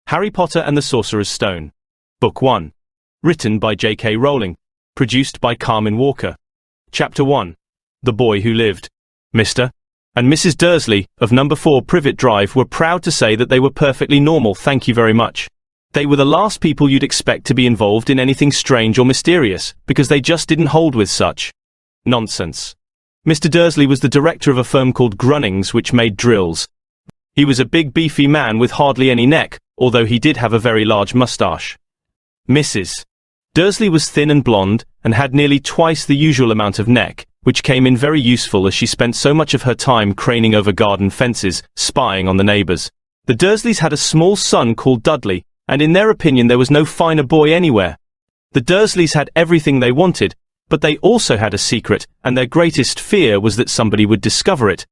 Harry Potter and the Sorcerer's Stone. Book 1. Written by J.K. Rowling. Produced by Karmin Walker. Chapter 1. The Boy Who Lived. Mr. and Mrs. Dursley, of number 4 Privet Drive, were proud to say that they were perfectly normal, thank you very much. They were the last people you'd expect to be involved in anything strange or mysterious, because they just didn't hold with such nonsense. Mr. Dursley was the director of a firm called Grunnings, which made drills. He was a big beefy man with hardly any neck, although he did have a very large moustache. Mrs. Dursley was thin and blonde, and had nearly twice the usual amount of neck, which came in very useful as she spent so much of her time craning over garden fences, spying on the neighbours. The Dursleys had a small son called Dudley, and in their opinion there was no finer boy anywhere. The Dursleys had everything they wanted, but they also had a secret, and their greatest fear was that somebody would discover it.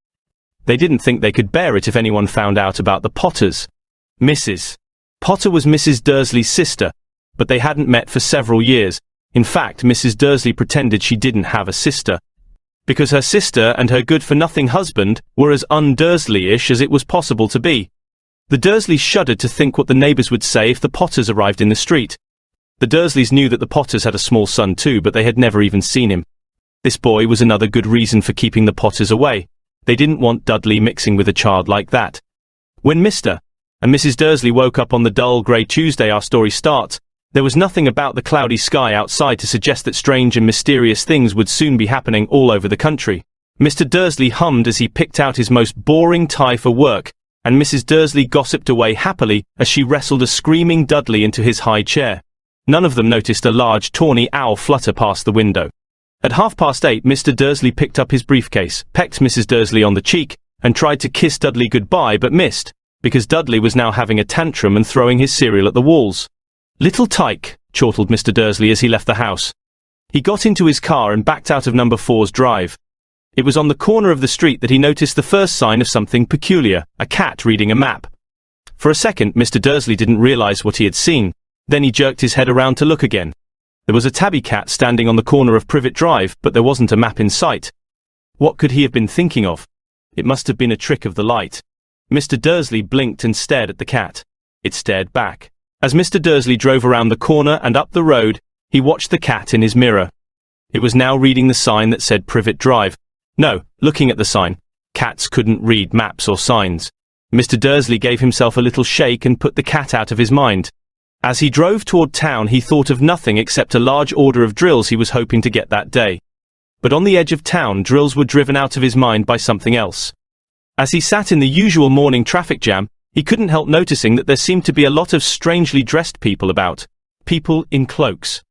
They didn't think they could bear it if anyone found out about the Potters. Mrs. Potter was Mrs. Dursley's sister, but they hadn't met for several years. In fact, Mrs. Dursley pretended she didn't have a sister, because her sister and her good-for-nothing husband were as un-Dursley-ish as it was possible to be. The Dursleys shuddered to think what the neighbours would say if the Potters arrived in the street. The Dursleys knew that the Potters had a small son too, but they had never even seen him. This boy was another good reason for keeping the Potters away. They didn't want Dudley mixing with a child like that. When Mr. and Mrs. Dursley woke up on the dull grey Tuesday our story starts, there was nothing about the cloudy sky outside to suggest that strange and mysterious things would soon be happening all over the country. Mr. Dursley hummed as he picked out his most boring tie for work, and Mrs. Dursley gossiped away happily as she wrestled a screaming Dudley into his high chair. None of them noticed a large tawny owl flutter past the window. At 8:30, Mr. Dursley picked up his briefcase, pecked Mrs. Dursley on the cheek, and tried to kiss Dudley goodbye but missed, because Dudley was now having a tantrum and throwing his cereal at the walls. "Little tyke," chortled Mr. Dursley as he left the house. He got into his car and backed out of number 4's drive. It was on the corner of the street that he noticed the first sign of something peculiar, a cat reading a map. For a second, Mr. Dursley didn't realize what he had seen. Then he jerked his head around to look again. There was a tabby cat standing on the corner of Privet Drive, but there wasn't a map in sight. What could he have been thinking of? It must have been a trick of the light. Mr. Dursley blinked and stared at the cat. It stared back. As Mr. Dursley drove around the corner and up the road, he watched the cat in his mirror. It was now reading the sign that said Privet Drive. No, looking at the sign. Cats couldn't read maps or signs. Mr. Dursley gave himself a little shake and put the cat out of his mind. As he drove toward town, he thought of nothing except a large order of drills he was hoping to get that day. But on the edge of town, drills were driven out of his mind by something else. As he sat in the usual morning traffic jam, he couldn't help noticing that there seemed to be a lot of strangely dressed people about. People in cloaks.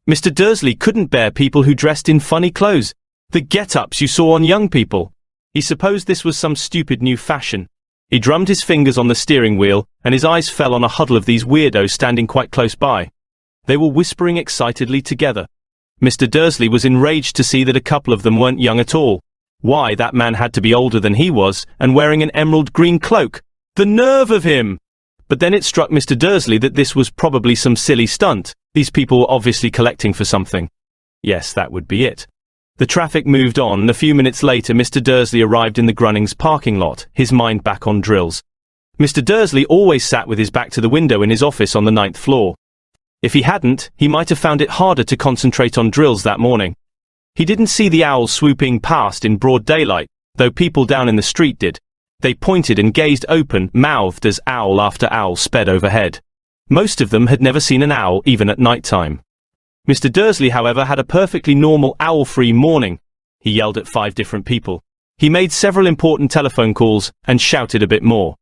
Mr. Dursley couldn't bear people who dressed in funny clothes. The get-ups you saw on young people. He supposed this was some stupid new fashion. He drummed his fingers on the steering wheel, and his eyes fell on a huddle of these weirdos standing quite close by. They were whispering excitedly together. Mr. Dursley was enraged to see that a couple of them weren't young at all. Why, that man had to be older than he was, and wearing an emerald green cloak. The nerve of him! But then it struck Mr. Dursley that this was probably some silly stunt. These people were obviously collecting for something. Yes, that would be it. The traffic moved on, and a few minutes later Mr. Dursley arrived in the Grunnings parking lot, his mind back on drills. Mr. Dursley always sat with his back to the window in his office on the 9th floor. If he hadn't, he might have found it harder to concentrate on drills that morning. He didn't see the owl swooping past in broad daylight, though people down in the street did. They pointed and gazed open-mouthed as owl after owl sped overhead. Most of them had never seen an owl even at night time. Mr. Dursley, however, had a perfectly normal owl-free morning. He yelled at 5 different people. He made several important telephone calls, and shouted a bit more.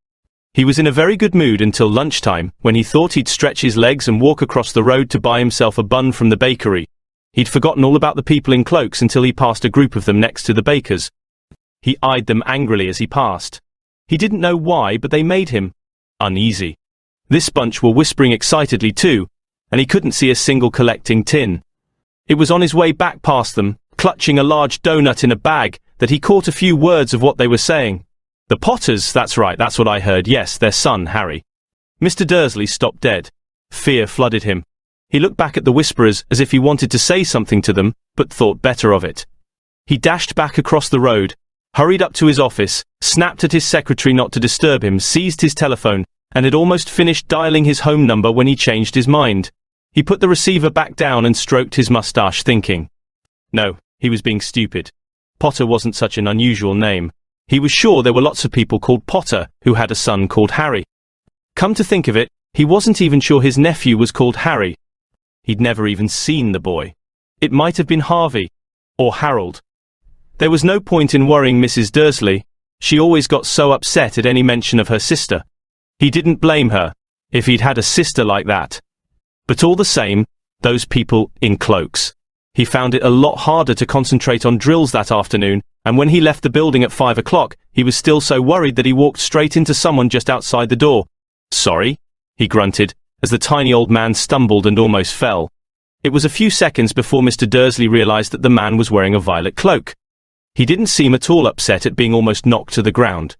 He was in a very good mood until lunchtime, when he thought he'd stretch his legs and walk across the road to buy himself a bun from the bakery. He'd forgotten all about the people in cloaks until he passed a group of them next to the baker's. He eyed them angrily as he passed. He didn't know why, but they made him uneasy. This bunch were whispering excitedly too, and he couldn't see a single collecting tin. It was on his way back past them, clutching a large donut in a bag, that he caught a few words of what they were saying. The Potters, that's right, that's what I heard, yes, their son, Harry. Mr. Dursley stopped dead. Fear flooded him. He looked back at the whisperers as if he wanted to say something to them, but thought better of it. He dashed back across the road, hurried up to his office, snapped at his secretary not to disturb him, seized his telephone, and had almost finished dialing his home number when he changed his mind. He put the receiver back down and stroked his mustache, thinking. No, he was being stupid. Potter wasn't such an unusual name. He was sure there were lots of people called Potter who had a son called Harry. Come to think of it, he wasn't even sure his nephew was called Harry. He'd never even seen the boy. It might have been Harvey. Or Harold. There was no point in worrying Mrs. Dursley. She always got so upset at any mention of her sister. He didn't blame her, if he'd had a sister like that. But all the same, those people in cloaks. He found it a lot harder to concentrate on drills that afternoon, and when he left the building at 5 o'clock, he was still so worried that he walked straight into someone just outside the door. Sorry, he grunted, as the tiny old man stumbled and almost fell. It was a few seconds before Mr. Dursley realized that the man was wearing a violet cloak. He didn't seem at all upset at being almost knocked to the ground.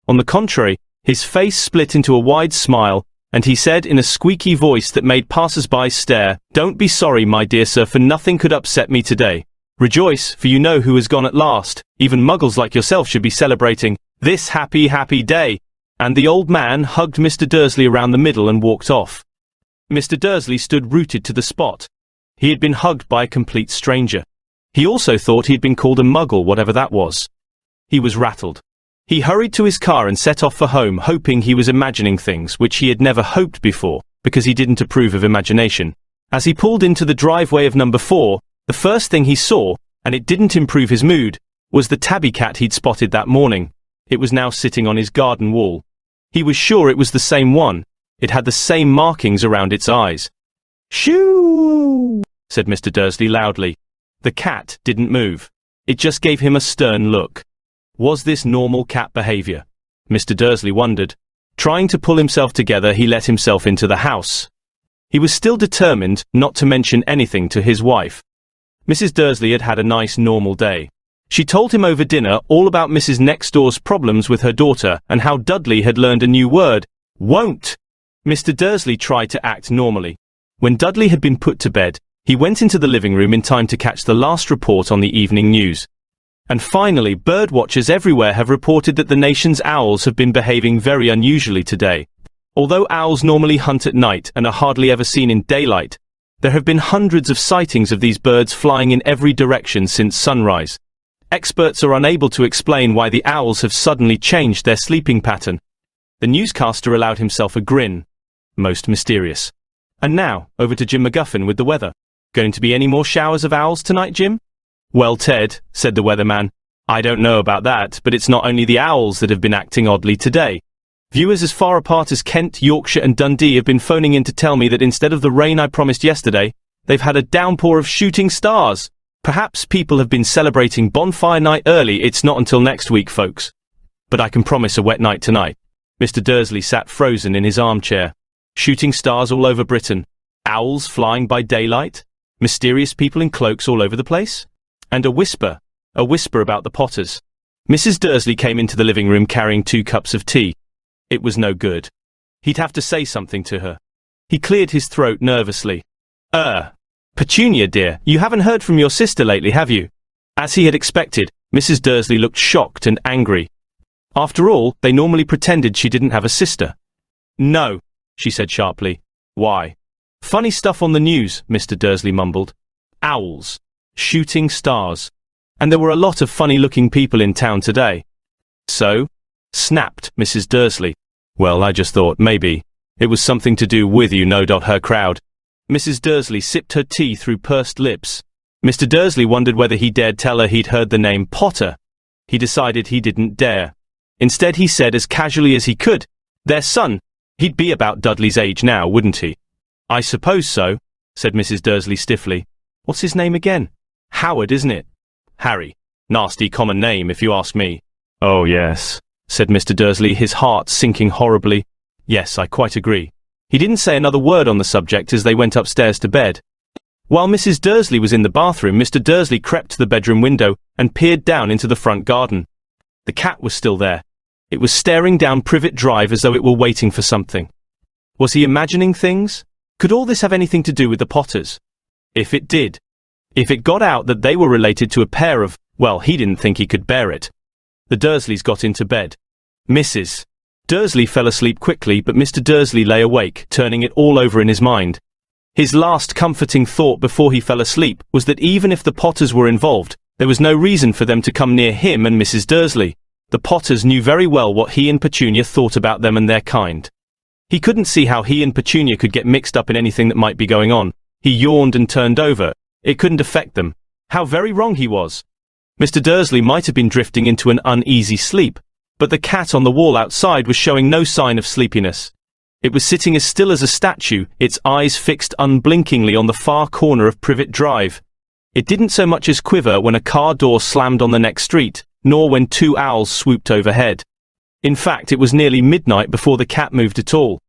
On the contrary, his face split into a wide smile, and he said in a squeaky voice that made passers-by stare, "Don't be sorry, my dear sir, for nothing could upset me today. Rejoice, for you know who has gone at last. Even muggles like yourself should be celebrating this happy, happy day." And the old man hugged Mr. Dursley around the middle and walked off. Mr. Dursley stood rooted to the spot. He had been hugged by a complete stranger. He also thought he had been called a muggle, whatever that was. He was rattled. He hurried to his car and set off for home, hoping he was imagining things which he had never hoped before, because he didn't approve of imagination. As he pulled into the driveway of number 4, the first thing he saw, and it didn't improve his mood, was the tabby cat he'd spotted that morning. It was now sitting on his garden wall. He was sure it was the same one. It had the same markings around its eyes. "Shoo!" said Mr. Dursley loudly. The cat didn't move. It just gave him a stern look. Was this normal cat behavior? Mr. Dursley wondered. Trying to pull himself together, he let himself into the house. He was still determined not to mention anything to his wife. Mrs. Dursley had had a nice normal day. She told him over dinner all about Mrs. Nextdoor's problems with her daughter and how Dudley had learned a new word, won't. Mr. Dursley tried to act normally. When Dudley had been put to bed, he went into the living room in time to catch the last report on the evening news. And finally, bird watchers everywhere have reported that the nation's owls have been behaving very unusually today. Although owls normally hunt at night and are hardly ever seen in daylight, there have been hundreds of sightings of these birds flying in every direction since sunrise. Experts are unable to explain why the owls have suddenly changed their sleeping pattern. The newscaster allowed himself a grin. Most mysterious. And now, over to Jim McGuffin with the weather. Going to be any more showers of owls tonight, Jim? Well, Ted, said the weatherman, I don't know about that, but it's not only the owls that have been acting oddly today. Viewers as far apart as Kent, Yorkshire and Dundee have been phoning in to tell me that instead of the rain I promised yesterday, they've had a downpour of shooting stars. Perhaps people have been celebrating bonfire night early. It's not until next week, folks. But I can promise a wet night tonight. Mr. Dursley sat frozen in his armchair. Shooting stars all over Britain. Owls flying by daylight. Mysterious people in cloaks all over the place. And a whisper about the Potters. Mrs. Dursley came into the living room carrying 2 cups of tea. It was no good. He'd have to say something to her. He cleared his throat nervously. Petunia, dear, you haven't heard from your sister lately, have you? As he had expected, Mrs. Dursley looked shocked and angry. After all, they normally pretended she didn't have a sister. No, she said sharply. Why? Funny stuff on the news, Mr. Dursley mumbled. Owls. Shooting stars. And there were a lot of funny-looking people in town today. So? Snapped Mrs. Dursley. Well, I just thought, maybe. It was something to do with you, no doubt, her crowd. Mrs. Dursley sipped her tea through pursed lips. Mr. Dursley wondered whether he dared tell her he'd heard the name Potter. He decided he didn't dare. Instead, he said as casually as he could, their son. He'd be about Dudley's age now, wouldn't he? I suppose so, said Mrs. Dursley stiffly. What's his name again? Howard, isn't it? Harry. Nasty common name, if you ask me. Oh, yes, said Mr. Dursley, his heart sinking horribly. Yes, I quite agree. He didn't say another word on the subject as they went upstairs to bed. While Mrs. Dursley was in the bathroom, Mr. Dursley crept to the bedroom window and peered down into the front garden. The cat was still there. It was staring down Privet Drive as though it were waiting for something. Was he imagining things? Could all this have anything to do with the Potters? If it did. If it got out that they were related to a pair of, well, he didn't think he could bear it. The Dursleys got into bed. Mrs. Dursley fell asleep quickly, but Mr. Dursley lay awake, turning it all over in his mind. His last comforting thought before he fell asleep was that even if the Potters were involved, there was no reason for them to come near him and Mrs. Dursley. The Potters knew very well what he and Petunia thought about them and their kind. He couldn't see how he and Petunia could get mixed up in anything that might be going on. He yawned and turned over. It couldn't affect them. How very wrong he was. Mr. Dursley might have been drifting into an uneasy sleep, but the cat on the wall outside was showing no sign of sleepiness. It was sitting as still as a statue, its eyes fixed unblinkingly on the far corner of Privet Drive. It didn't so much as quiver when a car door slammed on the next street, nor when two owls swooped overhead. In fact, it was nearly midnight before the cat moved at all.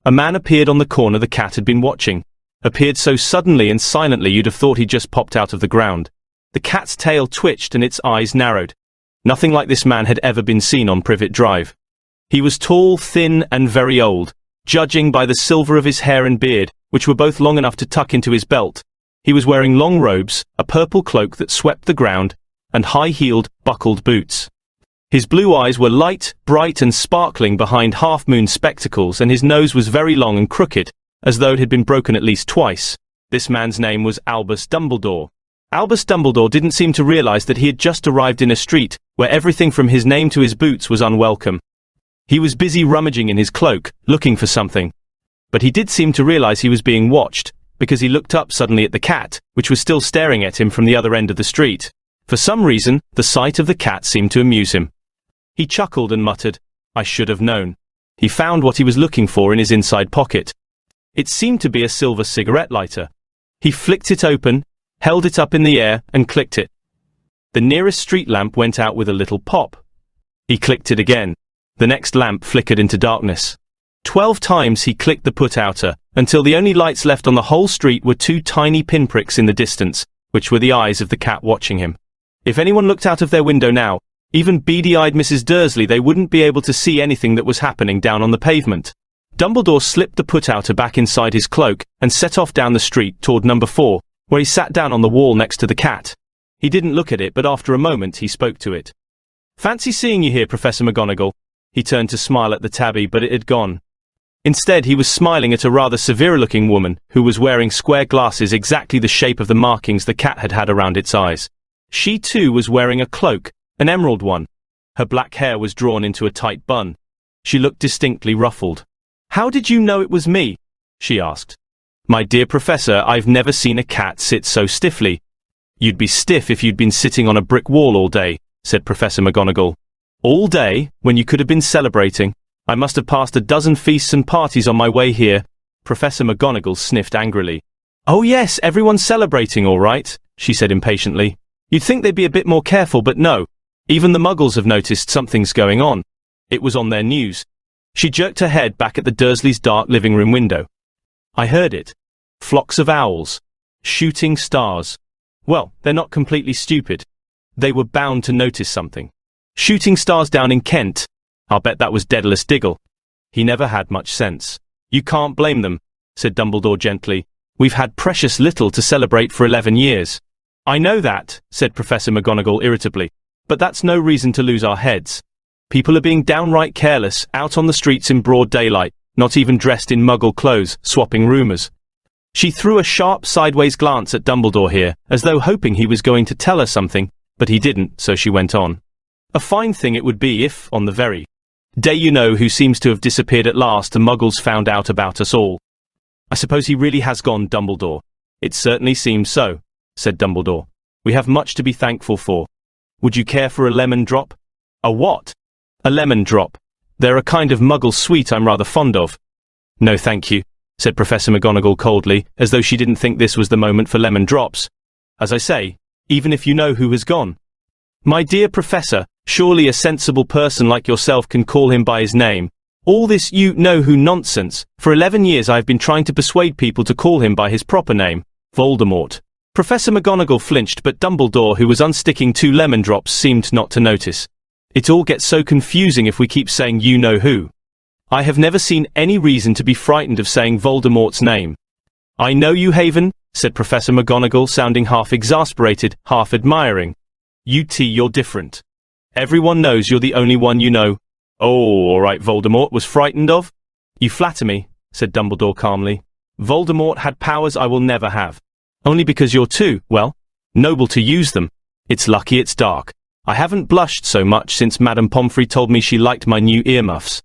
A man appeared on the corner the cat had been watching. Appeared so suddenly and silently you'd have thought he'd just popped out of the ground. The cat's tail twitched and its eyes narrowed. Nothing like this man had ever been seen on Privet Drive. He was tall, thin, and very old, judging by the silver of his hair and beard, which were both long enough to tuck into his belt. He was wearing long robes, a purple cloak that swept the ground, and high-heeled, buckled boots. His blue eyes were light, bright, and sparkling behind half-moon spectacles, and his nose was very long and crooked, as though it had been broken at least twice. This man's name was Albus Dumbledore. Albus Dumbledore didn't seem to realize that he had just arrived in a street where everything from his name to his boots was unwelcome. He was busy rummaging in his cloak, looking for something. But he did seem to realize he was being watched, because he looked up suddenly at the cat, which was still staring at him from the other end of the street. For some reason, the sight of the cat seemed to amuse him. He chuckled and muttered, "I should have known." He found what he was looking for in his inside pocket. It seemed to be a silver cigarette lighter. He flicked it open, held it up in the air, and clicked it. The nearest street lamp went out with a little pop. He clicked it again. The next lamp flickered into darkness. 12 times he clicked the put-outer, until the only lights left on the whole street were two tiny pinpricks in the distance, which were the eyes of the cat watching him. If anyone looked out of their window now, even beady-eyed Mrs. Dursley, they wouldn't be able to see anything that was happening down on the pavement. Dumbledore slipped the put-outer back inside his cloak, and set off down the street toward number 4, where he sat down on the wall next to the cat. He didn't look at it, but after a moment he spoke to it. "Fancy seeing you here, Professor McGonagall." He turned to smile at the tabby, but it had gone. Instead, he was smiling at a rather severe-looking woman, who was wearing square glasses exactly the shape of the markings the cat had had around its eyes. She too was wearing a cloak, an emerald one. Her black hair was drawn into a tight bun. She looked distinctly ruffled. "How did you know it was me?" she asked. "My dear Professor, I've never seen a cat sit so stiffly." "You'd be stiff if you'd been sitting on a brick wall all day," said Professor McGonagall. "All day, when you could have been celebrating? I must have passed a dozen feasts and parties on my way here." Professor McGonagall sniffed angrily. "Oh yes, everyone's celebrating all right," she said impatiently. "You'd think they'd be a bit more careful, but no. Even the Muggles have noticed something's going on. It was on their news." She jerked her head back at the Dursleys' dark living room window. "I heard it. Flocks of owls. Shooting stars. Well, they're not completely stupid. They were bound to notice something. Shooting stars down in Kent. I'll bet that was Daedalus Diggle. He never had much sense." "You can't blame them," said Dumbledore gently. "We've had precious little to celebrate for 11 years. "I know that," said Professor McGonagall irritably. "But that's no reason to lose our heads. People are being downright careless, out on the streets in broad daylight, not even dressed in Muggle clothes, swapping rumours." She threw a sharp sideways glance at Dumbledore here, as though hoping he was going to tell her something, but he didn't, so she went on. "A fine thing it would be if, on the very day you know who seems to have disappeared at last, the Muggles found out about us all." "I suppose he really has gone, Dumbledore." "It certainly seems so," said Dumbledore. "We have much to be thankful for. Would you care for a lemon drop?" "A what?" "A lemon drop. They're a kind of Muggle sweet I'm rather fond of." "No, thank you," said Professor McGonagall coldly, as though she didn't think this was the moment for lemon drops. "As I say, even if you know who has gone." "My dear Professor, surely a sensible person like yourself can call him by his name. All this you-know-who nonsense. For 11 years I've been trying to persuade people to call him by his proper name, Voldemort." Professor McGonagall flinched, but Dumbledore, who was unsticking 2 lemon drops, seemed not to notice. "It all gets so confusing if we keep saying you-know-who. I have never seen any reason to be frightened of saying Voldemort's name." "I know you, Haven," said Professor McGonagall, sounding half exasperated, half admiring. "You're different. Everyone knows you're the only one you know." Oh, all right, Voldemort was frightened of? You flatter me, said Dumbledore calmly. Voldemort had powers I will never have. Only because you're too, well, noble to use them. It's lucky it's dark. I haven't blushed so much since Madame Pomfrey told me she liked my new earmuffs.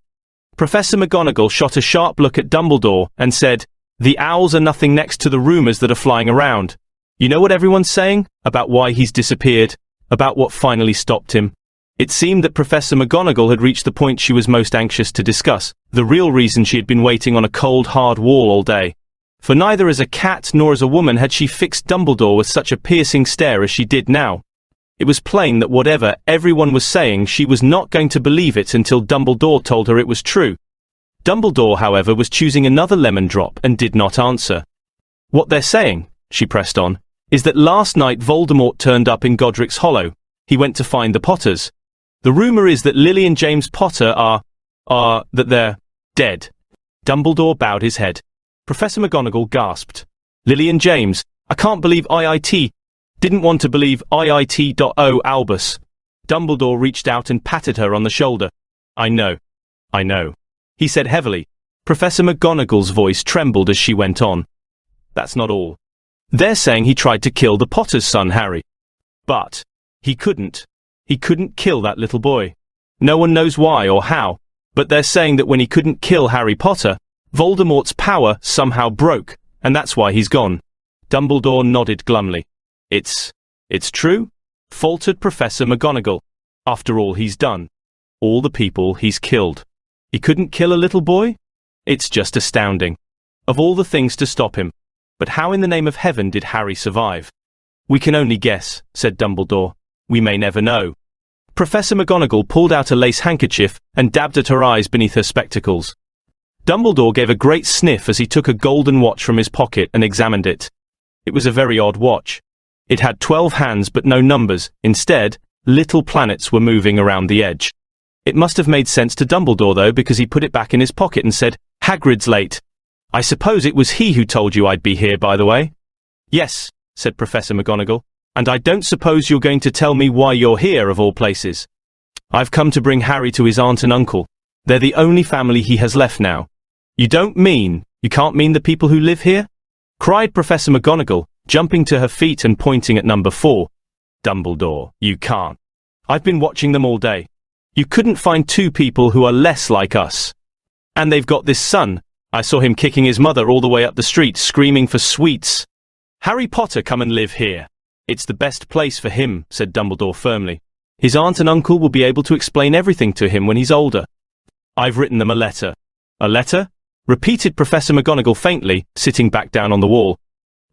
Professor McGonagall shot a sharp look at Dumbledore and said, The owls are nothing next to the rumors that are flying around. You know what everyone's saying? About why he's disappeared? About what finally stopped him? It seemed that Professor McGonagall had reached the point she was most anxious to discuss, the real reason she had been waiting on a cold, hard wall all day. For neither as a cat nor as a woman had she fixed Dumbledore with such a piercing stare as she did now. It was plain that whatever everyone was saying, she was not going to believe it until Dumbledore told her it was true. Dumbledore, however, was choosing another lemon drop and did not answer. What they're saying, she pressed on, is that last night Voldemort turned up in Godric's Hollow. He went to find the Potters. The rumor is that Lily and James Potter that they're dead. Dumbledore bowed his head. Professor McGonagall gasped. Lily and James, I can't believe IIT didn't want to believe IIT.O Albus. Dumbledore reached out and patted her on the shoulder. I know, he said heavily. Professor McGonagall's voice trembled as she went on. That's not all. They're saying he tried to kill the Potter's son, Harry. But he couldn't. He couldn't kill that little boy. No one knows why or how, but they're saying that when he couldn't kill Harry Potter, Voldemort's power somehow broke, and that's why he's gone. Dumbledore nodded glumly. It's true? Faltered Professor McGonagall. After all he's done. All the people he's killed. He couldn't kill a little boy? It's just astounding. Of all the things to stop him. But how in the name of heaven did Harry survive? We can only guess, said Dumbledore. We may never know. Professor McGonagall pulled out a lace handkerchief and dabbed at her eyes beneath her spectacles. Dumbledore gave a great sniff as he took a golden watch from his pocket and examined it. It was a very odd watch. It had 12 hands but no numbers. Instead, little planets were moving around the edge. It must have made sense to Dumbledore, though, because he put it back in his pocket and said, Hagrid's late. I suppose it was he who told you I'd be here, by the way? Yes, said Professor McGonagall. And I don't suppose you're going to tell me why you're here, of all places. I've come to bring Harry to his aunt and uncle. They're the only family he has left now. You can't mean the people who live here? Cried Professor McGonagall, jumping to her feet and pointing at number 4. Dumbledore, you can't. I've been watching them all day. You couldn't find 2 people who are less like us. And they've got this son. I saw him kicking his mother all the way up the street, screaming for sweets. Harry Potter, come and live here. It's the best place for him, said Dumbledore firmly. His aunt and uncle will be able to explain everything to him when he's older. I've written them a letter. A letter? Repeated Professor McGonagall faintly, sitting back down on the wall.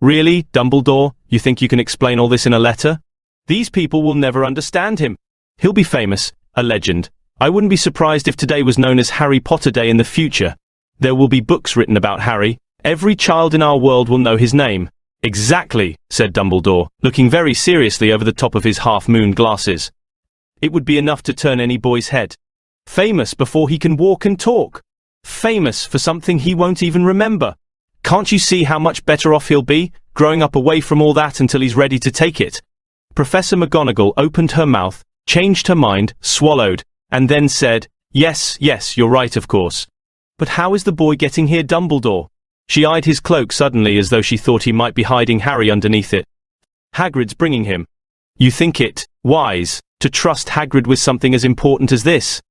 Really, Dumbledore, you think you can explain all this in a letter? These people will never understand him. He'll be famous, a legend. I wouldn't be surprised if today was known as Harry Potter Day in the future. There will be books written about Harry. Every child in our world will know his name. Exactly, said Dumbledore, looking very seriously over the top of his half-moon glasses. It would be enough to turn any boy's head. Famous before he can walk and talk. Famous for something he won't even remember. Can't you see how much better off he'll be, growing up away from all that until he's ready to take it? Professor McGonagall opened her mouth, changed her mind, swallowed, and then said, Yes, you're right, of course. But how is the boy getting here, Dumbledore? She eyed his cloak suddenly as though she thought he might be hiding Harry underneath it. Hagrid's bringing him. You think it wise to trust Hagrid with something as important as this?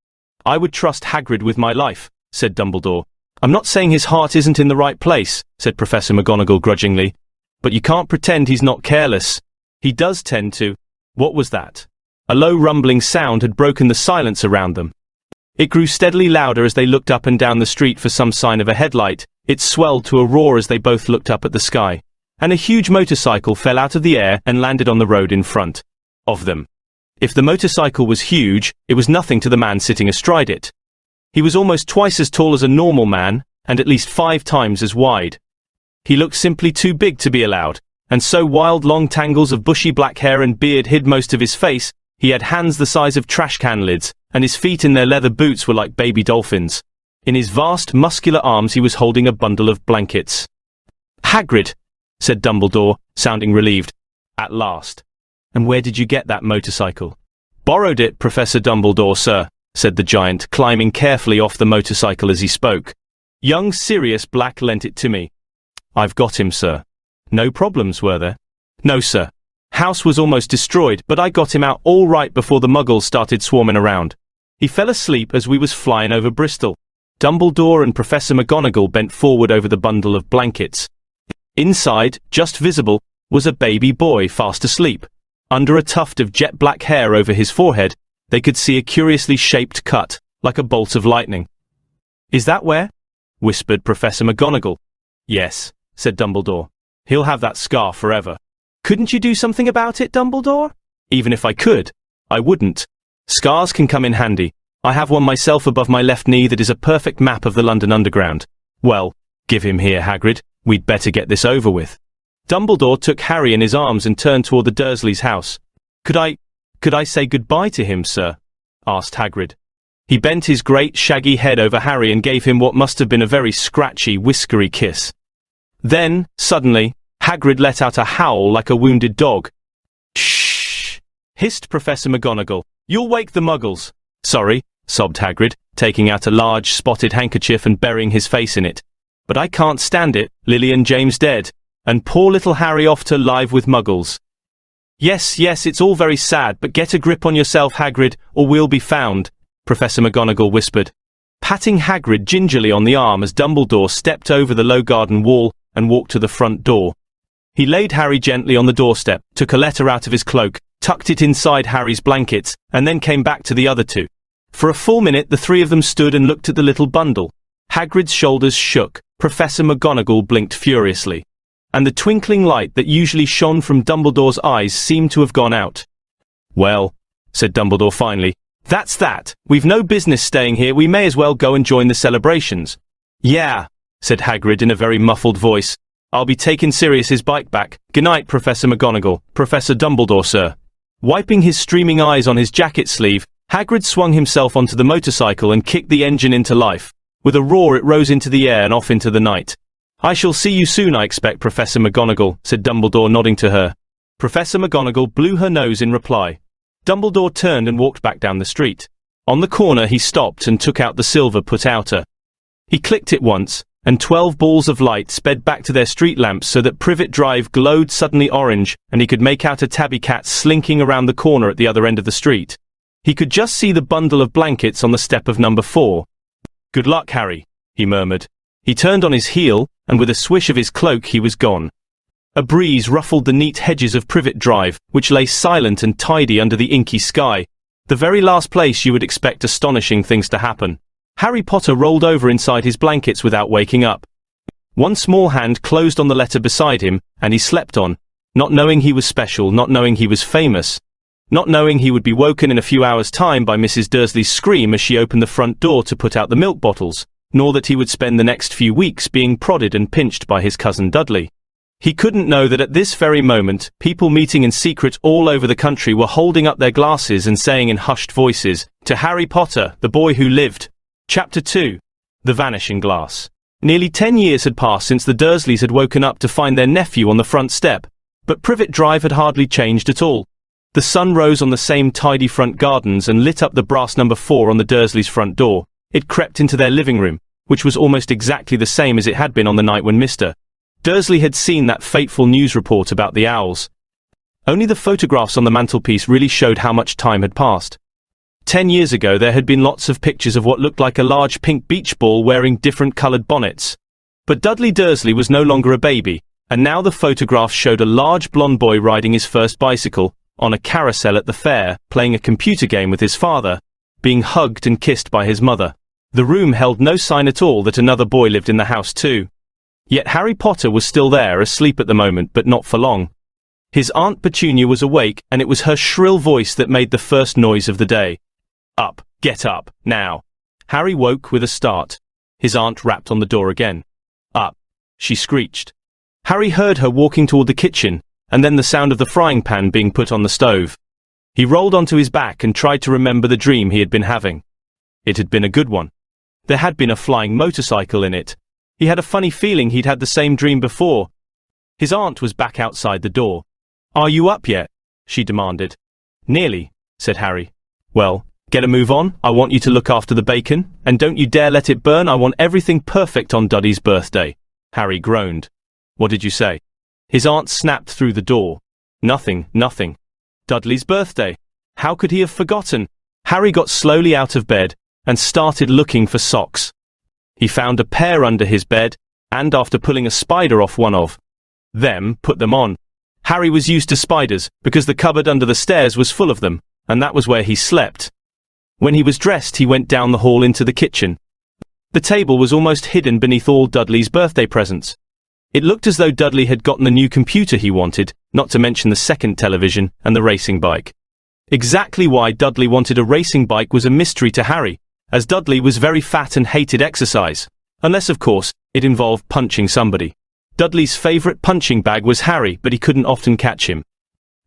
I would trust Hagrid with my life, said Dumbledore. I'm not saying his heart isn't in the right place, said Professor McGonagall grudgingly. But you can't pretend he's not careless. He does tend to. What was that? A low rumbling sound had broken the silence around them. It grew steadily louder as they looked up and down the street for some sign of a headlight. It swelled to a roar as they both looked up at the sky. And a huge motorcycle fell out of the air and landed on the road in front of them. If the motorcycle was huge, it was nothing to the man sitting astride it. He was almost twice as tall as a normal man, and at least 5 times as wide. He looked simply too big to be allowed, and so wild long tangles of bushy black hair and beard hid most of his face. He had hands the size of trash can lids, and his feet in their leather boots were like baby dolphins. In his vast, muscular arms he was holding a bundle of blankets. Hagrid, said Dumbledore, sounding relieved. At last. And where did you get that motorcycle? Borrowed it, Professor Dumbledore, sir, said the giant, climbing carefully off the motorcycle as he spoke. Young Sirius Black lent it to me. I've got him, sir. No problems, were there? No, sir. House was almost destroyed, but I got him out all right before the muggles started swarming around. He fell asleep as we was flying over Bristol. Dumbledore and Professor McGonagall bent forward over the bundle of blankets. Inside, just visible, was a baby boy fast asleep. Under a tuft of jet-black hair over his forehead, they could see a curiously shaped cut, like a bolt of lightning. Is that where? Whispered Professor McGonagall. Yes, said Dumbledore. He'll have that scar forever. Couldn't you do something about it, Dumbledore? Even if I could, I wouldn't. Scars can come in handy. I have one myself above my left knee that is a perfect map of the London Underground. Well, give him here, Hagrid. We'd better get this over with. Dumbledore took Harry in his arms and turned toward the Dursleys' house. Could I say goodbye to him, sir? Asked Hagrid. He bent his great shaggy head over Harry and gave him what must have been a very scratchy, whiskery kiss. Then, suddenly, Hagrid let out a howl like a wounded dog. Shh! Hissed Professor McGonagall. You'll wake the muggles. Sorry, sobbed Hagrid, taking out a large spotted handkerchief and burying his face in it. But I can't stand it, Lily and James dead, and poor little Harry off to live with muggles. Yes, it's all very sad, but get a grip on yourself, Hagrid, or we'll be found, Professor McGonagall whispered, patting Hagrid gingerly on the arm as Dumbledore stepped over the low garden wall and walked to the front door. He laid Harry gently on the doorstep, took a letter out of his cloak, tucked it inside Harry's blankets, and then came back to the other two. For a full minute the three of them stood and looked at the little bundle. Hagrid's shoulders shook, Professor McGonagall blinked furiously, and the twinkling light that usually shone from Dumbledore's eyes seemed to have gone out. Well, said Dumbledore finally, that's that. We've no business staying here, we may as well go and join the celebrations. Yeah, said Hagrid in a very muffled voice. I'll be taking Sirius's bike back. Good night, Professor McGonagall. Professor Dumbledore, sir. Wiping his streaming eyes on his jacket sleeve, Hagrid swung himself onto the motorcycle and kicked the engine into life. With a roar it rose into the air and off into the night. I shall see you soon, I expect, Professor McGonagall, said Dumbledore, nodding to her. Professor McGonagall blew her nose in reply. Dumbledore turned and walked back down the street. On the corner he stopped and took out the silver put-outer. He clicked it once, and 12 balls of light sped back to their street lamps so that Privet Drive glowed suddenly orange, and he could make out a tabby cat slinking around the corner at the other end of the street. He could just see the bundle of blankets on the step of number 4. Good luck, Harry, he murmured. He turned on his heel, and with a swish of his cloak he was gone. A breeze ruffled the neat hedges of Privet Drive, which lay silent and tidy under the inky sky, the very last place you would expect astonishing things to happen. Harry Potter rolled over inside his blankets without waking up. One small hand closed on the letter beside him, and he slept on, not knowing he was special, not knowing he was famous, not knowing he would be woken in a few hours' time by Mrs. Dursley's scream as she opened the front door to put out the milk bottles, nor that he would spend the next few weeks being prodded and pinched by his cousin Dudley. He couldn't know that at this very moment, people meeting in secret all over the country were holding up their glasses and saying in hushed voices, "To Harry Potter, the boy who lived." Chapter 2. The Vanishing Glass. Nearly 10 years had passed since the Dursleys had woken up to find their nephew on the front step, but Privet Drive had hardly changed at all. The sun rose on the same tidy front gardens and lit up the brass number 4 on the Dursleys' front door. It crept into their living room, which was almost exactly the same as it had been on the night when Mr. Dursley had seen that fateful news report about the owls. Only the photographs on the mantelpiece really showed how much time had passed. 10 years ago there had been lots of pictures of what looked like a large pink beach ball wearing different coloured bonnets. But Dudley Dursley was no longer a baby, and now the photographs showed a large blonde boy riding his first bicycle, on a carousel at the fair, playing a computer game with his father, being hugged and kissed by his mother. The room held no sign at all that another boy lived in the house too. Yet Harry Potter was still there, asleep at the moment, but not for long. His Aunt Petunia was awake, and it was her shrill voice that made the first noise of the day. Up, get up, now. Harry woke with a start. His aunt rapped on the door again. Up, she screeched. Harry heard her walking toward the kitchen, and then the sound of the frying pan being put on the stove. He rolled onto his back and tried to remember the dream he had been having. It had been a good one. There had been a flying motorcycle in it. He had a funny feeling he'd had the same dream before. His aunt was back outside the door. Are you up yet? She demanded. Nearly, said Harry. Well, Get a move on, I want you to look after the bacon, and don't you dare let it burn, I want everything perfect on Dudley's birthday. Harry groaned. What did you say? His aunt snapped through the door. Nothing, nothing. Dudley's birthday. How could he have forgotten? Harry got slowly out of bed, and started looking for socks. He found a pair under his bed, and after pulling a spider off one of them, put them on. Harry was used to spiders, because the cupboard under the stairs was full of them, and that was where he slept. When he was dressed, he went down the hall into the kitchen. The table was almost hidden beneath all Dudley's birthday presents. It looked as though Dudley had gotten the new computer he wanted, not to mention the second television and the racing bike. Exactly why Dudley wanted a racing bike was a mystery to Harry, as Dudley was very fat and hated exercise, unless of course, it involved punching somebody. Dudley's favourite punching bag was Harry, but he couldn't often catch him.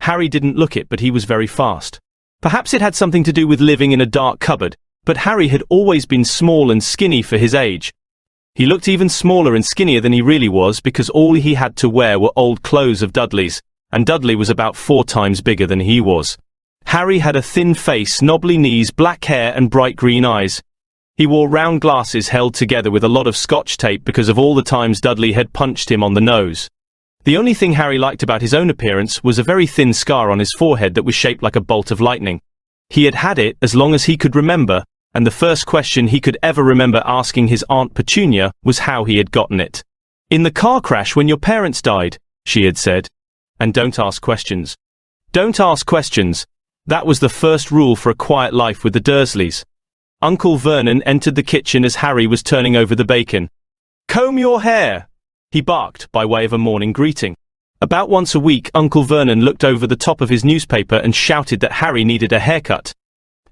Harry didn't look it, but he was very fast. Perhaps it had something to do with living in a dark cupboard, but Harry had always been small and skinny for his age. He looked even smaller and skinnier than he really was because all he had to wear were old clothes of Dudley's, and Dudley was about 4 times bigger than he was. Harry had a thin face, knobbly knees, black hair and bright green eyes. He wore round glasses held together with a lot of scotch tape because of all the times Dudley had punched him on the nose. The only thing Harry liked about his own appearance was a very thin scar on his forehead that was shaped like a bolt of lightning. He had had it as long as he could remember, and the first question he could ever remember asking his Aunt Petunia was how he had gotten it. "In the car crash when your parents died," she had said. And don't ask questions. Don't ask questions. That was the first rule for a quiet life with the Dursleys. Uncle Vernon entered the kitchen as Harry was turning over the bacon. "Comb your hair," he barked by way of a morning greeting. About once a week, Uncle Vernon looked over the top of his newspaper and shouted that Harry needed a haircut.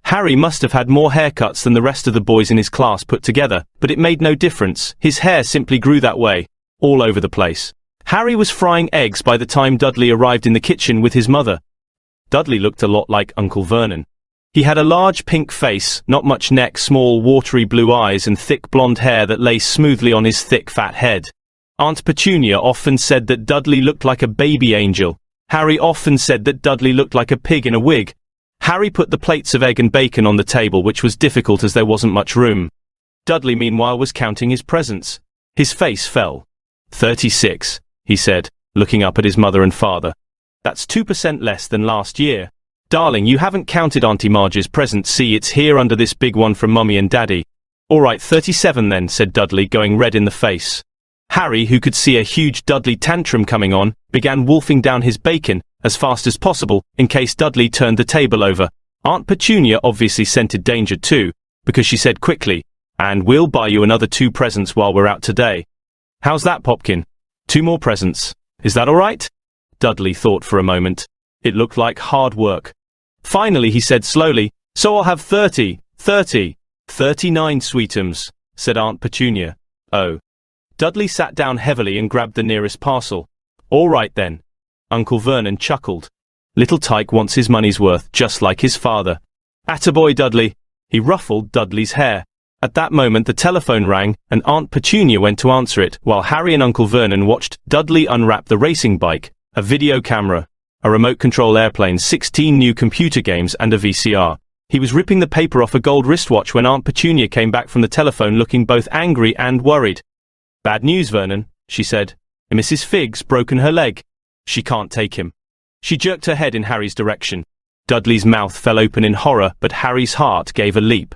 Harry must have had more haircuts than the rest of the boys in his class put together, but it made no difference. His hair simply grew that way, all over the place. Harry was frying eggs by the time Dudley arrived in the kitchen with his mother. Dudley looked a lot like Uncle Vernon. He had a large pink face, not much neck, small watery blue eyes and thick blonde hair that lay smoothly on his thick fat head. Aunt Petunia often said that Dudley looked like a baby angel. Harry often said that Dudley looked like a pig in a wig. Harry put the plates of egg and bacon on the table, which was difficult as there wasn't much room. Dudley meanwhile was counting his presents. His face fell. 36, he said, looking up at his mother and father. That's 2% less than last year. Darling, you haven't counted Auntie Marge's present. See, it's here under this big one from Mummy and Daddy. All right, 37 then, said Dudley, going red in the face. Harry, who could see a huge Dudley tantrum coming on, began wolfing down his bacon as fast as possible in case Dudley turned the table over. Aunt Petunia obviously scented danger too, because she said quickly, "And we'll buy you another 2 presents while we're out today." "How's that, Popkin? 2 more presents. Is that all right?" Dudley thought for a moment. It looked like hard work. Finally he said slowly, "So I'll have 30, 39 sweetums," said Aunt Petunia. "Oh." Dudley sat down heavily and grabbed the nearest parcel. "All right then." Uncle Vernon chuckled. "Little Tyke wants his money's worth, just like his father. Attaboy, Dudley." He ruffled Dudley's hair. At that moment the telephone rang, and Aunt Petunia went to answer it, while Harry and Uncle Vernon watched Dudley unwrap the racing bike, a video camera, a remote control airplane, 16 new computer games and a VCR. He was ripping the paper off a gold wristwatch when Aunt Petunia came back from the telephone looking both angry and worried. "Bad news, Vernon," she said. "Mrs. Figg's broken her leg. She can't take him." She jerked her head in Harry's direction. Dudley's mouth fell open in horror, but Harry's heart gave a leap.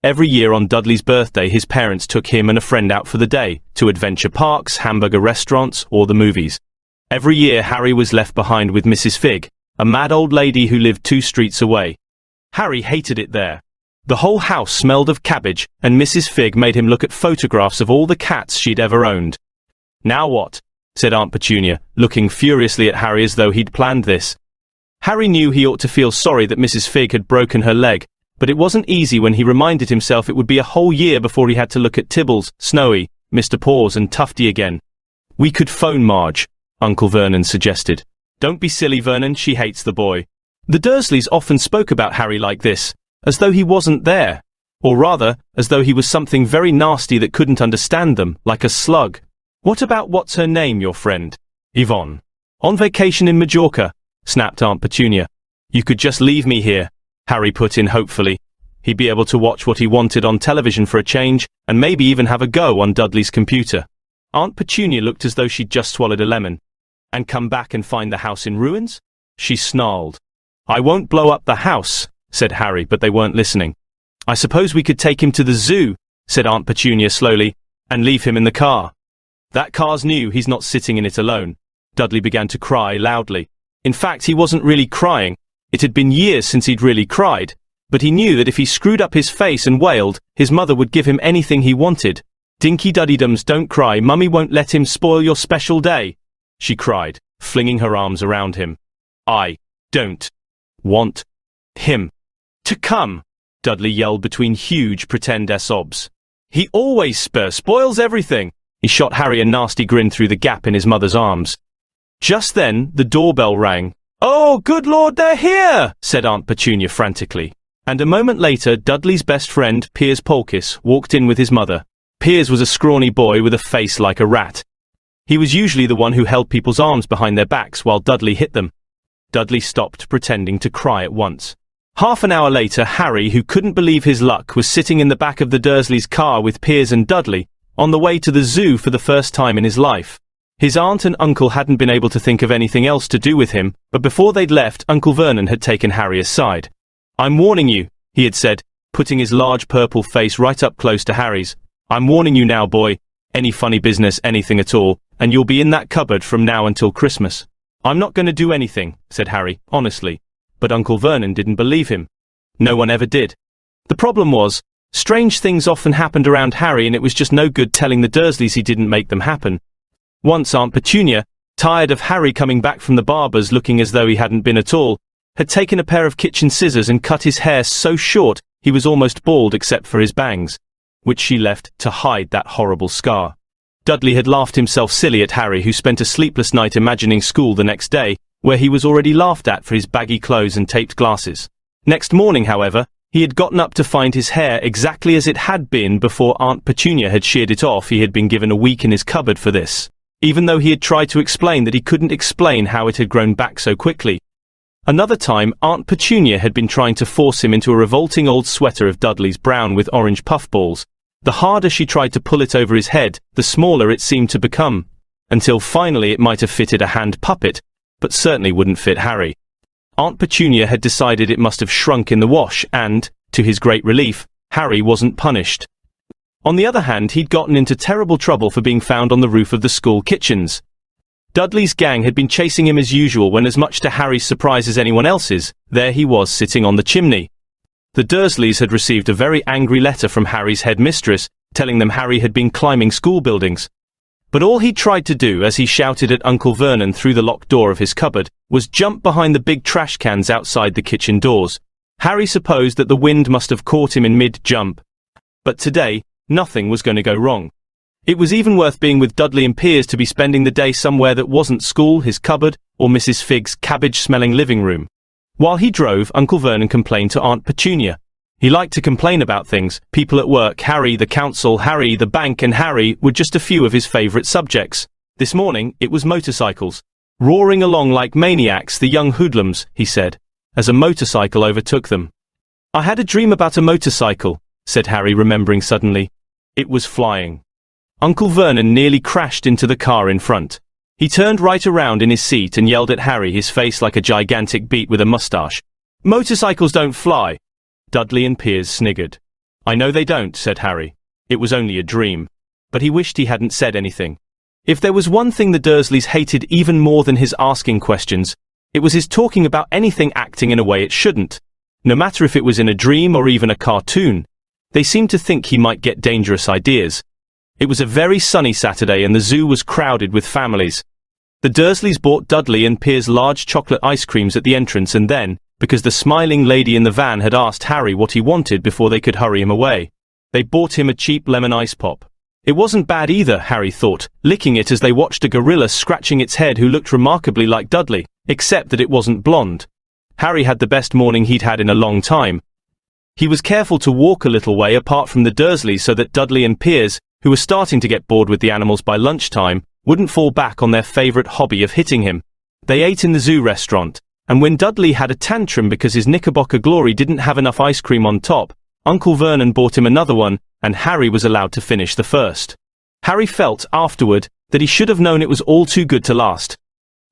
Every year on Dudley's birthday his parents took him and a friend out for the day, to adventure parks, hamburger restaurants, or the movies. Every year Harry was left behind with Mrs. Figg, a mad old lady who lived 2 streets away. Harry hated it there. The whole house smelled of cabbage, and Mrs. Figg made him look at photographs of all the cats she'd ever owned. "Now what?" said Aunt Petunia, looking furiously at Harry as though he'd planned this. Harry knew he ought to feel sorry that Mrs. Figg had broken her leg, but it wasn't easy when he reminded himself it would be a whole year before he had to look at Tibbles, Snowy, Mr. Paws and Tufty again. "We could phone Marge," Uncle Vernon suggested. "Don't be silly, Vernon, she hates the boy." The Dursleys often spoke about Harry like this, as though he wasn't there, or rather, as though he was something very nasty that couldn't understand them, like a slug. "What about what's her name, your friend?" "Yvonne." "On vacation in Majorca," snapped Aunt Petunia. "You could just leave me here," Harry put in hopefully. He'd be able to watch what he wanted on television for a change, and maybe even have a go on Dudley's computer. Aunt Petunia looked as though she'd just swallowed a lemon. And come back and find the house in ruins? She snarled. I won't blow up the house, said Harry, but they weren't listening. I suppose we could take him to the zoo, said Aunt Petunia slowly, and leave him in the car. That car's new, he's not sitting in it alone. Dudley began to cry loudly. In fact, he wasn't really crying. It had been years since he'd really cried. But he knew that if he screwed up his face and wailed, his mother would give him anything he wanted. Dinky Duddydums, don't cry, Mummy won't let him spoil your special day, she cried, flinging her arms around him. I don't want him to come, Dudley yelled between huge pretend sobs. He always spoils everything. He shot Harry a nasty grin through the gap in his mother's arms. Just then, the doorbell rang. Oh, good Lord, they're here, said Aunt Petunia frantically. And a moment later, Dudley's best friend, Piers Polkiss, walked in with his mother. Piers was a scrawny boy with a face like a rat. He was usually the one who held people's arms behind their backs while Dudley hit them. Dudley stopped pretending to cry at once. Half an hour later, Harry, who couldn't believe his luck, was sitting in the back of the Dursleys' car with Piers and Dudley, on the way to the zoo for the first time in his life. His aunt and uncle hadn't been able to think of anything else to do with him, but before they'd left, Uncle Vernon had taken Harry aside. I'm warning you, he had said, putting his large purple face right up close to Harry's. I'm warning you now, boy. Any funny business, anything at all, and you'll be in that cupboard from now until Christmas. I'm not going to do anything, said Harry, honestly. But Uncle Vernon didn't believe him. No one ever did. The problem was, strange things often happened around Harry, and it was just no good telling the Dursleys he didn't make them happen. Once Aunt Petunia, tired of Harry coming back from the barber's looking as though he hadn't been at all, had taken a pair of kitchen scissors and cut his hair so short he was almost bald except for his bangs, which she left to hide that horrible scar. Dudley had laughed himself silly at Harry, who spent a sleepless night imagining school the next day, where he was already laughed at for his baggy clothes and taped glasses. Next morning, however, he had gotten up to find his hair exactly as it had been before Aunt Petunia had sheared it off. He had been given a week in his cupboard for this, even though he had tried to explain that he couldn't explain how it had grown back so quickly. Another time, Aunt Petunia had been trying to force him into a revolting old sweater of Dudley's brown with orange puffballs. The harder she tried to pull it over his head, the smaller it seemed to become, until finally it might have fitted a hand puppet, but certainly wouldn't fit Harry. Aunt Petunia had decided it must have shrunk in the wash and, to his great relief, Harry wasn't punished. On the other hand, he'd gotten into terrible trouble for being found on the roof of the school kitchens. Dudley's gang had been chasing him as usual when, as much to Harry's surprise as anyone else's, there he was sitting on the chimney. The Dursleys had received a very angry letter from Harry's headmistress, telling them Harry had been climbing school buildings. But all he tried to do, as he shouted at Uncle Vernon through the locked door of his cupboard, was jump behind the big trash cans outside the kitchen doors. Harry supposed that the wind must have caught him in mid-jump. But today, nothing was going to go wrong. It was even worth being with Dudley and Piers to be spending the day somewhere that wasn't school, his cupboard, or Mrs. Figg's cabbage-smelling living room. While he drove, Uncle Vernon complained to Aunt Petunia. He liked to complain about things. People at work, Harry, the council, Harry, the bank, and Harry were just a few of his favourite subjects. This morning, it was motorcycles. Roaring along like maniacs, the young hoodlums, he said, as a motorcycle overtook them. I had a dream about a motorcycle, said Harry, remembering suddenly. It was flying. Uncle Vernon nearly crashed into the car in front. He turned right around in his seat and yelled at Harry, his face like a gigantic beet with a moustache. Motorcycles don't fly. Dudley and Piers sniggered. I know they don't, said Harry. It was only a dream. But he wished he hadn't said anything. If there was one thing the Dursleys hated even more than his asking questions, it was his talking about anything acting in a way it shouldn't. No matter if it was in a dream or even a cartoon. They seemed to think he might get dangerous ideas. It was a very sunny Saturday and the zoo was crowded with families. The Dursleys bought Dudley and Piers large chocolate ice creams at the entrance, and then, because the smiling lady in the van had asked Harry what he wanted before they could hurry him away, they bought him a cheap lemon ice pop. It wasn't bad either, Harry thought, licking it as they watched a gorilla scratching its head who looked remarkably like Dudley, except that it wasn't blonde. Harry had the best morning he'd had in a long time. He was careful to walk a little way apart from the Dursleys so that Dudley and Piers, who were starting to get bored with the animals by lunchtime, wouldn't fall back on their favourite hobby of hitting him. They ate in the zoo restaurant, and when Dudley had a tantrum because his Knickerbocker Glory didn't have enough ice cream on top, Uncle Vernon bought him another one, and Harry was allowed to finish the first. Harry felt, afterward, that he should have known it was all too good to last.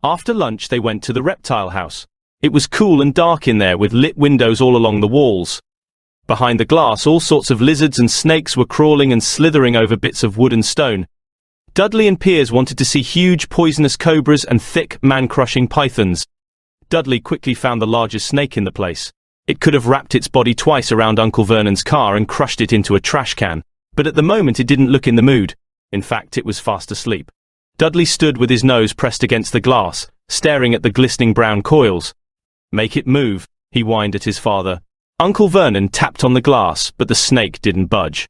After lunch they went to the reptile house. It was cool and dark in there with lit windows all along the walls. Behind the glass all sorts of lizards and snakes were crawling and slithering over bits of wood and stone. Dudley and Piers wanted to see huge poisonous cobras and thick, man-crushing pythons. Dudley quickly found the largest snake in the place. It could have wrapped its body twice around Uncle Vernon's car and crushed it into a trash can, but at the moment it didn't look in the mood. In fact, it was fast asleep. Dudley stood with his nose pressed against the glass, staring at the glistening brown coils. "Make it move," he whined at his father. Uncle Vernon tapped on the glass, but the snake didn't budge.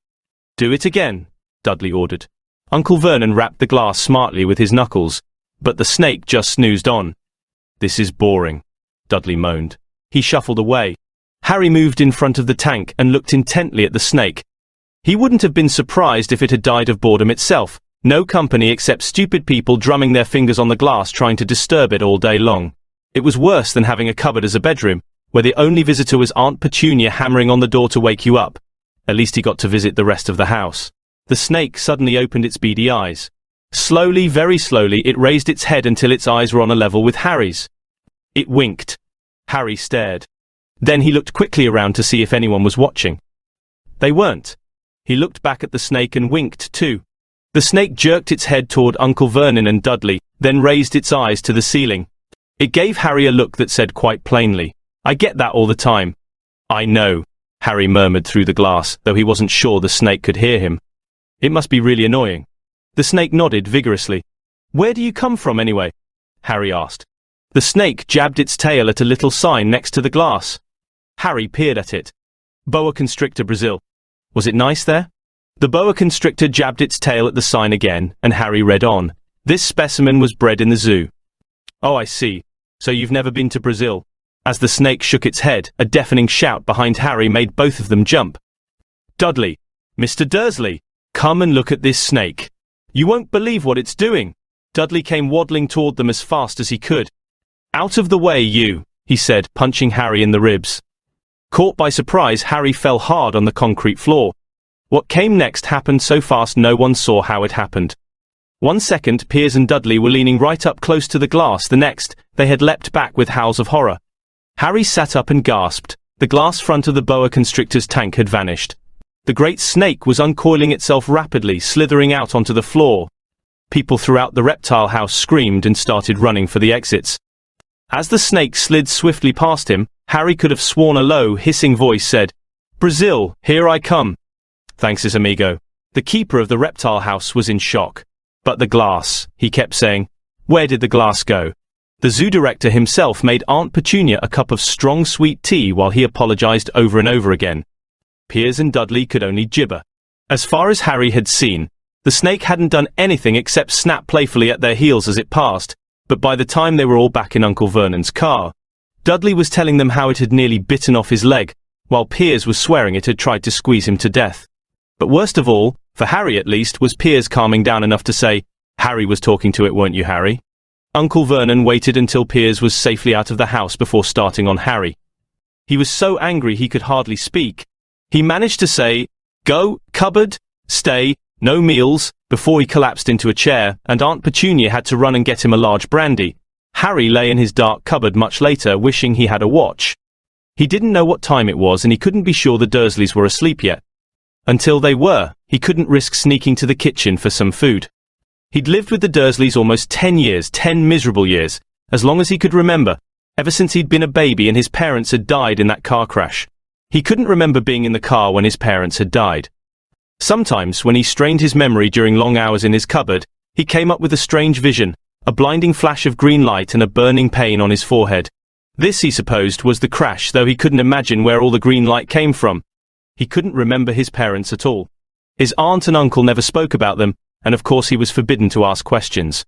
"Do it again," Dudley ordered. Uncle Vernon rapped the glass smartly with his knuckles, but the snake just snoozed on. "This is boring," Dudley moaned. He shuffled away. Harry moved in front of the tank and looked intently at the snake. He wouldn't have been surprised if it had died of boredom itself. No company except stupid people drumming their fingers on the glass trying to disturb it all day long. It was worse than having a cupboard as a bedroom, where the only visitor was Aunt Petunia hammering on the door to wake you up. At least he got to visit the rest of the house. The snake suddenly opened its beady eyes. Slowly, very slowly, it raised its head until its eyes were on a level with Harry's. It winked. Harry stared. Then he looked quickly around to see if anyone was watching. They weren't. He looked back at the snake and winked too. The snake jerked its head toward Uncle Vernon and Dudley, then raised its eyes to the ceiling. It gave Harry a look that said quite plainly, "I get that all the time." "I know," Harry murmured through the glass, though he wasn't sure the snake could hear him. "It must be really annoying." The snake nodded vigorously. "Where do you come from anyway?" Harry asked. The snake jabbed its tail at a little sign next to the glass. Harry peered at it. "Boa constrictor, Brazil." Was it nice there? The boa constrictor jabbed its tail at the sign again, and Harry read on. "This specimen was bred in the zoo." "Oh, I see. So you've never been to Brazil?" As the snake shook its head, a deafening shout behind Harry made both of them jump. "Dudley! Mr. Dursley! Come and look at this snake. You won't believe what it's doing." Dudley came waddling toward them as fast as he could. "Out of the way, you," he said, punching Harry in the ribs. Caught by surprise, Harry fell hard on the concrete floor. What came next happened so fast no one saw how it happened. 1 second, Piers and Dudley were leaning right up close to the glass. The next, they had leapt back with howls of horror. Harry sat up and gasped. The glass front of the boa constrictor's tank had vanished. The great snake was uncoiling itself rapidly, slithering out onto the floor. People throughout the reptile house screamed and started running for the exits. As the snake slid swiftly past him, Harry could have sworn a low, hissing voice said, "Brazil, here I come." "Thanks, amigo." The keeper of the reptile house was in shock. "But the glass," he kept saying. "Where did the glass go?" The zoo director himself made Aunt Petunia a cup of strong sweet tea while he apologized over and over again. Piers and Dudley could only gibber. As far as Harry had seen, the snake hadn't done anything except snap playfully at their heels as it passed, but by the time they were all back in Uncle Vernon's car, Dudley was telling them how it had nearly bitten off his leg, while Piers was swearing it had tried to squeeze him to death. But worst of all, for Harry at least, was Piers calming down enough to say, "Harry was talking to it, weren't you, Harry?" Uncle Vernon waited until Piers was safely out of the house before starting on Harry. He was so angry he could hardly speak. He managed to say, "Go, cupboard, stay, no meals," before he collapsed into a chair, and Aunt Petunia had to run and get him a large brandy. Harry lay in his dark cupboard much later, wishing he had a watch. He didn't know what time it was, and he couldn't be sure the Dursleys were asleep yet. Until they were, he couldn't risk sneaking to the kitchen for some food. He'd lived with the Dursleys almost 10 years, 10 miserable years, as long as he could remember, ever since he'd been a baby and his parents had died in that car crash. He couldn't remember being in the car when his parents had died. Sometimes, when he strained his memory during long hours in his cupboard, he came up with a strange vision, a blinding flash of green light and a burning pain on his forehead. This, he supposed, was the crash, though he couldn't imagine where all the green light came from. He couldn't remember his parents at all. His aunt and uncle never spoke about them, and of course he was forbidden to ask questions.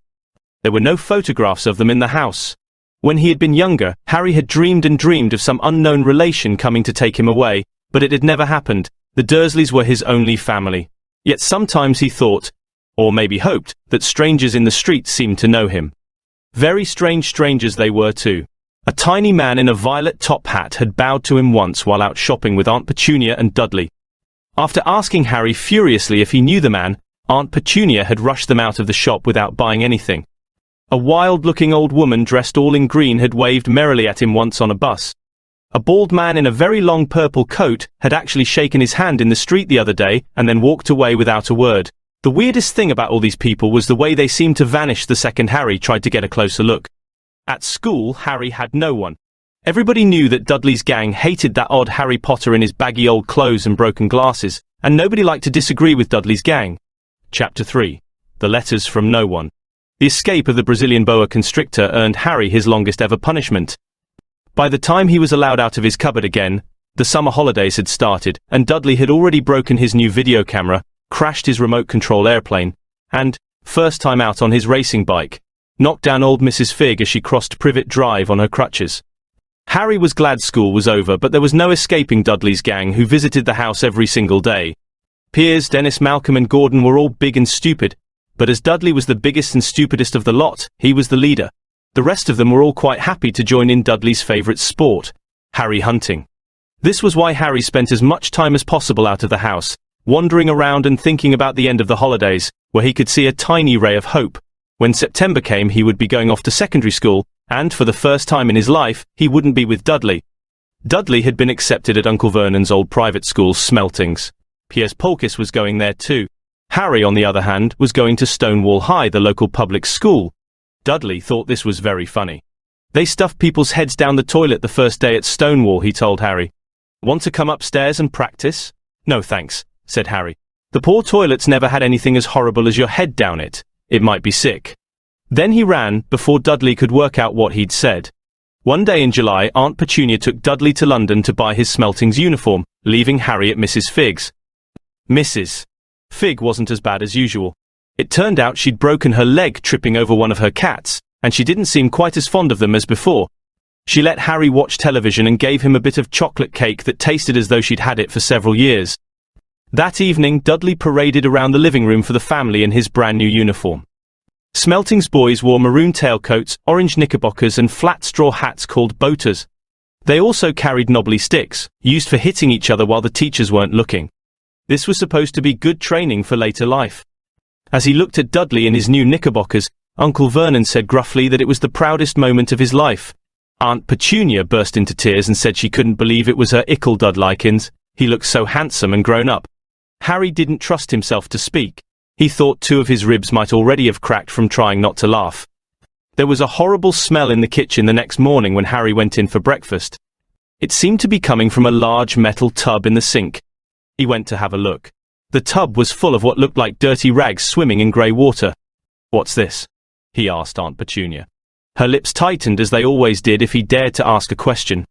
There were no photographs of them in the house. When he had been younger, Harry had dreamed and dreamed of some unknown relation coming to take him away, but it had never happened. The Dursleys were his only family. Yet sometimes he thought, or maybe hoped, that strangers in the streets seemed to know him. Very strange strangers they were too. A tiny man in a violet top hat had bowed to him once while out shopping with Aunt Petunia and Dudley. After asking Harry furiously if he knew the man, Aunt Petunia had rushed them out of the shop without buying anything. A wild-looking old woman dressed all in green had waved merrily at him once on a bus. A bald man in a very long purple coat had actually shaken his hand in the street the other day and then walked away without a word. The weirdest thing about all these people was the way they seemed to vanish the second Harry tried to get a closer look. At school, Harry had no one. Everybody knew that Dudley's gang hated that odd Harry Potter in his baggy old clothes and broken glasses, and nobody liked to disagree with Dudley's gang. Chapter 3. The Letters from No One. The escape of the Brazilian boa constrictor earned Harry his longest ever punishment. By the time he was allowed out of his cupboard again, the summer holidays had started, and Dudley had already broken his new video camera, crashed his remote control airplane, and, first time out on his racing bike, knocked down old Mrs. Figg as she crossed Privet Drive on her crutches. Harry was glad school was over, but there was no escaping Dudley's gang, who visited the house every single day. Piers, Dennis, Malcolm and Gordon were all big and stupid, but as Dudley was the biggest and stupidest of the lot, he was the leader. The rest of them were all quite happy to join in Dudley's favourite sport, Harry hunting. This was why Harry spent as much time as possible out of the house, wandering around and thinking about the end of the holidays, where he could see a tiny ray of hope. When September came, he would be going off to secondary school, and for the first time in his life, he wouldn't be with Dudley. Dudley had been accepted at Uncle Vernon's old private school, Smeltings. Piers Polkiss was going there too. Harry, on the other hand, was going to Stonewall High, the local public school. Dudley thought this was very funny. They stuffed people's heads down the toilet the first day at Stonewall, he told Harry. Want to come upstairs and practice? No thanks, said Harry. The poor toilets never had anything as horrible as your head down it. It might be sick. Then he ran, before Dudley could work out what he'd said. One day in July, Aunt Petunia took Dudley to London to buy his Smeltings uniform, leaving Harry at Mrs. Figg's. Mrs. Figg wasn't as bad as usual. It turned out she'd broken her leg tripping over one of her cats, and she didn't seem quite as fond of them as before. She let Harry watch television and gave him a bit of chocolate cake that tasted as though she'd had it for several years. That evening, Dudley paraded around the living room for the family in his brand new uniform. Smeltings boys wore maroon tailcoats, orange knickerbockers and flat straw hats called boaters. They also carried knobbly sticks, used for hitting each other while the teachers weren't looking. This was supposed to be good training for later life. As he looked at Dudley in his new knickerbockers, Uncle Vernon said gruffly that it was the proudest moment of his life. Aunt Petunia burst into tears and said she couldn't believe it was her ickle Dudlykins. He looked so handsome and grown up. Harry didn't trust himself to speak. He thought 2 of his ribs might already have cracked from trying not to laugh. There was a horrible smell in the kitchen the next morning when Harry went in for breakfast. It seemed to be coming from a large metal tub in the sink. He went to have a look. The tub was full of what looked like dirty rags swimming in grey water. What's this? He asked Aunt Petunia. Her lips tightened as they always did if he dared to ask a question.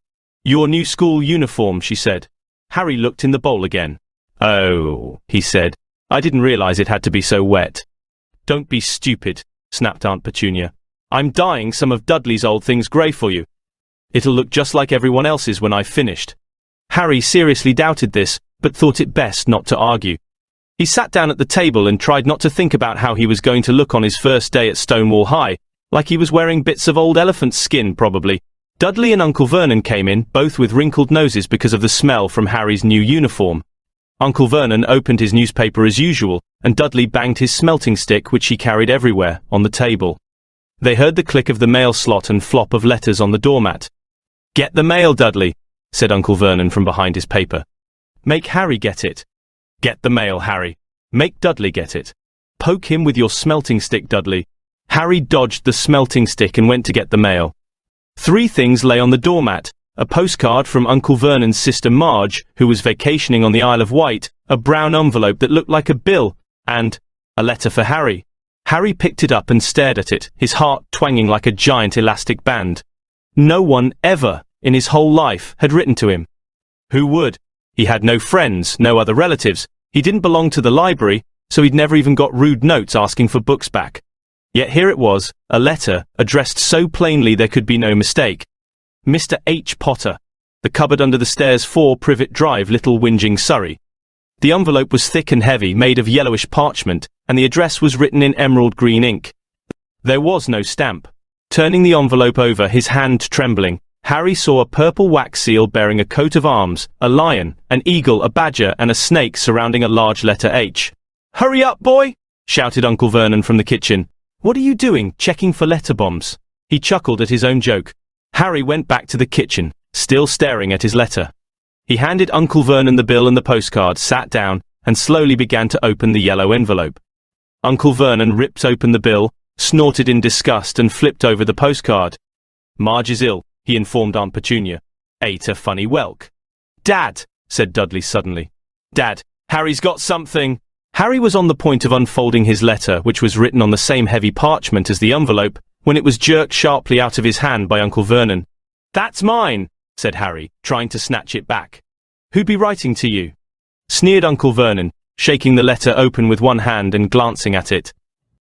Your new school uniform, she said. Harry looked in the bowl again. Oh, he said. I didn't realize it had to be so wet. Don't be stupid, snapped Aunt Petunia. I'm dyeing some of Dudley's old things grey for you. It'll look just like everyone else's when I've finished. Harry seriously doubted this, but thought it best not to argue. He sat down at the table and tried not to think about how he was going to look on his first day at Stonewall High, like he was wearing bits of old elephant's skin probably. Dudley and Uncle Vernon came in, both with wrinkled noses because of the smell from Harry's new uniform. Uncle Vernon opened his newspaper as usual, and Dudley banged his smelting stick, which he carried everywhere, on the table. They heard the click of the mail slot and flop of letters on the doormat. Get the mail, Dudley, said Uncle Vernon from behind his paper. Make Harry get it. Get the mail, Harry. Make Dudley get it. Poke him with your smelting stick, Dudley. Harry dodged the smelting stick and went to get the mail. 3 things lay on the doormat: a postcard from Uncle Vernon's sister Marge, who was vacationing on the Isle of Wight, a brown envelope that looked like a bill, and a letter for Harry. Harry picked it up and stared at it, his heart twanging like a giant elastic band. No one ever, in his whole life, had written to him. Who would? He had no friends, no other relatives. He didn't belong to the library, so he'd never even got rude notes asking for books back. Yet here it was, a letter, addressed so plainly there could be no mistake. Mr. H. Potter, the cupboard under the stairs, 4 Privet Drive, Little Whinging, Surrey. The envelope was thick and heavy, made of yellowish parchment, and the address was written in emerald green ink. There was no stamp. Turning the envelope over, his hand trembling, Harry saw a purple wax seal bearing a coat of arms, a lion, an eagle, a badger, and a snake surrounding a large letter H. "Hurry up, boy!" shouted Uncle Vernon from the kitchen. "What are you doing, checking for letter bombs?" He chuckled at his own joke. Harry went back to the kitchen, still staring at his letter. He handed Uncle Vernon the bill and the postcard, sat down, and slowly began to open the yellow envelope. Uncle Vernon ripped open the bill, snorted in disgust, and flipped over the postcard. "Marge is ill," he informed Aunt Petunia. "Ate a funny whelk." "Dad," said Dudley suddenly. "Dad, Harry's got something." Harry was on the point of unfolding his letter, which was written on the same heavy parchment as the envelope, when it was jerked sharply out of his hand by Uncle Vernon. "That's mine," said Harry, trying to snatch it back. "Who'd be writing to you?" sneered Uncle Vernon, shaking the letter open with one hand and glancing at it.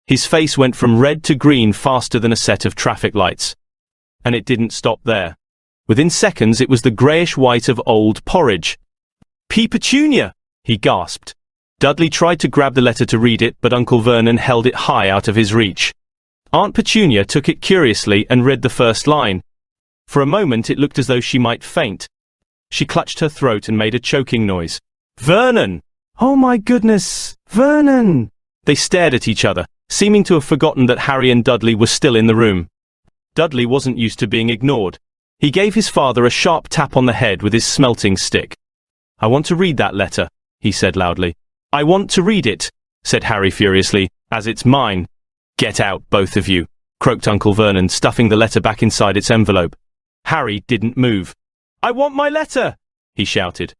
His face went from red to green faster than a set of traffic lights. And it didn't stop there. Within seconds it was the greyish-white of old porridge. "P. Petunia!" he gasped. Dudley tried to grab the letter to read it, but Uncle Vernon held it high out of his reach. Aunt Petunia took it curiously and read the first line. For a moment it looked as though she might faint. She clutched her throat and made a choking noise. "Vernon! Oh my goodness! Vernon!" They stared at each other, seeming to have forgotten that Harry and Dudley were still in the room. Dudley wasn't used to being ignored. He gave his father a sharp tap on the head with his smelting stick. "I want to read that letter," he said loudly. "I want to read it," said Harry furiously, "as it's mine." "Get out, both of you," croaked Uncle Vernon, stuffing the letter back inside its envelope. Harry didn't move. "I want my letter!" he shouted.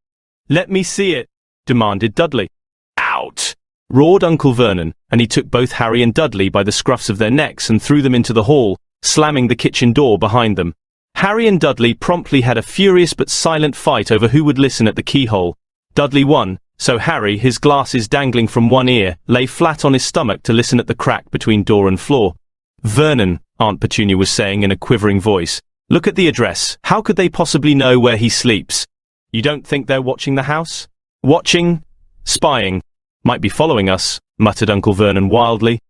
"Let me see it," demanded Dudley. "Out!" roared Uncle Vernon, and he took both Harry and Dudley by the scruffs of their necks and threw them into the hall, slamming the kitchen door behind them. Harry and Dudley promptly had a furious but silent fight over who would listen at the keyhole. Dudley won, so Harry, his glasses dangling from one ear, lay flat on his stomach to listen at the crack between door and floor. "Vernon," Aunt Petunia was saying in a quivering voice, "look at the address. How could they possibly know where he sleeps? You don't think they're watching the house?" "Watching? Spying. Might be following us," muttered Uncle Vernon wildly.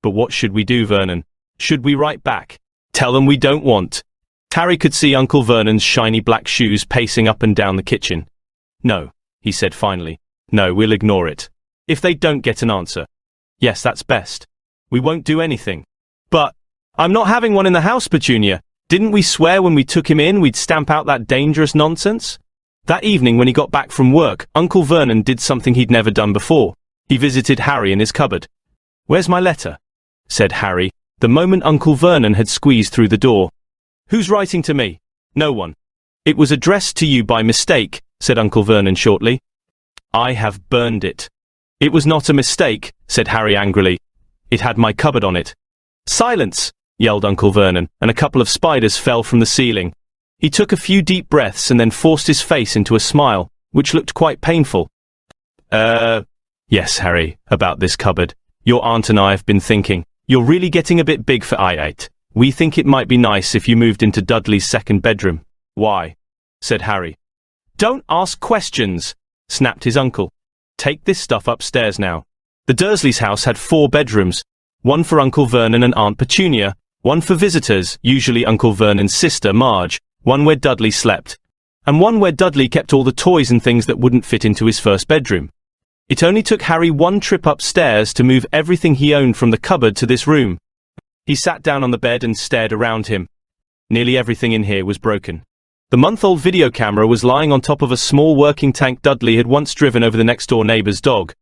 "But what should we do, Vernon? Should we write back? Tell them we don't want?" Harry could see Uncle Vernon's shiny black shoes pacing up and down the kitchen. "No," he said finally. "No, we'll ignore it. If they don't get an answer. Yes, that's best. We won't do anything." "But I'm not having one in the house, Petunia. Didn't we swear when we took him in we'd stamp out that dangerous nonsense?" That evening when he got back from work, Uncle Vernon did something he'd never done before. He visited Harry in his cupboard. "Where's my letter?" said Harry, the moment Uncle Vernon had squeezed through the door. "Who's writing to me?" "No one." "It was addressed to you by mistake," said Uncle Vernon shortly. "I have burned it." "It was not a mistake," said Harry angrily. "It had my cupboard on it." "Silence!" yelled Uncle Vernon, and a couple of spiders fell from the ceiling. He took a few deep breaths and then forced his face into a smile, which looked quite painful. Yes, Harry, about this cupboard. Your aunt and I have been thinking. You're really getting a bit big for I-8. We think it might be nice if you moved into Dudley's second bedroom." "Why?" said Harry. "Don't ask questions," snapped his uncle. "Take this stuff upstairs now." The Dursleys' house had 4 bedrooms, one for Uncle Vernon and Aunt Petunia, one for visitors, usually Uncle Vernon's sister Marge, one where Dudley slept, and one where Dudley kept all the toys and things that wouldn't fit into his first bedroom. It only took Harry one trip upstairs to move everything he owned from the cupboard to this room. He sat down on the bed and stared around him. Nearly everything in here was broken. The month-old video camera was lying on top of a small working tank Dudley had once driven over the next-door neighbor's dog.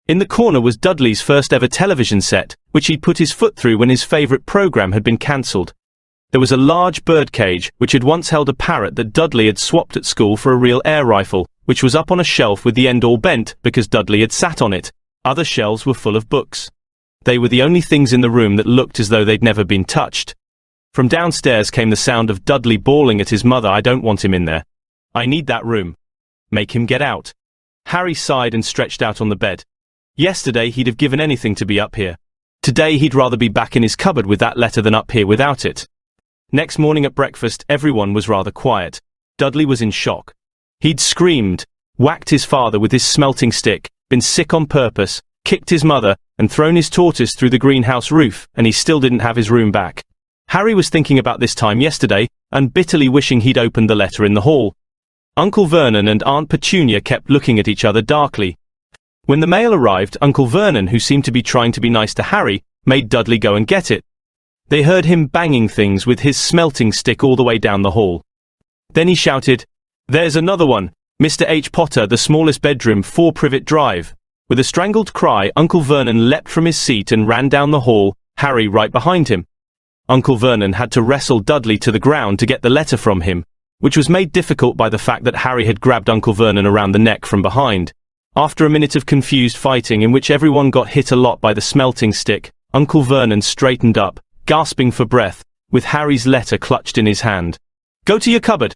In the corner was Dudley's first-ever television set, which he'd put his foot through when his favorite program had been cancelled. There was a large birdcage, which had once held a parrot that Dudley had swapped at school for a real air rifle, which was up on a shelf with the end all bent because Dudley had sat on it. Other shelves were full of books. They were the only things in the room that looked as though they'd never been touched. From downstairs came the sound of Dudley bawling at his mother. "I don't want him in there. I need that room. Make him get out." Harry sighed and stretched out on the bed. Yesterday he'd have given anything to be up here. Today he'd rather be back in his cupboard with that letter than up here without it. Next morning at breakfast, everyone was rather quiet. Dudley was in shock. He'd screamed, whacked his father with his smelting stick, been sick on purpose, kicked his mother, and thrown his tortoise through the greenhouse roof, and he still didn't have his room back. Harry was thinking about this time yesterday, and bitterly wishing he'd opened the letter in the hall. Uncle Vernon and Aunt Petunia kept looking at each other darkly. When the mail arrived, Uncle Vernon, who seemed to be trying to be nice to Harry, made Dudley go and get it. They heard him banging things with his smelting stick all the way down the hall. Then he shouted, "There's another one! Mr. H. Potter, the smallest bedroom, 4 Privet Drive." With a strangled cry, Uncle Vernon leapt from his seat and ran down the hall, Harry right behind him. Uncle Vernon had to wrestle Dudley to the ground to get the letter from him, which was made difficult by the fact that Harry had grabbed Uncle Vernon around the neck from behind. After a minute of confused fighting in which everyone got hit a lot by the smelting stick, Uncle Vernon straightened up, gasping for breath, with Harry's letter clutched in his hand. "Go to your cupboard.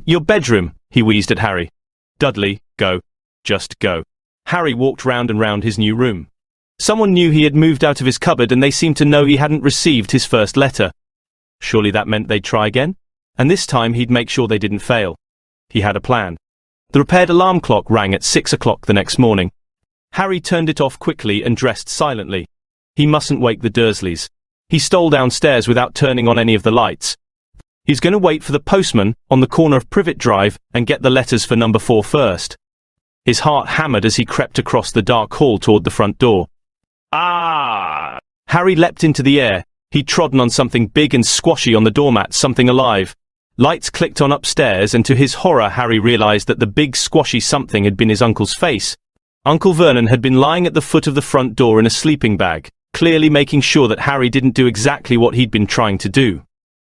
Your bedroom," he wheezed at Harry. "Dudley, go. Just go." Harry walked round and round his new room. Someone knew he had moved out of his cupboard, and they seemed to know he hadn't received his first letter. Surely that meant they'd try again? And this time he'd make sure they didn't fail. He had a plan. The repaired alarm clock rang at 6 o'clock the next morning. Harry turned it off quickly and dressed silently. He mustn't wake the Dursleys. He stole downstairs without turning on any of the lights. He's going to wait for the postman on the corner of Privet Drive and get the letters for number 4 first. His heart hammered as he crept across the dark hall toward the front door. Ah! Harry leapt into the air. He'd trodden on something big and squashy on the doormat, something alive. Lights clicked on upstairs, and to his horror Harry realized that the big squashy something had been his uncle's face. Uncle Vernon had been lying at the foot of the front door in a sleeping bag, clearly making sure that Harry didn't do exactly what he'd been trying to do.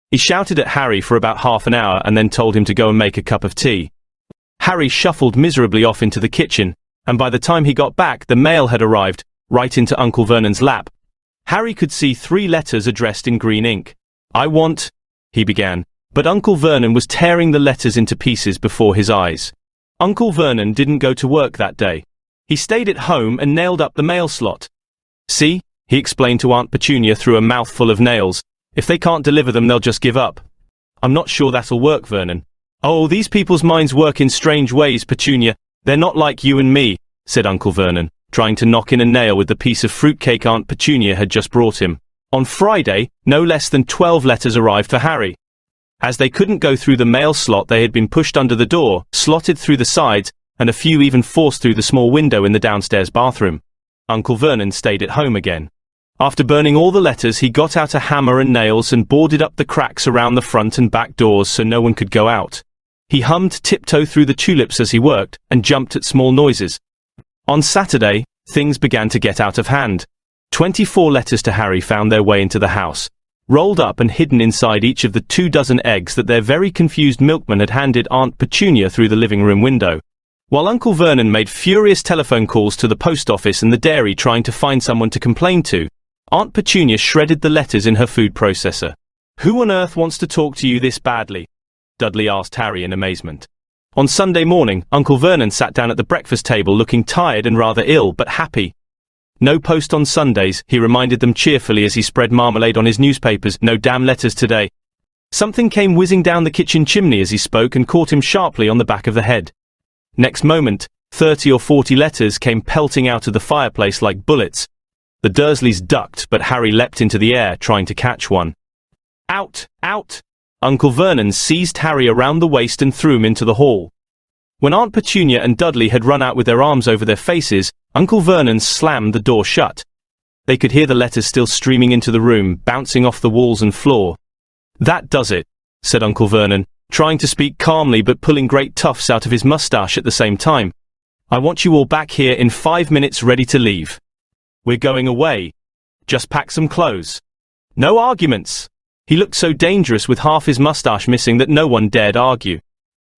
He shouted at Harry for about half an hour and then told him to go and make a cup of tea. Harry shuffled miserably off into the kitchen, and by the time he got back the mail had arrived, right into Uncle Vernon's lap. Harry could see 3 letters addressed in green ink. "I want," he began, but Uncle Vernon was tearing the letters into pieces before his eyes. Uncle Vernon didn't go to work that day. He stayed at home and nailed up the mail slot. "See," he explained to Aunt Petunia through a mouthful of nails, "if they can't deliver them they'll just give up." "I'm not sure that'll work, Vernon." "Oh, these people's minds work in strange ways, Petunia. They're not like you and me," said Uncle Vernon, trying to knock in a nail with the piece of fruitcake Aunt Petunia had just brought him. On Friday, no less than 12 letters arrived for Harry. As they couldn't go through the mail slot, they had been pushed under the door, slotted through the sides, and a few even forced through the small window in the downstairs bathroom. Uncle Vernon stayed at home again. After burning all the letters, he got out a hammer and nails and boarded up the cracks around the front and back doors so no one could go out. He hummed Tiptoe Through the Tulips as he worked, and jumped at small noises. On Saturday, things began to get out of hand. 24 letters to Harry found their way into the house, rolled up and hidden inside each of the 24 eggs that their very confused milkman had handed Aunt Petunia through the living room window. While Uncle Vernon made furious telephone calls to the post office and the dairy trying to find someone to complain to, Aunt Petunia shredded the letters in her food processor. "Who on earth wants to talk to you this badly?" Dudley asked Harry in amazement. On Sunday morning, Uncle Vernon sat down at the breakfast table looking tired and rather ill, but happy. "No post on Sundays," he reminded them cheerfully as he spread marmalade on his newspapers. "No damn letters today." Something came whizzing down the kitchen chimney as he spoke and caught him sharply on the back of the head. Next moment, 30 or 40 letters came pelting out of the fireplace like bullets. The Dursleys ducked, but Harry leapt into the air, trying to catch one. "Out! Out!" Uncle Vernon seized Harry around the waist and threw him into the hall. When Aunt Petunia and Dudley had run out with their arms over their faces, Uncle Vernon slammed the door shut. They could hear the letters still streaming into the room, bouncing off the walls and floor. "That does it," said Uncle Vernon, trying to speak calmly but pulling great tufts out of his mustache at the same time. "I want you all back here in 5 minutes ready to leave. We're going away. Just pack some clothes. No arguments." He looked so dangerous with half his mustache missing that no one dared argue.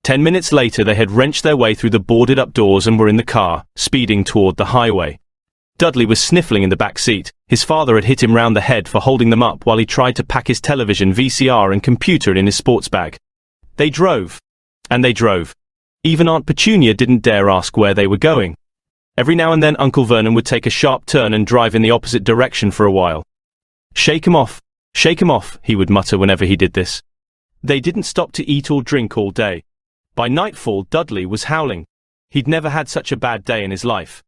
10 minutes later they had wrenched their way through the boarded-up doors and were in the car, speeding toward the highway. Dudley was sniffling in the back seat. His father had hit him round the head for holding them up while he tried to pack his television, VCR and computer in his sports bag. They drove. And they drove. Even Aunt Petunia didn't dare ask where they were going. Every now and then Uncle Vernon would take a sharp turn and drive in the opposite direction for a while. "Shake 'em off. Shake 'em off," he would mutter whenever he did this. They didn't stop to eat or drink all day. By nightfall Dudley was howling. He'd never had such a bad day in his life.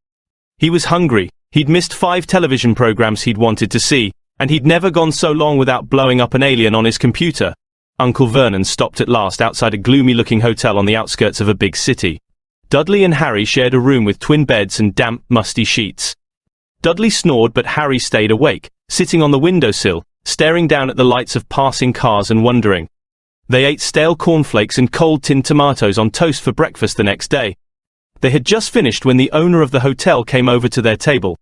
He was hungry. He'd missed 5 television programs he'd wanted to see, And he'd never gone so long without blowing up an alien on his computer. Uncle Vernon stopped at last outside a gloomy-looking hotel on the outskirts of a big city. Dudley and Harry shared a room with twin beds and damp, musty sheets. Dudley snored, but Harry stayed awake, sitting on the windowsill, staring down at the lights of passing cars and wondering. They ate stale cornflakes and cold tinned tomatoes on toast for breakfast the next day. They had just finished when the owner of the hotel came over to their table.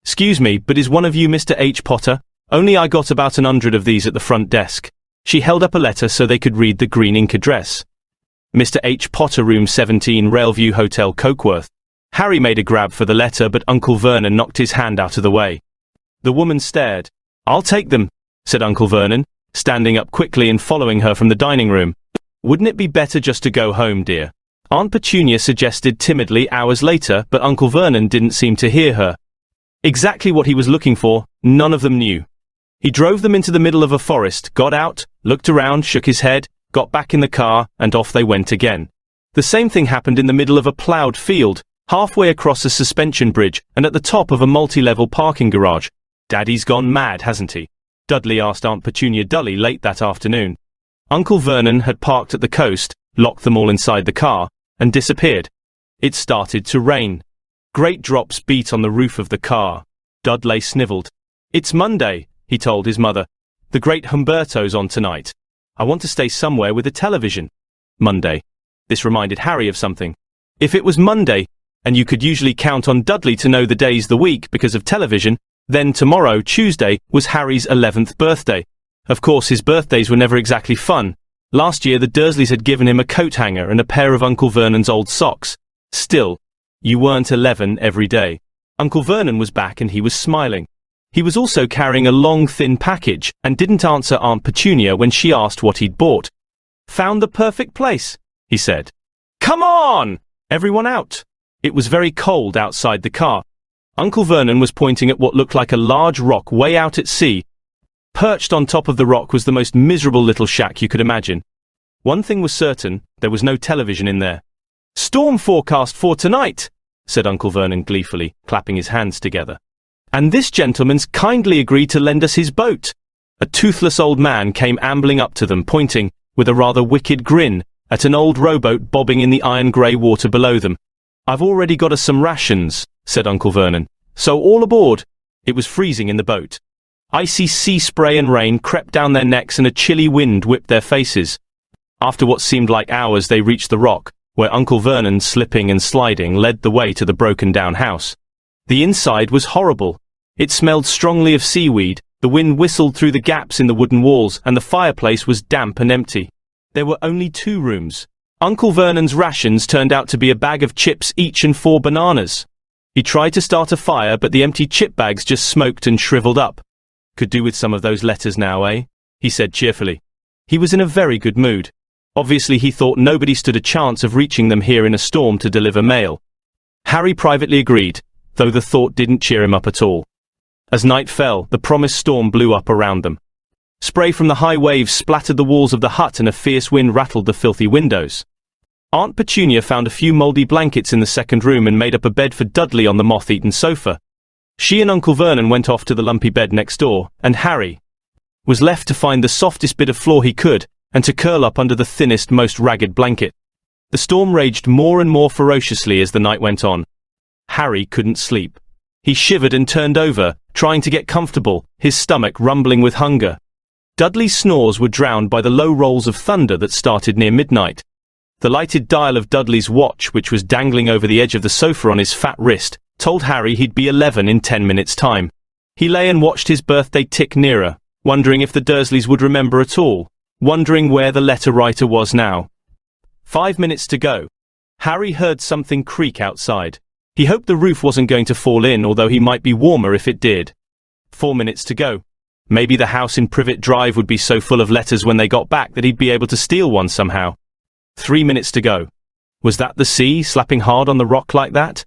"Excuse me, but is one of you Mr. H. Potter? Only I got about 100 of these at the front desk." She held up a letter so they could read the green ink address. Mr. H. Potter, room 17, Railview Hotel, Cokeworth. Harry made a grab for the letter, but Uncle Vernon knocked his hand out of the way. The woman stared. "I'll take them," said Uncle Vernon, standing up quickly and following her from the dining room. "Wouldn't it be better just to go home, dear?" Aunt Petunia suggested timidly hours later, but Uncle Vernon didn't seem to hear her. Exactly what he was looking for, none of them knew. He drove them into the middle of a forest, got out, looked around, shook his head, got back in the car, and off they went again. The same thing happened in the middle of a ploughed field, halfway across a suspension bridge, and at the top of a multi-level parking garage. "Daddy's gone mad, hasn't he?" Dudley asked Aunt Petunia dully late that afternoon. Uncle Vernon had parked at the coast, locked them all inside the car, and disappeared. It started to rain. Great drops beat on the roof of the car. Dudley snivelled. "It's Monday," he told his mother. "The great Humberto's on tonight. I want to stay somewhere with a television." Monday. This reminded Harry of something. If it was Monday, and you could usually count on Dudley to know the days the week because of television, then tomorrow, Tuesday, was Harry's 11th birthday. Of course, his birthdays were never exactly fun. Last year, the Dursleys had given him a coat hanger and a pair of Uncle Vernon's old socks. Still, you weren't 11 every day. Uncle Vernon was back and he was smiling. He was also carrying a long, thin package, and didn't answer Aunt Petunia when she asked what he'd bought. "Found the perfect place," he said. "Come on! Everyone out!" It was very cold outside the car. Uncle Vernon was pointing at what looked like a large rock way out at sea. Perched on top of the rock was the most miserable little shack you could imagine. One thing was certain, there was no television in there. "Storm forecast for tonight," said Uncle Vernon gleefully, clapping his hands together. "And this gentleman's kindly agreed to lend us his boat." A toothless old man came ambling up to them, pointing, with a rather wicked grin, at an old rowboat bobbing in the iron-grey water below them. "I've already got us some rations," said Uncle Vernon. "So all aboard." It was freezing in the boat. Icy sea spray and rain crept down their necks and a chilly wind whipped their faces. After what seemed like hours, they reached the rock, where Uncle Vernon, slipping and sliding, led the way to the broken-down house. The inside was horrible. It smelled strongly of seaweed, the wind whistled through the gaps in the wooden walls, and the fireplace was damp and empty. There were only 2 rooms. Uncle Vernon's rations turned out to be a bag of chips each and 4 bananas. He tried to start a fire, but the empty chip bags just smoked and shriveled up. "Could do with some of those letters now, eh?" he said cheerfully. He was in a very good mood. Obviously he thought nobody stood a chance of reaching them here in a storm to deliver mail. Harry privately agreed, though the thought didn't cheer him up at all. As night fell, the promised storm blew up around them. Spray from the high waves splattered the walls of the hut and a fierce wind rattled the filthy windows. Aunt Petunia found a few mouldy blankets in the second room and made up a bed for Dudley on the moth-eaten sofa. She and Uncle Vernon went off to the lumpy bed next door, and Harry was left to find the softest bit of floor he could, and to curl up under the thinnest, most ragged blanket. The storm raged more and more ferociously as the night went on. Harry couldn't sleep. He shivered and turned over, trying to get comfortable, his stomach rumbling with hunger. Dudley's snores were drowned by the low rolls of thunder that started near midnight. The lighted dial of Dudley's watch, which was dangling over the edge of the sofa on his fat wrist, told Harry he'd be 11 in 10 minutes' time. He lay and watched his birthday tick nearer, wondering if the Dursleys would remember at all, wondering where the letter writer was now. 5 minutes to go. Harry heard something creak outside. He hoped the roof wasn't going to fall in, although he might be warmer if it did. 4 minutes to go. Maybe the house in Privet Drive would be so full of letters when they got back that he'd be able to steal one somehow. 3 minutes to go. Was that the sea slapping hard on the rock like that?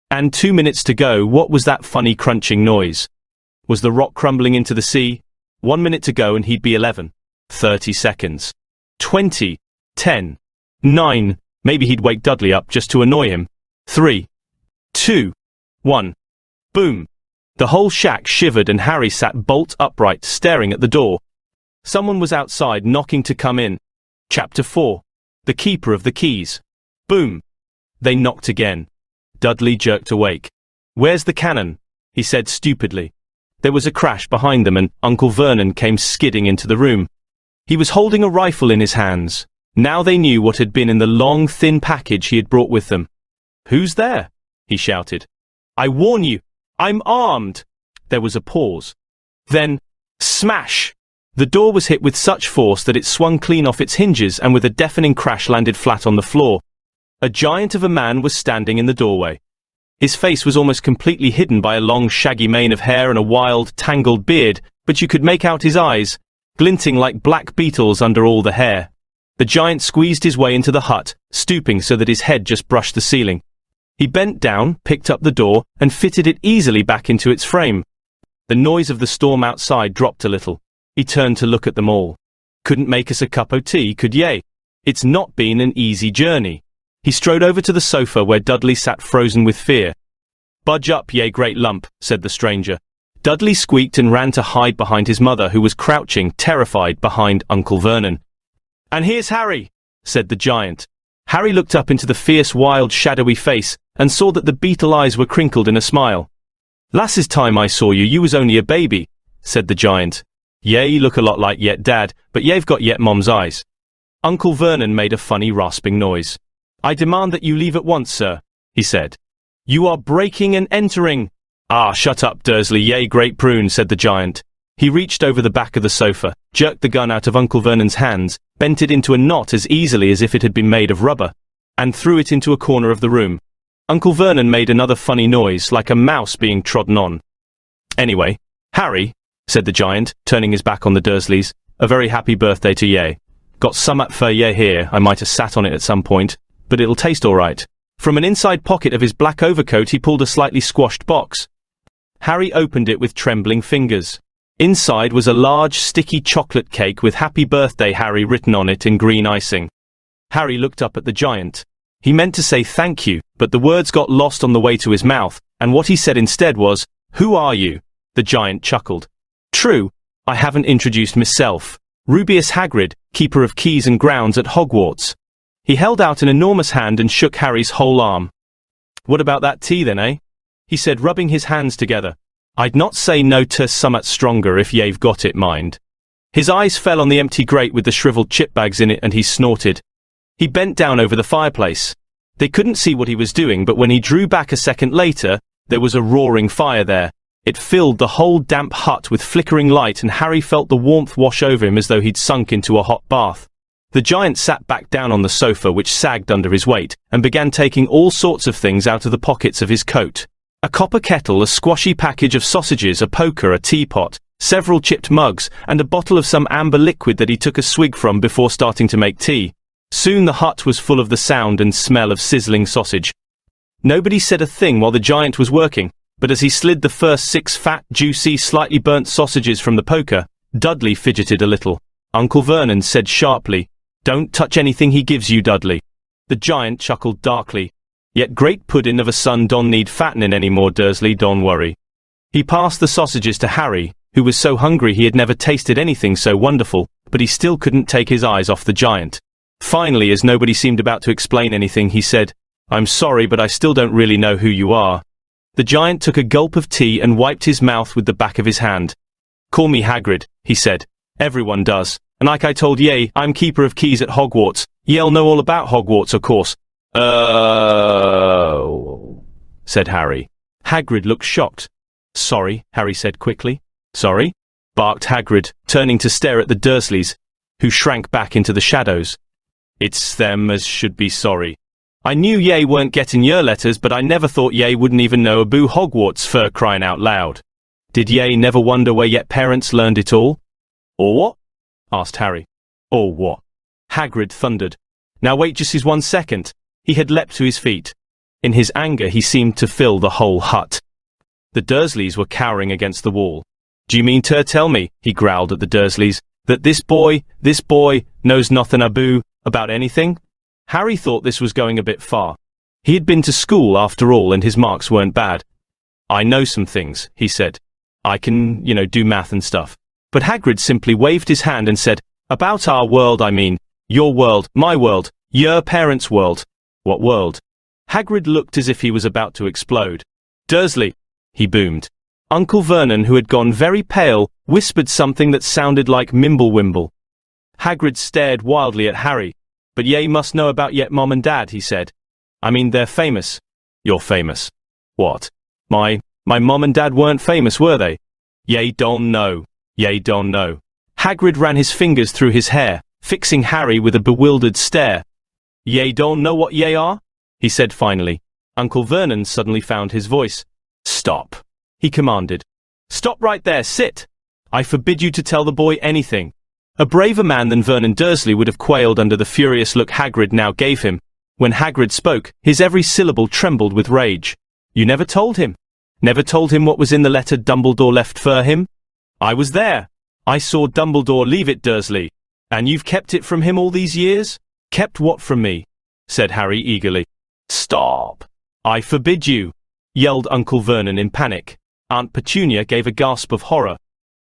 And 2 minutes to go. What was that funny crunching noise? Was the rock crumbling into the sea? 1 minute to go and he'd be 11. 30 seconds. 20. 10. 9. Maybe he'd wake Dudley up just to annoy him. 3. 2. 1. Boom. The whole shack shivered and Harry sat bolt upright, staring at the door. Someone was outside knocking to come in. Chapter 4. The Keeper of the Keys. Boom. They knocked again. Dudley jerked awake. "Where's the cannon?" he said stupidly. There was a crash behind them and Uncle Vernon came skidding into the room. He was holding a rifle in his hands. Now they knew what had been in the long, thin package he had brought with them. "Who's there?" he shouted. "I warn you, I'm armed." There was a pause. Then, smash! The door was hit with such force that it swung clean off its hinges and with a deafening crash landed flat on the floor. A giant of a man was standing in the doorway. His face was almost completely hidden by a long shaggy mane of hair and a wild, tangled beard, but you could make out his eyes, glinting like black beetles under all the hair. The giant squeezed his way into the hut, stooping so that his head just brushed the ceiling. He bent down, picked up the door, and fitted it easily back into its frame. The noise of the storm outside dropped a little. He turned to look at them all. "Couldn't make us a cup o' tea, could ye? It's not been an easy journey." He strode over to the sofa where Dudley sat frozen with fear. "Budge up, ye great lump," said the stranger. Dudley squeaked and ran to hide behind his mother, who was crouching, terrified, behind Uncle Vernon. "And here's Harry," said the giant. Harry looked up into the fierce, wild, shadowy face, and saw that the beetle eyes were crinkled in a smile. "Last time I saw you, you was only a baby," said the giant. "Ye, you look a lot like yet dad, but ye've got yet mom's eyes." Uncle Vernon made a funny rasping noise. "I demand that you leave at once, sir," he said. "You are breaking and entering." "Ah, shut up, Dursley, ye great prune," said the giant. He reached over the back of the sofa, jerked the gun out of Uncle Vernon's hands, bent it into a knot as easily as if it had been made of rubber, and threw it into a corner of the room. Uncle Vernon made another funny noise, like a mouse being trodden on. "Anyway, Harry," said the giant, turning his back on the Dursleys, "a very happy birthday to ye. Got summat for ye here, I might have sat on it at some point, but it'll taste all right." From an inside pocket of his black overcoat he pulled a slightly squashed box. Harry opened it with trembling fingers. Inside was a large, sticky chocolate cake with "Happy Birthday, Harry" written on it in green icing. Harry looked up at the giant. He meant to say thank you, but the words got lost on the way to his mouth, and what he said instead was, "Who are you?" The giant chuckled. "True, I haven't introduced myself. Rubeus Hagrid, Keeper of Keys and Grounds at Hogwarts." He held out an enormous hand and shook Harry's whole arm. "What about that tea then, eh?" he said, rubbing his hands together. "I'd not say no to summat stronger if ye've got it, mind." His eyes fell on the empty grate with the shriveled chip bags in it and he snorted. He bent down over the fireplace. They couldn't see what he was doing, but when he drew back a second later, there was a roaring fire there. It filled the whole damp hut with flickering light and Harry felt the warmth wash over him as though he'd sunk into a hot bath. The giant sat back down on the sofa, which sagged under his weight, and began taking all sorts of things out of the pockets of his coat. A copper kettle, a squashy package of sausages, a poker, a teapot, several chipped mugs, and a bottle of some amber liquid that he took a swig from before starting to make tea. Soon the hut was full of the sound and smell of sizzling sausage. Nobody said a thing while the giant was working, but as he slid the first 6 fat, juicy, slightly burnt sausages from the poker, Dudley fidgeted a little. Uncle Vernon said sharply, "Don't touch anything he gives you, Dudley." The giant chuckled darkly. "Yet great puddin' of a son don't need fattening any more, Dursley, don't worry." He passed the sausages to Harry, who was so hungry he had never tasted anything so wonderful, but he still couldn't take his eyes off the giant. Finally, as nobody seemed about to explain anything, he said, "I'm sorry, but I still don't really know who you are." The giant took a gulp of tea and wiped his mouth with the back of his hand. "Call me Hagrid," he said. "Everyone does. And like I told ye, I'm Keeper of Keys at Hogwarts. Ye'll know all about Hogwarts, of course." "Oh," said Harry. Hagrid looked shocked. "Sorry," Harry said quickly. "Sorry?" barked Hagrid, turning to stare at the Dursleys, who shrank back into the shadows. "It's them as should be sorry. I knew ye weren't getting your letters, but I never thought ye wouldn't even know aboo Hogwarts, for crying out loud. Did ye never wonder where yet parents learned it all?" "Or what?" asked Harry. "Or what?" Hagrid thundered. "Now wait just 1 second." He had leapt to his feet. In his anger he seemed to fill the whole hut. The Dursleys were cowering against the wall. "Do you mean to tell me," he growled at the Dursleys, "that this boy knows nothing about anything?" Harry thought this was going a bit far. He had been to school after all and his marks weren't bad. I know some things, he said. I can, do math and stuff. But Hagrid simply waved his hand and said, about our world, I mean. Your world, my world, your parents' world. What world? Hagrid looked as if he was about to explode. Dursley, he boomed. Uncle Vernon, who had gone very pale, whispered something that sounded like Mimblewimble. Hagrid stared wildly at Harry. But ye must know about yet Mom and Dad, he said. I mean, they're famous. You're famous. What? My mom and dad weren't famous, were they? Ye don't know. Ye don't know. Hagrid ran his fingers through his hair, fixing Harry with a bewildered stare. Ye don't know what ye are? He said finally. Uncle Vernon suddenly found his voice. Stop, he commanded. Stop right there, sit. I forbid you to tell the boy anything. A braver man than Vernon Dursley would have quailed under the furious look Hagrid now gave him. When Hagrid spoke, his every syllable trembled with rage. You never told him? Never told him what was in the letter Dumbledore left for him? I was there. I saw Dumbledore leave it, Dursley. And you've kept it from him all these years? Kept what from me? Said Harry eagerly. Stop. I forbid you, yelled Uncle Vernon in panic. Aunt Petunia gave a gasp of horror.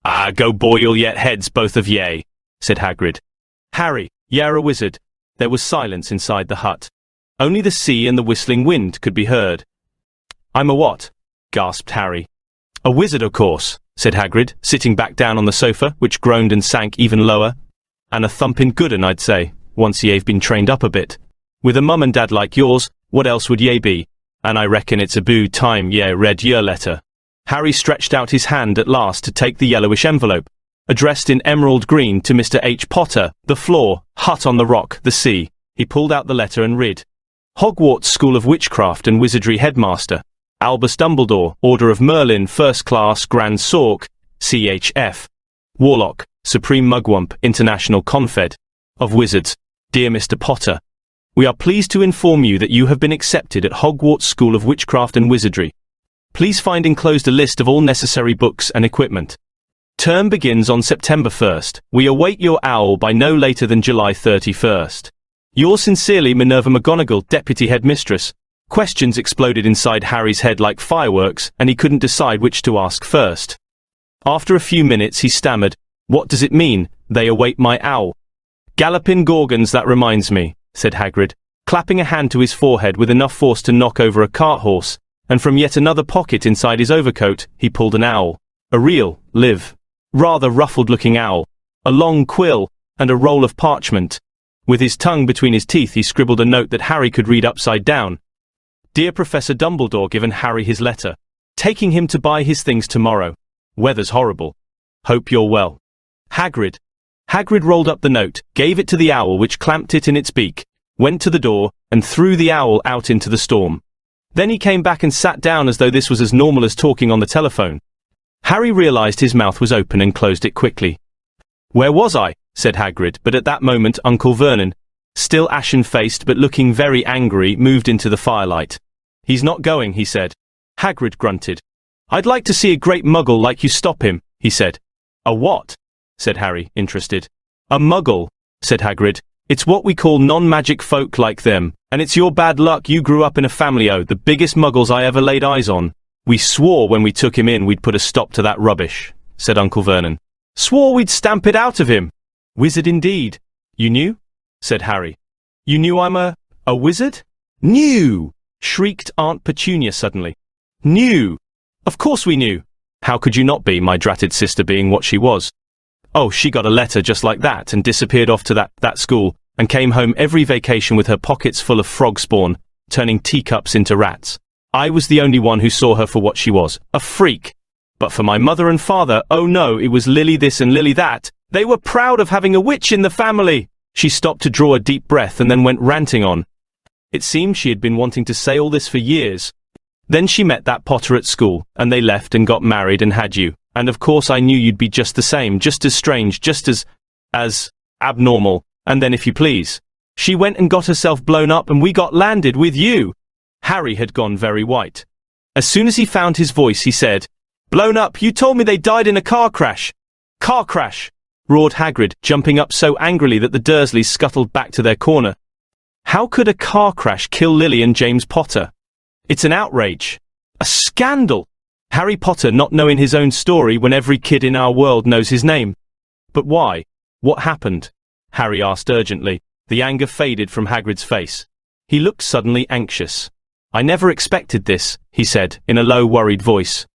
Ah, go boil yet heads, both of ye, said Hagrid. Harry, you're a wizard. There was silence inside the hut. Only the sea and the whistling wind could be heard. I'm a what? Gasped Harry. A wizard, of course, said Hagrid, sitting back down on the sofa, which groaned and sank even lower. And a thumping good 'un, I'd say, once ye've been trained up a bit. With a mum and dad like yours, what else would ye be? And I reckon it's about time ye read your letter. Harry stretched out his hand at last to take the yellowish envelope, addressed in emerald green to Mr. H. Potter, the floor, hut on the rock, the sea. He pulled out the letter and read. Hogwarts School of Witchcraft and Wizardry Headmaster, Albus Dumbledore, Order of Merlin, First Class, Grand Sorc, CHF. Warlock, Supreme Mugwump, International Confed. Of Wizards, dear Mr. Potter. We are pleased to inform you that you have been accepted at Hogwarts School of Witchcraft and Wizardry. Please find enclosed a list of all necessary books and equipment. Term begins on September 1st. We await your owl by no later than July 31st. Yours sincerely, Minerva McGonagall, Deputy Headmistress. Questions exploded inside Harry's head like fireworks, and he couldn't decide which to ask first. After a few minutes he stammered, What does it mean, they await my owl? Galloping Gorgons, that reminds me, said Hagrid, clapping a hand to his forehead with enough force to knock over a cart horse, and from yet another pocket inside his overcoat he pulled an owl. A real, live, rather ruffled-looking owl. A long quill, and a roll of parchment. With his tongue between his teeth he scribbled a note that Harry could read upside down. Dear Professor Dumbledore, given Harry his letter. Taking him to buy his things tomorrow. Weather's horrible. Hope you're well. Hagrid. Hagrid rolled up the note, gave it to the owl which clamped it in its beak, went to the door, and threw the owl out into the storm. Then he came back and sat down as though this was as normal as talking on the telephone. Harry realized his mouth was open and closed it quickly. Where was I? Said Hagrid, but at that moment Uncle Vernon, still ashen-faced but looking very angry, moved into the firelight. He's not going, he said. Hagrid grunted. I'd like to see a great muggle like you stop him, he said. A what? Said Harry, interested. A muggle, said Hagrid. It's what we call non-magic folk like them, and it's your bad luck you grew up in a family o' the biggest muggles I ever laid eyes on. We swore when we took him in we'd put a stop to that rubbish, said Uncle Vernon. Swore we'd stamp it out of him. Wizard indeed. You knew? Said Harry. You knew I'm a wizard? Knew! Shrieked Aunt Petunia suddenly. Knew! Of course we knew. How could you not be, my dratted sister being what she was? Oh, she got a letter just like that and disappeared off to that school, and came home every vacation with her pockets full of frog spawn, turning teacups into rats. I was the only one who saw her for what she was, a freak. But for my mother and father, oh no, it was Lily this and Lily that. They were proud of having a witch in the family. She stopped to draw a deep breath and then went ranting on. It seemed she had been wanting to say all this for years. Then she met that Potter at school, and they left and got married and had you. And of course I knew you'd be just the same, just as strange, just as abnormal. And then if you please, she went and got herself blown up and we got landed with you. Harry had gone very white. As soon as he found his voice he said, Blown up, you told me they died in a car crash. Car crash, roared Hagrid, jumping up so angrily that the Dursleys scuttled back to their corner. How could a car crash kill Lily and James Potter? It's an outrage. A scandal. Harry Potter not knowing his own story when every kid in our world knows his name. But why? What happened? Harry asked urgently. The anger faded from Hagrid's face. He looked suddenly anxious. I never expected this, he said, in a low, worried voice.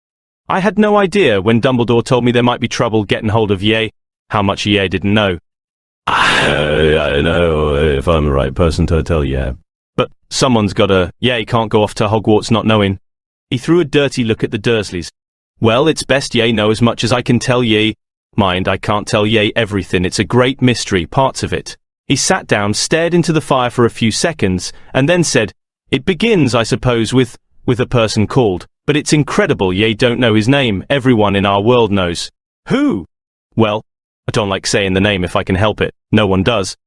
I had no idea when Dumbledore told me there might be trouble getting hold of Ye. How much Ye didn't know. I know if I'm the right person to tell Ye. But someone's gotta. Ye can't go off to Hogwarts not knowing. He threw a dirty look at the Dursleys. Well, it's best Ye know as much as I can tell Ye. Mind, I can't tell Ye everything. It's a great mystery, parts of it. He sat down, stared into the fire for a few seconds, and then said, It begins, I suppose, with a person called. But it's incredible Ye don't know his name. Everyone in our world knows. Who? Well, I don't like saying the name if I can help it. No one does.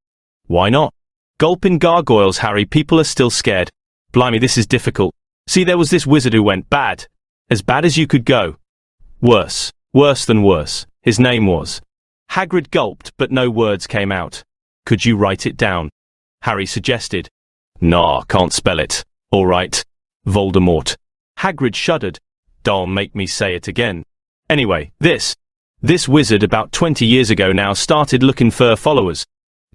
Why not? Gulping gargoyles, Harry. People are still scared. Blimey, this is difficult. See, there was this wizard who went bad. As bad as you could go. Worse. Worse than worse. His name was. Hagrid gulped, but no words came out. Could you write it down? Harry suggested. Nah, can't spell it. All right. Voldemort. Hagrid shuddered. Don't make me say it again. Anyway, this wizard about 20 years ago now started looking for followers.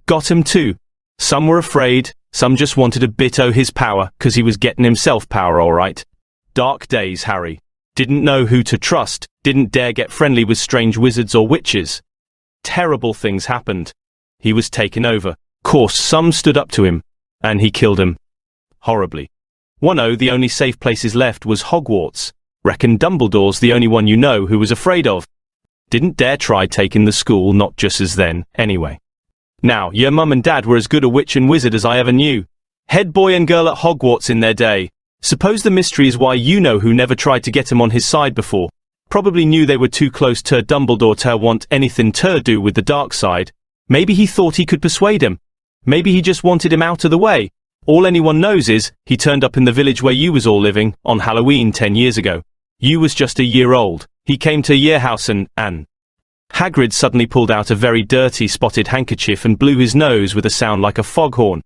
Got 'em too. Some were afraid, some just wanted a bit o' his power, 'cause he was getting himself power all right. Dark days, Harry. Didn't know who to trust, didn't dare get friendly with strange wizards or witches. Terrible things happened. He was taken over. Course some stood up to him, and he killed 'em. Horribly. The only safe places left was Hogwarts. Reckon Dumbledore's the only one you know who was afraid of. Didn't dare try taking the school, not just as then, anyway. Now, your mum and dad were as good a witch and wizard as I ever knew. Head boy and girl at Hogwarts in their day. Suppose the mystery is why you know who never tried to get him on his side before. Probably knew they were too close to Dumbledore to want anything to do with the dark side. Maybe he thought he could persuade him. Maybe he just wanted him out of the way. All anyone knows is, he turned up in the village where you was all living, on Halloween 10 years ago. You was just a year old. He came to your house and Hagrid suddenly pulled out a very dirty spotted handkerchief and blew his nose with a sound like a foghorn.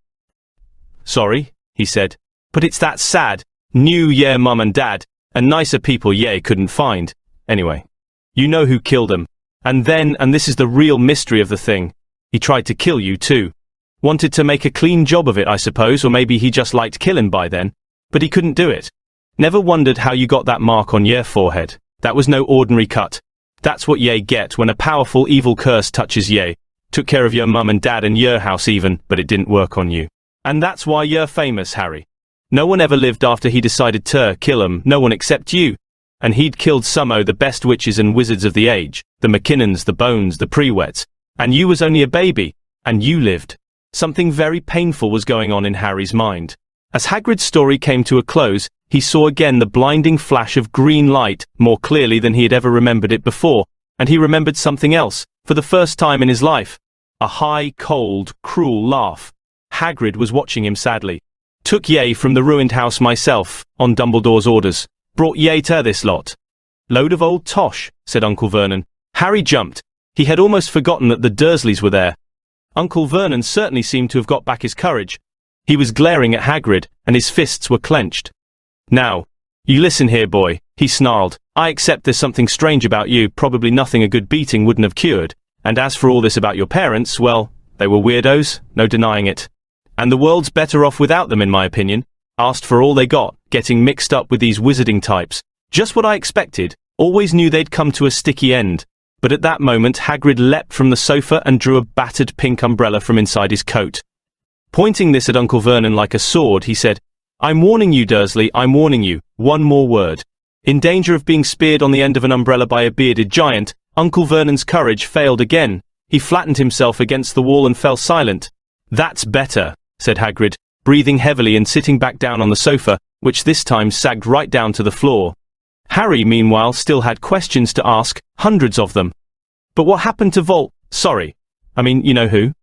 Sorry, he said, but it's that sad. Knew your mum and dad, and nicer people ye couldn't find. Anyway, you know who killed him. And then, and this is the real mystery of the thing, he tried to kill you too. Wanted to make a clean job of it, I suppose, or maybe he just liked killing by then. But he couldn't do it. Never wondered how you got that mark on your forehead. That was no ordinary cut. That's what ye get when a powerful evil curse touches ye. Took care of your mum and dad and your house even, but it didn't work on you. And that's why you're famous, Harry. No one ever lived after he decided to kill 'em, no one except you. And he'd killed some o' the best witches and wizards of the age, the McKinnons, the Bones, the Prewets. And you was only a baby, and you lived. Something very painful was going on in Harry's mind. As Hagrid's story came to a close, he saw again the blinding flash of green light, more clearly than he had ever remembered it before, and he remembered something else, for the first time in his life. A high, cold, cruel laugh. Hagrid was watching him sadly. Took ye from the ruined house myself, on Dumbledore's orders. Brought ye to this lot. Load of old tosh, said Uncle Vernon. Harry jumped. He had almost forgotten that the Dursleys were there. Uncle Vernon certainly seemed to have got back his courage. He was glaring at Hagrid, and his fists were clenched. Now, you listen here, boy, he snarled. I accept there's something strange about you, probably nothing a good beating wouldn't have cured. And as for all this about your parents, well, they were weirdos, no denying it. And the world's better off without them, in my opinion. Asked for all they got, getting mixed up with these wizarding types. Just what I expected. Always knew they'd come to a sticky end. But at that moment Hagrid leapt from the sofa and drew a battered pink umbrella from inside his coat. Pointing this at Uncle Vernon like a sword, he said, I'm warning you, Dursley, I'm warning you. One more word. In danger of being speared on the end of an umbrella by a bearded giant, Uncle Vernon's courage failed again. He flattened himself against the wall and fell silent. That's better, said Hagrid, breathing heavily and sitting back down on the sofa, which this time sagged right down to the floor. Harry, meanwhile, still had questions to ask, hundreds of them. But what happened to Sorry. I mean, you know who?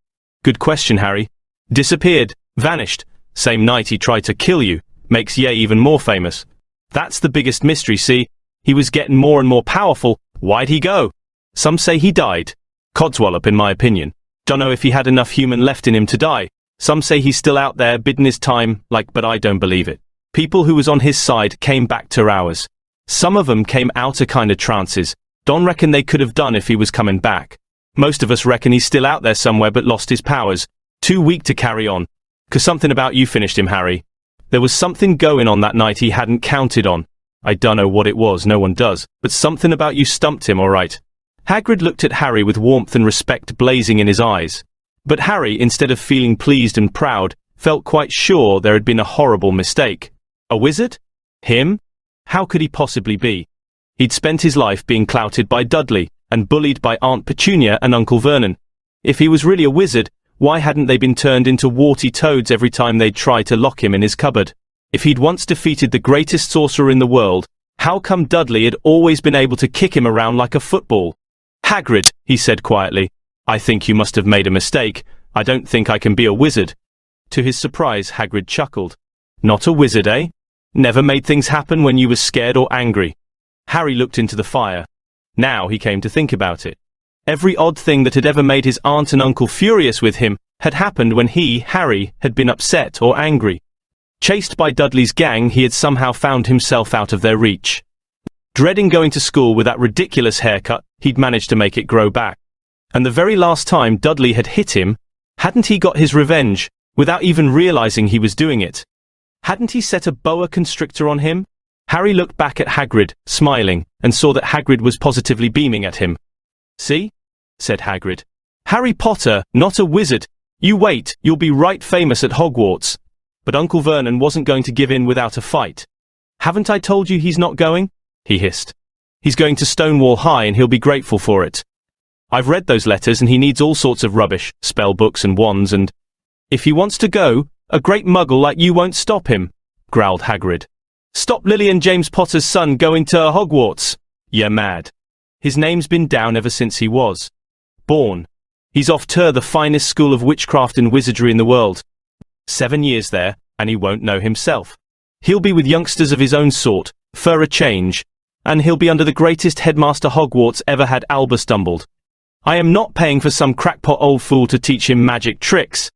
Good question, Harry. Disappeared. Vanished. Same night he tried to kill you. Makes ye even more famous. That's the biggest mystery, see? He was getting more and more powerful. Why'd he go? Some say he died. Codswallop, in my opinion. Dunno if he had enough human left in him to die. Some say he's still out there, biding his time, but I don't believe it. People who was on his side came back to ours. Some of 'em came outer kinda trances. Don't reckon they could have done if he was coming back. Most of us reckon he's still out there somewhere but lost his powers. Too weak to carry on. 'Cause something about you finished him, Harry. There was something going on that night he hadn't counted on. I dunno what it was, no one does, but something about you stumped him, alright. Hagrid looked at Harry with warmth and respect blazing in his eyes. But Harry, instead of feeling pleased and proud, felt quite sure there had been a horrible mistake. A wizard? Him? How could he possibly be? He'd spent his life being clouted by Dudley, and bullied by Aunt Petunia and Uncle Vernon. If he was really a wizard, why hadn't they been turned into warty toads every time they'd tried to lock him in his cupboard? If he'd once defeated the greatest sorcerer in the world, how come Dudley had always been able to kick him around like a football? Hagrid, he said quietly, I think you must have made a mistake. I don't think I can be a wizard. To his surprise, Hagrid chuckled. Not a wizard, eh? Never made things happen when you were scared or angry. Harry looked into the fire. Now he came to think about it. Every odd thing that had ever made his aunt and uncle furious with him had happened when he, Harry, had been upset or angry. Chased by Dudley's gang, he had somehow found himself out of their reach. Dreading going to school with that ridiculous haircut, he'd managed to make it grow back. And the very last time Dudley had hit him, hadn't he got his revenge, without even realizing he was doing it? Hadn't he set a boa constrictor on him? Harry looked back at Hagrid, smiling, and saw that Hagrid was positively beaming at him. See? Said Hagrid. Harry Potter, not a wizard. You wait, you'll be right famous at Hogwarts. But Uncle Vernon wasn't going to give in without a fight. Haven't I told you he's not going? He hissed. He's going to Stonewall High and he'll be grateful for it. I've read those letters and he needs all sorts of rubbish, spell books and wands and... If he wants to go, a great muggle like you won't stop him, growled Hagrid. Stop Lily and James Potter's son going to Hogwarts. You're mad. His name's been down ever since he was born. He's off to the finest school of witchcraft and wizardry in the world. 7 years there, and he won't know himself. He'll be with youngsters of his own sort, for a change, and he'll be under the greatest headmaster Hogwarts ever had, Albus Dumbledore. I am not paying for some crackpot old fool to teach him magic tricks,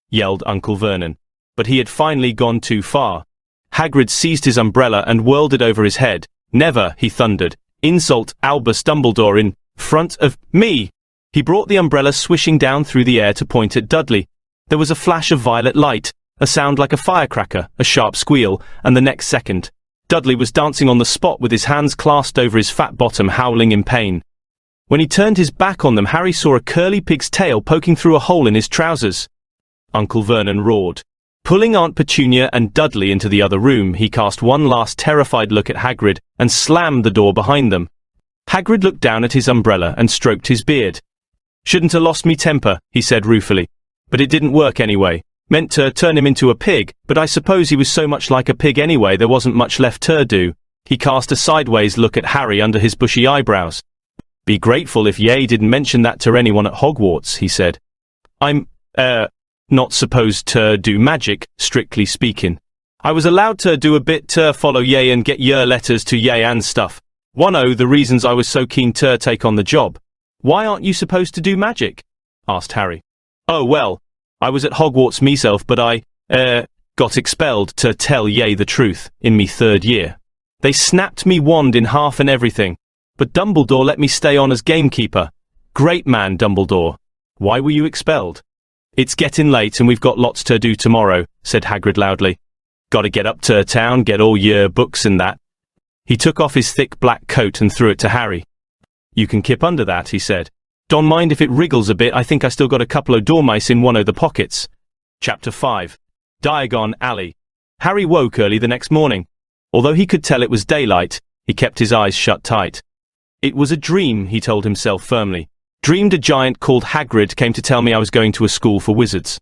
yelled Uncle Vernon. But he had finally gone too far. Hagrid seized his umbrella and whirled it over his head. Never, he thundered, insult Albus Dumbledore in front of me. He brought the umbrella swishing down through the air to point at Dudley. There was a flash of violet light, a sound like a firecracker, a sharp squeal, and the next second, Dudley was dancing on the spot with his hands clasped over his fat bottom, howling in pain. When he turned his back on them, Harry saw a curly pig's tail poking through a hole in his trousers. Uncle Vernon roared. Pulling Aunt Petunia and Dudley into the other room, he cast one last terrified look at Hagrid and slammed the door behind them. Hagrid looked down at his umbrella and stroked his beard. Shouldn't have lost me temper, he said ruefully. But it didn't work anyway. Meant to turn him into a pig, but I suppose he was so much like a pig anyway there wasn't much left to do. He cast a sideways look at Harry under his bushy eyebrows. Be grateful if Ye didn't mention that to anyone at Hogwarts, he said. I'm, not supposed to do magic, strictly speaking. I was allowed to do a bit to follow Ye and get your letters to Ye and stuff. One o' the reasons I was so keen to take on the job. Why aren't you supposed to do magic? Asked Harry. Oh well, I was at Hogwarts myself, but I, got expelled to tell Ye the truth, in me 3rd year. They snapped me wand in half and everything. But Dumbledore let me stay on as gamekeeper. Great man, Dumbledore. Why were you expelled? It's getting late and we've got lots to do tomorrow, said Hagrid loudly. Gotta get up to town, get all your books and that. He took off his thick black coat and threw it to Harry. You can kip under that, he said. Don't mind if it wriggles a bit, I think I still got a couple of dormice in one of the pockets. Chapter 5. Diagon Alley. Harry woke early the next morning. Although he could tell it was daylight, he kept his eyes shut tight. It was a dream, he told himself firmly. Dreamed a giant called Hagrid came to tell me I was going to a school for wizards.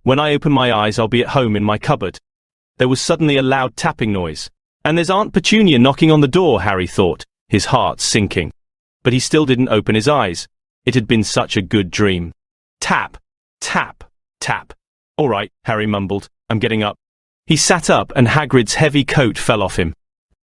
When I open my eyes, I'll be at home in my cupboard. There was suddenly a loud tapping noise. And there's Aunt Petunia knocking on the door, Harry thought, his heart sinking. But he still didn't open his eyes. It had been such a good dream. Tap, tap, tap. All right, Harry mumbled. I'm getting up. He sat up and Hagrid's heavy coat fell off him.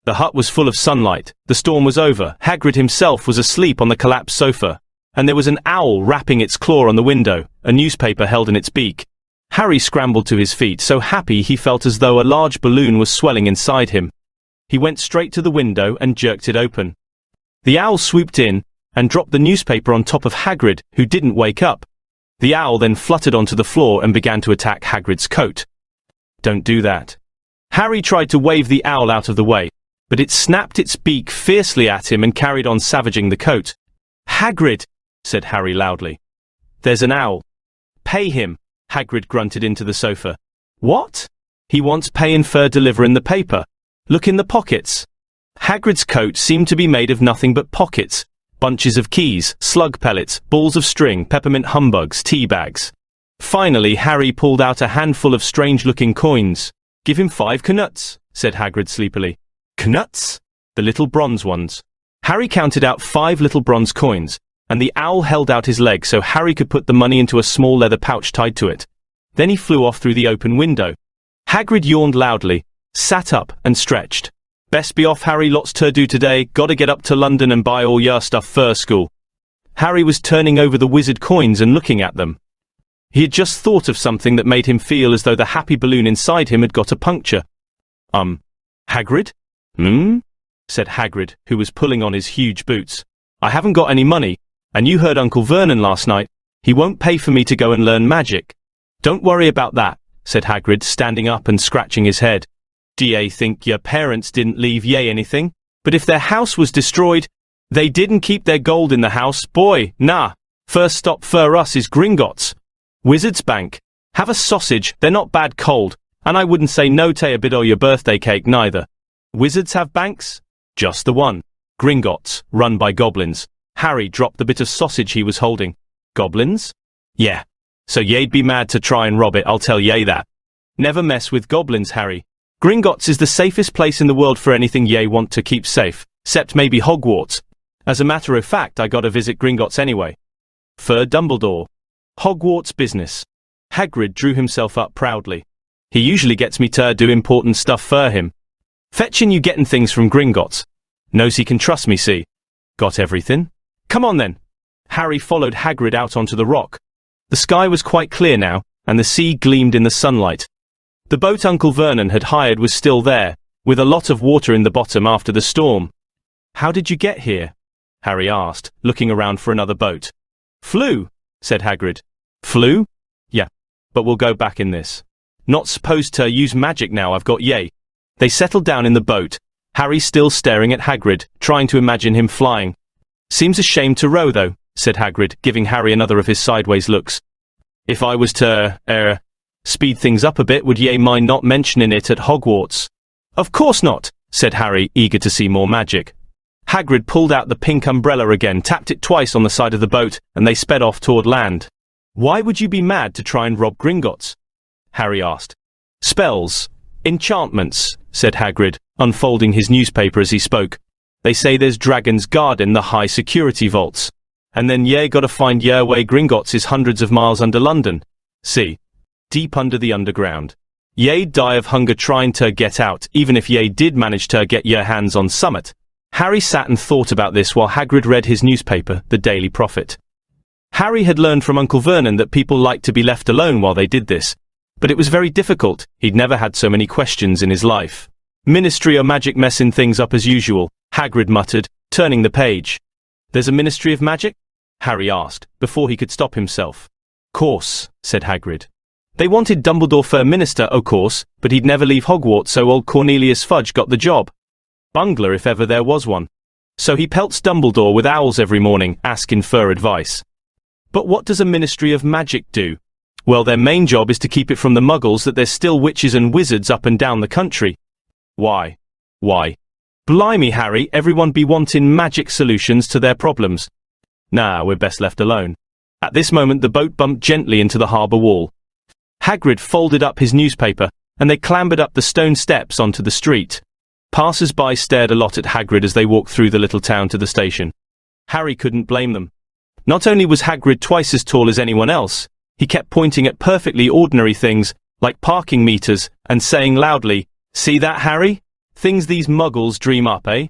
The hut was full of sunlight. The storm was over. Hagrid himself was asleep on the collapsed sofa. And there was an owl rapping its claw on the window, a newspaper held in its beak. Harry scrambled to his feet, so happy he felt as though a large balloon was swelling inside him. He went straight to the window and jerked it open. The owl swooped in and dropped the newspaper on top of Hagrid, who didn't wake up. The owl then fluttered onto the floor and began to attack Hagrid's coat. "Don't do that." Harry tried to wave the owl out of the way, but it snapped its beak fiercely at him and carried on savaging the coat. "Hagrid," said Harry loudly. "There's an owl." "Pay him," Hagrid grunted into the sofa. "What?" "He wants pay and fur delivering the paper. Look in the pockets." Hagrid's coat seemed to be made of nothing but pockets. Bunches of keys, slug pellets, balls of string, peppermint humbugs, tea bags. Finally, Harry pulled out a handful of strange-looking coins. "Give him 5 knuts," said Hagrid sleepily. "Knuts?" "The little bronze ones." Harry counted out 5 little bronze coins, and the owl held out his leg so Harry could put the money into a small leather pouch tied to it. Then he flew off through the open window. Hagrid yawned loudly, sat up, and stretched. "Best be off, Harry, lots to do today. Gotta get up to London and buy all your stuff for school." Harry was turning over the wizard coins and looking at them. He had just thought of something that made him feel as though the happy balloon inside him had got a puncture. Hagrid?" said Hagrid, who was pulling on his huge boots. "I haven't got any money, and you heard Uncle Vernon last night. He won't pay for me to go and learn magic." "Don't worry about that," said Hagrid, standing up and scratching his head. "Do ye think your parents didn't leave ye anything? But if their house was destroyed, they didn't keep their gold in the house, boy, nah. First stop for us is Gringotts. Wizard's Bank. Have a sausage, they're not bad cold, and I wouldn't say no to a bit o' your birthday cake neither." "Wizards have banks?" "Just the one. Gringotts, run by goblins." Harry dropped the bit of sausage he was holding. "Goblins?" "Yeah. So ye'd be mad to try and rob it, I'll tell ye that." "Never mess with goblins, Harry. Gringotts is the safest place in the world for anything ye want to keep safe, except maybe Hogwarts. As a matter of fact, I gotta visit Gringotts anyway." "For Dumbledore." "Hogwarts business." Hagrid drew himself up proudly. "He usually gets me to do important stuff for him. Fetchin' you gettin' things from Gringotts. Knows he can trust me, see? Got everything? Come on then." Harry followed Hagrid out onto the rock. The sky was quite clear now, and the sea gleamed in the sunlight. The boat Uncle Vernon had hired was still there, with a lot of water in the bottom after the storm. "How did you get here?" Harry asked, looking around for another boat. "Flew," said Hagrid. "Flew? Yeah, but we'll go back in this. Not supposed to use magic now I've got ye." They settled down in the boat, Harry still staring at Hagrid, trying to imagine him flying. "Seems a shame to row, though," said Hagrid, giving Harry another of his sideways looks. "If I was to, speed things up a bit, would ye mind not mentioning it at Hogwarts?" "Of course not," said Harry, eager to see more magic. Hagrid pulled out the pink umbrella again, tapped it twice on the side of the boat, and they sped off toward land. "Why would you be mad to try and rob Gringotts?" Harry asked. "Spells. Enchantments," said Hagrid, unfolding his newspaper as he spoke. "They say there's dragons guarding the high security vaults. And then ye gotta find your way. Gringotts is hundreds of miles under London. See? Deep under the underground. Ye'd die of hunger trying to get out, even if ye did manage to get your hands on summit." Harry sat and thought about this while Hagrid read his newspaper, The Daily Prophet. Harry had learned from Uncle Vernon that people liked to be left alone while they did this. But it was very difficult. He'd never had so many questions in his life. "Ministry o' Magic messing things up as usual," Hagrid muttered, turning the page. "There's a Ministry of Magic?" Harry asked, before he could stop himself. "Course," said Hagrid. "They wanted Dumbledore for minister, o' course, but he'd never leave Hogwarts, so old Cornelius Fudge got the job. Bungler if ever there was one. So he pelts Dumbledore with owls every morning, asking for advice." "But what does a Ministry of Magic do?" "Well, their main job is to keep it from the muggles that there's still witches and wizards up and down the country." "Why?" "Why? Blimey, Harry, everyone be wanting magic solutions to their problems." "Nah, we're best left alone." At this moment the boat bumped gently into the harbour wall. Hagrid folded up his newspaper, and they clambered up the stone steps onto the street. Passers-by stared a lot at Hagrid as they walked through the little town to the station. Harry couldn't blame them. Not only was Hagrid twice as tall as anyone else, he kept pointing at perfectly ordinary things, like parking meters, and saying loudly, "See that, Harry? Things these muggles dream up, eh?"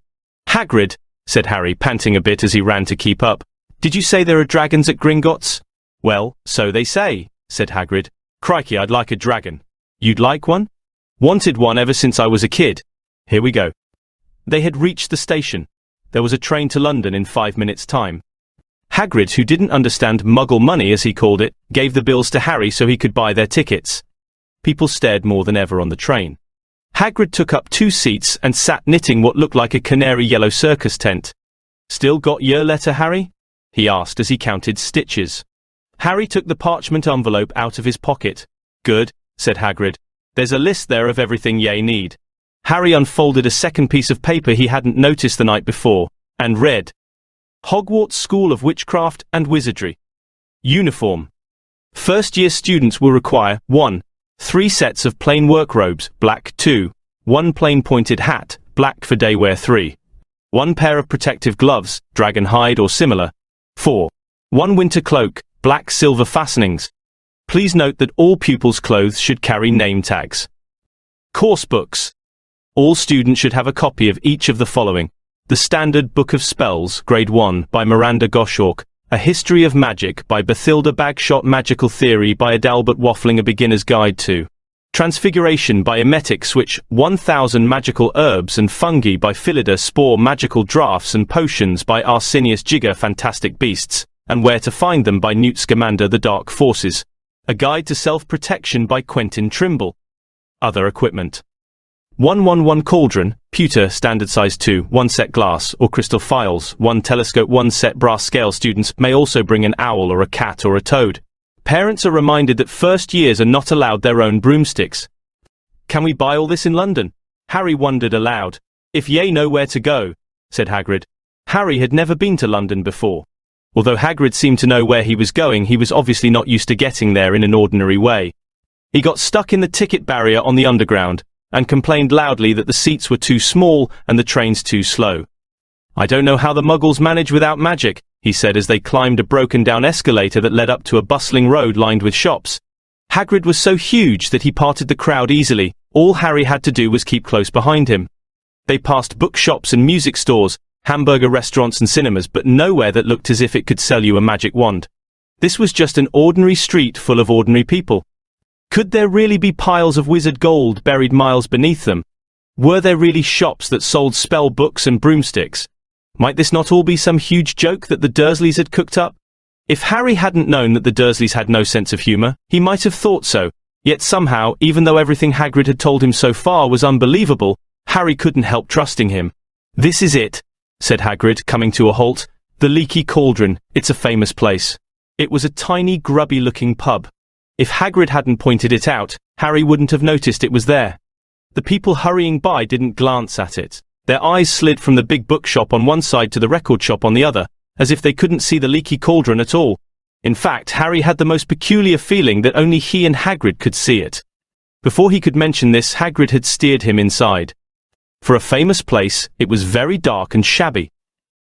"Hagrid," said Harry, panting a bit as he ran to keep up, "did you say there are dragons at Gringotts?" "Well, so they say," said Hagrid. "Crikey, I'd like a dragon." "You'd like one?" "Wanted one ever since I was a kid. Here we go." They had reached the station. There was a train to London in 5 minutes' time. Hagrid, who didn't understand Muggle money as he called it, gave the bills to Harry so he could buy their tickets. People stared more than ever on the train. Hagrid took up 2 seats and sat knitting what looked like a canary yellow circus tent. "Still got your letter, Harry?" he asked as he counted stitches. Harry took the parchment envelope out of his pocket. "Good," said Hagrid. "There's a list there of everything ye need." Harry unfolded a second piece of paper he hadn't noticed the night before, and read, "Hogwarts School of Witchcraft and Wizardry. Uniform. First-year students will require 1. 3 sets of plain work robes, black. 2. 1 plain pointed hat, black for day wear. 3. 1 pair of protective gloves, dragon hide or similar. 4. 1 winter cloak, black silver fastenings. Please note that all pupils' clothes should carry name tags. Course books. All students should have a copy of each of the following: The Standard Book of Spells, Grade 1, by Miranda Goshawk; A History of Magic, by Bathilda Bagshot; Magical Theory, by Adalbert Waffling; A Beginner's Guide to Transfiguration, by Emetic Switch; 1000 Magical Herbs and Fungi, by Philida Spore; Magical Drafts and Potions, by Arsenius Jigger; Fantastic Beasts, and Where to Find Them, by Newt Scamander; The Dark Forces; A Guide to Self-Protection, by Quentin Trimble. Other equipment. 111 Cauldron, pewter, standard size. 2, 1 set glass or crystal phials, 1 telescope, 1 set brass scale. Students may also bring an owl or a cat or a toad. Parents are reminded that first years are not allowed their own broomsticks. "Can we buy all this in London?" Harry wondered aloud. "If ye know where to go," said Hagrid. Harry had never been to London before. Although Hagrid seemed to know where he was going, he was obviously not used to getting there in an ordinary way. He got stuck in the ticket barrier on the Underground, and complained loudly that the seats were too small and the trains too slow. "I don't know how the Muggles manage without magic," he said as they climbed a broken-down escalator that led up to a bustling road lined with shops. Hagrid was so huge that he parted the crowd easily. All Harry had to do was keep close behind him. They passed bookshops and music stores, hamburger restaurants and cinemas, but nowhere that looked as if it could sell you a magic wand. This was just an ordinary street full of ordinary people. Could there really be piles of wizard gold buried miles beneath them? Were there really shops that sold spell books and broomsticks? Might this not all be some huge joke that the Dursleys had cooked up? If Harry hadn't known that the Dursleys had no sense of humour, he might have thought so. Yet somehow, even though everything Hagrid had told him so far was unbelievable, Harry couldn't help trusting him. "This is it," said Hagrid, coming to a halt. "The Leaky Cauldron. It's a famous place." It was a tiny, grubby-looking pub. If Hagrid hadn't pointed it out, Harry wouldn't have noticed it was there. The people hurrying by didn't glance at it. Their eyes slid from the big bookshop on one side to the record shop on the other, as if they couldn't see the Leaky Cauldron at all. In fact, Harry had the most peculiar feeling that only he and Hagrid could see it. Before he could mention this, Hagrid had steered him inside. For a famous place, it was very dark and shabby.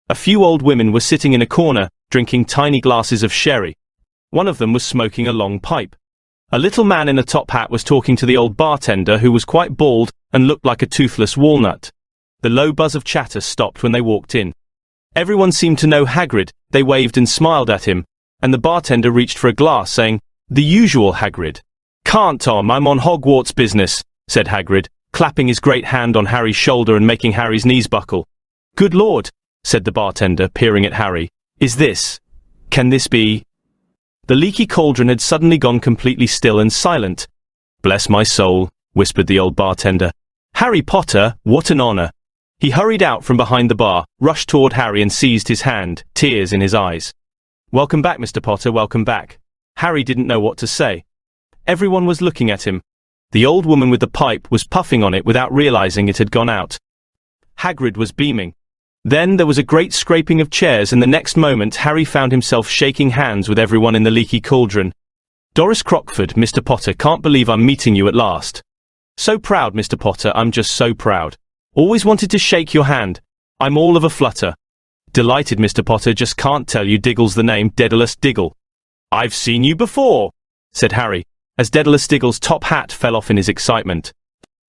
A few old women were sitting in a corner, drinking tiny glasses of sherry. One of them was smoking a long pipe. A little man in a top hat was talking to the old bartender, who was quite bald and looked like a toothless walnut. The low buzz of chatter stopped when they walked in. Everyone seemed to know Hagrid. They waved and smiled at him, and the bartender reached for a glass, saying, "The usual, Hagrid." "Can't, Tom, I'm on Hogwarts business," said Hagrid, clapping his great hand on Harry's shoulder and making Harry's knees buckle. "Good Lord," said the bartender, peering at Harry. Can this be?" The Leaky Cauldron had suddenly gone completely still and silent. "Bless my soul," whispered the old bartender. "Harry Potter, what an honor." He hurried out from behind the bar, rushed toward Harry and seized his hand, tears in his eyes. "Welcome back, Mr. Potter, welcome back." Harry didn't know what to say. Everyone was looking at him. The old woman with the pipe was puffing on it without realizing it had gone out. Hagrid was beaming. Then there was a great scraping of chairs, and the next moment Harry found himself shaking hands with everyone in the Leaky Cauldron. "Doris Crockford, Mr. Potter, can't believe I'm meeting you at last." "So proud, Mr. Potter, I'm just so proud. Always wanted to shake your hand. I'm all of a flutter." "Delighted, Mr. Potter, just can't tell you Diggle's the name, Daedalus Diggle." "I've seen you before," said Harry, as Daedalus Diggle's top hat fell off in his excitement.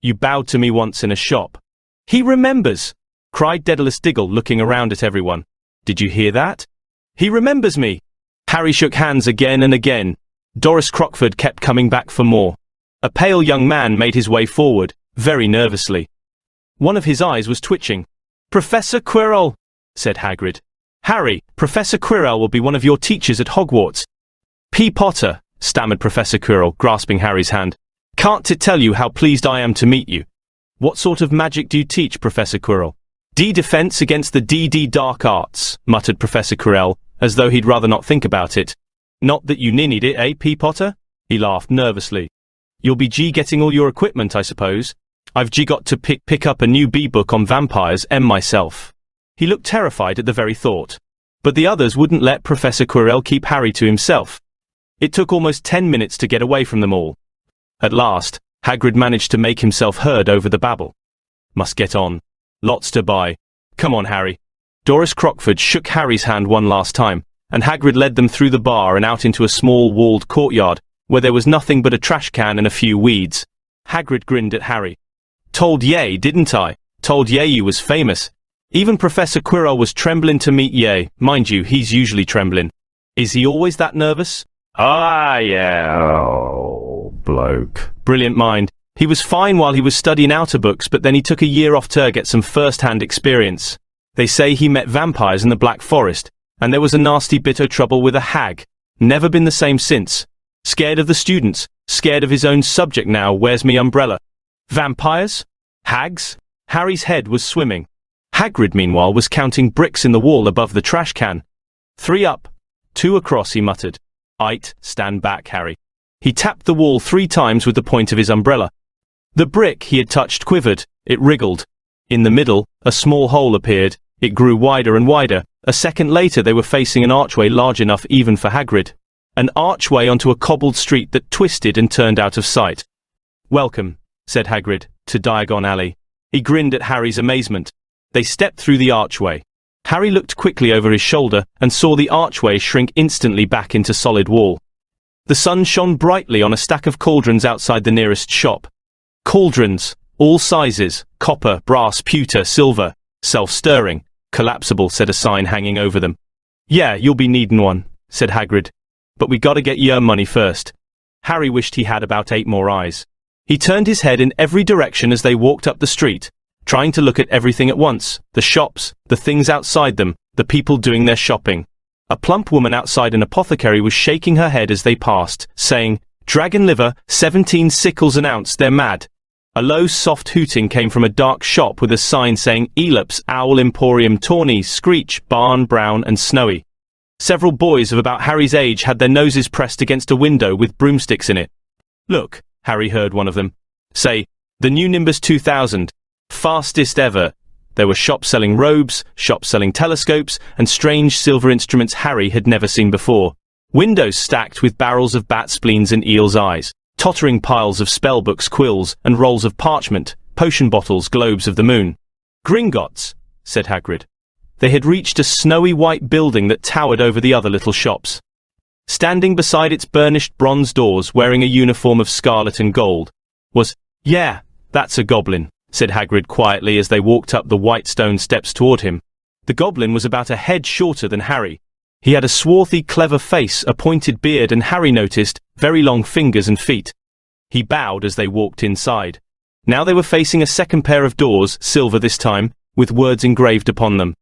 "You bowed to me once in a shop." "He remembers!" cried Daedalus Diggle, looking around at everyone. "Did you hear that? He remembers me." Harry shook hands again and again. Doris Crockford kept coming back for more. A pale young man made his way forward, very nervously. One of his eyes was twitching. Professor Quirrell, said Hagrid. Harry, Professor Quirrell will be one of your teachers at Hogwarts. P. Potter, stammered Professor Quirrell, grasping Harry's hand. Can't it tell you how pleased I am to meet you? What sort of magic do you teach, Professor Quirrell? Defense against the dark arts, muttered Professor Quirrell, as though he'd rather not think about it. Not that you ninnied it, eh, P. Potter? He laughed nervously. You'll be getting all your equipment, I suppose. I've got to pick up a new book on vampires myself. He looked terrified at the very thought. But the others wouldn't let Professor Quirrell keep Harry to himself. It took almost 10 minutes to get away from them all. At last, Hagrid managed to make himself heard over the babble. Must get on. Lots to buy. Come on, Harry. Doris Crockford shook Harry's hand one last time, and Hagrid led them through the bar and out into a small walled courtyard, where there was nothing but a trash can and a few weeds. Hagrid grinned at Harry. Told ye, didn't I? Told ye you was famous. Even Professor Quirrell was trembling to meet ye. Mind you, he's usually trembling. Is he always that nervous? Ah, yeah, bloke. Brilliant mind. He was fine while he was studying outer books, but then he took a year off to get some first-hand experience. They say he met vampires in the Black Forest, and there was a nasty bit of trouble with a hag. Never been the same since. Scared of the students, scared of his own subject now. Where's me umbrella? Vampires? Hags? Harry's head was swimming. Hagrid, meanwhile, was counting bricks in the wall above the trash can. 3 up, 2 across, he muttered. Aight, stand back, Harry. He tapped the wall 3 times with the point of his umbrella. The brick he had touched quivered, it wriggled. In the middle, a small hole appeared, it grew wider and wider. A second later they were facing an archway large enough even for Hagrid. An archway onto a cobbled street that twisted and turned out of sight. Welcome, said Hagrid, to Diagon Alley. He grinned at Harry's amazement. They stepped through the archway. Harry looked quickly over his shoulder and saw the archway shrink instantly back into solid wall. The sun shone brightly on a stack of cauldrons outside the nearest shop. Cauldrons, all sizes, copper, brass, pewter, silver, self-stirring, collapsible, said a sign hanging over them. Yeah, you'll be needin' one, said Hagrid. But we gotta get your money first. Harry wished he had about 8 more eyes. He turned his head in every direction as they walked up the street, trying to look at everything at once, the shops, the things outside them, the people doing their shopping. A plump woman outside an apothecary was shaking her head as they passed, saying, Dragon liver, 17 sickles an ounce, they're mad. A low, soft hooting came from a dark shop with a sign saying Elops, Owl Emporium, Tawny, Screech, Barn, Brown and Snowy. Several boys of about Harry's age had their noses pressed against a window with broomsticks in it. Look, Harry heard one of them say, the new Nimbus 2000. Fastest ever. There were shops selling robes, shops selling telescopes, and strange silver instruments Harry had never seen before. Windows stacked with barrels of bat spleens and eel's eyes, tottering piles of spellbooks, quills, and rolls of parchment, potion bottles, globes of the moon. Gringotts, said Hagrid. They had reached a snowy white building that towered over the other little shops. Standing beside its burnished bronze doors, wearing a uniform of scarlet and gold, was, yeah, that's a goblin, said Hagrid quietly as they walked up the white stone steps toward him. The goblin was about a head shorter than Harry. He had a swarthy, clever face, a pointed beard, and Harry noticed, very long fingers and feet. He bowed as they walked inside. Now they were facing a second pair of doors, silver this time, with words engraved upon them.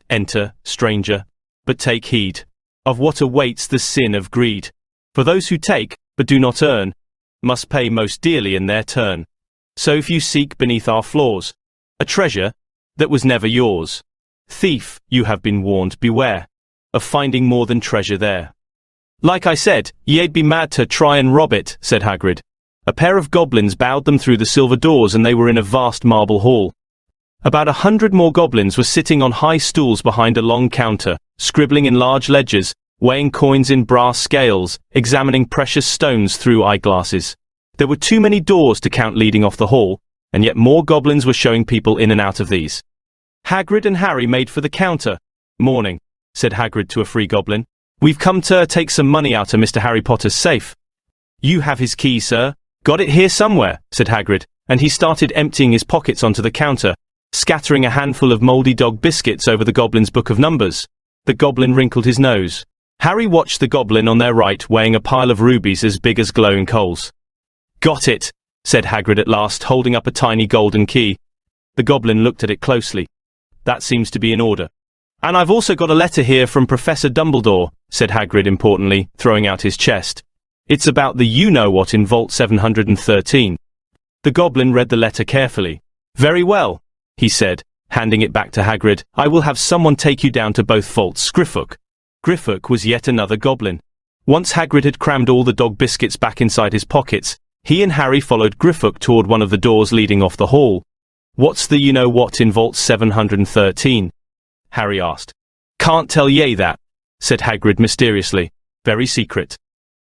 Enter, stranger, but take heed of what awaits the sin of greed. For those who take, but do not earn, must pay most dearly in their turn. So if you seek beneath our floors a treasure that was never yours, thief, you have been warned, beware of finding more than treasure there. Like I said, ye'd be mad to try and rob it, said Hagrid. A pair of goblins bowed them through the silver doors and they were in a vast marble hall. About 100 more goblins were sitting on high stools behind a long counter, scribbling in large ledgers, weighing coins in brass scales, examining precious stones through eyeglasses. There were too many doors to count leading off the hall, and yet more goblins were showing people in and out of these. Hagrid and Harry made for the counter. Morning, said Hagrid to a free goblin. We've come to take some money out of Mr. Harry Potter's safe. You have his key, sir. Got it here somewhere, said Hagrid, and he started emptying his pockets onto the counter, scattering a handful of mouldy dog biscuits over the goblin's book of numbers. The goblin wrinkled his nose. Harry watched the goblin on their right weighing a pile of rubies as big as glowing coals. Got it, said Hagrid at last, holding up a tiny golden key. The goblin looked at it closely. That seems to be in order. And I've also got a letter here from Professor Dumbledore, said Hagrid importantly, throwing out his chest. It's about the you-know-what in Vault 713. The goblin read the letter carefully. Very well, he said, handing it back to Hagrid. I will have someone take you down to both vaults. Griffook. Griffook was yet another goblin. Once Hagrid had crammed all the dog biscuits back inside his pockets, he and Harry followed Griffook toward one of the doors leading off the hall. What's the you-know-what in Vault 713? Harry asked. Can't tell ye that, said Hagrid mysteriously. Very secret.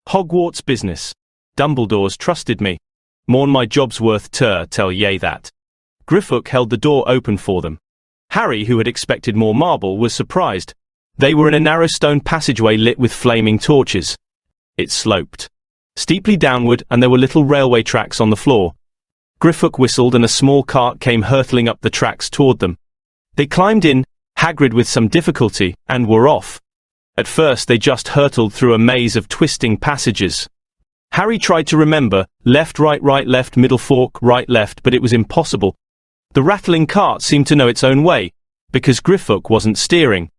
Hogwarts business. Dumbledore's trusted me. More'n my job's worth to tell ye that. Griffook held the door open for them. Harry, who had expected more marble, was surprised. They were in a narrow stone passageway lit with flaming torches. It sloped steeply downward, and there were little railway tracks on the floor. Griffook whistled and a small cart came hurtling up the tracks toward them. They climbed in, Hagrid with some difficulty, and were off. At first they just hurtled through a maze of twisting passages. Harry tried to remember, left, right, left, middle fork, right, left, but it was impossible. The rattling cart seemed to know its own way, because Griffook wasn't steering.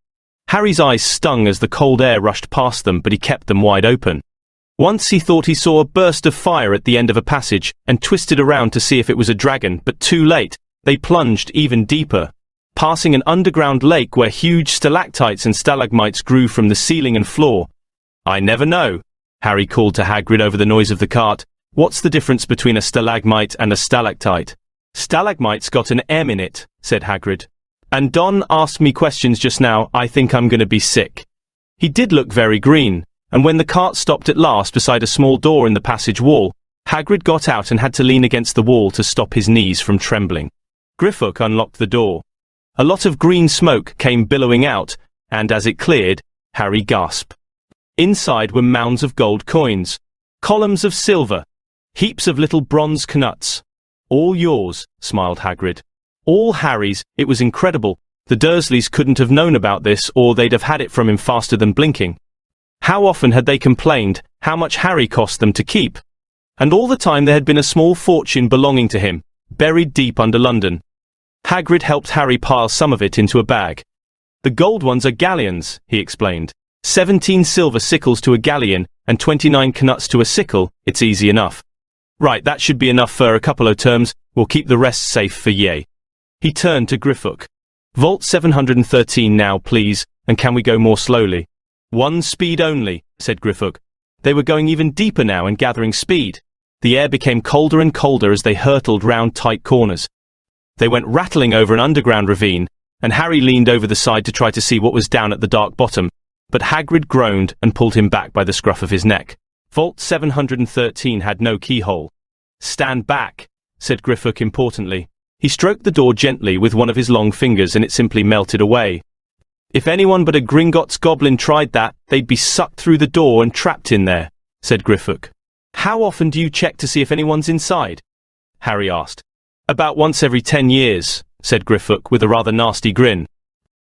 Harry's eyes stung as the cold air rushed past them, but he kept them wide open. Once he thought he saw a burst of fire at the end of a passage, and twisted around to see if it was a dragon, but too late. They plunged even deeper, passing an underground lake where huge stalactites and stalagmites grew from the ceiling and floor. I never know, Harry called to Hagrid over the noise of the cart. What's the difference between a stalagmite and a stalactite? Stalagmite's got an M in it, said Hagrid. And Don asked me questions just now. I think I'm going to be sick. He did look very green, and when the cart stopped at last beside a small door in the passage wall, Hagrid got out and had to lean against the wall to stop his knees from trembling. Griffook unlocked the door. A lot of green smoke came billowing out, and as it cleared, Harry gasped. Inside were mounds of gold coins, columns of silver, heaps of little bronze knuts. All yours, smiled Hagrid. All Harry's. It was incredible. The Dursleys couldn't have known about this, or they'd have had it from him faster than blinking. How often had they complained how much Harry cost them to keep? And all the time there had been a small fortune belonging to him, buried deep under London. Hagrid helped Harry pile some of it into a bag. The gold ones are galleons, he explained. 17 silver sickles to a galleon, and 29 knuts to a sickle. It's easy enough. Right, that should be enough for a couple of terms. We'll keep the rest safe for ye. He turned to Griffook. Vault 713 now, please, and can we go more slowly? One speed only, said Griffook. They were going even deeper now and gathering speed. The air became colder and colder as they hurtled round tight corners. They went rattling over an underground ravine, and Harry leaned over the side to try to see what was down at the dark bottom, but Hagrid groaned and pulled him back by the scruff of his neck. Vault 713 had no keyhole. Stand back, said Griffook importantly. He stroked the door gently with one of his long fingers and it simply melted away. If anyone but a Gringotts goblin tried that, they'd be sucked through the door and trapped in there, said Griffook. How often do you check to see if anyone's inside? Harry asked. About once every 10 years, said Griffook with a rather nasty grin.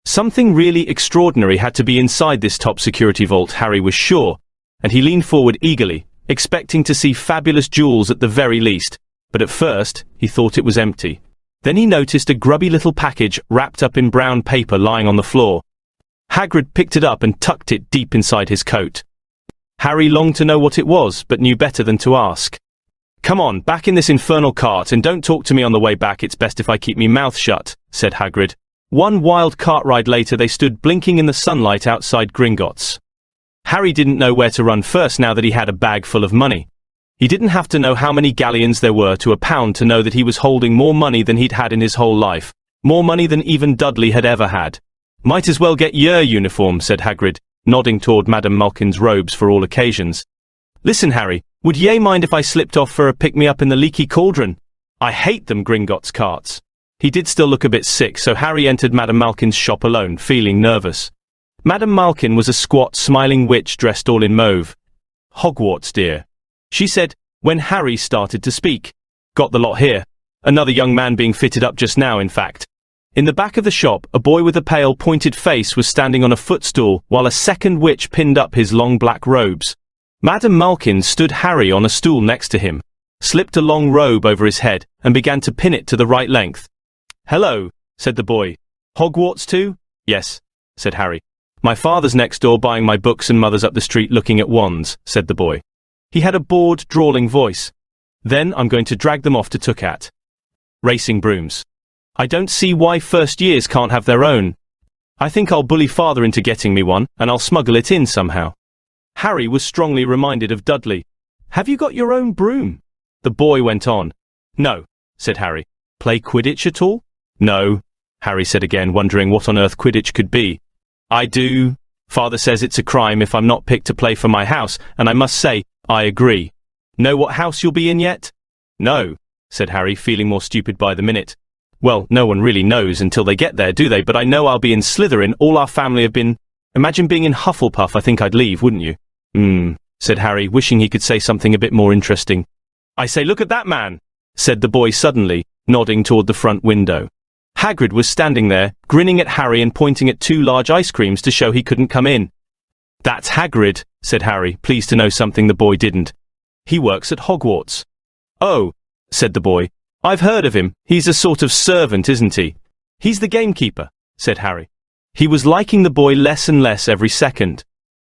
Something really extraordinary had to be inside this top security vault, Harry was sure, and he leaned forward eagerly, expecting to see fabulous jewels at the very least, but at first he thought it was empty. Then he noticed a grubby little package wrapped up in brown paper lying on the floor. Hagrid picked it up and tucked it deep inside his coat. Harry longed to know what it was, but knew better than to ask. Come on, back in this infernal cart, and don't talk to me on the way back. It's best if I keep me mouth shut, said Hagrid. One wild cart ride later they stood blinking in the sunlight outside Gringotts. Harry didn't know where to run first now that he had a bag full of money. He didn't have to know how many galleons there were to a pound to know that he was holding more money than he'd had in his whole life. More money than even Dudley had ever had. Might as well get your uniform, said Hagrid, nodding toward Madame Malkin's robes for all occasions. Listen, Harry, would ye mind if I slipped off for a pick-me-up in the leaky cauldron? I hate them Gringotts carts. He did still look a bit sick, so Harry entered Madame Malkin's shop alone, feeling nervous. Madame Malkin was a squat, smiling witch dressed all in mauve. Hogwarts, dear, she said, when Harry started to speak. Got the lot here. Another young man being fitted up just now, in fact. In the back of the shop, a boy with a pale, pointed face was standing on a footstool, while a second witch pinned up his long black robes. Madame Malkin stood Harry on a stool next to him, slipped a long robe over his head, and began to pin it to the right length. Hello, said the boy. Hogwarts too? Yes, said Harry. My father's next door buying my books and mother's up the street looking at wands, said the boy. He had a bored, drawling voice. Then I'm going to drag them off to Tukat. Racing brooms. I don't see why first years can't have their own. I think I'll bully father into getting me one, and I'll smuggle it in somehow. Harry was strongly reminded of Dudley. Have you got your own broom? The boy went on. No, said Harry. Play Quidditch at all? No, Harry said again, wondering what on earth Quidditch could be. I do. Father says it's a crime if I'm not picked to play for my house, and I must say, I agree. Know what house you'll be in yet? No, said Harry, feeling more stupid by the minute. Well, no one really knows until they get there, do they? But I know I'll be in Slytherin. All our family have been. Imagine being in Hufflepuff. I think I'd leave, wouldn't you? Said Harry, wishing he could say something a bit more interesting. I say, look at that man, said the boy suddenly, nodding toward the front window. Hagrid was standing there, grinning at Harry and pointing at 2 large ice creams to show he couldn't come in. That's Hagrid, said Harry, pleased to know something the boy didn't. He works at Hogwarts. Oh, said the boy. I've heard of him. He's a sort of servant, isn't he? He's the gamekeeper, said Harry. He was liking the boy less and less every second.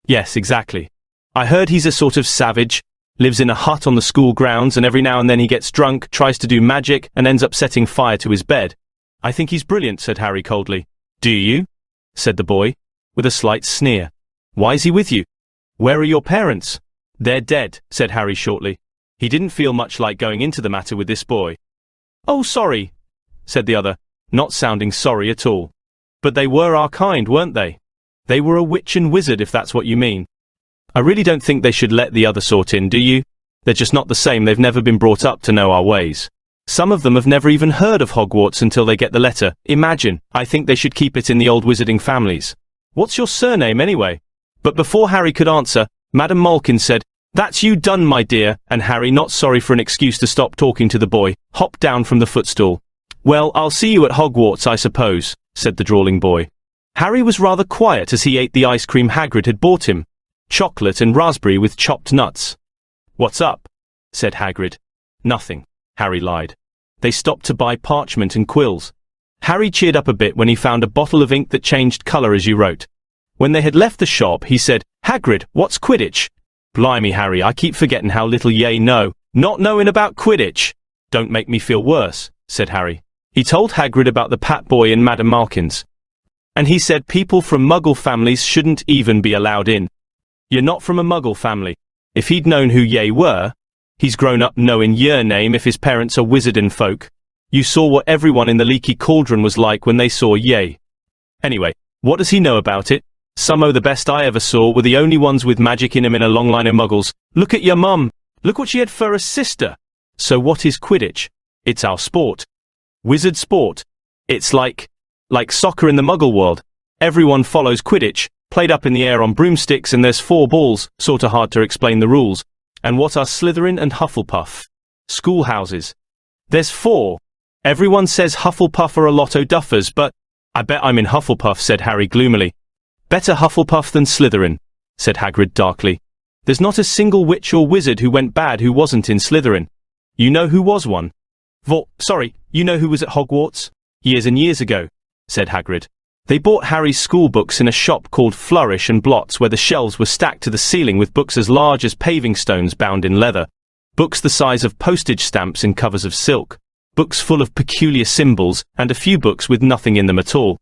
Yes, exactly. I heard he's a sort of savage, lives in a hut on the school grounds, and every now and then he gets drunk, tries to do magic, and ends up setting fire to his bed. I think he's brilliant, said Harry coldly. Do you? Said the boy, with a slight sneer. Why is he with you? Where are your parents? They're dead, said Harry shortly. He didn't feel much like going into the matter with this boy. Oh, sorry, said the other, not sounding sorry at all. But they were our kind, weren't they? They were a witch and wizard, if that's what you mean. I really don't think they should let the other sort in, do you? They're just not the same. They've never been brought up to know our ways. Some of them have never even heard of Hogwarts until they get the letter. Imagine. I think they should keep it in the old wizarding families. What's your surname, anyway? But before Harry could answer, Madame Malkin said, That's you done, my dear, and Harry, not sorry for an excuse to stop talking to the boy, hopped down from the footstool. Well, I'll see you at Hogwarts, I suppose, said the drawling boy. Harry was rather quiet as he ate the ice cream Hagrid had bought him. Chocolate and raspberry with chopped nuts. What's up? Said Hagrid. Nothing, Harry lied. They stopped to buy parchment and quills. Harry cheered up a bit when he found a bottle of ink that changed colour as you wrote. When they had left the shop, he said, Hagrid, what's Quidditch? Blimey, Harry, I keep forgetting how little ye know. Not knowing about Quidditch. Don't make me feel worse, said Harry. He told Hagrid about the Pat Boy and Madame Malkin's. And he said people from Muggle families shouldn't even be allowed in. You're not from a Muggle family. If he'd known who ye were, he's grown up knowing your name if his parents are wizarding folk. You saw what everyone in the Leaky Cauldron was like when they saw ye. Anyway, what does he know about it? Some o' the best I ever saw were the only ones with magic in 'em in a long line of Muggles. Look at your mum. Look what she had for a sister. So what is Quidditch? It's our sport. Wizard sport. It's like soccer in the Muggle world. Everyone follows Quidditch, played up in the air on broomsticks, and there's 4 balls, sorta hard to explain the rules. And what are Slytherin and Hufflepuff? Schoolhouses. There's 4. Everyone says Hufflepuff are a lot o' duffers, but I bet I'm in Hufflepuff, said Harry gloomily. Better Hufflepuff than Slytherin, said Hagrid darkly. There's not a single witch or wizard who went bad who wasn't in Slytherin. You know who was one? You know who was at Hogwarts? Years and years ago, said Hagrid. They bought Harry's school books in a shop called Flourish and Blots, where the shelves were stacked to the ceiling with books as large as paving stones bound in leather, books the size of postage stamps in covers of silk, books full of peculiar symbols, and a few books with nothing in them at all.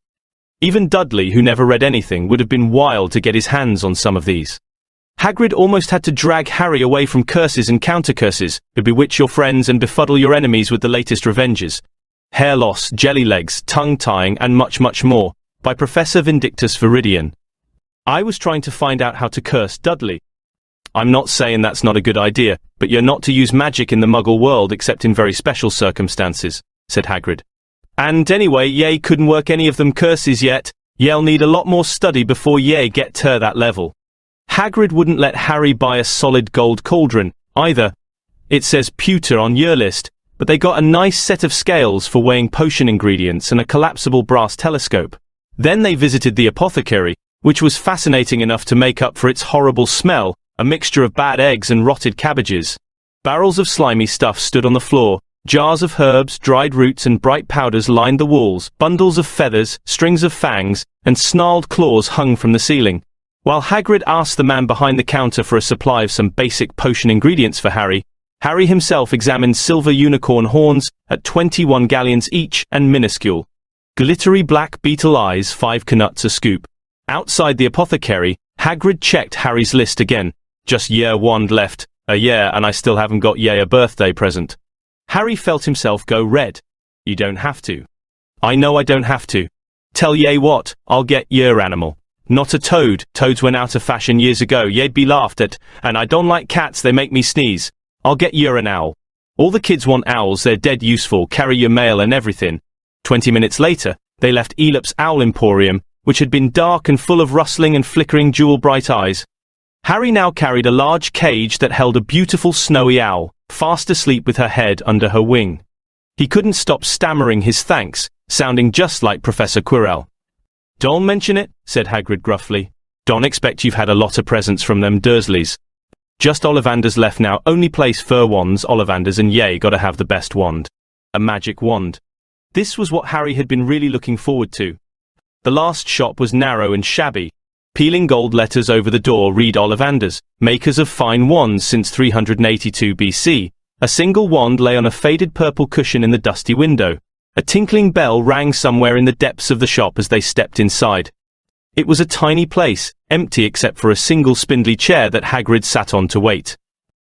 Even Dudley, who never read anything, would have been wild to get his hands on some of these. Hagrid almost had to drag Harry away from curses and counter-curses, to bewitch your friends and befuddle your enemies with the latest revenges. Hair loss, jelly legs, tongue-tying, and much, much more, by Professor Vindictus Viridian. I was trying to find out how to curse Dudley. I'm not saying that's not a good idea, but you're not to use magic in the Muggle world except in very special circumstances, said Hagrid. And anyway, ye couldn't work any of them curses yet. Ye'll need a lot more study before ye get to that level. Hagrid wouldn't let Harry buy a solid gold cauldron, either. It says pewter on your list, but they got a nice set of scales for weighing potion ingredients and a collapsible brass telescope. Then they visited the apothecary, which was fascinating enough to make up for its horrible smell, a mixture of bad eggs and rotted cabbages. Barrels of slimy stuff stood on the floor, Jars of herbs, dried roots and bright powders lined the walls, bundles of feathers, strings of fangs, and snarled claws hung from the ceiling. While Hagrid asked the man behind the counter for a supply of some basic potion ingredients for Harry, Harry himself examined silver unicorn horns at 21 galleons each and minuscule. Glittery black beetle eyes, 5 knuts a scoop. Outside the apothecary, Hagrid checked Harry's list again. Just year wand left, a year and I still haven't got yay a birthday present. Harry felt himself go red. You don't have to. I know I don't have to. Tell yay what, I'll get year animal. Not a toad, toads went out of fashion years ago, ye'd be laughed at, and I don't like cats, they make me sneeze. I'll get year an owl. All the kids want owls, they're dead useful, carry your mail and everything. 20 minutes later, they left Elop's Owl Emporium, which had been dark and full of rustling and flickering jewel-bright eyes. Harry now carried a large cage that held a beautiful snowy owl, fast asleep with her head under her wing. He couldn't stop stammering his thanks, sounding just like Professor Quirrell. Don't mention it, said Hagrid gruffly. Don't expect you've had a lot of presents from them Dursleys. Just Ollivanders left now, only place fur wands, Ollivanders, and yay, gotta have the best wand. A magic wand. This was what Harry had been really looking forward to. The last shop was narrow and shabby. Peeling gold letters over the door read Ollivanders, makers of fine wands since 382 BC. A single wand lay on a faded purple cushion in the dusty window. A tinkling bell rang somewhere in the depths of the shop as they stepped inside. It was a tiny place, empty except for a single spindly chair that Hagrid sat on to wait.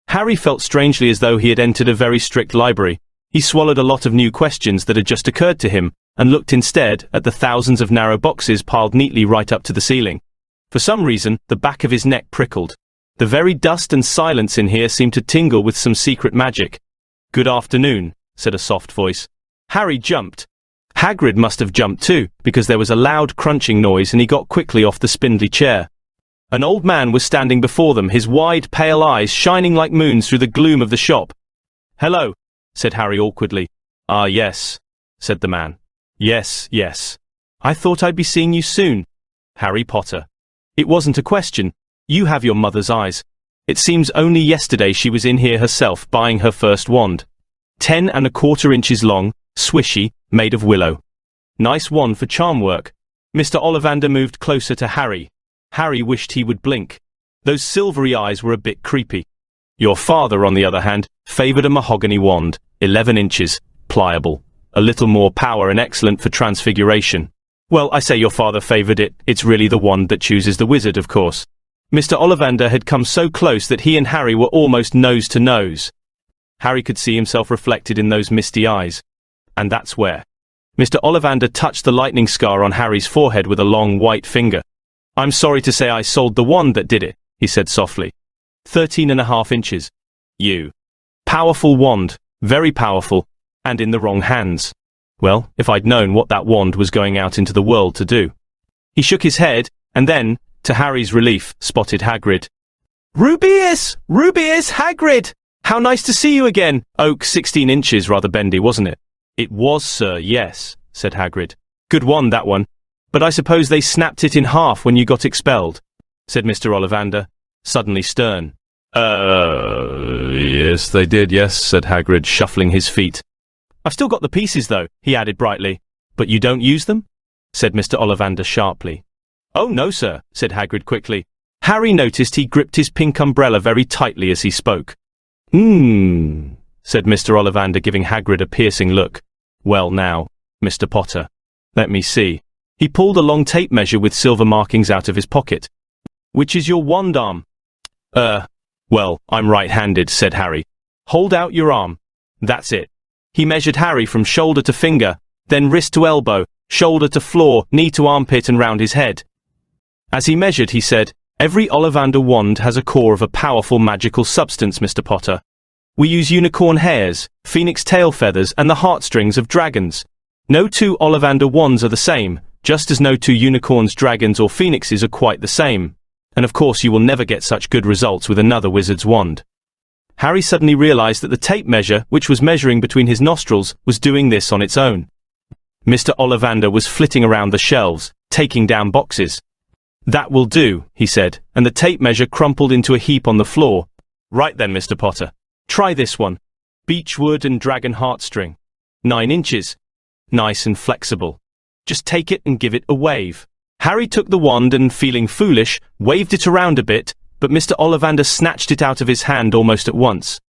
Harry felt strangely as though he had entered a very strict library. He swallowed a lot of new questions that had just occurred to him, and looked instead at the thousands of narrow boxes piled neatly right up to the ceiling. For some reason, the back of his neck prickled. The very dust and silence in here seemed to tingle with some secret magic. "Good afternoon," said a soft voice. Harry jumped. Hagrid must have jumped too, because there was a loud crunching noise and he got quickly off the spindly chair. An old man was standing before them, his wide, pale eyes shining like moons through the gloom of the shop. "Hello," said Harry awkwardly. "Ah, yes," said the man. Yes. I thought I'd be seeing you soon. Harry Potter." "It wasn't a question. You have your mother's eyes. It seems only yesterday she was in here herself buying her first wand. 10¼ inches long, swishy, made of willow. Nice wand for charm work." Mr. Ollivander moved closer to Harry. Harry wished he would blink. Those silvery eyes were a bit creepy. "Your father, on the other hand, favoured a mahogany wand, 11 inches, pliable. A little more power and excellent for transfiguration." "Well, I say your father favoured it, it's really the wand that chooses the wizard, of course." Mr. Ollivander had come so close that he and Harry were almost nose to nose. Harry could see himself reflected in those misty eyes. And that's where. Mr. Ollivander touched the lightning scar on Harry's forehead with a long white finger. "I'm sorry to say I sold the wand that did it," he said softly. 13½ inches. You. Powerful wand, very powerful, and in the wrong hands. Well, if I'd known what that wand was going out into the world to do. He shook his head, and then, to Harry's relief, spotted Hagrid. Rubeus! Rubeus Hagrid! How nice to see you again! Oak 16 inches, rather bendy, wasn't it? "It was, sir, yes," said Hagrid. "Good wand, that one. But I suppose they snapped it in half when you got expelled," said Mr. Ollivander, suddenly stern. Yes, they did, yes," said Hagrid, shuffling his feet. "I've still got the pieces, though," he added brightly. "But you don't use them?" said Mr. Ollivander sharply. "Oh, no, sir," said Hagrid quickly. Harry noticed he gripped his pink umbrella very tightly as he spoke. Said Mr. Ollivander, giving Hagrid a piercing look. "Well now, Mr. Potter. Let me see." He pulled a long tape measure with silver markings out of his pocket. "Which is your wand arm?" Well, I'm right-handed," said Harry. "Hold out your arm. That's it." He measured Harry from shoulder to finger, then wrist to elbow, shoulder to floor, knee to armpit and round his head. As he measured, he said, "Every Ollivander wand has a core of a powerful magical substance, Mr. Potter. We use unicorn hairs, phoenix tail feathers, and the heartstrings of dragons. No two Ollivander wands are the same, just as no two unicorns, dragons, or phoenixes are quite the same. And of course you will never get such good results with another wizard's wand." Harry suddenly realized that the tape measure, which was measuring between his nostrils, was doing this on its own. Mr. Ollivander was flitting around the shelves, taking down boxes. "That will do," he said, and the tape measure crumpled into a heap on the floor. "Right then, Mr. Potter. Try this one." Beechwood and dragon heartstring. 9 inches. Nice and flexible. Just take it and give it a wave. Harry took the wand and, feeling foolish, waved it around a bit, but Mr. Ollivander snatched it out of his hand almost at once.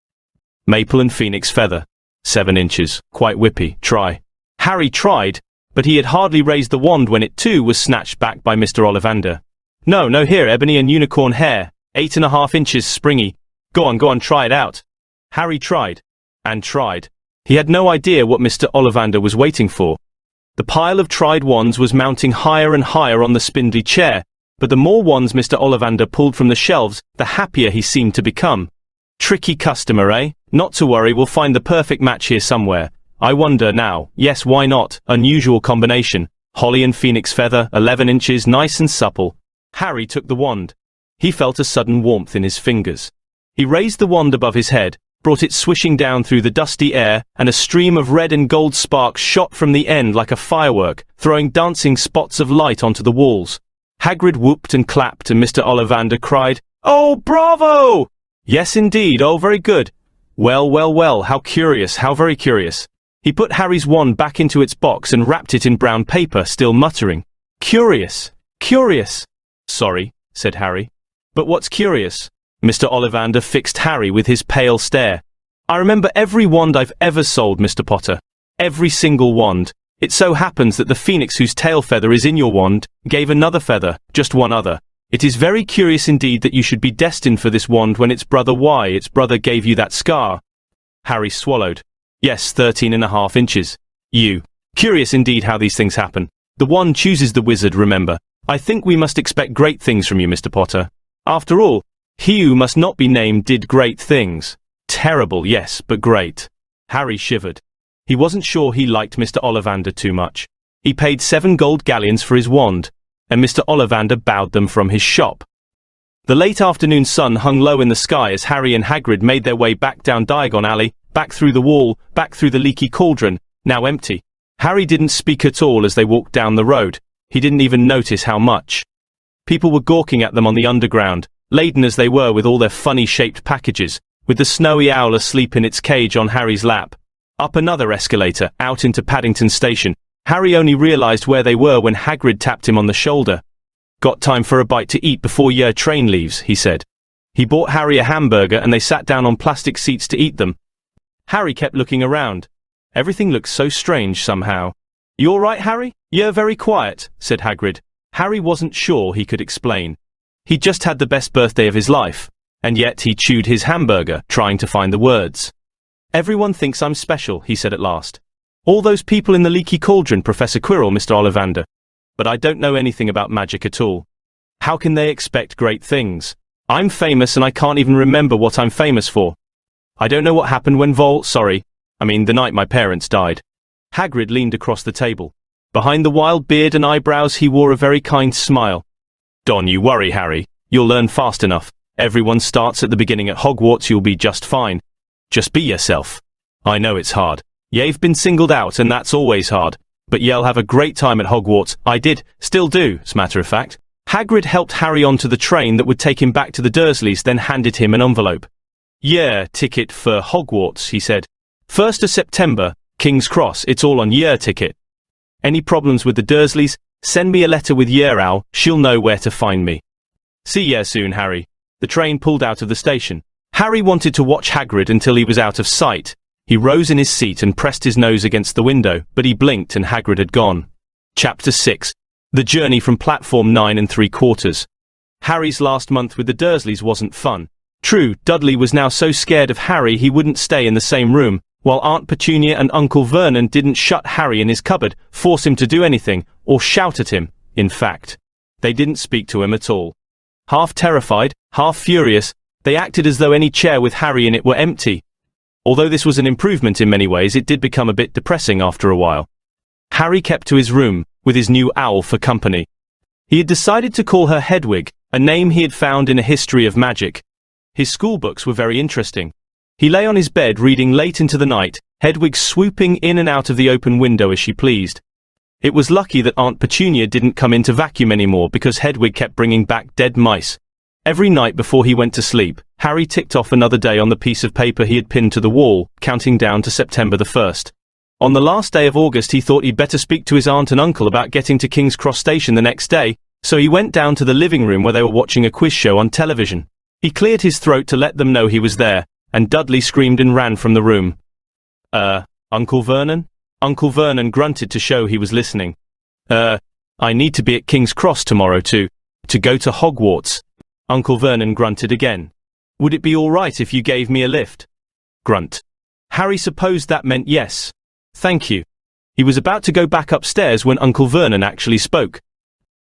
Maple and phoenix feather. 7 inches. Quite whippy. Try. Harry tried, but he had hardly raised the wand when it too was snatched back by Mr. Ollivander. No, here, ebony and unicorn hair. 8.5 inches, springy. Go on, try it out. Harry tried. And tried. He had no idea what Mr. Ollivander was waiting for. The pile of tried wands was mounting higher and higher on the spindly chair, but the more wands Mr. Ollivander pulled from the shelves, the happier he seemed to become. Tricky customer, eh? Not to worry, we'll find the perfect match here somewhere. I wonder now. Yes, why not? Unusual combination. Holly and phoenix feather, 11 inches, nice and supple. Harry took the wand. He felt a sudden warmth in his fingers. He raised the wand above his head, brought it swishing down through the dusty air, and a stream of red and gold sparks shot from the end like a firework, throwing dancing spots of light onto the walls. Hagrid whooped and clapped, and Mr. Ollivander cried, "Oh, bravo!" Yes, indeed, oh, very good. Well, how curious, how very curious. He put Harry's wand back into its box and wrapped it in brown paper, still muttering, "Curious, curious." "Sorry," said Harry. "But what's curious?" Mr. Ollivander fixed Harry with his pale stare. "I remember every wand I've ever sold, Mr. Potter. Every single wand. It so happens that the phoenix whose tail feather is in your wand gave another feather, just one other. It is very curious indeed that you should be destined for this wand when its brother gave you that scar." Harry swallowed. "Yes, 13.5 inches. Curious indeed how these things happen. The wand chooses the wizard, remember. I think we must expect great things from you, Mr. Potter. After all, he who must not be named did great things. Terrible, yes, but great." Harry shivered. He wasn't sure he liked Mr. Ollivander too much. He paid 7 gold galleons for his wand, and Mr. Ollivander bowed them from his shop. The late afternoon sun hung low in the sky as Harry and Hagrid made their way back down Diagon Alley, back through the wall, back through the leaky cauldron, now empty. Harry didn't speak at all as they walked down the road. He didn't even notice how much. People were gawking at them on the underground, laden as they were with all their funny-shaped packages, with the snowy owl asleep in its cage on Harry's lap. Up another escalator, out into Paddington Station. Harry only realized where they were when Hagrid tapped him on the shoulder. "Got time for a bite to eat before your train leaves," he said. He bought Harry a hamburger and they sat down on plastic seats to eat them. Harry kept looking around. Everything looked so strange somehow. "You all right, Harry? You're very quiet," said Hagrid. Harry wasn't sure he could explain. He'd just had the best birthday of his life, and yet he chewed his hamburger, trying to find the words. "Everyone thinks I'm special," he said at last. "All those people in the leaky cauldron, Professor Quirrell, Mr. Ollivander. But I don't know anything about magic at all. How can they expect great things? I'm famous and I can't even remember what I'm famous for. I don't know what happened when the night my parents died." Hagrid leaned across the table. Behind the wild beard and eyebrows he wore a very kind smile. "Don't you worry, Harry. You'll learn fast enough. Everyone starts at the beginning at Hogwarts. You'll be just fine. Just be yourself. I know it's hard. You've been singled out and that's always hard. But you'll have a great time at Hogwarts. I did, still do, as a matter of fact." Hagrid helped Harry onto the train that would take him back to the Dursleys, then handed him an envelope. "Yeah, ticket for Hogwarts," he said. "1st of September, King's Cross, it's all on your ticket. Any problems with the Dursleys? Send me a letter with your owl, she'll know where to find me. See ya soon, Harry." The train pulled out of the station. Harry wanted to watch Hagrid until he was out of sight. He rose in his seat and pressed his nose against the window, but he blinked and Hagrid had gone. Chapter 6. The journey from platform 9 3/4. Harry's last month with the Dursleys wasn't fun. True, Dudley was now so scared of Harry he wouldn't stay in the same room, while Aunt Petunia and Uncle Vernon didn't shut Harry in his cupboard, force him to do anything, or shout at him. In fact, they didn't speak to him at all. Half terrified, half furious, they acted as though any chair with Harry in it were empty. Although this was an improvement in many ways, it did become a bit depressing after a while. Harry kept to his room, with his new owl for company. He had decided to call her Hedwig, a name he had found in a history of magic. His school books were very interesting. He lay on his bed reading late into the night, Hedwig swooping in and out of the open window as she pleased. It was lucky that Aunt Petunia didn't come in to vacuum anymore because Hedwig kept bringing back dead mice. Every night before he went to sleep, Harry ticked off another day on the piece of paper he had pinned to the wall, counting down to September the 1st. On the last day of August he thought he'd better speak to his aunt and uncle about getting to King's Cross Station the next day, so he went down to the living room where they were watching a quiz show on television. He cleared his throat to let them know he was there, and Dudley screamed and ran from the room. Uncle Vernon? Uncle Vernon grunted to show he was listening. I need to be at King's Cross tomorrow to go to Hogwarts. Uncle Vernon grunted again. Would it be all right if you gave me a lift? Grunt. Harry supposed that meant yes. Thank you. He was about to go back upstairs when Uncle Vernon actually spoke.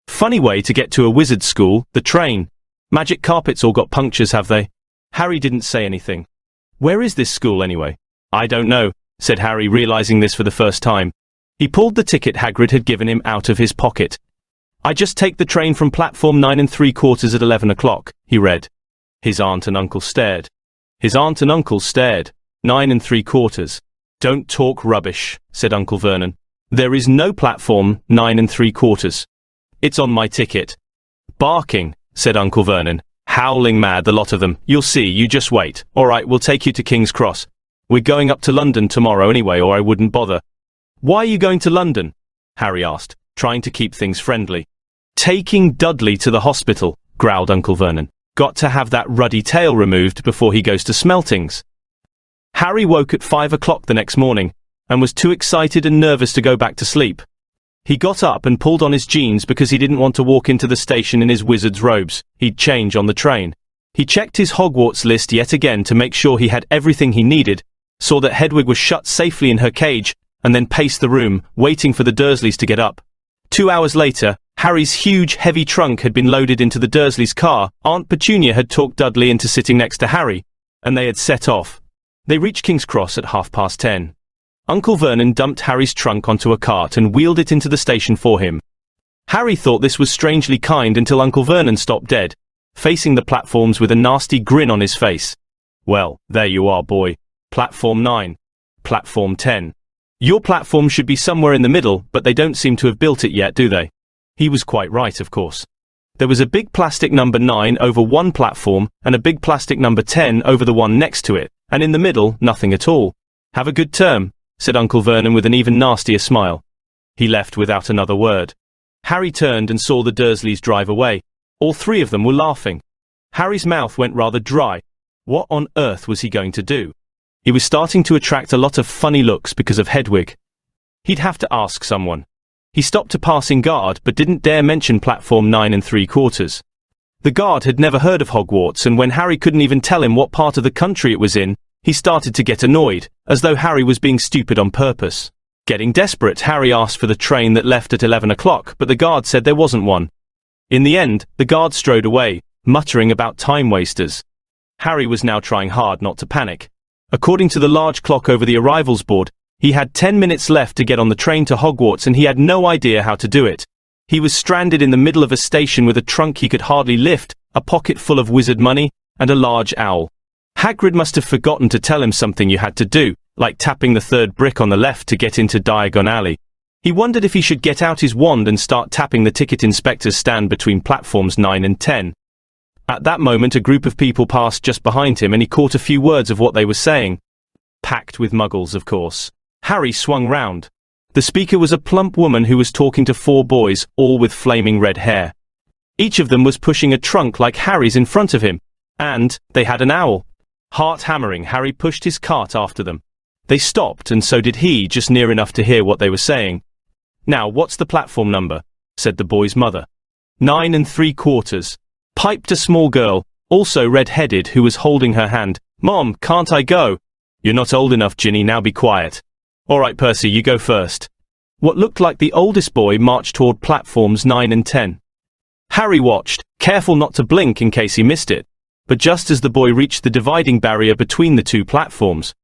Funny way to get to a wizard's school, the train. Magic carpets all got punctures, have they? Harry didn't say anything. Where is this school anyway? I don't know, said Harry, realizing this for the first time. He pulled the ticket Hagrid had given him out of his pocket. I just take the train from platform 9 3/4 at 11 o'clock, he read. His aunt and uncle stared. His aunt and uncle stared. 9 3/4. Don't talk rubbish, said Uncle Vernon. There is no platform 9 3/4. It's on my ticket. Barking, said Uncle Vernon. Howling mad, the lot of them. You'll see, you just wait. All right, we'll take you to King's Cross. We're going up to London tomorrow anyway, or I wouldn't bother. Why are you going to London? Harry asked, trying to keep things friendly. Taking Dudley to the hospital, growled Uncle Vernon. Got to have that ruddy tail removed before he goes to Smeltings. Harry woke at 5 o'clock the next morning, and was too excited and nervous to go back to sleep. He got up and pulled on his jeans because he didn't want to walk into the station in his wizard's robes. He'd change on the train. He checked his Hogwarts list yet again to make sure he had everything he needed, saw that Hedwig was shut safely in her cage, and then paced the room, waiting for the Dursleys to get up. 2 hours later, Harry's huge, heavy trunk had been loaded into the Dursleys' car. Aunt Petunia had talked Dudley into sitting next to Harry, and they had set off. They reached King's Cross at 10:30. Uncle Vernon dumped Harry's trunk onto a cart and wheeled it into the station for him. Harry thought this was strangely kind until Uncle Vernon stopped dead, facing the platforms with a nasty grin on his face. Well, there you are, boy. Platform 9. Platform 10. Your platform should be somewhere in the middle, but they don't seem to have built it yet, do they? He was quite right, of course. There was a big plastic number 9 over one platform, and a big plastic number 10 over the one next to it, and in the middle, nothing at all. Have a good term, said Uncle Vernon with an even nastier smile. He left without another word. Harry turned and saw the Dursleys drive away. All three of them were laughing. Harry's mouth went rather dry. What on earth was he going to do? He was starting to attract a lot of funny looks because of Hedwig. He'd have to ask someone. He stopped a passing guard but didn't dare mention platform 9 3/4. The guard had never heard of Hogwarts, and when Harry couldn't even tell him what part of the country it was in, he started to get annoyed, as though Harry was being stupid on purpose. Getting desperate, Harry asked for the train that left at 11 o'clock, but the guard said there wasn't one. In the end, the guard strode away, muttering about time wasters. Harry was now trying hard not to panic. According to the large clock over the arrivals board, he had 10 minutes left to get on the train to Hogwarts, and he had no idea how to do it. He was stranded in the middle of a station with a trunk he could hardly lift, a pocket full of wizard money, and a large owl. Hagrid must have forgotten to tell him something you had to do, like tapping the third brick on the left to get into Diagon Alley. He wondered if he should get out his wand and start tapping the ticket inspector's stand between platforms 9 and 10. At that moment a group of people passed just behind him, and he caught a few words of what they were saying. Packed with muggles, of course. Harry swung round. The speaker was a plump woman who was talking to 4 boys, all with flaming red hair. Each of them was pushing a trunk like Harry's in front of him, and they had an owl. Heart hammering, Harry pushed his cart after them. They stopped, and so did he, just near enough to hear what they were saying. Now, what's the platform number? Said the boy's mother. 9 3/4. Piped a small girl, also red-headed, who was holding her hand. Mom, can't I go? You're not old enough, Ginny, now be quiet. All right, Percy, you go first. What looked like the oldest boy marched toward platforms 9 and 10. Harry watched, careful not to blink in case he missed it. But just as the boy reached the dividing barrier between the two platforms,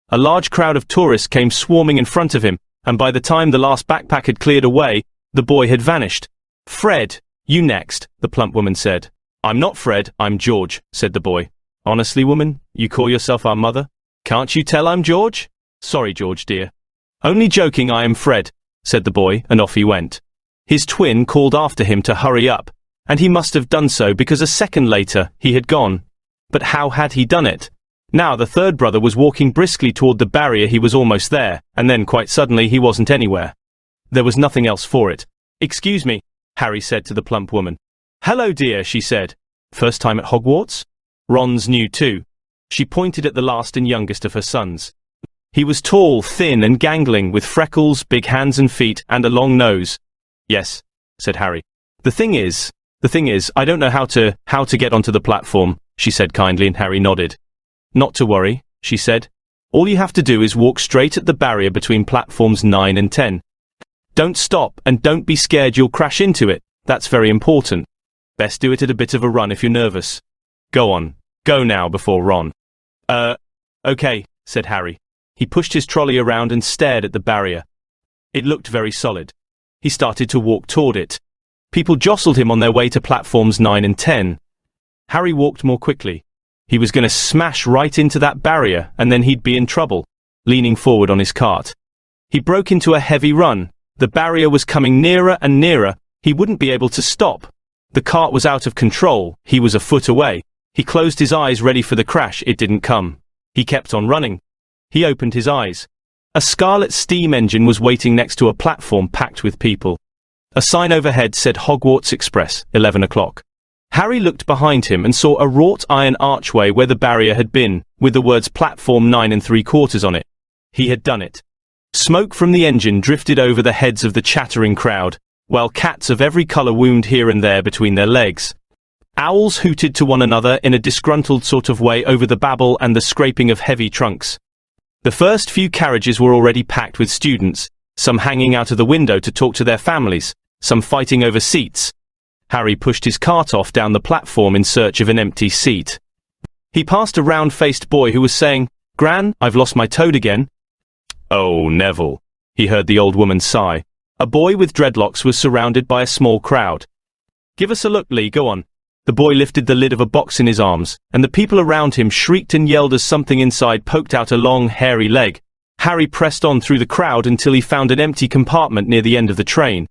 a large crowd of tourists came swarming in front of him, and by the time the last backpack had cleared away, the boy had vanished. Fred, you next, the plump woman said. I'm not Fred, I'm George, said the boy. Honestly, woman, you call yourself our mother? Can't you tell I'm George? Sorry, George dear. Only joking, I am Fred, said the boy, and off he went. His twin called after him to hurry up, and he must have done so because a second later he had gone. But how had he done it? Now the third brother was walking briskly toward the barrier. He was almost there, and then quite suddenly he wasn't anywhere. There was nothing else for it. "Excuse me," Harry said to the plump woman. "Hello, dear," she said. "First time at Hogwarts?" Ron's new too. She pointed at the last and youngest of her sons. He was tall, thin and gangling, with freckles, big hands and feet, and a long nose. "Yes," said Harry. The thing is, I don't know how to get onto the platform," she said kindly, and Harry nodded. "Not to worry," she said. "All you have to do is walk straight at the barrier between platforms 9 and 10. Don't stop, and don't be scared you'll crash into it. That's very important. Best do it at a bit of a run if you're nervous. Go on. Go now before Ron." Okay," said Harry. He pushed his trolley around and stared at the barrier. It looked very solid. He started to walk toward it. People jostled him on their way to platforms 9 and 10. Harry walked more quickly. He was going to smash right into that barrier, and then he'd be in trouble, leaning forward on his cart. He broke into a heavy run. The barrier was coming nearer and nearer. He wouldn't be able to stop. The cart was out of control. He was a foot away. He closed his eyes, ready for the crash. It didn't come. He kept on running. He opened his eyes. A scarlet steam engine was waiting next to a platform packed with people. A sign overhead said Hogwarts Express, 11 o'clock. Harry looked behind him and saw a wrought iron archway where the barrier had been, with the words Platform 9 3/4 on it. He had done it. Smoke from the engine drifted over the heads of the chattering crowd, while cats of every colour wound here and there between their legs. Owls hooted to one another in a disgruntled sort of way over the babble and the scraping of heavy trunks. The first few carriages were already packed with students, some hanging out of the window to talk to their families, some fighting over seats. Harry pushed his cart off down the platform in search of an empty seat. He passed a round-faced boy who was saying, "Gran, I've lost my toad again." "Oh, Neville," he heard the old woman sigh. A boy with dreadlocks was surrounded by a small crowd. "Give us a look, Lee, go on." The boy lifted the lid of a box in his arms, and the people around him shrieked and yelled as something inside poked out a long, hairy leg. Harry pressed on through the crowd until he found an empty compartment near the end of the train.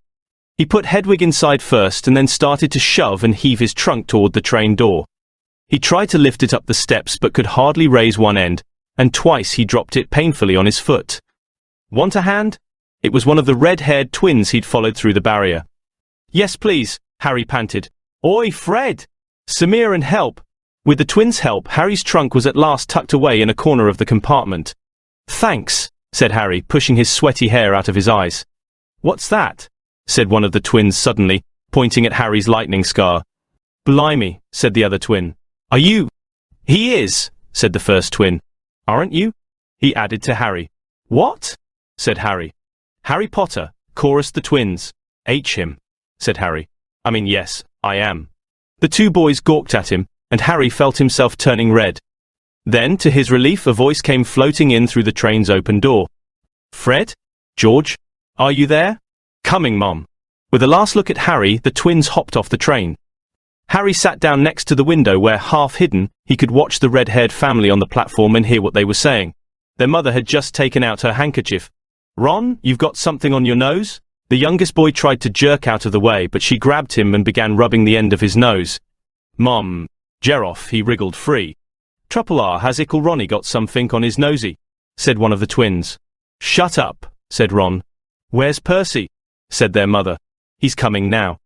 He put Hedwig inside first and then started to shove and heave his trunk toward the train door. He tried to lift it up the steps but could hardly raise one end, and twice he dropped it painfully on his foot. "Want a hand?" It was one of the red-haired twins he'd followed through the barrier. "Yes, please," Harry panted. "Oi, Fred! Samir and help!" With the twins' help, Harry's trunk was at last tucked away in a corner of the compartment. "Thanks," said Harry, pushing his sweaty hair out of his eyes. "What's that?" said one of the twins suddenly, pointing at Harry's lightning scar. "Blimey," said the other twin. "Are you—" "He is," said the first twin. "Aren't you?" he added to Harry. "What?" said Harry. "Harry Potter," chorused the twins. "H him," said Harry. Yes, I am." The two boys gawked at him, and Harry felt himself turning red. Then, to his relief, a voice came floating in through the train's open door. "Fred? George? Are you there?" "Coming, Mom." With a last look at Harry, the twins hopped off the train. Harry sat down next to the window where, half hidden, he could watch the red-haired family on the platform and hear what they were saying. Their mother had just taken out her handkerchief. "Ron, you've got something on your nose?" The youngest boy tried to jerk out of the way, but she grabbed him and began rubbing the end of his nose. "Mom, Geroff," he wriggled free. "Truppler, has Ickle Ronnie got something on his nosy?" said one of the twins. "Shut up," said Ron. "Where's Percy?" said their mother. "He's coming now."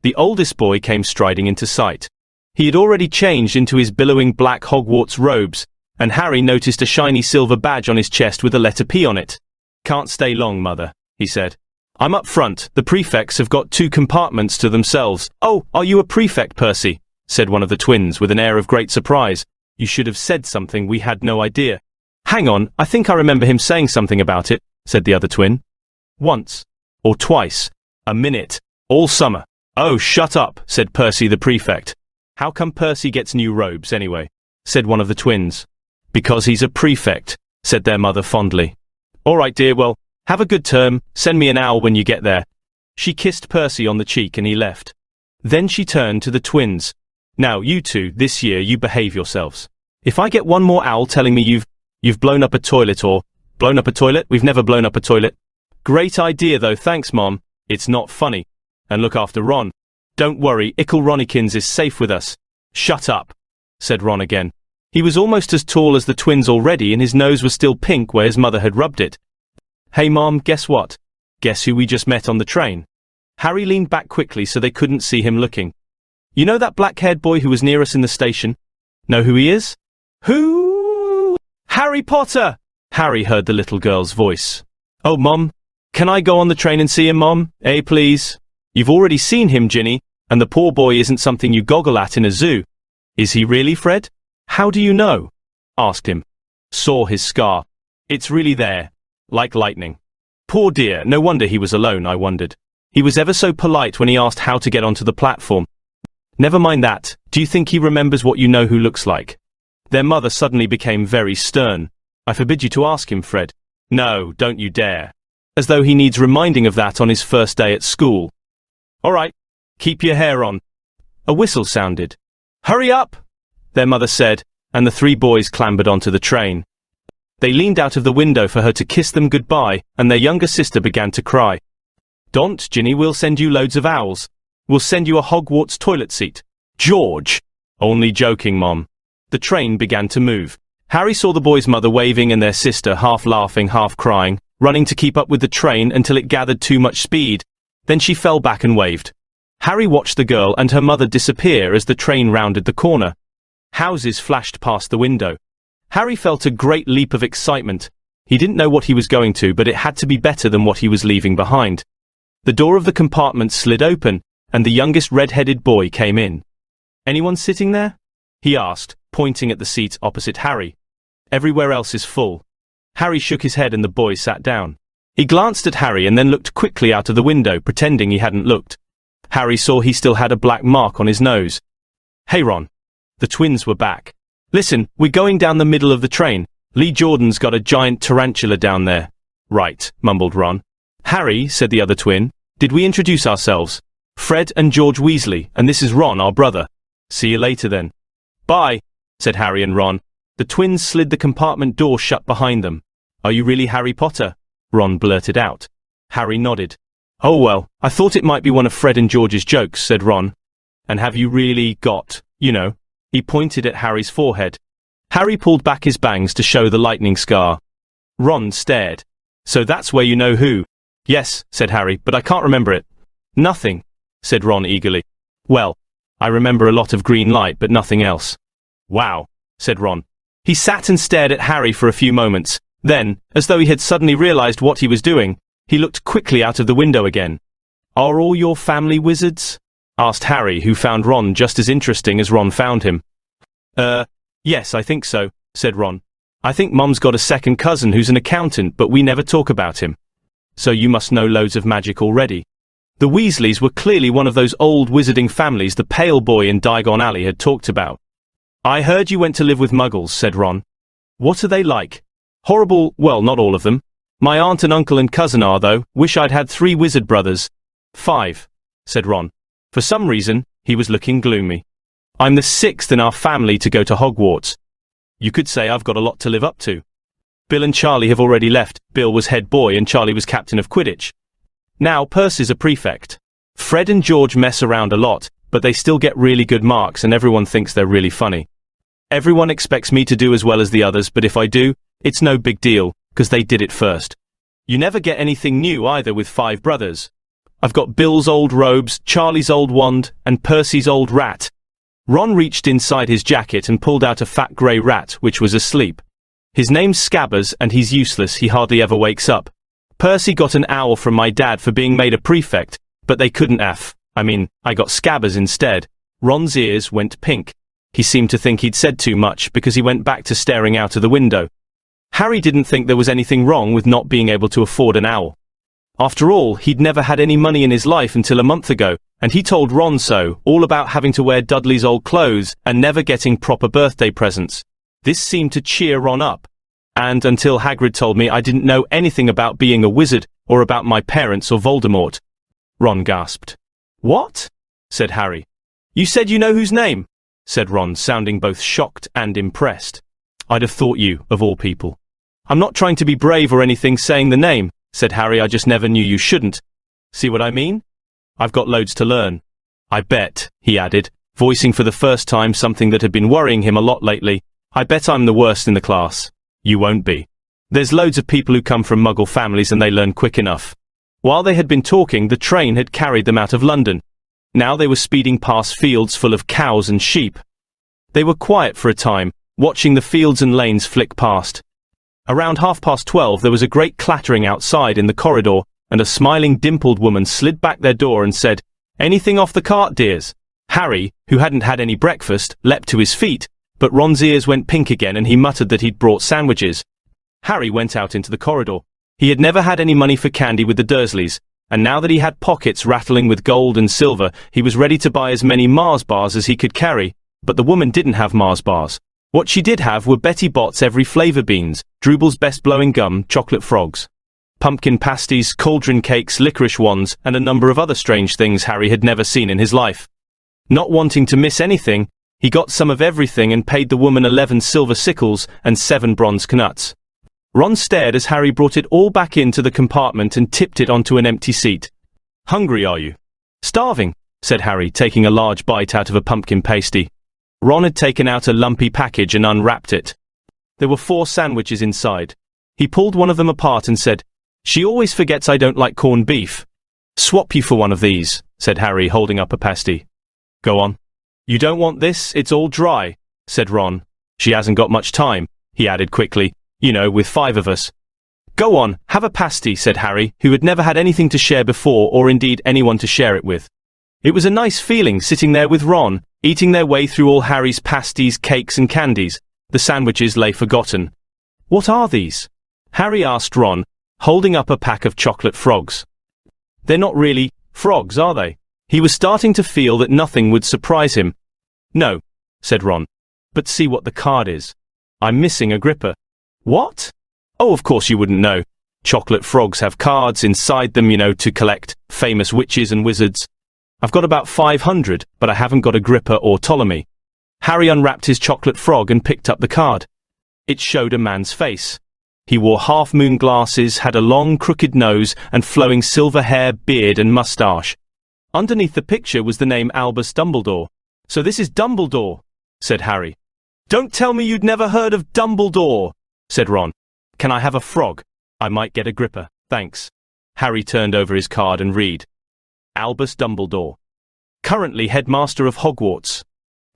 The oldest boy came striding into sight. He had already changed into his billowing black Hogwarts robes, and Harry noticed a shiny silver badge on his chest with a letter P on it. "Can't stay long, Mother," he said. "I'm up front. The prefects have got 2 compartments to themselves." "Oh, are you a prefect, Percy?" said one of the twins with an air of great surprise. "You should have said something. We had no idea." "Hang on, I think I remember him saying something about it," said the other twin. "Once. Or twice. A minute. All summer." "Oh, shut up," said Percy the prefect. "How come Percy gets new robes, anyway?" said one of the twins. "Because he's a prefect," said their mother fondly. "All right, dear, well, have a good term. Send me an owl when you get there." She kissed Percy on the cheek and he left. Then she turned to the twins. "Now, you two, this year you behave yourselves. If I get one more owl telling me you've blown up a toilet or blown up a toilet, we've never blown up a toilet." "Great idea though, thanks Mom. It's not funny. And look after Ron. Don't worry, Ickle Ronnikins is safe with us." "Shut up," said Ron again. He was almost as tall as the twins already, and his nose was still pink where his mother had rubbed it. "Hey Mom, guess what? Guess who we just met on the train?" Harry leaned back quickly so they couldn't see him looking. "You know that black-haired boy who was near us in the station? Know who he is?" "Who?" "Harry Potter!" Harry heard the little girl's voice. "Oh, Mom, can I go on the train and see him, Mom? Please? You've already seen him, Ginny, and the poor boy isn't something you goggle at in a zoo." "Is he really, Fred?" "How do you know?" "Asked him. Saw his scar. It's really there. Like lightning." Poor dear, no wonder he was alone, I wondered. He was ever so polite when he asked how to get onto the platform. "Never mind that. Do you think he remembers what you know who looks like?" Their mother suddenly became very stern. "I forbid you to ask him, Fred." "No, don't you dare." As though he needs reminding of that on his first day at school. "All right, keep your hair on." A whistle sounded. "Hurry up," their mother said, and the three boys clambered onto the train. They leaned out of the window for her to kiss them goodbye, and their younger sister began to cry. "Don't, Ginny, we'll send you loads of owls. We'll send you a Hogwarts toilet seat." "George!" "Only joking, Mom." The train began to move. Harry saw the boys' mother waving and their sister half laughing, half crying, running to keep up with the train until it gathered too much speed. Then she fell back and waved. Harry watched the girl and her mother disappear as the train rounded the corner. Houses flashed past the window. Harry felt a great leap of excitement. He didn't know what he was going to, but it had to be better than what he was leaving behind. The door of the compartment slid open, and the youngest red-headed boy came in. "Anyone sitting there?" he asked, pointing at the seat opposite Harry. "Everywhere else is full." Harry shook his head and the boy sat down. He glanced at Harry and then looked quickly out of the window, pretending he hadn't looked. Harry saw he still had a black mark on his nose. "Hey, Ron." The twins were back. "Listen, we're going down the middle of the train. Lee Jordan's got a giant tarantula down there." "Right," mumbled Ron. "Harry," said the other twin, "did we introduce ourselves? Fred and George Weasley, and this is Ron, our brother. See you later then." "Bye," said Harry and Ron. The twins slid the compartment door shut behind them. "Are you really Harry Potter?" Ron blurted out. Harry nodded. "Oh well, I thought it might be one of Fred and George's jokes," said Ron. "And have you really got, you know?" He pointed at Harry's forehead. Harry pulled back his bangs to show the lightning scar. Ron stared. "So that's where you know who?" "Yes," said Harry, "but I can't remember it." "Nothing," said Ron eagerly. "Well, I remember a lot of green light, but nothing else." "Wow," said Ron. He sat and stared at Harry for a few moments. Then, as though he had suddenly realized what he was doing, he looked quickly out of the window again. "Are all your family wizards?" asked Harry, who found Ron just as interesting as Ron found him. Yes, I think so," said Ron. "I think Mum's got a second cousin who's an accountant, but we never talk about him." "So you must know loads of magic already." The Weasleys were clearly one of those old wizarding families the pale boy in Diagon Alley had talked about. "I heard you went to live with Muggles," said Ron. "What are they like?" "Horrible, well, not all of them. My aunt and uncle and cousin are, though. Wish I'd had 3 wizard brothers." "5, said Ron. For some reason, he was looking gloomy. "I'm the 6th in our family to go to Hogwarts. You could say I've got a lot to live up to. Bill and Charlie have already left. Bill was head boy and Charlie was captain of Quidditch. Now Percy's a prefect. Fred and George mess around a lot, but they still get really good marks and everyone thinks they're really funny. Everyone expects me to do as well as the others, but if I do, it's no big deal, because they did it first. You never get anything new either with 5 brothers. I've got Bill's old robes, Charlie's old wand, and Percy's old rat." Ron reached inside his jacket and pulled out a fat grey rat, which was asleep. "His name's Scabbers, and he's useless, he hardly ever wakes up. Percy got an owl from my dad for being made a prefect, but they couldn't I got Scabbers instead." Ron's ears went pink. He seemed to think he'd said too much, because he went back to staring out of the window. Harry didn't think there was anything wrong with not being able to afford an owl. After all, he'd never had any money in his life until a month ago, and he told Ron so, all about having to wear Dudley's old clothes and never getting proper birthday presents. This seemed to cheer Ron up. "And until Hagrid told me I didn't know anything about being a wizard, or about my parents or Voldemort." Ron gasped. "What?" said Harry. "You said you know whose name?" said Ron, sounding both shocked and impressed. "I'd have thought you, of all people." "I'm not trying to be brave or anything saying the name," said Harry. "I just never knew you shouldn't. See what I mean? I've got loads to learn. I bet," he added, voicing for the first time something that had been worrying him a lot lately, I bet I'm the worst in the class. You won't be. There's loads of people who come from Muggle families and they learn quick enough. While they had been talking, the train had carried them out of London. Now they were speeding past fields full of cows and sheep. They were quiet for a time, watching the fields and lanes flick past. Around 12:30 there was a great clattering outside in the corridor, and a smiling dimpled woman slid back their door and said, "Anything off the cart, dears?" Harry, who hadn't had any breakfast, leapt to his feet, but Ron's ears went pink again and he muttered that he'd brought sandwiches. Harry went out into the corridor. He had never had any money for candy with the Dursleys, and now that he had pockets rattling with gold and silver, he was ready to buy as many Mars bars as he could carry, but the woman didn't have Mars bars. What she did have were Betty Bott's every flavour beans, Drooble's best blowing gum, chocolate frogs, pumpkin pasties, cauldron cakes, licorice wands, and a number of other strange things Harry had never seen in his life. Not wanting to miss anything, he got some of everything and paid the woman 11 silver sickles and 7 bronze knuts. Ron stared as Harry brought it all back into the compartment and tipped it onto an empty seat. "Hungry, are you?" "Starving," said Harry, taking a large bite out of a pumpkin pasty. Ron had taken out a lumpy package and unwrapped it. There were 4 sandwiches inside. He pulled one of them apart and said, "She always forgets I don't like corned beef." "Swap you for one of these," said Harry, holding up a pasty. "Go on." "You don't want this? It's all dry," said Ron. "She hasn't got much time," he added quickly. "You know, with 5 of us." "Go on, have a pasty," said Harry, who had never had anything to share before or indeed anyone to share it with. It was a nice feeling sitting there with Ron, eating their way through all Harry's pasties, cakes and candies. The sandwiches lay forgotten. "What are these?" Harry asked Ron, holding up a pack of chocolate frogs. "They're not really frogs, are they?" He was starting to feel that nothing would surprise him. "No," said Ron. "But see what the card is. I'm missing a gripper." "What?" "Oh, of course you wouldn't know. Chocolate frogs have cards inside them, you know, to collect famous witches and wizards. I've got about 500, but I haven't got a gripper or Ptolemy." Harry unwrapped his chocolate frog and picked up the card. It showed a man's face. He wore half-moon glasses, had a long, crooked nose, and flowing silver hair, beard, and moustache. Underneath the picture was the name Albus Dumbledore. "So this is Dumbledore," said Harry. "Don't tell me you'd never heard of Dumbledore," said Ron. "Can I have a frog? I might get a gripper, thanks." Harry turned over his card and read. Albus Dumbledore. Currently headmaster of Hogwarts.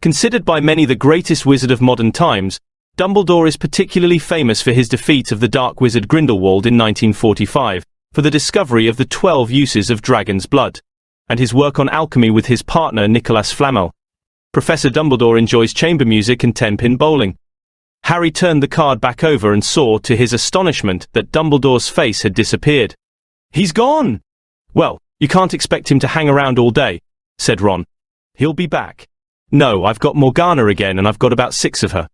Considered by many the greatest wizard of modern times, Dumbledore is particularly famous for his defeat of the dark wizard Grindelwald in 1945, for the discovery of the 12 uses of dragon's blood, and his work on alchemy with his partner Nicholas Flamel. Professor Dumbledore enjoys chamber music and 10-pin bowling. Harry turned the card back over and saw, to his astonishment, that Dumbledore's face had disappeared. "He's gone!" "Well, you can't expect him to hang around all day," said Ron. "He'll be back." "No, I've got Morgana again and I've got about 6 of her."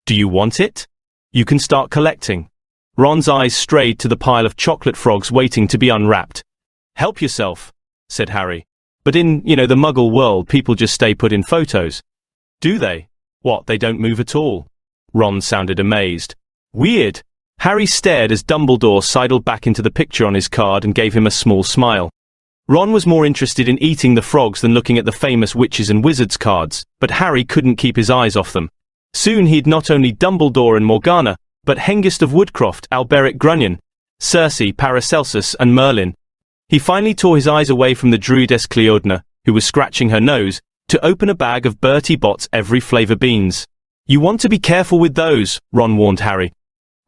"Do you want it? You can start collecting." Ron's eyes strayed to the pile of chocolate frogs waiting to be unwrapped. "Help yourself," said Harry. "But in, the Muggle world, people just stay put in photos." "Do they? What, they don't move at all?" Ron sounded amazed. "Weird." Harry stared as Dumbledore sidled back into the picture on his card and gave him a small smile. Ron was more interested in eating the frogs than looking at the famous witches and wizards cards, but Harry couldn't keep his eyes off them. Soon he'd not only Dumbledore and Morgana, but Hengist of Woodcroft, Alberic Grunion, Circe, Paracelsus, and Merlin. He finally tore his eyes away from the druidess Cleodna, who was scratching her nose, to open a bag of Bertie Bott's every flavour beans. "You want to be careful with those," Ron warned Harry.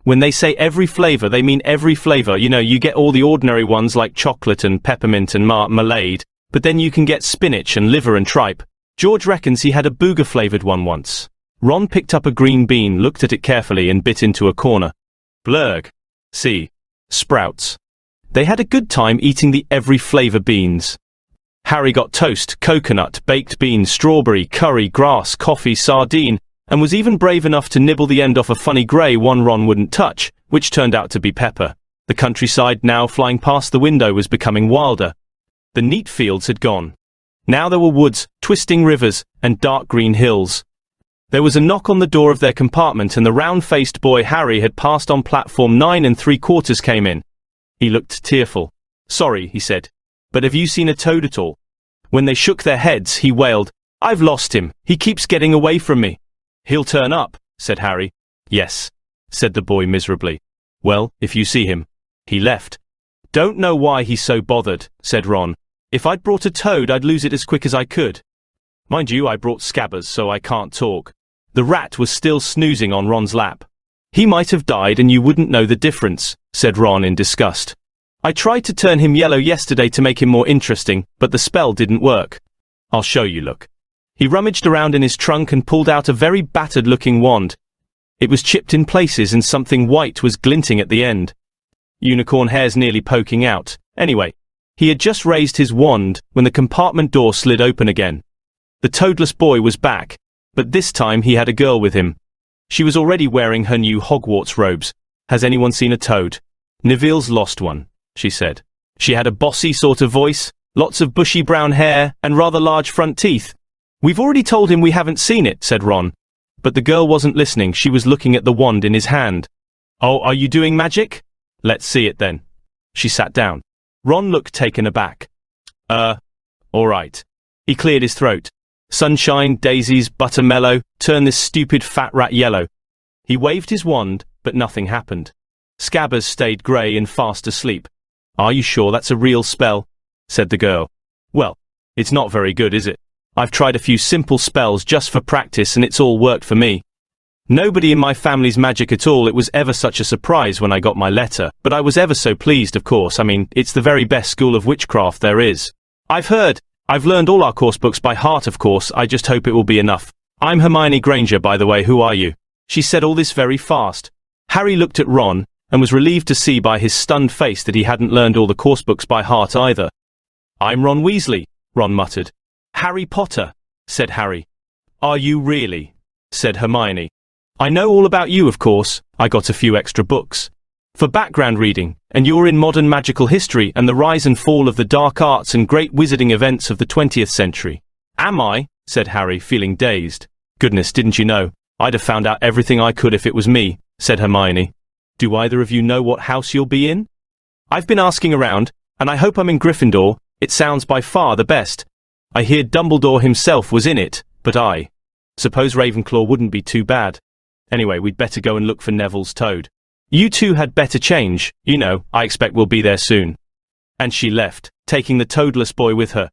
"When they say every flavour, they mean every flavour. You get all the ordinary ones like chocolate and peppermint and marmalade, but then you can get spinach and liver and tripe. George reckons he had a booger-flavoured one once." Ron picked up a green bean, looked at it carefully, and bit into a corner. "Blurg. See. Sprouts." They had a good time eating the every flavour beans. Harry got toast, coconut, baked beans, strawberry, curry, grass, coffee, sardine, and was even brave enough to nibble the end off a funny grey one Ron wouldn't touch, which turned out to be pepper. The countryside now flying past the window was becoming wilder. The neat fields had gone. Now there were woods, twisting rivers, and dark green hills. There was a knock on the door of their compartment and the round-faced boy Harry had passed on platform 9 3/4 came in. He looked tearful. "Sorry," he said, "but have you seen a toad at all?" When they shook their heads, he wailed, "I've lost him. He keeps getting away from me." "He'll turn up," said Harry. Yes, said the boy miserably. Well, if you see him. He left. Don't know why he's so bothered, said Ron. If I'd brought a toad, I'd lose it as quick as I could. Mind you, I brought Scabbers, so I can't talk. The rat was still snoozing on Ron's lap. He might have died and you wouldn't know the difference, said Ron in disgust. I tried to turn him yellow yesterday to make him more interesting, but the spell didn't work. I'll show you, look. He rummaged around in his trunk and pulled out a very battered-looking wand. It was chipped in places and something white was glinting at the end. Unicorn hairs nearly poking out. Anyway, he had just raised his wand when the compartment door slid open again. The toadless boy was back, but this time he had a girl with him. She was already wearing her new Hogwarts robes. Has anyone seen a toad? Neville's lost one, she said. She had a bossy sort of voice, lots of bushy brown hair, and rather large front teeth. We've already told him we haven't seen it, said Ron. But the girl wasn't listening, she was looking at the wand in his hand. Oh, are you doing magic? Let's see it then. She sat down. Ron looked taken aback. All right. He cleared his throat. Sunshine, daisies, buttermellow, turn this stupid fat rat yellow. He waved his wand, but nothing happened. Scabbers stayed grey and fast asleep. Are you sure that's a real spell? Said the girl. Well, it's not very good, is it? I've tried a few simple spells just for practice and it's all worked for me. Nobody in my family's magic at all. It was ever such a surprise when I got my letter, but I was ever so pleased, of course. I mean, it's the very best school of witchcraft there is. I've learned all our course books by heart, of course. I just hope it will be enough. I'm Hermione Granger, by the way. Who are you? She said all this very fast. Harry looked at Ron, and was relieved to see by his stunned face that he hadn't learned all the course books by heart either. I'm Ron Weasley, Ron muttered. Harry Potter, said Harry. Are you really? Said Hermione. I know all about you, of course. I got a few extra books for background reading, and you're in modern magical history and the rise and fall of the dark arts and great wizarding events of the 20th century. Am I? Said Harry, feeling dazed. Goodness, didn't you know? I'd have found out everything I could if it was me, said Hermione. Do either of you know what house you'll be in? I've been asking around, and I hope I'm in Gryffindor. It sounds by far the best. I hear Dumbledore himself was in it, but I suppose Ravenclaw wouldn't be too bad. Anyway, we'd better go and look for Neville's toad. You two had better change, you know, I expect we'll be there soon. And she left, taking the toadless boy with her.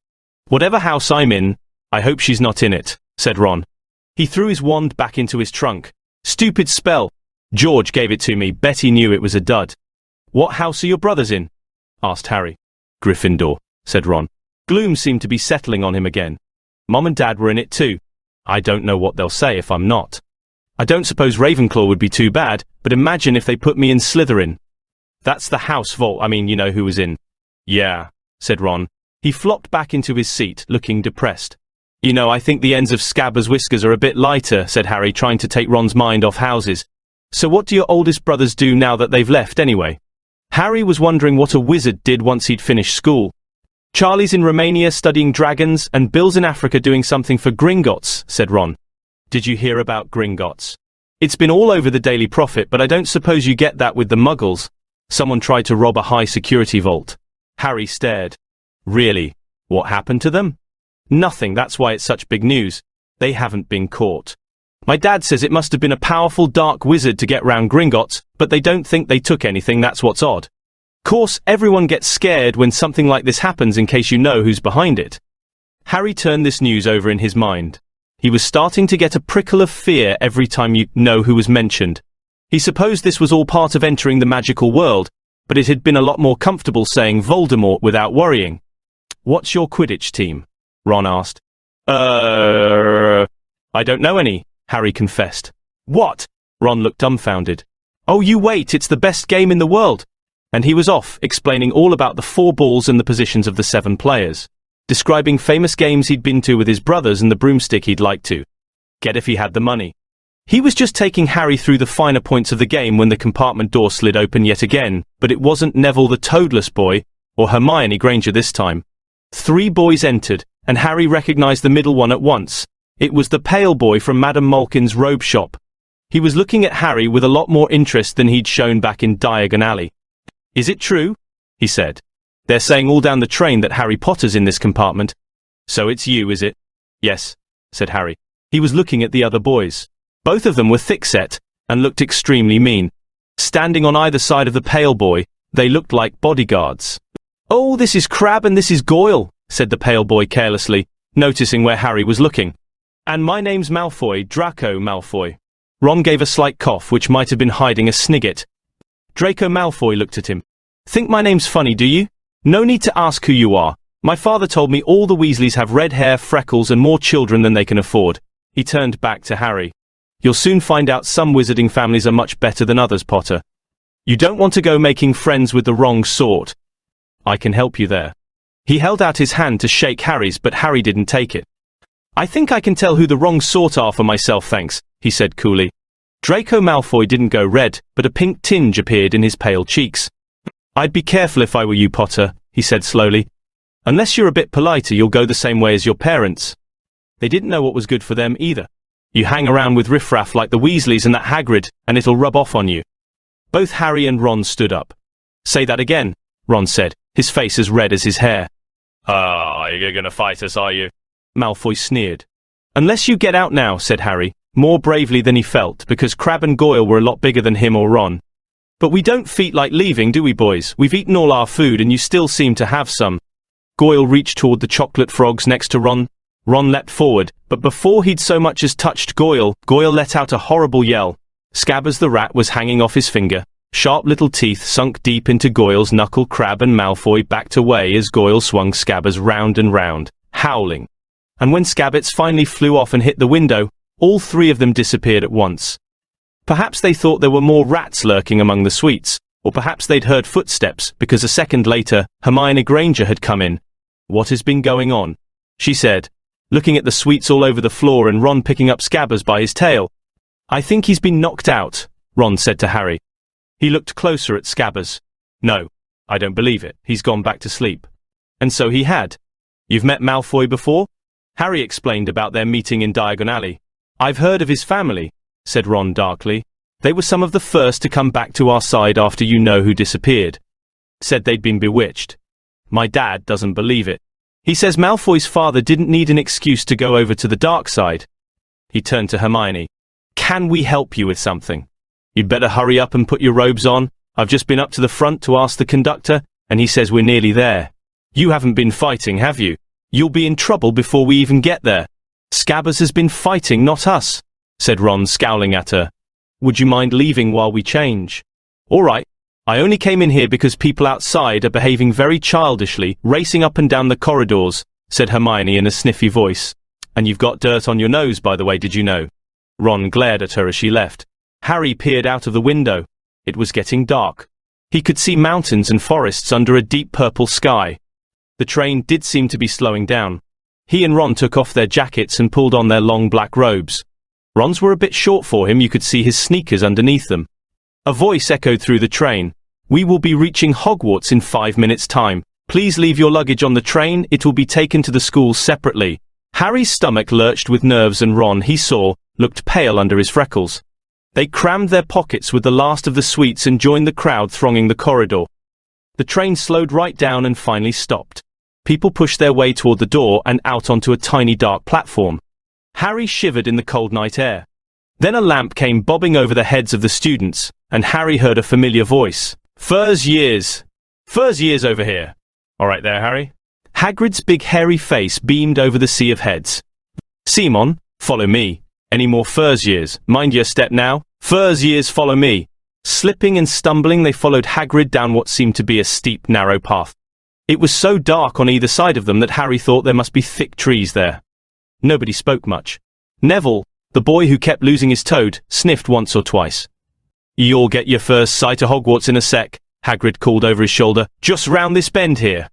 Whatever house I'm in, I hope she's not in it, said Ron. He threw his wand back into his trunk. Stupid spell. George gave it to me. Betty knew it was a dud. What house are your brothers in? Asked Harry. Gryffindor, said Ron. Gloom seemed to be settling on him again. Mom and Dad were in it too. I don't know what they'll say if I'm not. I don't suppose Ravenclaw would be too bad, but imagine if they put me in Slytherin. That's the house vault, I mean, you know who was in. Yeah, said Ron. He flopped back into his seat, looking depressed. You know, I think the ends of Scabbers' whiskers are a bit lighter, said Harry, trying to take Ron's mind off houses. So what do your oldest brothers do now that they've left anyway? Harry was wondering what a wizard did once he'd finished school. Charlie's in Romania studying dragons, and Bill's in Africa doing something for Gringotts, said Ron. Did you hear about Gringotts? It's been all over the Daily Prophet, but I don't suppose you get that with the Muggles. Someone tried to rob a high-security vault. Harry stared. Really? What happened to them? Nothing, that's why it's such big news. They haven't been caught. My dad says it must have been a powerful dark wizard to get round Gringotts, but they don't think they took anything. That's what's odd. Course, everyone gets scared when something like this happens in case you know who's behind it. Harry turned this news over in his mind. He was starting to get a prickle of fear every time you know who was mentioned. He supposed this was all part of entering the magical world, but it had been a lot more comfortable saying Voldemort without worrying. What's your Quidditch team? Ron asked. I don't know any, Harry confessed. What? Ron looked dumbfounded. Oh, you wait, it's the best game in the world. And he was off, explaining all about the 4 balls and the positions of the 7 players. Describing famous games he'd been to with his brothers and the broomstick he'd like to get if he had the money. He was just taking Harry through the finer points of the game when the compartment door slid open yet again, but it wasn't Neville the toadless boy, or Hermione Granger this time. 3 boys entered, and Harry recognized the middle one at once. It was the pale boy from Madame Malkin's robe shop. He was looking at Harry with a lot more interest than he'd shown back in Diagon Alley. Is it true? He said. They're saying all down the train that Harry Potter's in this compartment. So it's you, is it? Yes, said Harry. He was looking at the other boys. Both of them were thick-set, and looked extremely mean. Standing on either side of the pale boy, they looked like bodyguards. "Oh, this is Crabbe and this is Goyle," said the pale boy carelessly, noticing where Harry was looking. "And my name's Malfoy, Draco Malfoy." Ron gave a slight cough which might have been hiding a snigget. Draco Malfoy looked at him. "Think my name's funny, do you? No need to ask who you are. My father told me all the Weasleys have red hair, freckles, and more children than they can afford." He turned back to Harry. "You'll soon find out some wizarding families are much better than others, Potter. You don't want to go making friends with the wrong sort. I can help you there." He held out his hand to shake Harry's, but Harry didn't take it. "I think I can tell who the wrong sort are for myself, thanks," he said coolly. Draco Malfoy didn't go red, but a pink tinge appeared in his pale cheeks. "I'd be careful if I were you, Potter," he said slowly. "Unless you're a bit politer, you'll go the same way as your parents. They didn't know what was good for them either. You hang around with riffraff like the Weasleys and that Hagrid, and it'll rub off on you." Both Harry and Ron stood up. "Say that again," Ron said, his face as red as his hair. You're gonna fight us, are you?" Malfoy sneered. "Unless you get out now," said Harry, more bravely than he felt, because Crabbe and Goyle were a lot bigger than him or Ron. "But we don't feel like leaving, do we, boys? We've eaten all our food and you still seem to have some." Goyle reached toward the chocolate frogs next to Ron. Ron leapt forward, but before he'd so much as touched Goyle, Goyle let out a horrible yell. Scabbers the rat was hanging off his finger. Sharp little teeth sunk deep into Goyle's knuckle. Crabbe and Malfoy backed away as Goyle swung Scabbers round and round, howling. And when Scabbers finally flew off and hit the window, all three of them disappeared at once. Perhaps they thought there were more rats lurking among the sweets, or perhaps they'd heard footsteps, because a second later, Hermione Granger had come in. "What has been going on?" she said, looking at the sweets all over the floor and Ron picking up Scabbers by his tail. "I think he's been knocked out," Ron said to Harry. He looked closer at Scabbers. "No, I don't believe it. He's gone back to sleep." And so he had. "You've met Malfoy before?" Harry explained about their meeting in Diagon Alley. "I've heard of his family," said Ron darkly. "They were some of the first to come back to our side after you-know-who disappeared. Said they'd been bewitched. My dad doesn't believe it. He says Malfoy's father didn't need an excuse to go over to the dark side." He turned to Hermione. "Can we help you with something? You'd better hurry up and put your robes on. I've just been up to the front to ask the conductor, and he says we're nearly there. You haven't been fighting, have you? You'll be in trouble before we even get there." "Scabbers has been fighting, not us," said Ron, scowling at her. "Would you mind leaving while we change?" "All right. I only came in here because people outside are behaving very childishly, racing up and down the corridors," said Hermione in a sniffy voice. "And you've got dirt on your nose, by the way, did you know?" Ron glared at her as she left. Harry peered out of the window. It was getting dark. He could see mountains and forests under a deep purple sky. The train did seem to be slowing down. He and Ron took off their jackets and pulled on their long black robes. Ron's were a bit short for him. You could see his sneakers underneath them. A voice echoed through the train. "We will be reaching Hogwarts in 5 minutes' time. Please leave your luggage on the train. It will be taken to the schools separately." Harry's stomach lurched with nerves, and Ron, he saw, looked pale under his freckles. They crammed their pockets with the last of the sweets and joined the crowd thronging the corridor. The train slowed right down and finally stopped. People pushed their way toward the door and out onto a tiny dark platform. Harry shivered in the cold night air. Then a lamp came bobbing over the heads of the students, and Harry heard a familiar voice. "Furs years. Furs years over here. All right there, Harry." Hagrid's big hairy face beamed over the sea of heads. "Simon, follow me. Any more Furs years? Mind your step now. Furs years, follow me." Slipping and stumbling, they followed Hagrid down what seemed to be a steep, narrow path. It was so dark on either side of them that Harry thought there must be thick trees there. Nobody spoke much. Neville, the boy who kept losing his toad, sniffed once or twice. "You'll get your first sight of Hogwarts in a sec," Hagrid called over his shoulder. "Just round this bend here."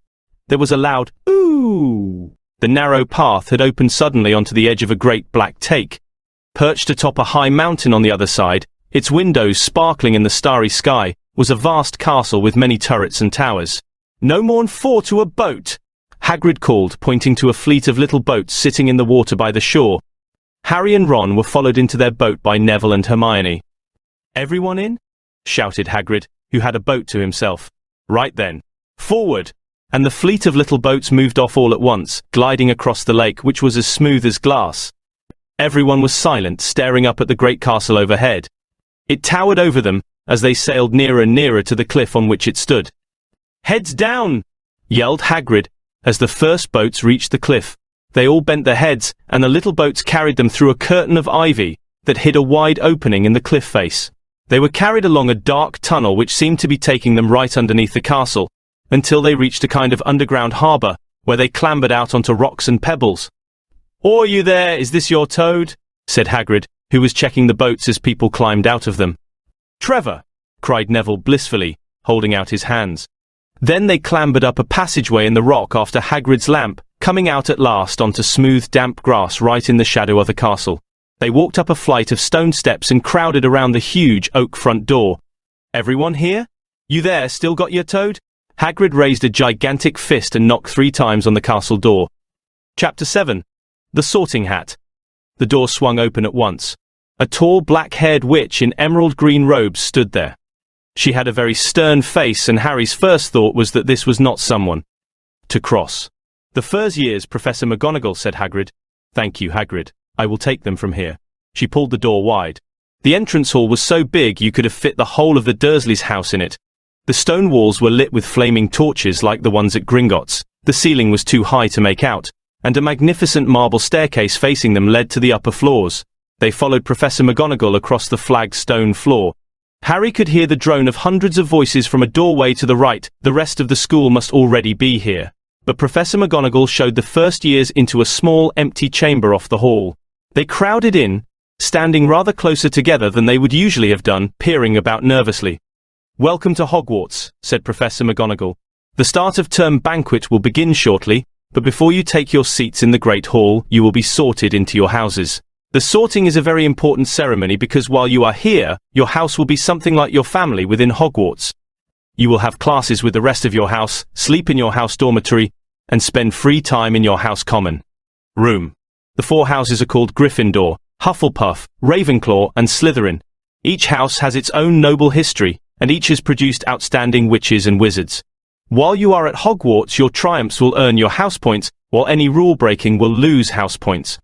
There was a loud "ooh." The narrow path had opened suddenly onto the edge of a great black take. Perched atop a high mountain on the other side, its windows sparkling in the starry sky, was a vast castle with many turrets and towers. "No more'n 4 to a boat," Hagrid called, pointing to a fleet of little boats sitting in the water by the shore. Harry and Ron were followed into their boat by Neville and Hermione. "Everyone in?" shouted Hagrid, who had a boat to himself. "Right then. Forward!" And the fleet of little boats moved off all at once, gliding across the lake, which was as smooth as glass. Everyone was silent, staring up at the great castle overhead. It towered over them, as they sailed nearer and nearer to the cliff on which it stood. "Heads down!" yelled Hagrid, as the first boats reached the cliff. They all bent their heads, and the little boats carried them through a curtain of ivy that hid a wide opening in the cliff face. They were carried along a dark tunnel which seemed to be taking them right underneath the castle, until they reached a kind of underground harbour, where they clambered out onto rocks and pebbles. "Are you there? Is this your Toad?" said Hagrid, who was checking the boats as people climbed out of them. "Trevor!" cried Neville blissfully, holding out his hands. Then they clambered up a passageway in the rock after Hagrid's lamp, coming out at last onto smooth, damp grass right in the shadow of the castle. They walked up a flight of stone steps and crowded around the huge oak front door. "Everyone here? You there, still got your Toad?" Hagrid raised a gigantic fist and knocked 3 times on the castle door. Chapter 7. The Sorting Hat. The door swung open at once. A tall, black-haired witch in emerald green robes stood there. She had a very stern face, and Harry's first thought was that this was not someone to cross. "The First Years, Professor McGonagall," said Hagrid. "Thank you, Hagrid. I will take them from here." She pulled the door wide. The entrance hall was so big you could have fit the whole of the Dursleys' house in it. The stone walls were lit with flaming torches like the ones at Gringotts. The ceiling was too high to make out, and a magnificent marble staircase facing them led to the upper floors. They followed Professor McGonagall across the flagged stone floor. Harry could hear the drone of hundreds of voices from a doorway to the right. The rest of the school must already be here. But Professor McGonagall showed the First Years into a small, empty chamber off the hall. They crowded in, standing rather closer together than they would usually have done, peering about nervously. "Welcome to Hogwarts," said Professor McGonagall. "The start of term banquet will begin shortly, but before you take your seats in the Great Hall, you will be sorted into your houses. The sorting is a very important ceremony because while you are here, your house will be something like your family within Hogwarts. You will have classes with the rest of your house, sleep in your house dormitory, and spend free time in your house common room. The 4 houses are called Gryffindor, Hufflepuff, Ravenclaw, and Slytherin. Each house has its own noble history, and each has produced outstanding witches and wizards. While you are at Hogwarts, your triumphs will earn your house points, while any rule breaking will lose house points.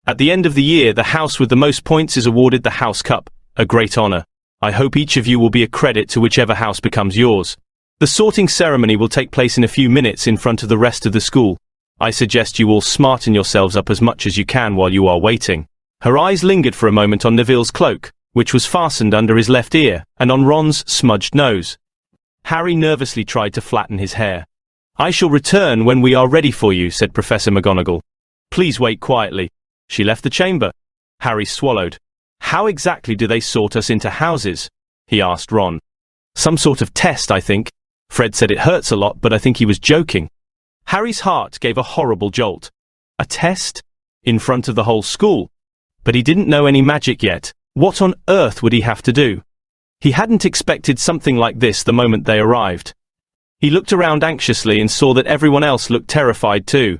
At the end of the year, the house with the most points is awarded the House Cup, a great honor. I hope each of you will be a credit to whichever house becomes yours. The sorting ceremony will take place in a few minutes in front of the rest of the school. I suggest you all smarten yourselves up as much as you can while you are waiting." Her eyes lingered for a moment on Neville's cloak, which was fastened under his left ear, and on Ron's smudged nose. Harry nervously tried to flatten his hair. "I shall return when we are ready for you," said Professor McGonagall. "Please wait quietly." She left the chamber. Harry swallowed. "How exactly do they sort us into houses?" he asked Ron. "Some sort of test, I think. Fred said it hurts a lot, but I think he was joking." Harry's heart gave a horrible jolt. A test? In front of the whole school? But he didn't know any magic yet. What on earth would he have to do? He hadn't expected something like this the moment they arrived. He looked around anxiously and saw that everyone else looked terrified too.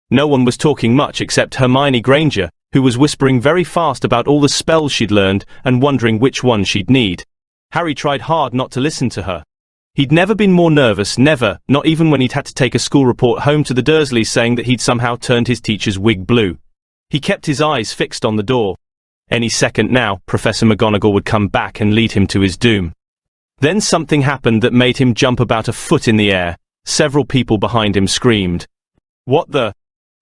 No one was talking much except Hermione Granger, who was whispering very fast about all the spells she'd learned and wondering which one she'd need. Harry tried hard not to listen to her. He'd never been more nervous, never, not even when he'd had to take a school report home to the Dursleys saying that he'd somehow turned his teacher's wig blue. He kept his eyes fixed on the door. Any second now, Professor McGonagall would come back and lead him to his doom. Then something happened that made him jump about a foot in the air. Several people behind him screamed. "What the?"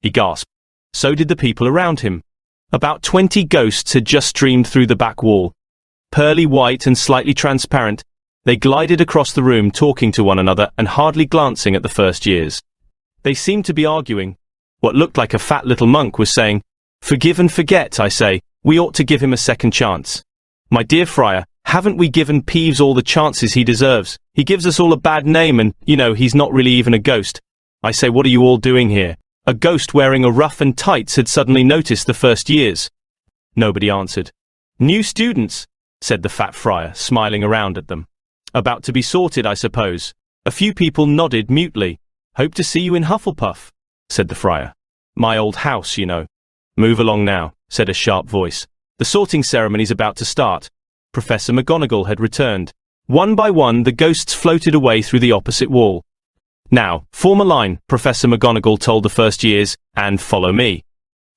he gasped. So did the people around him. About 20 ghosts had just streamed through the back wall. Pearly white and slightly transparent, they glided across the room talking to one another and hardly glancing at the First Years. They seemed to be arguing. What looked like a fat little monk was saying, "Forgive and forget, I say. We ought to give him a second chance. My dear Friar, haven't we given Peeves all the chances he deserves? He gives us all a bad name and, he's not really even a ghost. I say, what are you all doing here?" A ghost wearing a ruff and tights had suddenly noticed the First Years. Nobody answered. "New students," said the fat friar, smiling around at them. "About to be sorted, I suppose." A few people nodded mutely. "Hope to see you in Hufflepuff," said the friar. "My old house, you know." "Move along now," said a sharp voice. "The sorting ceremony's about to start." Professor McGonagall had returned. One by one, the ghosts floated away through the opposite wall. "Now, form a line," Professor McGonagall told the First Years, "and follow me."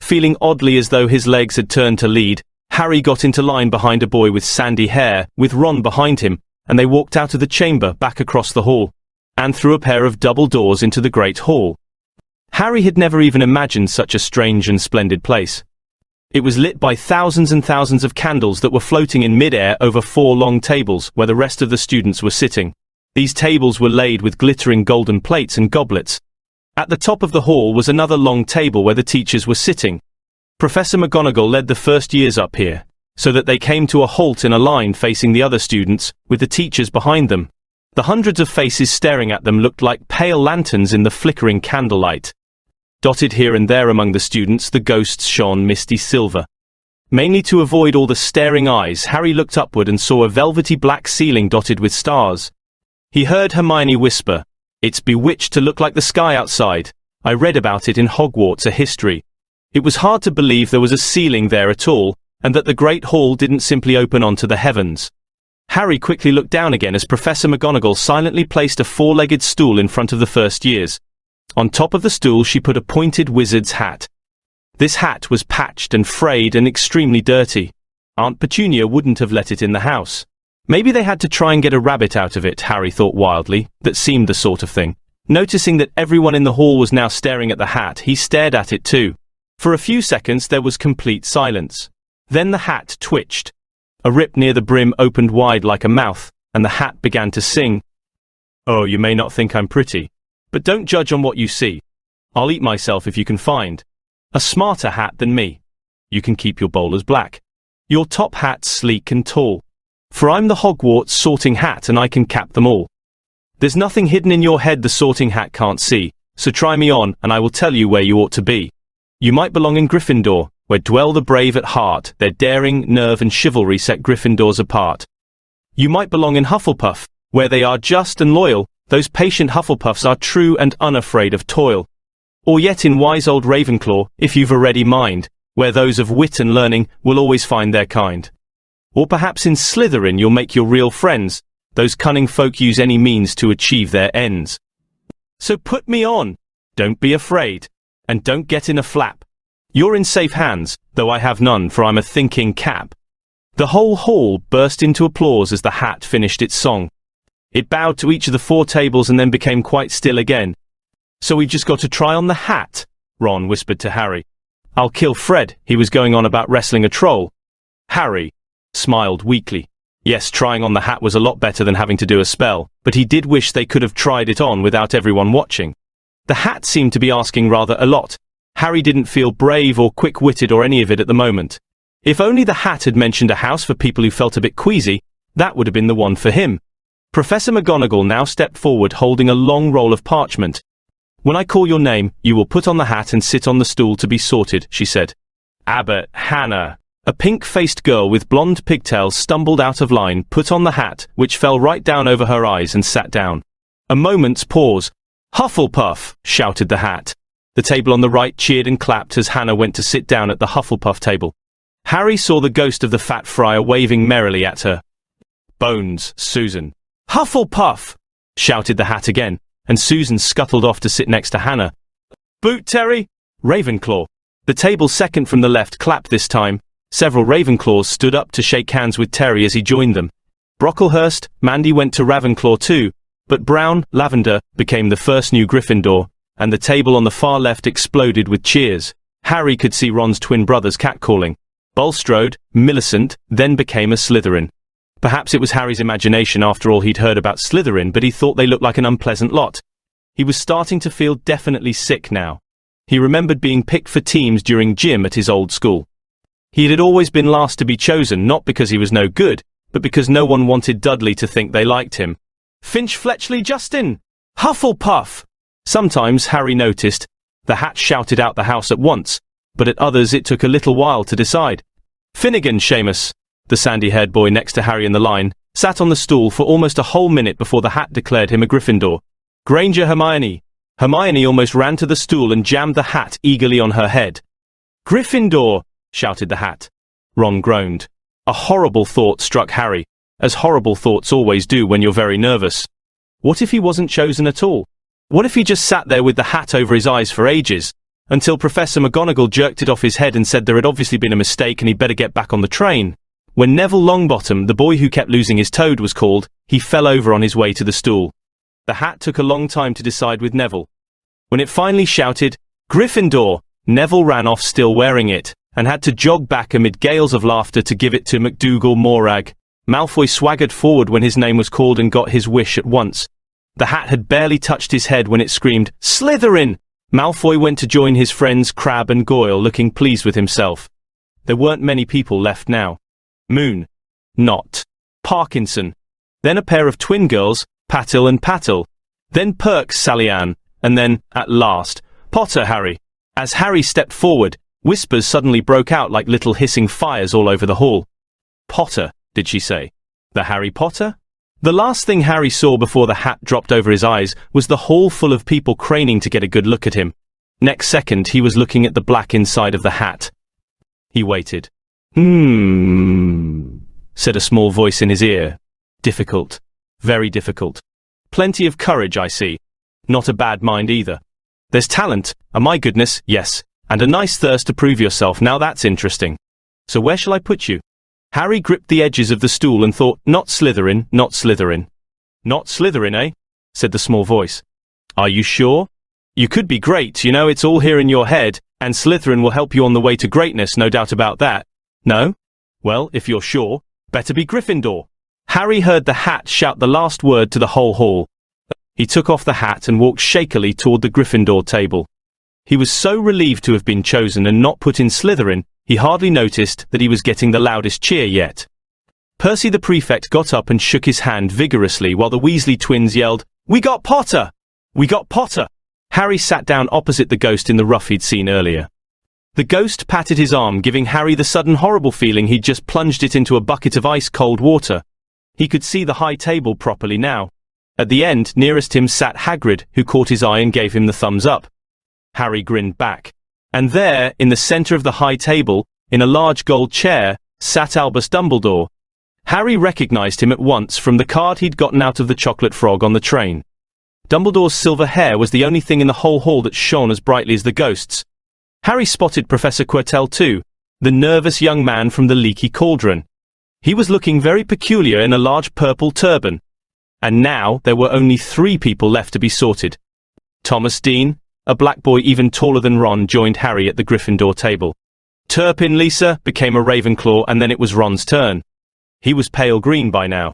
Feeling oddly as though his legs had turned to lead, Harry got into line behind a boy with sandy hair, with Ron behind him, and they walked out of the chamber back across the hall, and through a pair of double doors into the great hall. Harry had never even imagined such a strange and splendid place. It was lit by thousands and thousands of candles that were floating in mid-air over 4 long tables where the rest of the students were sitting. These tables were laid with glittering golden plates and goblets. At the top of the hall was another long table where the teachers were sitting. Professor McGonagall led the first years up here, so that they came to a halt in a line facing the other students, with the teachers behind them. The hundreds of faces staring at them looked like pale lanterns in the flickering candlelight. Dotted here and there among the students, the ghosts shone misty silver. Mainly to avoid all the staring eyes, Harry looked upward and saw a velvety black ceiling dotted with stars. He heard Hermione whisper, "It's bewitched to look like the sky outside. I read about it in Hogwarts, a history." It was hard to believe there was a ceiling there at all, and that the Great Hall didn't simply open onto the heavens. Harry quickly looked down again as Professor McGonagall silently placed a 4-legged stool in front of the first years. On top of the stool she put a pointed wizard's hat. This hat was patched and frayed and extremely dirty. Aunt Petunia wouldn't have let it in the house. Maybe they had to try and get a rabbit out of it, Harry thought wildly. That seemed the sort of thing. Noticing that everyone in the hall was now staring at the hat, he stared at it too. For a few seconds there was complete silence. Then the hat twitched. A rip near the brim opened wide like a mouth, and the hat began to sing. "Oh, you may not think I'm pretty, but don't judge on what you see. I'll eat myself if you can find a smarter hat than me. You can keep your bowlers black. Your top hat's sleek and tall. For I'm the Hogwarts sorting hat and I can cap them all. There's nothing hidden in your head the sorting hat can't see, so try me on and I will tell you where you ought to be. You might belong in Gryffindor, where dwell the brave at heart, their daring, nerve and chivalry set Gryffindors apart. You might belong in Hufflepuff, where they are just and loyal, those patient Hufflepuffs are true and unafraid of toil. Or yet in wise old Ravenclaw, if you've a ready mind, where those of wit and learning will always find their kind. Or perhaps in Slytherin you'll make your real friends, those cunning folk use any means to achieve their ends. So put me on, don't be afraid, and don't get in a flap. You're in safe hands, though I have none, for I'm a thinking cap." The whole hall burst into applause as the hat finished its song. It bowed to each of the 4 tables and then became quite still again. "So we've just got to try on the hat," Ron whispered to Harry. "I'll kill Fred, he was going on about wrestling a troll." Harry smiled weakly. Yes, trying on the hat was a lot better than having to do a spell, but he did wish they could have tried it on without everyone watching. The hat seemed to be asking rather a lot. Harry didn't feel brave or quick-witted or any of it at the moment. If only the hat had mentioned a house for people who felt a bit queasy, that would have been the one for him. Professor McGonagall now stepped forward holding a long roll of parchment. "When I call your name, you will put on the hat and sit on the stool to be sorted," she said. Abbott Hannah. A pink-faced girl with blonde pigtails stumbled out of line, put on the hat, which fell right down over her eyes, and sat down. A moment's pause. "Hufflepuff!" shouted the hat. The table on the right cheered and clapped as Hannah went to sit down at the Hufflepuff table. Harry saw the ghost of the fat friar waving merrily at her. "Bones, Susan." "Hufflepuff!" shouted the hat again, and Susan scuttled off to sit next to Hannah. "Boot Terry!" "Ravenclaw." The table second from the left clapped this time. Several Ravenclaws stood up to shake hands with Terry as he joined them. Brocklehurst, Mandy went to Ravenclaw too, but Brown, Lavender, became the first new Gryffindor, and the table on the far left exploded with cheers. Harry could see Ron's twin brothers catcalling. Bulstrode, Millicent, then became a Slytherin. Perhaps it was Harry's imagination after all he'd heard about Slytherin, but he thought they looked like an unpleasant lot. He was starting to feel definitely sick now. He remembered being picked for teams during gym at his old school. He had always been last to be chosen, not because he was no good, but because no one wanted Dudley to think they liked him. "Finch Fletchley Justin! Hufflepuff!" Sometimes, Harry noticed, the hat shouted out the house at once, but at others it took a little while to decide. Finnegan Seamus, the sandy-haired boy next to Harry in the line, sat on the stool for almost a whole minute before the hat declared him a Gryffindor. Granger Hermione. Hermione almost ran to the stool and jammed the hat eagerly on her head. "Gryffindor!" shouted the hat. Ron groaned. A horrible thought struck Harry, as horrible thoughts always do when you're very nervous. What if he wasn't chosen at all? What if he just sat there with the hat over his eyes for ages, until Professor McGonagall jerked it off his head and said there had obviously been a mistake and he'd better get back on the train. When Neville Longbottom, the boy who kept losing his toad, was called, he fell over on his way to the stool. The hat took a long time to decide with Neville. When it finally shouted, "Gryffindor," Neville ran off still wearing it, and had to jog back amid gales of laughter to give it to McDougal Morag. Malfoy swaggered forward when his name was called and got his wish at once. The hat had barely touched his head when it screamed, "Slytherin!" Malfoy went to join his friends Crabbe and Goyle, looking pleased with himself. There weren't many people left now. Moon. Not. Parkinson. Then a pair of twin girls, Patil and Patil. Then Perks Sallyann. And then, at last, Potter Harry. As Harry stepped forward, whispers suddenly broke out like little hissing fires all over the hall. Potter, did she say? The Harry Potter? The last thing Harry saw before the hat dropped over his eyes was the hall full of people craning to get a good look at him. Next second he was looking at the black inside of the hat. He waited. Said a small voice in his ear. Difficult. Very difficult. Plenty of courage, I see. Not a bad mind either. There's talent, and my goodness, yes, and a nice thirst to prove yourself. Now that's interesting. So where shall I put you? Harry gripped the edges of the stool and thought, not Slytherin, not Slytherin. Not Slytherin, eh? Said the small voice. Are you sure? You could be great, you know, it's all here in your head, and Slytherin will help you on the way to greatness, no doubt about that. No? Well, if you're sure, better be Gryffindor. Harry heard the hat shout the last word to the whole hall. He took off the hat and walked shakily toward the Gryffindor table. He was so relieved to have been chosen and not put in Slytherin, he hardly noticed that he was getting the loudest cheer yet. Percy the prefect got up and shook his hand vigorously while the Weasley twins yelled, "We got Potter! We got Potter!" Harry sat down opposite the ghost in the rough he'd seen earlier. The ghost patted his arm, giving Harry the sudden horrible feeling he'd just plunged it into a bucket of ice-cold water. He could see the high table properly now. At the end, nearest him sat Hagrid, who caught his eye and gave him the thumbs up. Harry grinned back. And there, in the centre of the high table, in a large gold chair, sat Albus Dumbledore. Harry recognised him at once from the card he'd gotten out of the chocolate frog on the train. Dumbledore's silver hair was the only thing in the whole hall that shone as brightly as the ghost's. Harry spotted Professor Quirrell too, the nervous young man from the leaky cauldron. He was looking very peculiar in a large purple turban. And now there were only 3 people left to be sorted. Thomas Dean, a black boy even taller than Ron, joined Harry at the Gryffindor table. Turpin Lisa became a Ravenclaw, and then it was Ron's turn. He was pale green by now.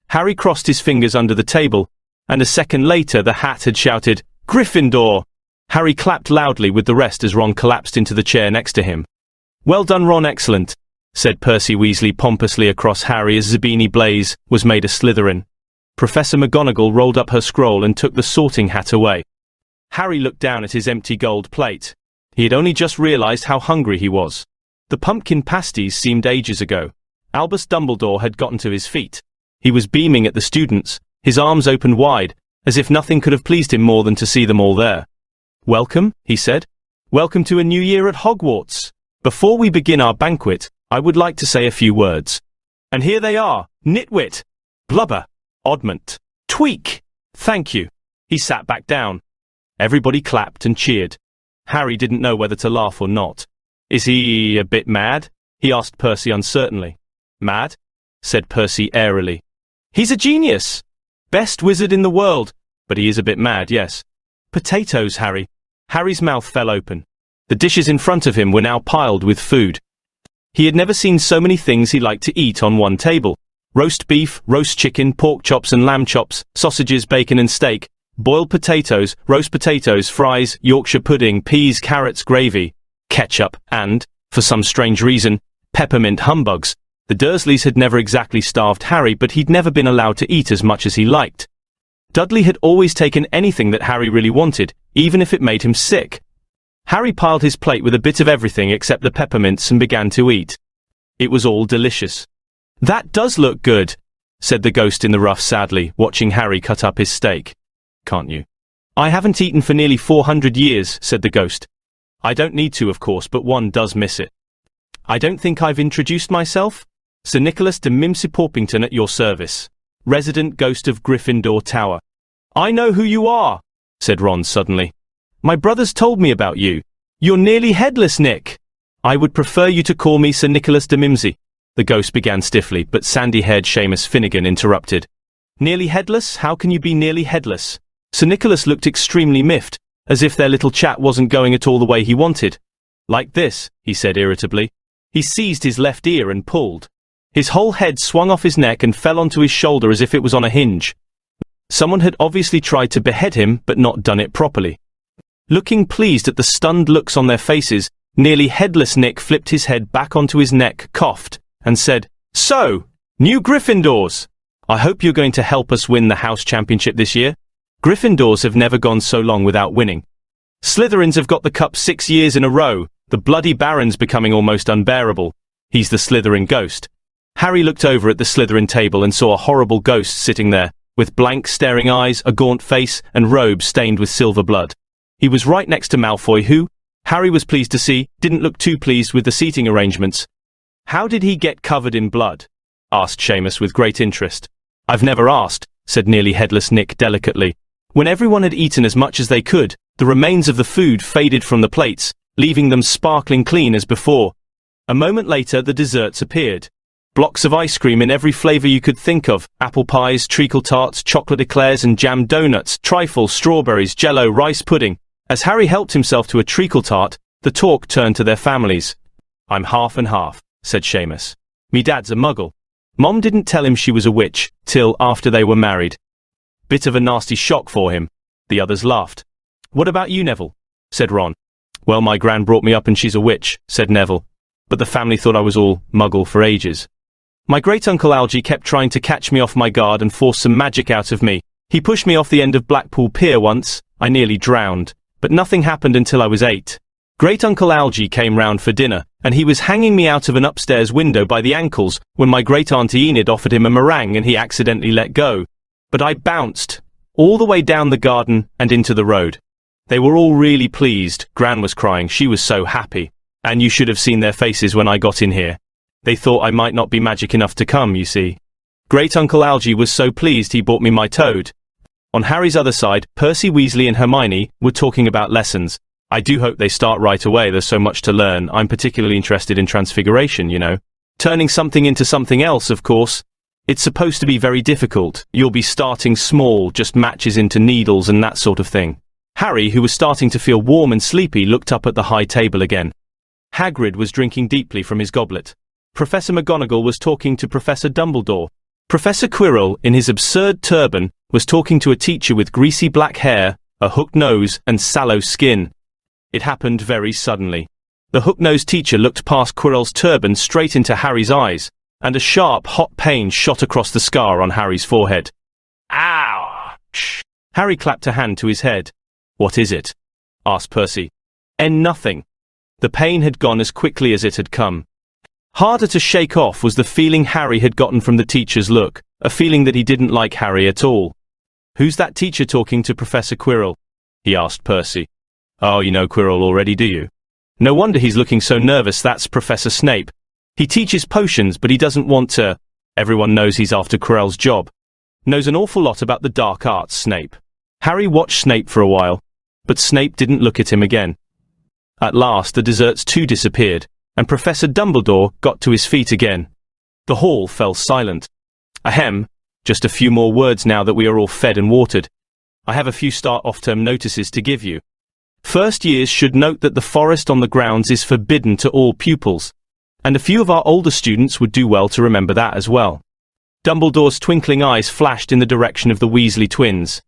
Harry crossed his fingers under the table, and a second later the hat had shouted, "Gryffindor!" Harry clapped loudly with the rest as Ron collapsed into the chair next to him. "Well done, Ron, excellent," said Percy Weasley pompously across Harry as Zabini Blaze was made a Slytherin. Professor McGonagall rolled up her scroll and took the sorting hat away. Harry looked down at his empty gold plate. He had only just realised how hungry he was. The pumpkin pasties seemed ages ago. Albus Dumbledore had gotten to his feet. He was beaming at the students, his arms opened wide, as if nothing could have pleased him more than to see them all there. "Welcome," he said. "Welcome to a new year at Hogwarts. Before we begin our banquet, I would like to say a few words. And here they are: Nitwit, Blubber, Oddment, Tweak. Thank you." He sat back down. Everybody clapped and cheered. Harry didn't know whether to laugh or not. "Is he a bit mad?" he asked Percy uncertainly. "Mad?" said Percy airily. "He's a genius. Best wizard in the world. But he is a bit mad, yes." "Potatoes, Harry." Harry's mouth fell open. The dishes in front of him were now piled with food. He had never seen so many things he liked to eat on one table. Roast beef, roast chicken, pork chops and lamb chops, sausages, bacon and steak, boiled potatoes, roast potatoes, fries, Yorkshire pudding, peas, carrots, gravy, ketchup, and, for some strange reason, peppermint humbugs. The Dursleys had never exactly starved Harry, but he'd never been allowed to eat as much as he liked. Dudley had always taken anything that Harry really wanted, even if it made him sick. Harry piled his plate with a bit of everything except the peppermints and began to eat. It was all delicious. "That does look good," said the ghost in the rough sadly, watching Harry cut up his steak. "Can't you?" "I haven't eaten for nearly 400 years, said the ghost. "I don't need to, of course, but one does miss it." "I don't think I've introduced myself? Sir Nicholas de Mimsy Porpington at your service. Resident Ghost of Gryffindor Tower." "I know who you are," said Ron suddenly. "My brothers told me about you. You're nearly headless, Nick. I would prefer you to call me Sir Nicholas de Mimsey. The ghost began stiffly, but sandy-haired Seamus Finnegan interrupted. Nearly headless? How can you be nearly headless? Sir Nicholas looked extremely miffed, as if their little chat wasn't going at all the way he wanted. Like this, he said irritably. He seized his left ear and pulled. His whole head swung off his neck and fell onto his shoulder as if it was on a hinge. Someone had obviously tried to behead him, but not done it properly. Looking pleased at the stunned looks on their faces, nearly headless Nick flipped his head back onto his neck, coughed, and said, "So, new Gryffindors! I hope you're going to help us win the house championship this year. Gryffindors have never gone so long without winning. Slytherins have got the cup 6 years in a row, the bloody Baron's becoming almost unbearable. He's the Slytherin ghost." Harry looked over at the Slytherin table and saw a horrible ghost sitting there, with blank staring eyes, a gaunt face, and robes stained with silver blood. He was right next to Malfoy who, Harry was pleased to see, didn't look too pleased with the seating arrangements. "How did he get covered in blood?" asked Seamus with great interest. "I've never asked," said nearly headless Nick delicately. When everyone had eaten as much as they could, the remains of the food faded from the plates, leaving them sparkling clean as before. A moment later the desserts appeared. Blocks of ice cream in every flavour you could think of, apple pies, treacle tarts, chocolate eclairs and jam donuts, trifles, strawberries, jello, rice pudding. As Harry helped himself to a treacle tart, the talk turned to their families. "I'm half and half," said Seamus. "Me dad's a muggle. Mom didn't tell him she was a witch, till after they were married. Bit of a nasty shock for him." The others laughed. "What about you, Neville?" said Ron. "Well, my gran brought me up and she's a witch," said Neville. "But the family thought I was all muggle for ages. My great-uncle Algy kept trying to catch me off my guard and force some magic out of me. He pushed me off the end of Blackpool Pier once. I nearly drowned. But nothing happened until I was 8. Great-uncle Algy came round for dinner, and he was hanging me out of an upstairs window by the ankles when my great-auntie Enid offered him a meringue and he accidentally let go. But I bounced all the way down the garden and into the road. They were all really pleased. Gran was crying. She was so happy. And you should have seen their faces when I got in here. They thought I might not be magic enough to come, you see. Great-uncle Algy was so pleased he bought me my toad." On Harry's other side, Percy Weasley and Hermione were talking about lessons. "I do hope they start right away, there's so much to learn. I'm particularly interested in transfiguration, you know. Turning something into something else, of course. It's supposed to be very difficult. You'll be starting small, just matches into needles and that sort of thing." Harry, who was starting to feel warm and sleepy, looked up at the high table again. Hagrid was drinking deeply from his goblet. Professor McGonagall was talking to Professor Dumbledore. Professor Quirrell, in his absurd turban, was talking to a teacher with greasy black hair, a hooked nose, and sallow skin. It happened very suddenly. The hook-nosed teacher looked past Quirrell's turban straight into Harry's eyes, and a sharp, hot pain shot across the scar on Harry's forehead. "Ouch!" Harry clapped a hand to his head. "What is it?" asked Percy. Nothing." The pain had gone as quickly as it had come. Harder to shake off was the feeling Harry had gotten from the teacher's look, a feeling that he didn't like Harry at all. "Who's that teacher talking to Professor Quirrell?" he asked Percy. "Oh, you know Quirrell already, do you? No wonder he's looking so nervous. That's Professor Snape. He teaches potions, but he doesn't want to. Everyone knows he's after Quirrell's job. Knows an awful lot about the dark arts, Snape." Harry watched Snape for a while, but Snape didn't look at him again. At last the desserts too disappeared, and Professor Dumbledore got to his feet again. The hall fell silent. "Ahem, just a few more words now that we are all fed and watered. I have a few start off-term notices to give you. First years should note that the forest on the grounds is forbidden to all pupils, and a few of our older students would do well to remember that as well." Dumbledore's twinkling eyes flashed in the direction of the Weasley twins.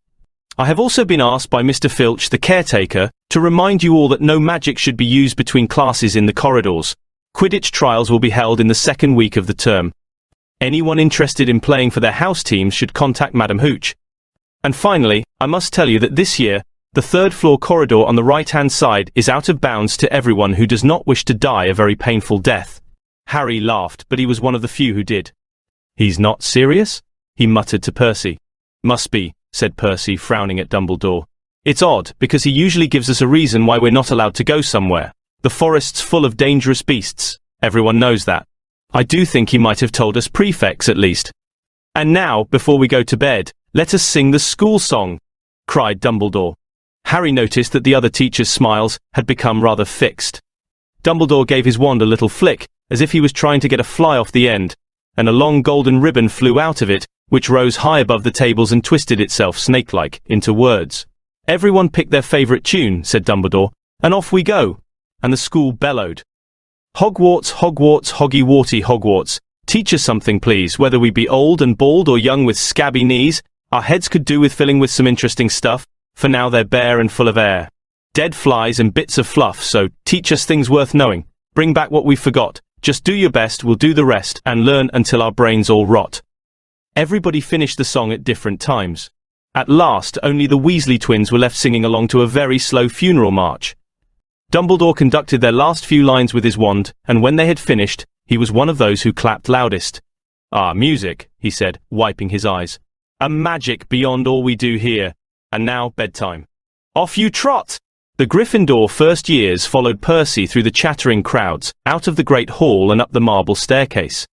"I have also been asked by Mr. Filch, the caretaker, to remind you all that no magic should be used between classes in the corridors. Quidditch trials will be held in the second week of the term. Anyone interested in playing for their house teams should contact Madam Hooch. And finally, I must tell you that this year, the third-floor corridor on the right-hand side is out of bounds to everyone who does not wish to die a very painful death." Harry laughed, but he was one of the few who did. "He's not serious?" he muttered to Percy. "Must be," said Percy, frowning at Dumbledore. "It's odd, because he usually gives us a reason why we're not allowed to go somewhere. The forest's full of dangerous beasts. Everyone knows that. I do think he might have told us prefects at least. And now, before we go to bed, let us sing the school song," cried Dumbledore. Harry noticed that the other teachers' smiles had become rather fixed. Dumbledore gave his wand a little flick, as if he was trying to get a fly off the end, and a long golden ribbon flew out of it, which rose high above the tables and twisted itself snake-like into words. "Everyone pick their favourite tune," said Dumbledore, "and off we go." And the school bellowed. "Hogwarts, Hogwarts, hoggy-warty Hogwarts. Teach us something, please, whether we be old and bald or young with scabby knees. Our heads could do with filling with some interesting stuff, for now they're bare and full of air. Dead flies and bits of fluff, so teach us things worth knowing. Bring back what we forgot. Just do your best, we'll do the rest, and learn until our brains all rot." Everybody finished the song at different times. At last, only the Weasley twins were left singing along to a very slow funeral march. Dumbledore conducted their last few lines with his wand, and when they had finished, he was one of those who clapped loudest. "Ah, music," he said, wiping his eyes. "A magic beyond all we do here. And now, bedtime. Off you trot!" The Gryffindor first years followed Percy through the chattering crowds, out of the great hall and up the marble staircase.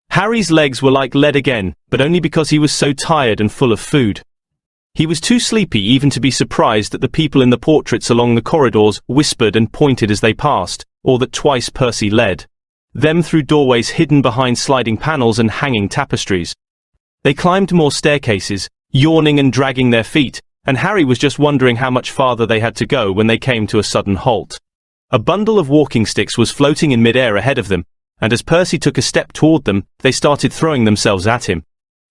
Harry's legs were like lead again, but only because he was so tired and full of food. He was too sleepy even to be surprised that the people in the portraits along the corridors whispered and pointed as they passed, or that twice Percy led them through doorways hidden behind sliding panels and hanging tapestries. They climbed more staircases, yawning and dragging their feet, and Harry was just wondering how much farther they had to go when they came to a sudden halt. A bundle of walking sticks was floating in mid-air ahead of them, and as Percy took a step toward them, they started throwing themselves at him.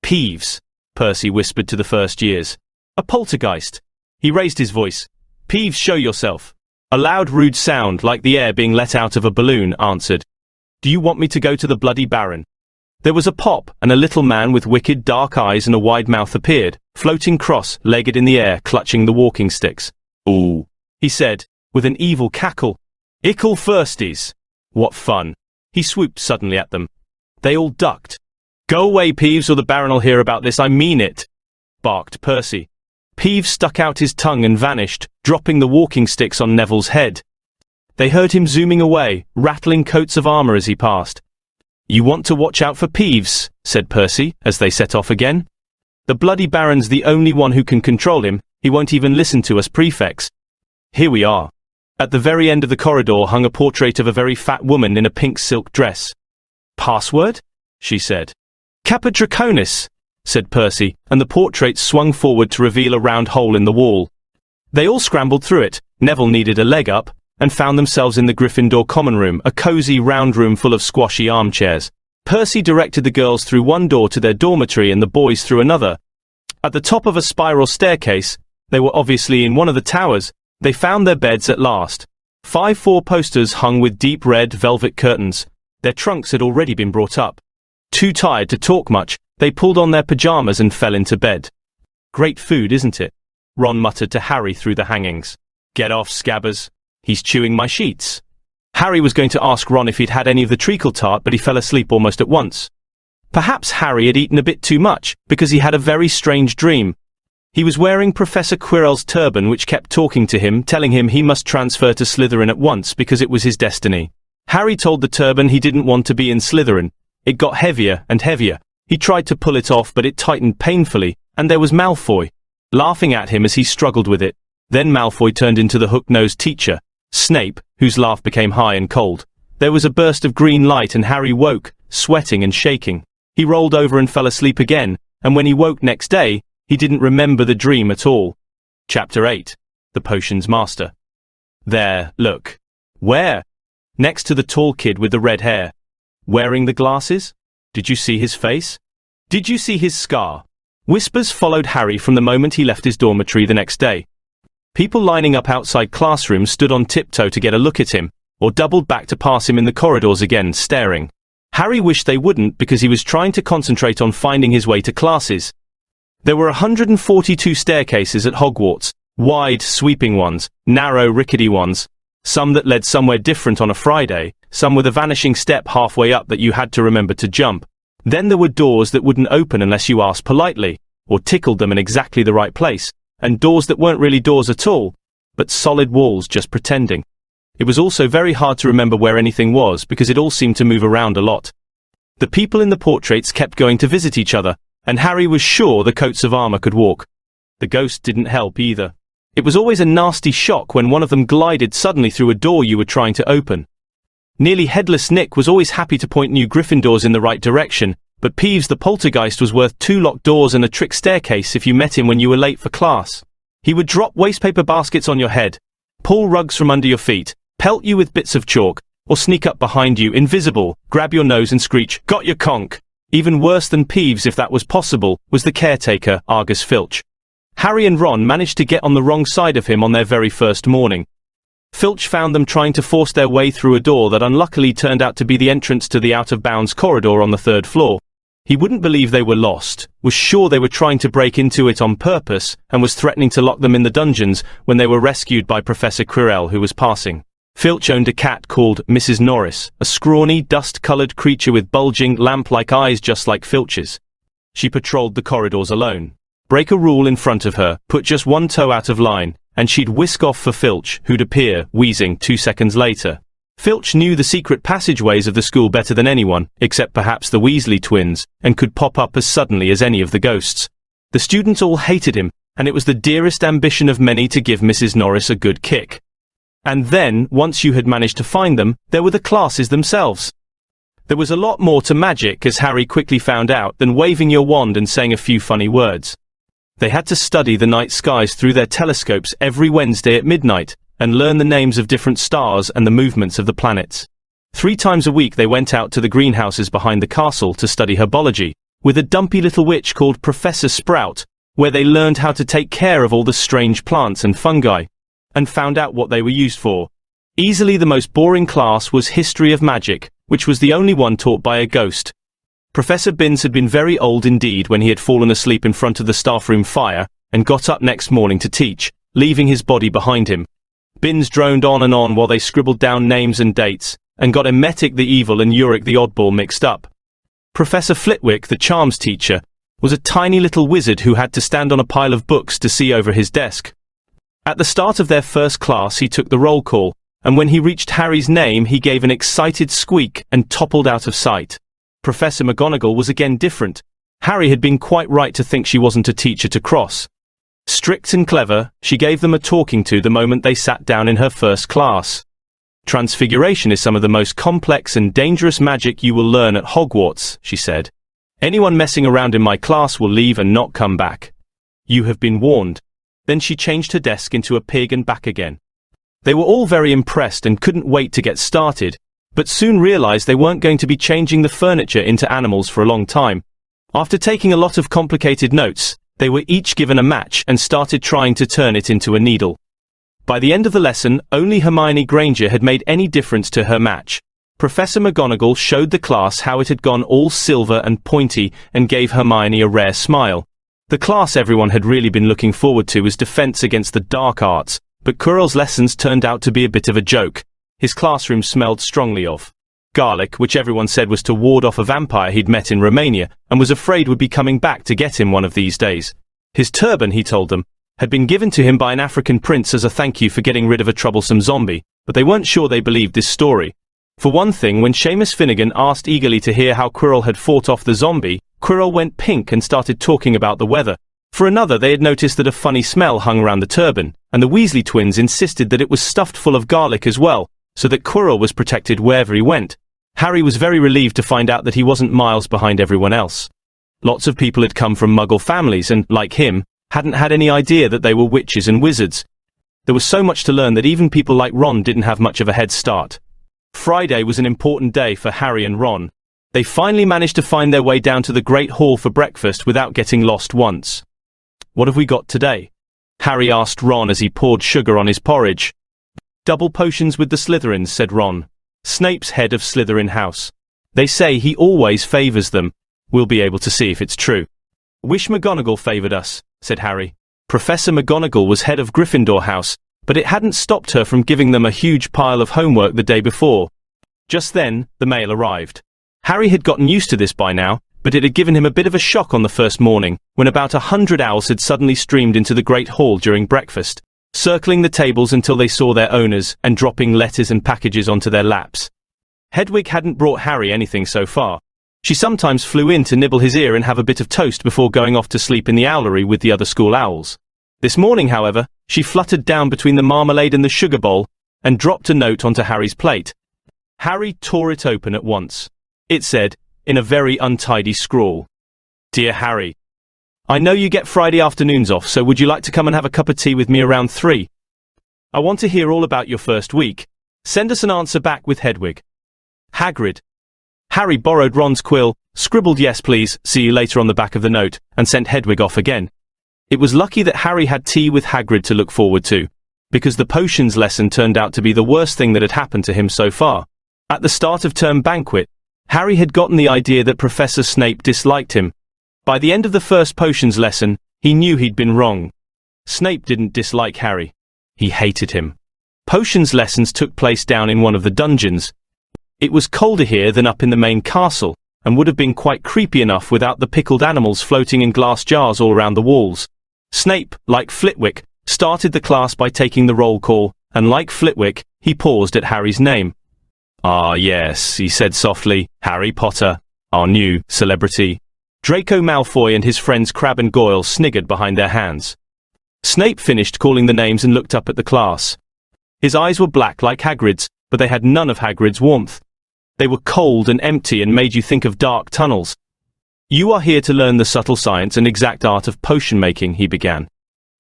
"Peeves," Percy whispered to the first years. "A poltergeist." He raised his voice. "Peeves, show yourself." A loud, rude sound, like the air being let out of a balloon, answered. "Do you want me to go to the Bloody Baron?" There was a pop, and a little man with wicked dark eyes and a wide mouth appeared, floating cross-legged in the air, clutching the walking sticks. "Ooh," he said, with an evil cackle. "Ickle firsties. What fun." He swooped suddenly at them. They all ducked. "Go away, Peeves, or the Baron'll hear about this, I mean it," barked Percy. Peeves stuck out his tongue and vanished, dropping the walking sticks on Neville's head. They heard him zooming away, rattling coats of armor as he passed. "You want to watch out for Peeves," said Percy, as they set off again. "The Bloody Baron's the only one who can control him. He won't even listen to us prefects." Here we are. At the very end of the corridor hung a portrait of a very fat woman in a pink silk dress. "Password?" she said. "Caput Draconis," said Percy, and the portrait swung forward to reveal a round hole in the wall. They all scrambled through it. Neville needed a leg up, and found themselves in the Gryffindor common room, a cozy round room full of squashy armchairs. Percy directed the girls through one door to their dormitory and the boys through another. At the top of a spiral staircase, they were obviously in one of the towers, they found their beds at last. 5 4-posters hung with deep red velvet curtains. Their trunks had already been brought up. Too tired to talk much, they pulled on their pajamas and fell into bed. "Great food, isn't it?" Ron muttered to Harry through the hangings. "Get off, Scabbers. He's chewing my sheets." Harry was going to ask Ron if he'd had any of the treacle tart, but he fell asleep almost at once. Perhaps Harry had eaten a bit too much, because he had a very strange dream. He was wearing Professor Quirrell's turban, which kept talking to him, telling him he must transfer to Slytherin at once because it was his destiny. Harry told the turban he didn't want to be in Slytherin. It got heavier and heavier. He tried to pull it off, but it tightened painfully, and there was Malfoy, laughing at him as he struggled with it. Then Malfoy turned into the hook-nosed teacher, Snape, whose laugh became high and cold. There was a burst of green light and Harry woke, sweating and shaking. He rolled over and fell asleep again, and when he woke next day, he didn't remember the dream at all. Chapter 8. The Potions Master. "There, look." "Where?" "Next to the tall kid with the red hair." "Wearing the glasses?" "Did you see his face?" "Did you see his scar?" Whispers followed Harry from the moment he left his dormitory the next day. People lining up outside classrooms stood on tiptoe to get a look at him, or doubled back to pass him in the corridors again, staring. Harry wished they wouldn't because he was trying to concentrate on finding his way to classes. There were 142 staircases at Hogwarts, wide, sweeping ones, narrow, rickety ones, some that led somewhere different on a Friday, some with a vanishing step halfway up that you had to remember to jump. Then there were doors that wouldn't open unless you asked politely, or tickled them in exactly the right place, and doors that weren't really doors at all, but solid walls just pretending. It was also very hard to remember where anything was because it all seemed to move around a lot. The people in the portraits kept going to visit each other, and Harry was sure the coats of armor could walk. The ghost didn't help either. It was always a nasty shock when one of them glided suddenly through a door you were trying to open. Nearly headless Nick was always happy to point new Gryffindors in the right direction, but Peeves the poltergeist was worth 2 locked doors and a trick staircase if you met him when you were late for class. He would drop wastepaper baskets on your head, pull rugs from under your feet, pelt you with bits of chalk, or sneak up behind you invisible, grab your nose and screech, "Got your conch!" Even worse than Peeves, if that was possible, was the caretaker, Argus Filch. Harry and Ron managed to get on the wrong side of him on their very first morning. Filch found them trying to force their way through a door that unluckily turned out to be the entrance to the out-of-bounds corridor on the 3rd floor. He wouldn't believe they were lost, was sure they were trying to break into it on purpose, and was threatening to lock them in the dungeons when they were rescued by Professor Quirrell, who was passing. Filch owned a cat called Mrs. Norris, a scrawny, dust-colored creature with bulging, lamp-like eyes just like Filch's. She patrolled the corridors alone. Break a rule in front of her, put just one toe out of line, and she'd whisk off for Filch, who'd appear, wheezing, 2 seconds later. Filch knew the secret passageways of the school better than anyone, except perhaps the Weasley twins, and could pop up as suddenly as any of the ghosts. The students all hated him, and it was the dearest ambition of many to give Mrs. Norris a good kick. And then, once you had managed to find them, there were the classes themselves. There was a lot more to magic, as Harry quickly found out, than waving your wand and saying a few funny words. They had to study the night skies through their telescopes every Wednesday at midnight, and learn the names of different stars and the movements of the planets. 3 times a week they went out to the greenhouses behind the castle to study herbology, with a dumpy little witch called Professor Sprout, where they learned how to take care of all the strange plants and fungi, and found out what they were used for. Easily the most boring class was History of Magic, which was the only one taught by a ghost. Professor Binns had been very old indeed when he had fallen asleep in front of the staff room fire, and got up next morning to teach, leaving his body behind him. Binns droned on and on while they scribbled down names and dates, and got Emetic the evil and Uric the oddball mixed up. Professor Flitwick, the charms teacher, was a tiny little wizard who had to stand on a pile of books to see over his desk. At the start of their first class he took the roll call, and when he reached Harry's name he gave an excited squeak and toppled out of sight. Professor McGonagall was again different. Harry had been quite right to think she wasn't a teacher to cross. Strict and clever, she gave them a talking to the moment they sat down in her first class. Transfiguration is some of the most complex and dangerous magic you will learn at Hogwarts, she said. Anyone messing around in my class will leave and not come back. You have been warned. Then she changed her desk into a pig and back again. They were all very impressed and couldn't wait to get started, but soon realized they weren't going to be changing the furniture into animals for a long time. After taking a lot of complicated notes, they were each given a match and started trying to turn it into a needle. By the end of the lesson, only Hermione Granger had made any difference to her match. Professor McGonagall showed the class how it had gone all silver and pointy and gave Hermione a rare smile. The class everyone had really been looking forward to was Defense Against the Dark Arts, but Quirrell's lessons turned out to be a bit of a joke. His classroom smelled strongly of garlic, which everyone said was to ward off a vampire he'd met in Romania, and was afraid would be coming back to get him one of these days. His turban, he told them, had been given to him by an African prince as a thank you for getting rid of a troublesome zombie, but they weren't sure they believed this story. For one thing, when Seamus Finnegan asked eagerly to hear how Quirrell had fought off the zombie, Quirrell went pink and started talking about the weather. For another, they had noticed that a funny smell hung around the turban, and the Weasley twins insisted that it was stuffed full of garlic as well, so that Quirrell was protected wherever he went. Harry was very relieved to find out that he wasn't miles behind everyone else. Lots of people had come from Muggle families and, like him, hadn't had any idea that they were witches and wizards. There was so much to learn that even people like Ron didn't have much of a head start. Friday was an important day for Harry and Ron. They finally managed to find their way down to the Great Hall for breakfast without getting lost once. "What have we got today?" Harry asked Ron as he poured sugar on his porridge. "Double potions with the Slytherins," said Ron. "Snape's head of Slytherin House. They say he always favours them. We'll be able to see if it's true." "Wish McGonagall favoured us," said Harry. Professor McGonagall was head of Gryffindor House, but it hadn't stopped her from giving them a huge pile of homework the day before. Just then, the mail arrived. Harry had gotten used to this by now, but it had given him a bit of a shock on the first morning, when about 100 owls had suddenly streamed into the Great Hall during breakfast, circling the tables until they saw their owners, and dropping letters and packages onto their laps. Hedwig hadn't brought Harry anything so far. She sometimes flew in to nibble his ear and have a bit of toast before going off to sleep in the owlery with the other school owls. This morning, however, she fluttered down between the marmalade and the sugar bowl, and dropped a note onto Harry's plate. Harry tore it open at once. It said, in a very untidy scrawl, "Dear Harry, I know you get Friday afternoons off, so would you like to come and have a cup of tea with me around 3? I want to hear all about your first week. Send us an answer back with Hedwig. Hagrid." Harry borrowed Ron's quill, scribbled "yes please, see you later" on the back of the note, and sent Hedwig off again. It was lucky that Harry had tea with Hagrid to look forward to, because the potions lesson turned out to be the worst thing that had happened to him so far. At the start of term banquet, Harry had gotten the idea that Professor Snape disliked him. By the end of the first potions lesson, he knew he'd been wrong. Snape didn't dislike Harry. He hated him. Potions lessons took place down in one of the dungeons. It was colder here than up in the main castle, and would have been quite creepy enough without the pickled animals floating in glass jars all around the walls. Snape, like Flitwick, started the class by taking the roll call, and like Flitwick, he paused at Harry's name. "Ah, yes," he said softly, "Harry Potter, our new celebrity." Draco Malfoy and his friends Crabbe and Goyle sniggered behind their hands. Snape finished calling the names and looked up at the class. His eyes were black like Hagrid's, but they had none of Hagrid's warmth. They were cold and empty and made you think of dark tunnels. "You are here to learn the subtle science and exact art of potion making," he began.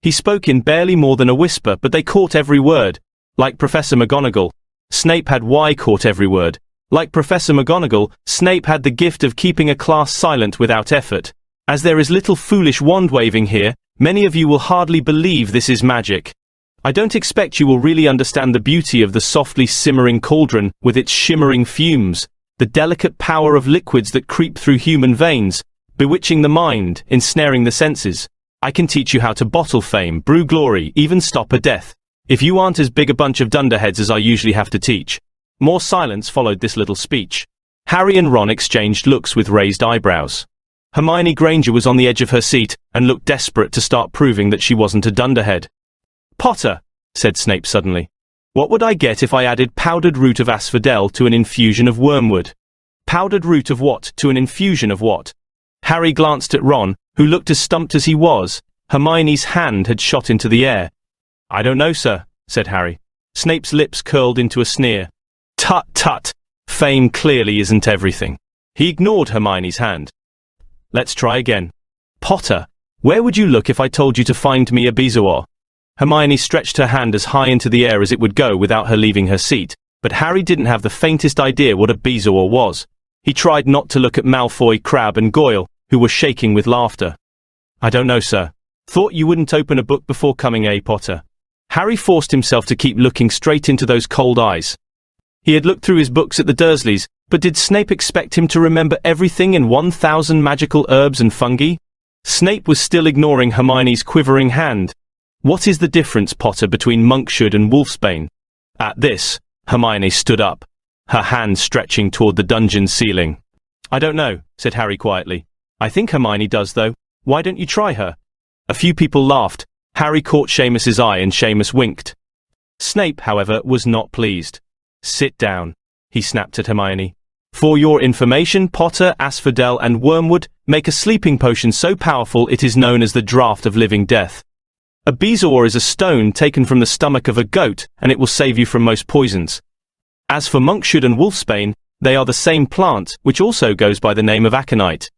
He spoke in barely more than a whisper, but they caught every word. Like Professor McGonagall, Snape had caught every word. Like Professor McGonagall, Snape had the gift of keeping a class silent without effort. As there is little foolish wand-waving here, many of you will hardly believe this is magic. I don't expect you will really understand the beauty of the softly simmering cauldron with its shimmering fumes, the delicate power of liquids that creep through human veins, bewitching the mind, ensnaring the senses. I can teach you how to bottle fame, brew glory, even stop a death. If you aren't as big a bunch of dunderheads as I usually have to teach. More silence followed this little speech. Harry and Ron exchanged looks with raised eyebrows. Hermione Granger was on the edge of her seat, and looked desperate to start proving that she wasn't a dunderhead. "Potter," said Snape suddenly, "what would I get if I added powdered root of asphodel to an infusion of wormwood?" Powdered root of what to an infusion of what? Harry glanced at Ron, who looked as stumped as he was. Hermione's hand had shot into the air. "I don't know, sir," said Harry. Snape's lips curled into a sneer. "Tut, tut. Fame clearly isn't everything." He ignored Hermione's hand. "Let's try again. Potter, where would you look if I told you to find me a bezoar?" Hermione stretched her hand as high into the air as it would go without her leaving her seat, but Harry didn't have the faintest idea what a bezoar was. He tried not to look at Malfoy, Crabbe and Goyle, who were shaking with laughter. "I don't know, sir. Thought you wouldn't open a book before coming, Potter?" Harry forced himself to keep looking straight into those cold eyes. He had looked through his books at the Dursleys, but did Snape expect him to remember everything in 1,000 magical herbs and fungi? Snape was still ignoring Hermione's quivering hand. "What is the difference, Potter, between monkshood and wolfsbane?" At this, Hermione stood up, her hand stretching toward the dungeon ceiling. "I don't know," said Harry quietly. "I think Hermione does, though. Why don't you try her?" A few people laughed. Harry caught Seamus's eye and Seamus winked. Snape, however, was not pleased. "Sit down," he snapped at Hermione. "For your information, Potter, asphodel and wormwood make a sleeping potion so powerful it is known as the Draught of Living Death. A bezoar is a stone taken from the stomach of a goat, and it will save you from most poisons. As for monkshood and wolfsbane, they are the same plant, which also goes by the name of aconite.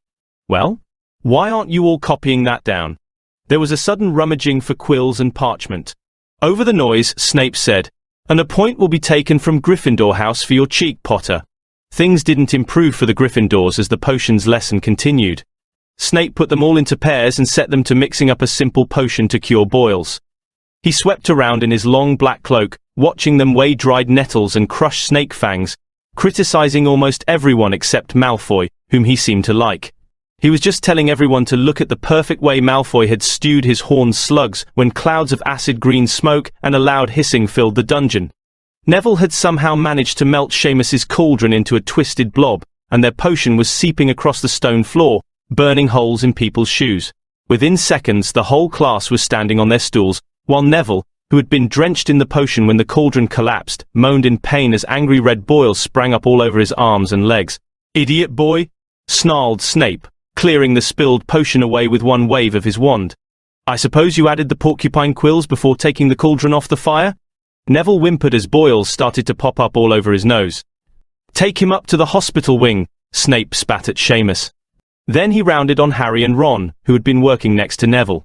Well, why aren't you all copying that down?" There was a sudden rummaging for quills and parchment. Over the noise, Snape said, "And a point will be taken from Gryffindor House for your cheek, Potter." Things didn't improve for the Gryffindors as the potions lesson continued. Snape put them all into pairs and set them to mixing up a simple potion to cure boils. He swept around in his long black cloak, watching them weigh dried nettles and crush snake fangs, criticizing almost everyone except Malfoy, whom he seemed to like. He was just telling everyone to look at the perfect way Malfoy had stewed his horned slugs when clouds of acid green smoke and a loud hissing filled the dungeon. Neville had somehow managed to melt Seamus's cauldron into a twisted blob, and their potion was seeping across the stone floor, burning holes in people's shoes. Within seconds, the whole class was standing on their stools, while Neville, who had been drenched in the potion when the cauldron collapsed, moaned in pain as angry red boils sprang up all over his arms and legs. "Idiot boy!" snarled Snape, clearing the spilled potion away with one wave of his wand. I suppose you added the porcupine quills before taking the cauldron off the fire? Neville whimpered as boils started to pop up all over his nose. Take him up to the hospital wing, Snape spat at Seamus. Then he rounded on Harry and Ron, who had been working next to Neville.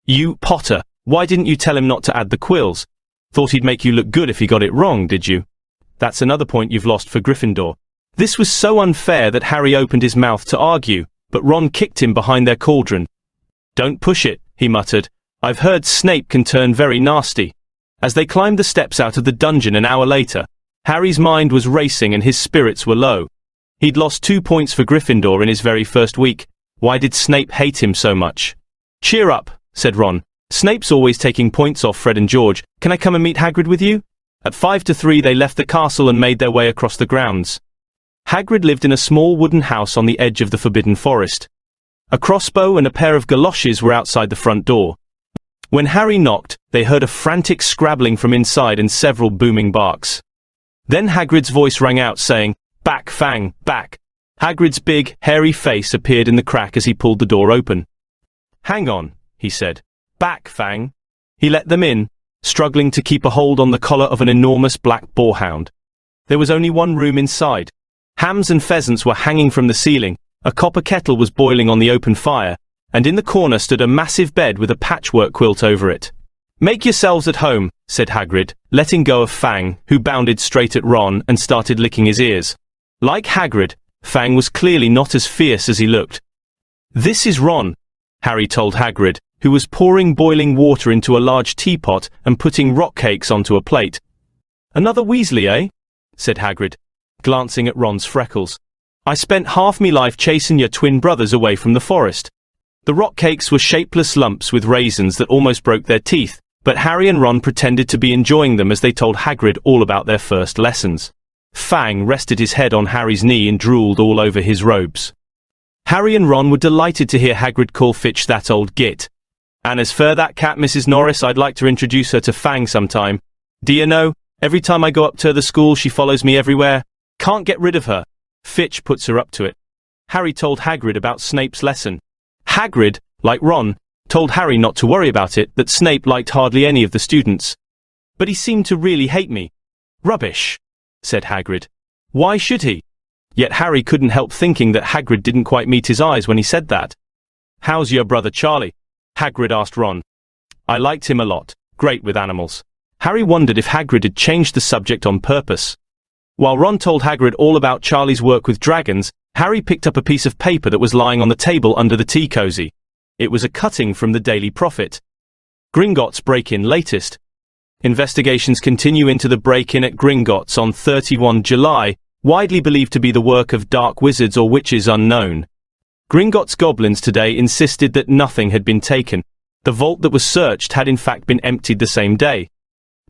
You, Potter, why didn't you tell him not to add the quills? Thought he'd make you look good if he got it wrong, did you? That's another point you've lost for Gryffindor. This was so unfair that Harry opened his mouth to argue, but Ron kicked him behind their cauldron. Don't push it, he muttered. I've heard Snape can turn very nasty. As they climbed the steps out of the dungeon an hour later, Harry's mind was racing and his spirits were low. He'd lost 2 points for Gryffindor in his very first week. Why did Snape hate him so much? Cheer up, said Ron. Snape's always taking points off Fred and George. Can I come and meet Hagrid with you? At 5-3 they left the castle and made their way across the grounds. Hagrid lived in a small wooden house on the edge of the Forbidden Forest. A crossbow and a pair of galoshes were outside the front door. When Harry knocked, they heard a frantic scrabbling from inside and several booming barks. Then Hagrid's voice rang out saying, "Back, Fang, back." Hagrid's big, hairy face appeared in the crack as he pulled the door open. Hang on, he said. Back, Fang. He let them in, struggling to keep a hold on the collar of an enormous black boarhound. There was only one room inside. Hams and pheasants were hanging from the ceiling, a copper kettle was boiling on the open fire, and in the corner stood a massive bed with a patchwork quilt over it. Make yourselves at home, said Hagrid, letting go of Fang, who bounded straight at Ron and started licking his ears. Like Hagrid, Fang was clearly not as fierce as he looked. This is Ron, Harry told Hagrid, who was pouring boiling water into a large teapot and putting rock cakes onto a plate. Another Weasley, eh? Said Hagrid, glancing at Ron's freckles. I spent half me life chasing your twin brothers away from the forest. The rock cakes were shapeless lumps with raisins that almost broke their teeth, but Harry and Ron pretended to be enjoying them as they told Hagrid all about their first lessons. Fang rested his head on Harry's knee and drooled all over his robes. Harry and Ron were delighted to hear Hagrid call Fitch that old git. And as for that cat, Mrs. Norris, I'd like to introduce her to Fang sometime. Do you know, every time I go up to the school she follows me everywhere. Can't get rid of her. Fitch puts her up to it. Harry told Hagrid about Snape's lesson. Hagrid, like Ron, told Harry not to worry about it, that Snape liked hardly any of the students. But he seemed to really hate me. Rubbish, said Hagrid. Why should he? Yet Harry couldn't help thinking that Hagrid didn't quite meet his eyes when he said that. How's your brother Charlie? Hagrid asked Ron. I liked him a lot. Great with animals. Harry wondered if Hagrid had changed the subject on purpose. While Ron told Hagrid all about Charlie's work with dragons, Harry picked up a piece of paper that was lying on the table under the tea cozy. It was a cutting from the Daily Prophet. Gringotts break-in latest. Investigations continue into the break-in at Gringotts on 31 July, widely believed to be the work of dark wizards or witches unknown. Gringotts goblins today insisted that nothing had been taken. The vault that was searched had in fact been emptied the same day.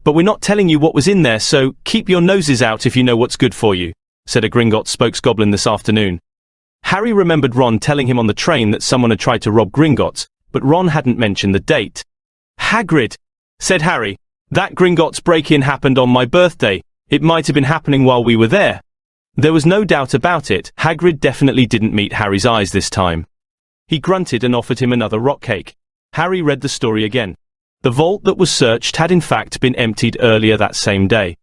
But we're not telling you what was in there, so keep your noses out if you know what's good for you, said a Gringotts spokesgoblin this afternoon. Harry remembered Ron telling him on the train that someone had tried to rob Gringotts, but Ron hadn't mentioned the date. Hagrid, said Harry, that Gringotts break-in happened on my birthday. It might have been happening while we were there. There was no doubt about it, Hagrid definitely didn't meet Harry's eyes this time. He grunted and offered him another rock cake. Harry read the story again. The vault that was searched had in fact been emptied earlier that same day.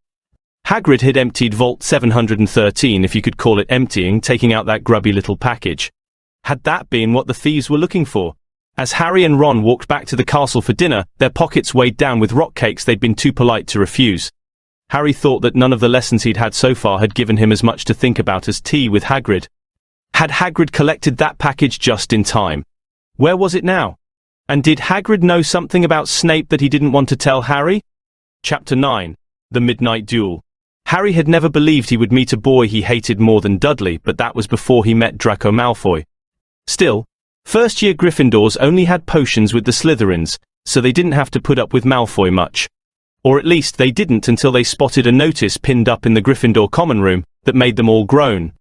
Hagrid had emptied Vault 713, if you could call it emptying, taking out that grubby little package. Had that been what the thieves were looking for? As Harry and Ron walked back to the castle for dinner, their pockets weighed down with rock cakes they'd been too polite to refuse. Harry thought that none of the lessons he'd had so far had given him as much to think about as tea with Hagrid. Had Hagrid collected that package just in time? Where was it now? And did Hagrid know something about Snape that he didn't want to tell Harry? Chapter 9. The Midnight Duel. Harry had never believed he would meet a boy he hated more than Dudley, but that was before he met Draco Malfoy. Still, first-year Gryffindors only had potions with the Slytherins, so they didn't have to put up with Malfoy much. Or at least they didn't until they spotted a notice pinned up in the Gryffindor common room that made them all groan.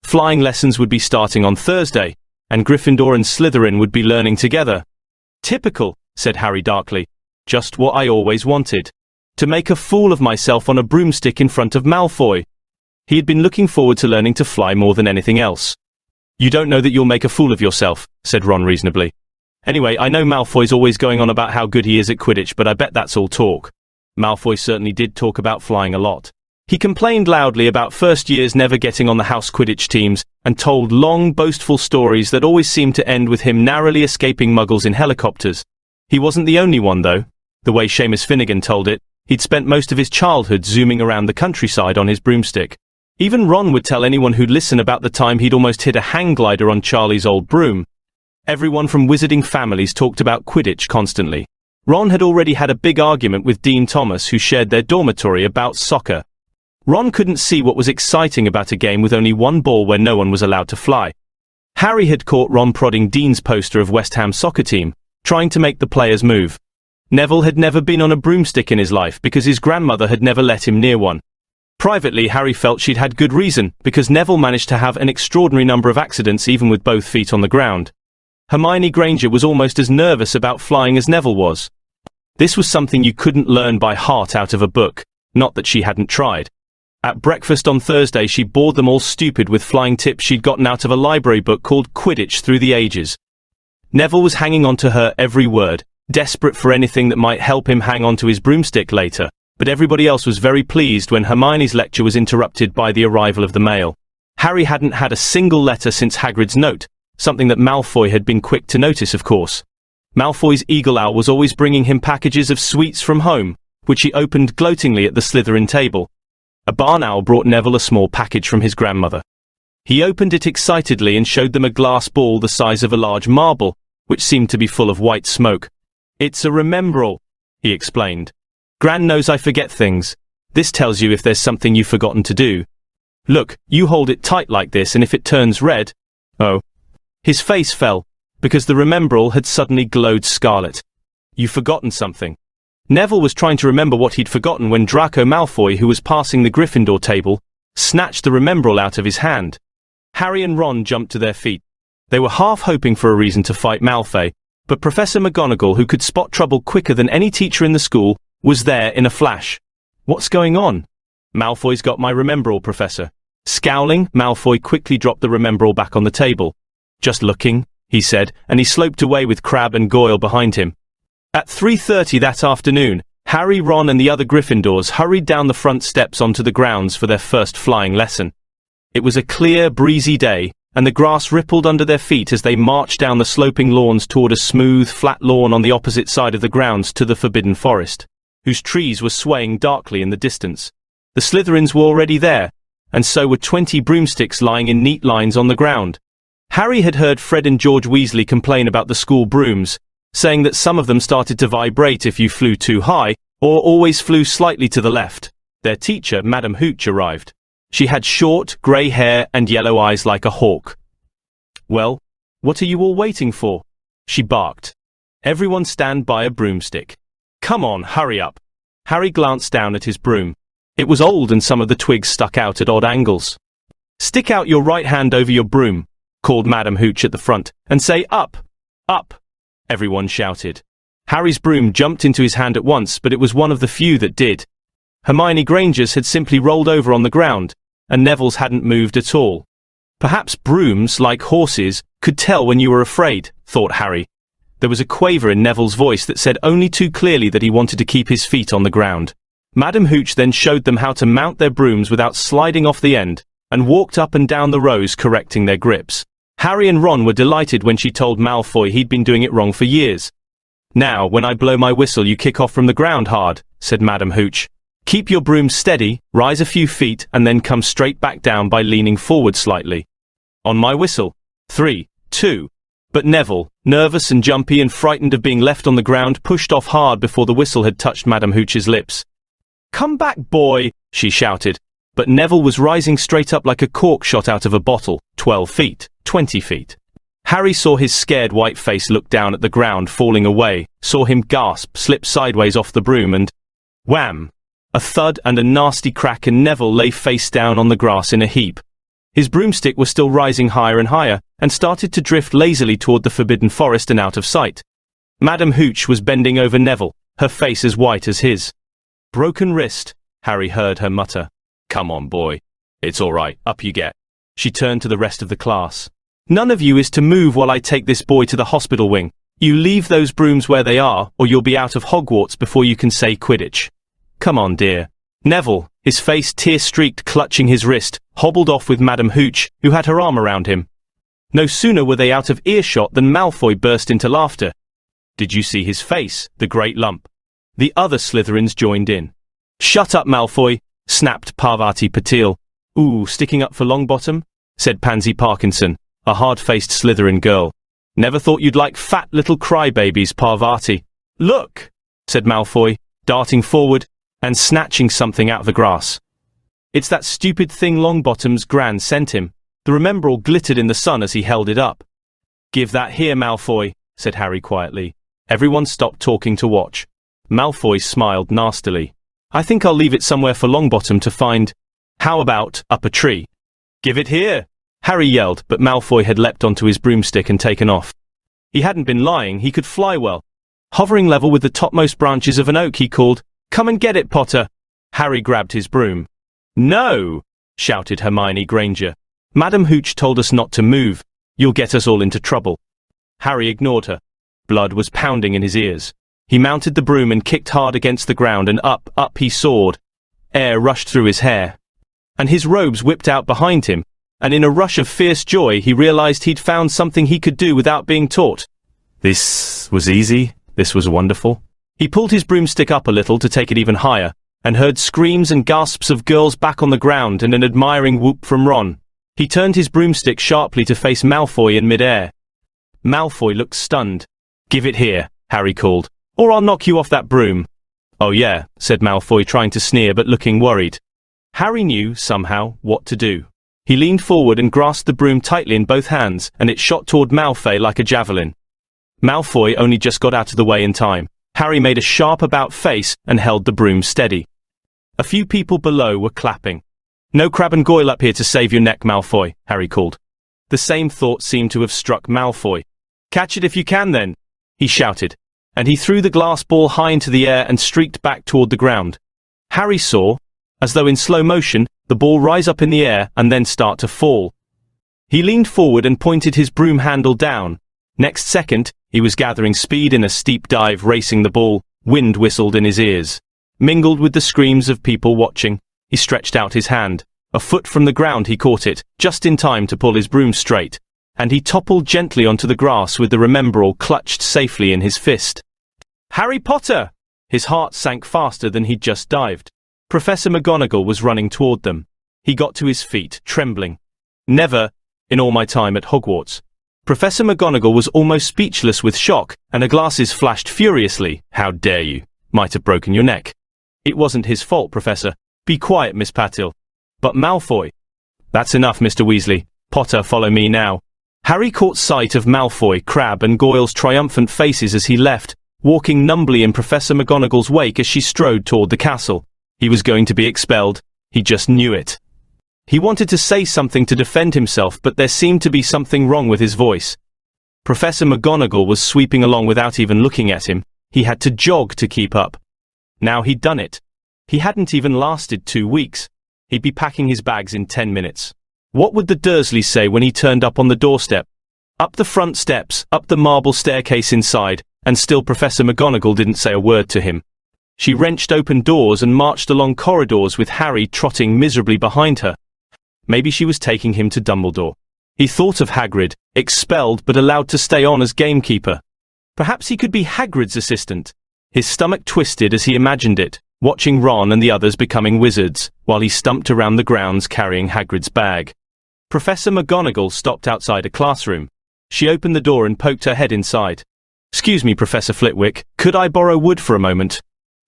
Flying lessons would be starting on Thursday, and Gryffindor and Slytherin would be learning together. Typical, said Harry darkly. Just what I always wanted. To make a fool of myself on a broomstick in front of Malfoy. He had been looking forward to learning to fly more than anything else. You don't know that you'll make a fool of yourself, said Ron reasonably. Anyway, I know Malfoy's always going on about how good he is at Quidditch, but I bet that's all talk. Malfoy certainly did talk about flying a lot. He complained loudly about first years never getting on the house Quidditch teams, and told long, boastful stories that always seemed to end with him narrowly escaping muggles in helicopters. He wasn't the only one, though. The way Seamus Finnegan told it, he'd spent most of his childhood zooming around the countryside on his broomstick. Even Ron would tell anyone who'd listen about the time he'd almost hit a hang glider on Charlie's old broom. Everyone from wizarding families talked about Quidditch constantly. Ron had already had a big argument with Dean Thomas, who shared their dormitory, about soccer. Ron couldn't see what was exciting about a game with only one ball where no one was allowed to fly. Harry had caught Ron prodding Dean's poster of West Ham's soccer team, trying to make the players move. Neville had never been on a broomstick in his life because his grandmother had never let him near one. Privately, Harry felt she'd had good reason, because Neville managed to have an extraordinary number of accidents even with both feet on the ground. Hermione Granger was almost as nervous about flying as Neville was. This was something you couldn't learn by heart out of a book, not that she hadn't tried. At breakfast on Thursday, she bored them all stupid with flying tips she'd gotten out of a library book called Quidditch Through the Ages. Neville was hanging on to her every word, desperate for anything that might help him hang on to his broomstick later, but everybody else was very pleased when Hermione's lecture was interrupted by the arrival of the mail. Harry hadn't had a single letter since Hagrid's note, something that Malfoy had been quick to notice, of course. Malfoy's eagle owl was always bringing him packages of sweets from home, which he opened gloatingly at the Slytherin table. A barn owl brought Neville a small package from his grandmother. He opened it excitedly and showed them a glass ball the size of a large marble, which seemed to be full of white smoke. "It's a remembrall," he explained. "Gran knows I forget things. This tells you if there's something you've forgotten to do. Look, you hold it tight like this, and if it turns red—" Oh. His face fell, because the remembrall had suddenly glowed scarlet. "You've forgotten something." Neville was trying to remember what he'd forgotten when Draco Malfoy, who was passing the Gryffindor table, snatched the remembrall out of his hand. Harry and Ron jumped to their feet. They were half hoping for a reason to fight Malfoy, but Professor McGonagall, who could spot trouble quicker than any teacher in the school, was there in a flash. "What's going on?" "Malfoy's got my remembrall, Professor." Scowling, Malfoy quickly dropped the remembrall back on the table. "Just looking," he said, and he sloped away with Crabbe and Goyle behind him. At 3:30 that afternoon, Harry, Ron and the other Gryffindors hurried down the front steps onto the grounds for their first flying lesson. It was a clear, breezy day, and the grass rippled under their feet as they marched down the sloping lawns toward a smooth, flat lawn on the opposite side of the grounds to the Forbidden Forest, whose trees were swaying darkly in the distance. The Slytherins were already there, and so were 20 broomsticks lying in neat lines on the ground. Harry had heard Fred and George Weasley complain about the school brooms, saying that some of them started to vibrate if you flew too high, or always flew slightly to the left. Their teacher, Madame Hooch, arrived. She had short, grey hair and yellow eyes like a hawk. "Well, what are you all waiting for?" she barked. "Everyone stand by a broomstick. Come on, hurry up." Harry glanced down at his broom. It was old and some of the twigs stuck out at odd angles. "Stick out your right hand over your broom," called Madame Hooch at the front, "and say up, up." Everyone shouted. Harry's broom jumped into his hand at once, but it was one of the few that did. Hermione Granger's had simply rolled over on the ground, and Neville's hadn't moved at all. Perhaps brooms, like horses, could tell when you were afraid, thought Harry. There was a quaver in Neville's voice that said only too clearly that he wanted to keep his feet on the ground. Madame Hooch then showed them how to mount their brooms without sliding off the end, and walked up and down the rows correcting their grips. Harry and Ron were delighted when she told Malfoy he'd been doing it wrong for years. "Now, when I blow my whistle, you kick off from the ground hard," said Madame Hooch. "Keep your broom steady, rise a few feet, and then come straight back down by leaning forward slightly. On my whistle. 3, 2. But Neville, nervous and jumpy and frightened of being left on the ground, pushed off hard before the whistle had touched Madame Hooch's lips. "Come back, boy," she shouted. But Neville was rising straight up like a cork shot out of a bottle. 12 feet, 20 feet. Harry saw his scared white face look down at the ground falling away, saw him gasp, slip sideways off the broom, and wham! A thud and a nasty crack, and Neville lay face down on the grass in a heap. His broomstick was still rising higher and higher, and started to drift lazily toward the Forbidden Forest and out of sight. Madame Hooch was bending over Neville, her face as white as his. "Broken wrist," Harry heard her mutter. "Come on, boy. It's all right, up you get." She turned to the rest of the class. "None of you is to move while I take this boy to the hospital wing. You leave those brooms where they are, or you'll be out of Hogwarts before you can say Quidditch. Come on, dear. Neville, his face tear-streaked, clutching his wrist, hobbled off with Madam Hooch, who had her arm around him. No sooner were they out of earshot than Malfoy burst into laughter. Did you see his face, the great lump? The other Slytherins joined in. Shut up, Malfoy, snapped Parvati Patil. Ooh, sticking up for Longbottom? Said Pansy Parkinson, a hard-faced Slytherin girl. Never thought you'd like fat little crybabies, Parvati. Look, said Malfoy, darting forward and snatching something out of the grass. It's that stupid thing Longbottom's gran sent him. The Remembrall glittered in the sun as he held it up. Give that here, Malfoy, said Harry quietly. Everyone stopped talking to watch. Malfoy smiled nastily. I think I'll leave it somewhere for Longbottom to find. How about up a tree? Give it here, Harry yelled, but Malfoy had leapt onto his broomstick and taken off. He hadn't been lying, he could fly well. Hovering level with the topmost branches of an oak, he called, Come and get it, Potter. Harry grabbed his broom. No, shouted Hermione Granger. Madam Hooch told us not to move. You'll get us all into trouble. Harry ignored her. Blood was pounding in his ears. He mounted the broom and kicked hard against the ground, and up he soared. Air rushed through his hair. And his robes whipped out behind him, and in a rush of fierce joy he realized he'd found something he could do without being taught. This was easy. This was wonderful. He pulled his broomstick up a little to take it even higher, and heard screams and gasps of girls back on the ground and an admiring whoop from Ron. He turned his broomstick sharply to face Malfoy in mid-air. Malfoy looked stunned. Give it here, Harry called, or I'll knock you off that broom. Oh yeah, said Malfoy, trying to sneer but looking worried. Harry knew, somehow, what to do. He leaned forward and grasped the broom tightly in both hands, and it shot toward Malfoy like a javelin. Malfoy only just got out of the way in time. Harry made a sharp about-face and held the broom steady. A few people below were clapping. No Crabbe and Goyle up here to save your neck, Malfoy, Harry called. The same thought seemed to have struck Malfoy. Catch it if you can, then, he shouted, and he threw the glass ball high into the air and streaked back toward the ground. Harry saw, as though in slow motion, the ball rise up in the air and then start to fall. He leaned forward and pointed his broom handle down. Next second, he was gathering speed in a steep dive, racing the ball. Wind whistled in his ears. Mingled with the screams of people watching, he stretched out his hand. A foot from the ground he caught it, just in time to pull his broom straight, and he toppled gently onto the grass with the Remembrall clutched safely in his fist. Harry Potter! His heart sank faster than he'd just dived. Professor McGonagall was running toward them. He got to his feet, trembling. Never, in all my time at Hogwarts. Professor McGonagall was almost speechless with shock, and her glasses flashed furiously. How dare you? Might have broken your neck. It wasn't his fault, Professor. Be quiet, Miss Patil. But Malfoy. That's enough, Mr. Weasley. Potter, follow me now. Harry caught sight of Malfoy, Crabbe and Goyle's triumphant faces as he left, walking numbly in Professor McGonagall's wake as she strode toward the castle. He was going to be expelled. He just knew it. He wanted to say something to defend himself, but there seemed to be something wrong with his voice. Professor McGonagall was sweeping along without even looking at him. He had to jog to keep up. Now he'd done it. He hadn't even lasted 2 weeks. He'd be packing his bags in 10 minutes. What would the Dursleys say when he turned up on the doorstep? Up the front steps, up the marble staircase inside, and still Professor McGonagall didn't say a word to him. She wrenched open doors and marched along corridors with Harry trotting miserably behind her. Maybe she was taking him to Dumbledore. He thought of Hagrid, expelled but allowed to stay on as gamekeeper. Perhaps he could be Hagrid's assistant. His stomach twisted as he imagined it, watching Ron and the others becoming wizards, while he stumped around the grounds carrying Hagrid's bag. Professor McGonagall stopped outside a classroom. She opened the door and poked her head inside. "Excuse me, Professor Flitwick, could I borrow Wood for a moment?"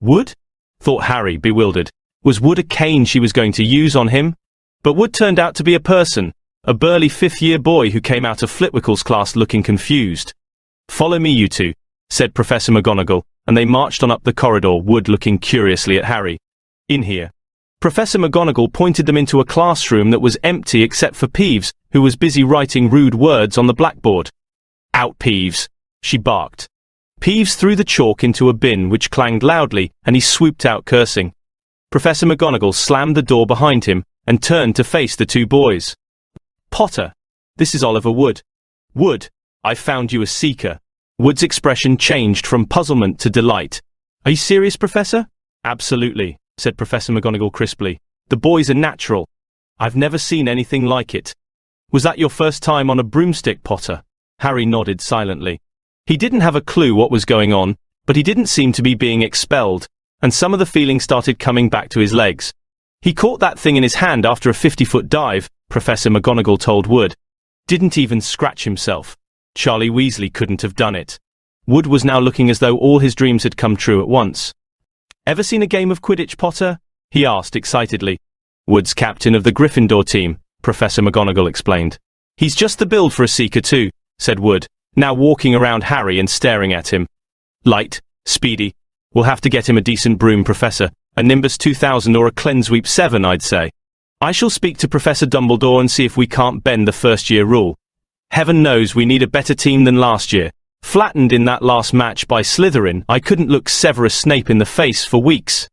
Wood? Thought Harry, bewildered. Was Wood a cane she was going to use on him? But Wood turned out to be a person, a burly fifth-year boy who came out of Flitwick's class looking confused. "Follow me, you two," said Professor McGonagall, and they marched on up the corridor, Wood looking curiously at Harry. "In here." Professor McGonagall pointed them into a classroom that was empty except for Peeves, who was busy writing rude words on the blackboard. "Out, Peeves," she barked. Peeves threw the chalk into a bin which clanged loudly, and he swooped out cursing. Professor McGonagall slammed the door behind him, and turned to face the two boys. "Potter, this is Oliver Wood. Wood, I've found you a seeker." Wood's expression changed from puzzlement to delight. Are you serious, Professor? Absolutely, said Professor McGonagall crisply. The boy's a natural. I've never seen anything like it. Was that your first time on a broomstick, Potter? Harry nodded silently. He didn't have a clue what was going on, but he didn't seem to be being expelled, and some of the feeling started coming back to his legs. He caught that thing in his hand after a 50-foot dive, Professor McGonagall told Wood. Didn't even scratch himself. Charlie Weasley couldn't have done it. Wood was now looking as though all his dreams had come true at once. Ever seen a game of Quidditch, Potter? He asked excitedly. Wood's captain of the Gryffindor team, Professor McGonagall explained. He's just the build for a Seeker too, said Wood, now walking around Harry and staring at him. Light, speedy. We'll have to get him a decent broom, Professor. A Nimbus 2000 or a Cleansweep 7, I'd say. I shall speak to Professor Dumbledore and see if we can't bend the first-year rule. Heaven knows we need a better team than last year. Flattened in that last match by Slytherin, I couldn't look Severus Snape in the face for weeks.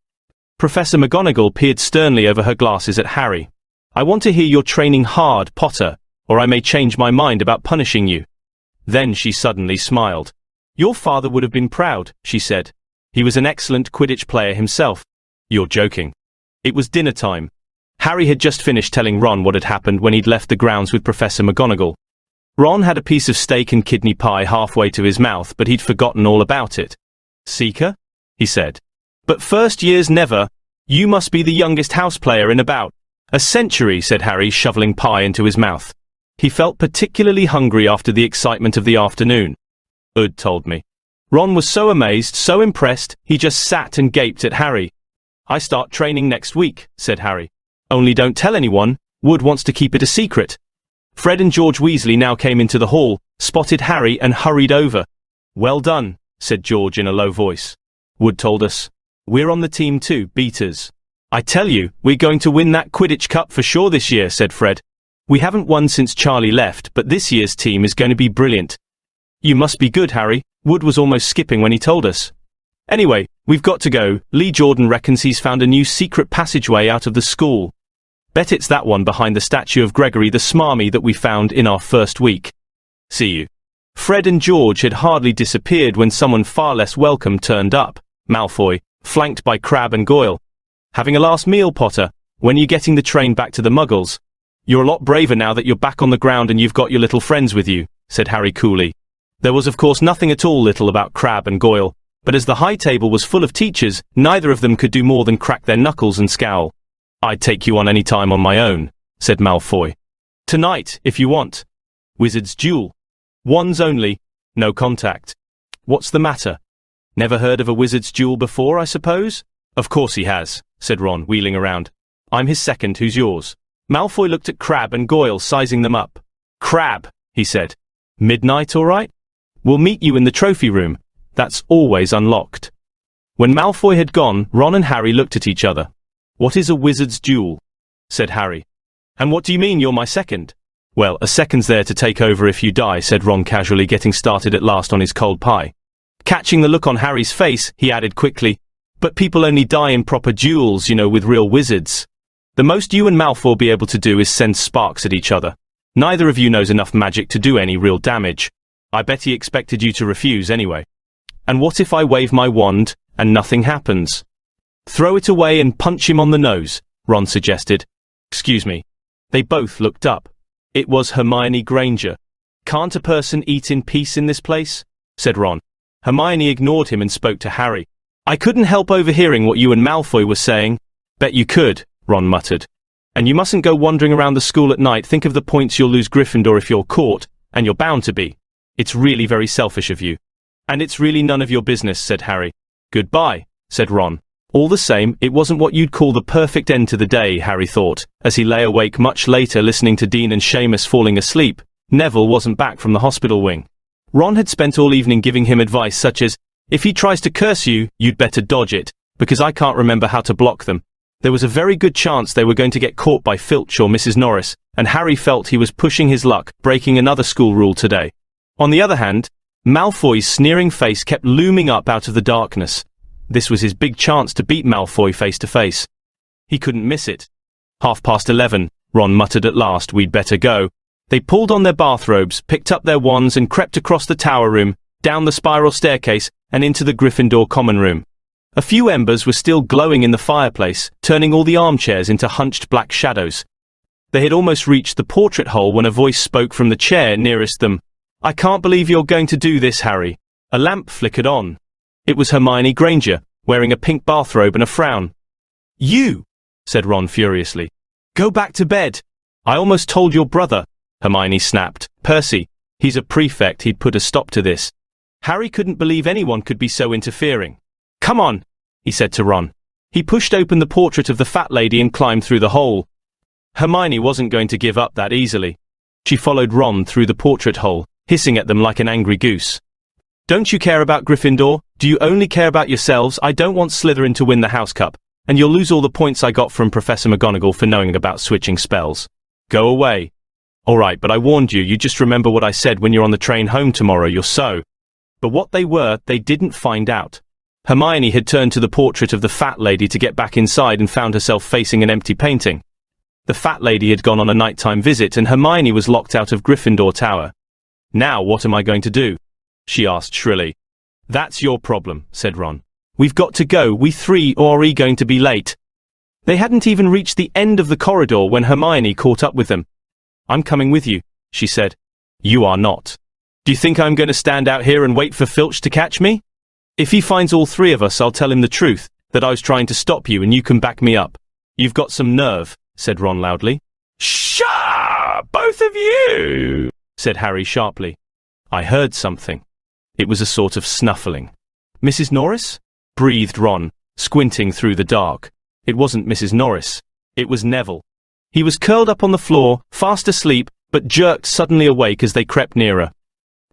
Professor McGonagall peered sternly over her glasses at Harry. I want to hear you're training hard, Potter, or I may change my mind about punishing you. Then she suddenly smiled. Your father would have been proud, she said. He was an excellent Quidditch player himself. You're joking. It was dinner time. Harry had just finished telling Ron what had happened when he'd left the grounds with Professor McGonagall. Ron had a piece of steak and kidney pie halfway to his mouth, but he'd forgotten all about it. Seeker? He said. But first years never. You must be the youngest house player in about a century, said Harry, shoveling pie into his mouth. He felt particularly hungry after the excitement of the afternoon. Ud told me. Ron was so amazed, so impressed, he just sat and gaped at Harry. I start training next week, said Harry. Only don't tell anyone. Wood wants to keep it a secret. Fred and George Weasley now came into the hall, spotted Harry and hurried over. Well done, said George in a low voice. Wood told us. We're on the team too, beaters. I tell you, we're going to win that Quidditch Cup for sure this year, said Fred. We haven't won since Charlie left, but this year's team is going to be brilliant. You must be good, Harry. Wood was almost skipping when he told us. Anyway, we've got to go. Lee Jordan reckons he's found a new secret passageway out of the school. Bet it's that one behind the statue of Gregory the Smarmy that we found in our first week. See you. Fred and George had hardly disappeared when someone far less welcome turned up. Malfoy, flanked by Crabbe and Goyle. Having a last meal, Potter? When are you getting the train back to the Muggles? You're a lot braver now that you're back on the ground and you've got your little friends with you, said Harry coolly. There was of course nothing at all little about Crabbe and Goyle, but as the high table was full of teachers, neither of them could do more than crack their knuckles and scowl. I'd take you on any time on my own, said Malfoy. Tonight, if you want. Wizard's duel. Wands only. No contact. What's the matter? Never heard of a wizard's duel before, I suppose? Of course he has, said Ron, wheeling around. I'm his second, who's yours? Malfoy looked at Crabbe and Goyle, sizing them up. Crabbe, he said. Midnight, all right? We'll meet you in the trophy room. That's always unlocked. When Malfoy had gone, Ron and Harry looked at each other. What is a wizard's duel? Said Harry. And what do you mean you're my second? Well, a second's there to take over if you die, said Ron casually, getting started at last on his cold pie. Catching the look on Harry's face, he added quickly, but people only die in proper duels, you know, with real wizards. The most you and Malfoy will be able to do is send sparks at each other. Neither of you knows enough magic to do any real damage. I bet he expected you to refuse anyway. And what if I wave my wand, and nothing happens? Throw it away and punch him on the nose, Ron suggested. Excuse me. They both looked up. It was Hermione Granger. Can't a person eat in peace in this place? Said Ron. Hermione ignored him and spoke to Harry. I couldn't help overhearing what you and Malfoy were saying. Bet you could, Ron muttered. And you mustn't go wandering around the school at night. Think of the points you'll lose Gryffindor if you're caught, and you're bound to be. It's really very selfish of you. And it's really none of your business, said Harry. Goodbye, said Ron. All the same, it wasn't what you'd call the perfect end to the day, Harry thought, as he lay awake much later listening to Dean and Seamus falling asleep. Neville wasn't back from the hospital wing. Ron had spent all evening giving him advice such as, if he tries to curse you, you'd better dodge it, because I can't remember how to block them. There was a very good chance they were going to get caught by Filch or Mrs. Norris, and Harry felt he was pushing his luck, breaking another school rule today. On the other hand, Malfoy's sneering face kept looming up out of the darkness. This was his big chance to beat Malfoy face to face. He couldn't miss it. 11:30, Ron muttered at last, we'd better go. They pulled on their bathrobes, picked up their wands and crept across the tower room, down the spiral staircase, and into the Gryffindor common room. A few embers were still glowing in the fireplace, turning all the armchairs into hunched black shadows. They had almost reached the portrait hole when a voice spoke from the chair nearest them. "I can't believe you're going to do this, Harry." A lamp flickered on. It was Hermione Granger, wearing a pink bathrobe and a frown. "You!" said Ron furiously. "Go back to bed." "I almost told your brother," Hermione snapped. "Percy, he's a prefect, he'd put a stop to this." Harry couldn't believe anyone could be so interfering. "Come on," he said to Ron. He pushed open the portrait of the fat lady and climbed through the hole. Hermione wasn't going to give up that easily. She followed Ron through the portrait hole, hissing at them like an angry goose. "Don't you care about Gryffindor? Do you only care about yourselves? I don't want Slytherin to win the House Cup, and you'll lose all the points I got from Professor McGonagall for knowing about switching spells. Go away." "All right, but I warned you. You just remember what I said when you're on the train home tomorrow, you're so." But what they were, they didn't find out. Hermione had turned to the portrait of the fat lady to get back inside and found herself facing an empty painting. The fat lady had gone on a nighttime visit and Hermione was locked out of Gryffindor Tower. "Now what am I going to do?" she asked shrilly. "That's your problem," said Ron. "We've got to go, we three, or are we going to be late?" They hadn't even reached the end of the corridor when Hermione caught up with them. "I'm coming with you," she said. "You are not. Do you think I'm going to stand out here and wait for Filch to catch me? If he finds all three of us, I'll tell him the truth, that I was trying to stop you and you can back me up." "You've got some nerve," said Ron loudly. "Shh, both of you," said Harry sharply. "I heard something." It was a sort of snuffling. "Mrs. Norris?" breathed Ron, squinting through the dark. It wasn't Mrs. Norris. It was Neville. He was curled up on the floor, fast asleep, but jerked suddenly awake as they crept nearer.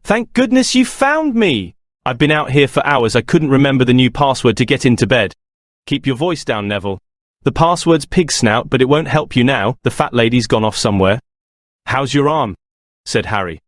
"Thank goodness you found me! I've been out here for hours. I couldn't remember the new password to get into bed." "Keep your voice down, Neville. The password's pig snout, but it won't help you now. The fat lady's gone off somewhere." "How's your arm?" said Harry.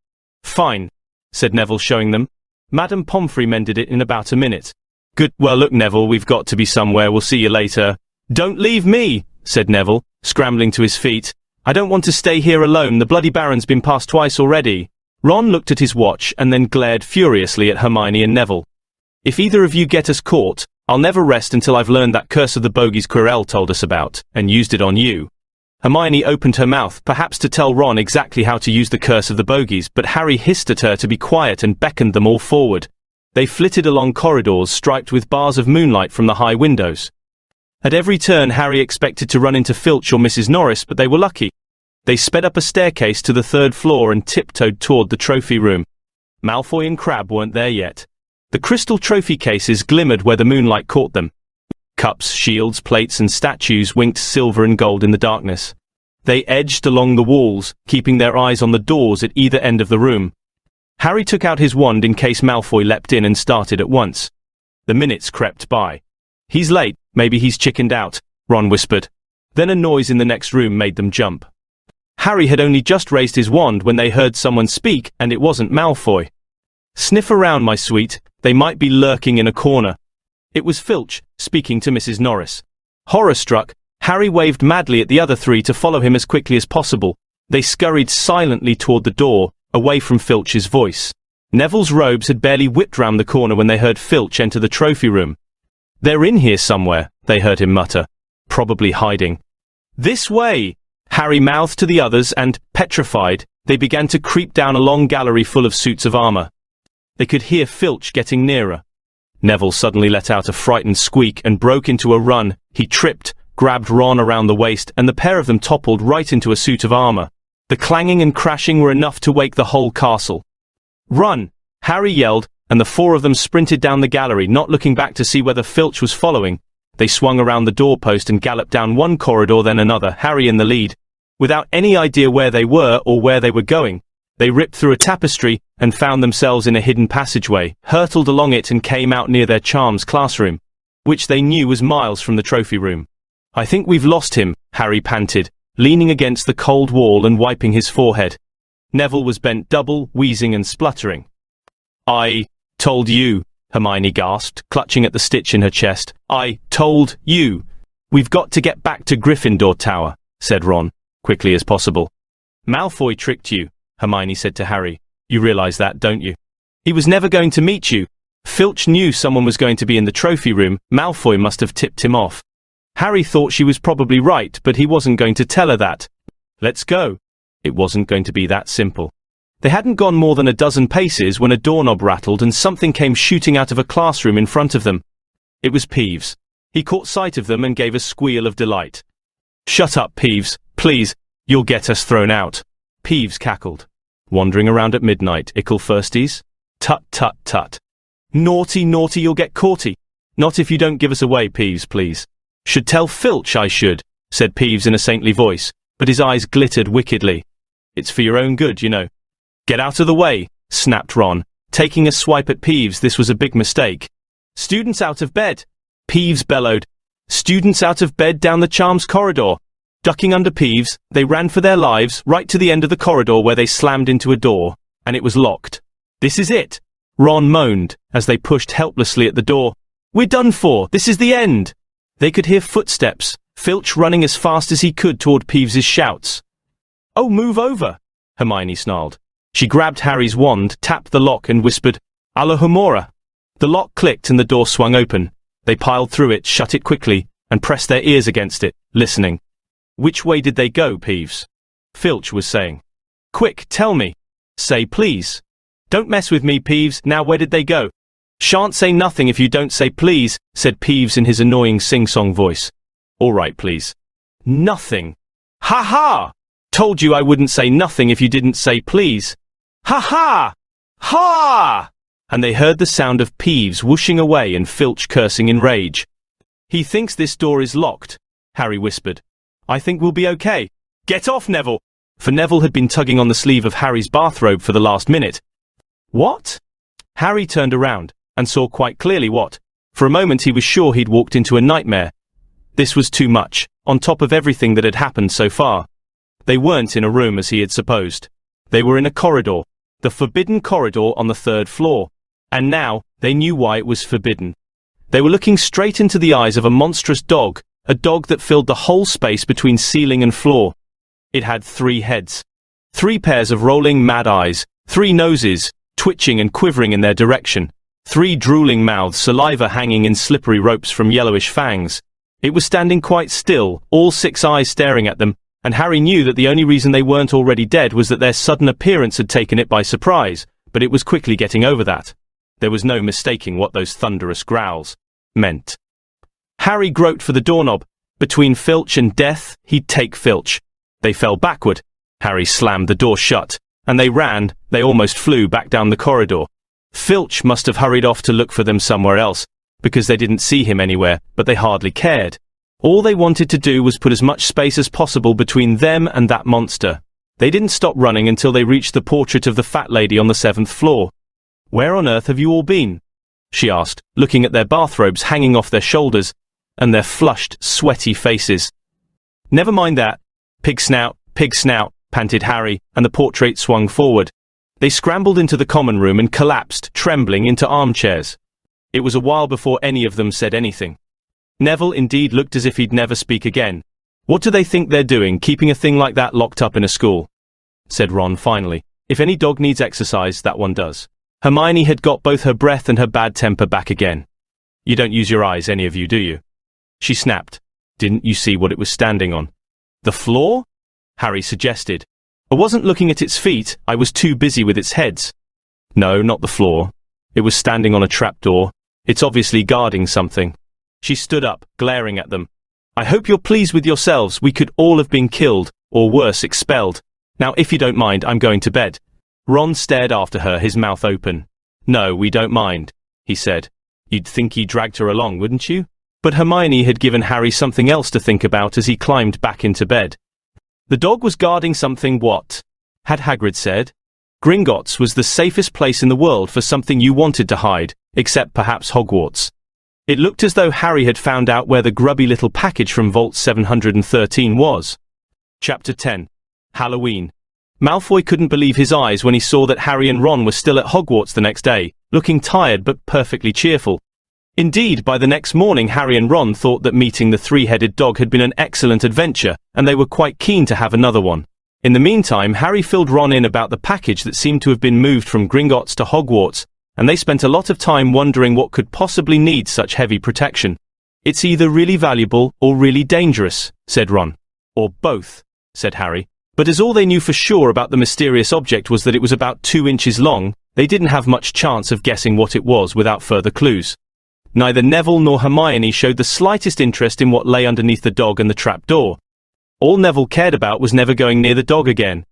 "Fine," said Neville, showing them. "Madame Pomfrey mended it in about a minute." "Good. Well, look, Neville, we've got to be somewhere. We'll see you later." "Don't leave me," said Neville, scrambling to his feet. "I don't want to stay here alone. The bloody Baron's been past twice already." Ron looked at his watch and then glared furiously at Hermione and Neville. "If either of you get us caught, I'll never rest until I've learned that curse of the bogies Quirrell told us about, and used it on you." Hermione opened her mouth, perhaps to tell Ron exactly how to use the curse of the bogies, but Harry hissed at her to be quiet and beckoned them all forward. They flitted along corridors striped with bars of moonlight from the high windows. At every turn Harry expected to run into Filch or Mrs. Norris, but they were lucky. They sped up a staircase to the third floor and tiptoed toward the trophy room. Malfoy and Crabbe weren't there yet. The crystal trophy cases glimmered where the moonlight caught them. Cups, shields, plates and statues winked silver and gold in the darkness. They edged along the walls, keeping their eyes on the doors at either end of the room. Harry took out his wand in case Malfoy leapt in and started at once. The minutes crept by. "He's late, maybe he's chickened out," Ron whispered. Then a noise in the next room made them jump. Harry had only just raised his wand when they heard someone speak, and it wasn't Malfoy. "Sniff around, my sweet, they might be lurking in a corner." It was Filch, speaking to Mrs. Norris. Horror-struck, Harry waved madly at the other three to follow him as quickly as possible. They scurried silently toward the door, away from Filch's voice. Neville's robes had barely whipped round the corner when they heard Filch enter the trophy room. "They're in here somewhere," they heard him mutter. "Probably hiding." "This way!" Harry mouthed to the others and, petrified, they began to creep down a long gallery full of suits of armor. They could hear Filch getting nearer. Neville suddenly let out a frightened squeak and broke into a run. He tripped, grabbed Ron around the waist, and the pair of them toppled right into a suit of armor. The clanging and crashing were enough to wake the whole castle. "Run!" Harry yelled, and the four of them sprinted down the gallery, not looking back to see whether Filch was following. They swung around the doorpost and galloped down one corridor then another, Harry in the lead. Without any idea where they were or where they were going, they ripped through a tapestry and found themselves in a hidden passageway, hurtled along it and came out near their charms classroom, which they knew was miles from the trophy room. "I think we've lost him," Harry panted, leaning against the cold wall and wiping his forehead. Neville was bent double, wheezing and spluttering. "I told you," Hermione gasped, clutching at the stitch in her chest. "I told you." "We've got to get back to Gryffindor Tower," said Ron, quickly as possible. "Malfoy tricked you," Hermione said to Harry. "You realize that, don't you?" He was never going to meet you. Filch knew someone was going to be in the trophy room. Malfoy must have tipped him off. Harry thought she was probably right, but he wasn't going to tell her that. Let's go. It wasn't going to be that simple. They hadn't gone more than a dozen paces when a doorknob rattled and something came shooting out of a classroom in front of them. It was Peeves. He caught sight of them and gave a squeal of delight. "Shut up, Peeves, please, you'll get us thrown out." Peeves cackled. "Wandering around at midnight, ickle firsties? Tut tut tut. Naughty, naughty, you'll get caughty. Not if you don't give us away, Peeves, please." "Should tell Filch I should," said Peeves in a saintly voice, but his eyes glittered wickedly. "It's for your own good, you know." "Get out of the way," snapped Ron, taking a swipe at Peeves. This was a big mistake. "Students out of bed," Peeves bellowed. "Students out of bed down the charms corridor." Ducking under Peeves, they ran for their lives, right to the end of the corridor where they slammed into a door, and it was locked. "This is it," Ron moaned, as they pushed helplessly at the door. "We're done for, this is the end." They could hear footsteps, Filch running as fast as he could toward Peeves's shouts. "Oh, move over," Hermione snarled. She grabbed Harry's wand, tapped the lock and whispered, "Alohomora." The lock clicked and the door swung open. They piled through it, shut it quickly, and pressed their ears against it, listening. "Which way did they go, Peeves?" Filch was saying. "Quick, tell me. Say please." "Don't mess with me, Peeves. Now where did they go?" "Shan't say nothing if you don't say please," said Peeves in his annoying sing-song voice. "All right, please." "Nothing." "Ha ha! Told you I wouldn't say nothing if you didn't say please." "Ha ha! Ha!" And they heard the sound of Peeves whooshing away and Filch cursing in rage. "He thinks this door is locked," Harry whispered. "I think we'll be okay." "Get off, Neville!" For Neville had been tugging on the sleeve of Harry's bathrobe for the last minute. "What?" Harry turned around, and saw quite clearly what. For a moment he was sure he'd walked into a nightmare. This was too much, on top of everything that had happened so far. They weren't in a room as he had supposed. They were in a corridor, the forbidden corridor on the 3rd floor. And now, they knew why it was forbidden. They were looking straight into the eyes of a monstrous dog, a dog that filled the whole space between ceiling and floor. It had 3 heads. 3 pairs of rolling mad eyes, 3 noses, twitching and quivering in their direction, 3 drooling mouths, saliva hanging in slippery ropes from yellowish fangs. It was standing quite still, all 6 eyes staring at them, and Harry knew that the only reason they weren't already dead was that their sudden appearance had taken it by surprise, but it was quickly getting over that. There was no mistaking what those thunderous growls meant. Harry groped for the doorknob. Between Filch and death, he'd take Filch. They fell backward. Harry slammed the door shut, and they ran. They almost flew back down the corridor. Filch must have hurried off to look for them somewhere else, because they didn't see him anywhere, but they hardly cared. All they wanted to do was put as much space as possible between them and that monster. They didn't stop running until they reached the portrait of the fat lady on the 7th floor. "Where on earth have you all been?" she asked, looking at their bathrobes hanging off their shoulders, and their flushed, sweaty faces. "Never mind that. Pig snout, panted Harry, and the portrait swung forward. They scrambled into the common room and collapsed, trembling, into armchairs. It was a while before any of them said anything. Neville indeed looked as if he'd never speak again. "What do they think they're doing, keeping a thing like that locked up in a school?" said Ron finally. "If any dog needs exercise, that one does." Hermione had got both her breath and her bad temper back again. "You don't use your eyes, any of you, do you?" she snapped. "Didn't you see what it was standing on?" "The floor?" Harry suggested. "I wasn't looking at its feet, I was too busy with its heads." "No, not the floor. It was standing on a trapdoor. It's obviously guarding something." She stood up, glaring at them. "I hope you're pleased with yourselves. We could all have been killed, or worse, expelled. Now, if you don't mind, I'm going to bed." Ron stared after her, his mouth open. "No, we don't mind," he said. "You'd think he dragged her along, wouldn't you?" But Hermione had given Harry something else to think about as he climbed back into bed. The dog was guarding something. What had Hagrid said? Gringotts was the safest place in the world for something you wanted to hide, except perhaps Hogwarts. It looked as though Harry had found out where the grubby little package from Vault 713 was. Chapter 10. Halloween. Malfoy couldn't believe his eyes when he saw that Harry and Ron were still at Hogwarts the next day, looking tired but perfectly cheerful. Indeed, by the next morning Harry and Ron thought that meeting the 3-headed dog had been an excellent adventure, and they were quite keen to have another one. In the meantime, Harry filled Ron in about the package that seemed to have been moved from Gringotts to Hogwarts, and they spent a lot of time wondering what could possibly need such heavy protection. "It's either really valuable or really dangerous," said Ron. "Or both," said Harry. But as all they knew for sure about the mysterious object was that it was about 2 inches long, they didn't have much chance of guessing what it was without further clues. Neither Neville nor Hermione showed the slightest interest in what lay underneath the dog and the trap door. All Neville cared about was never going near the dog again.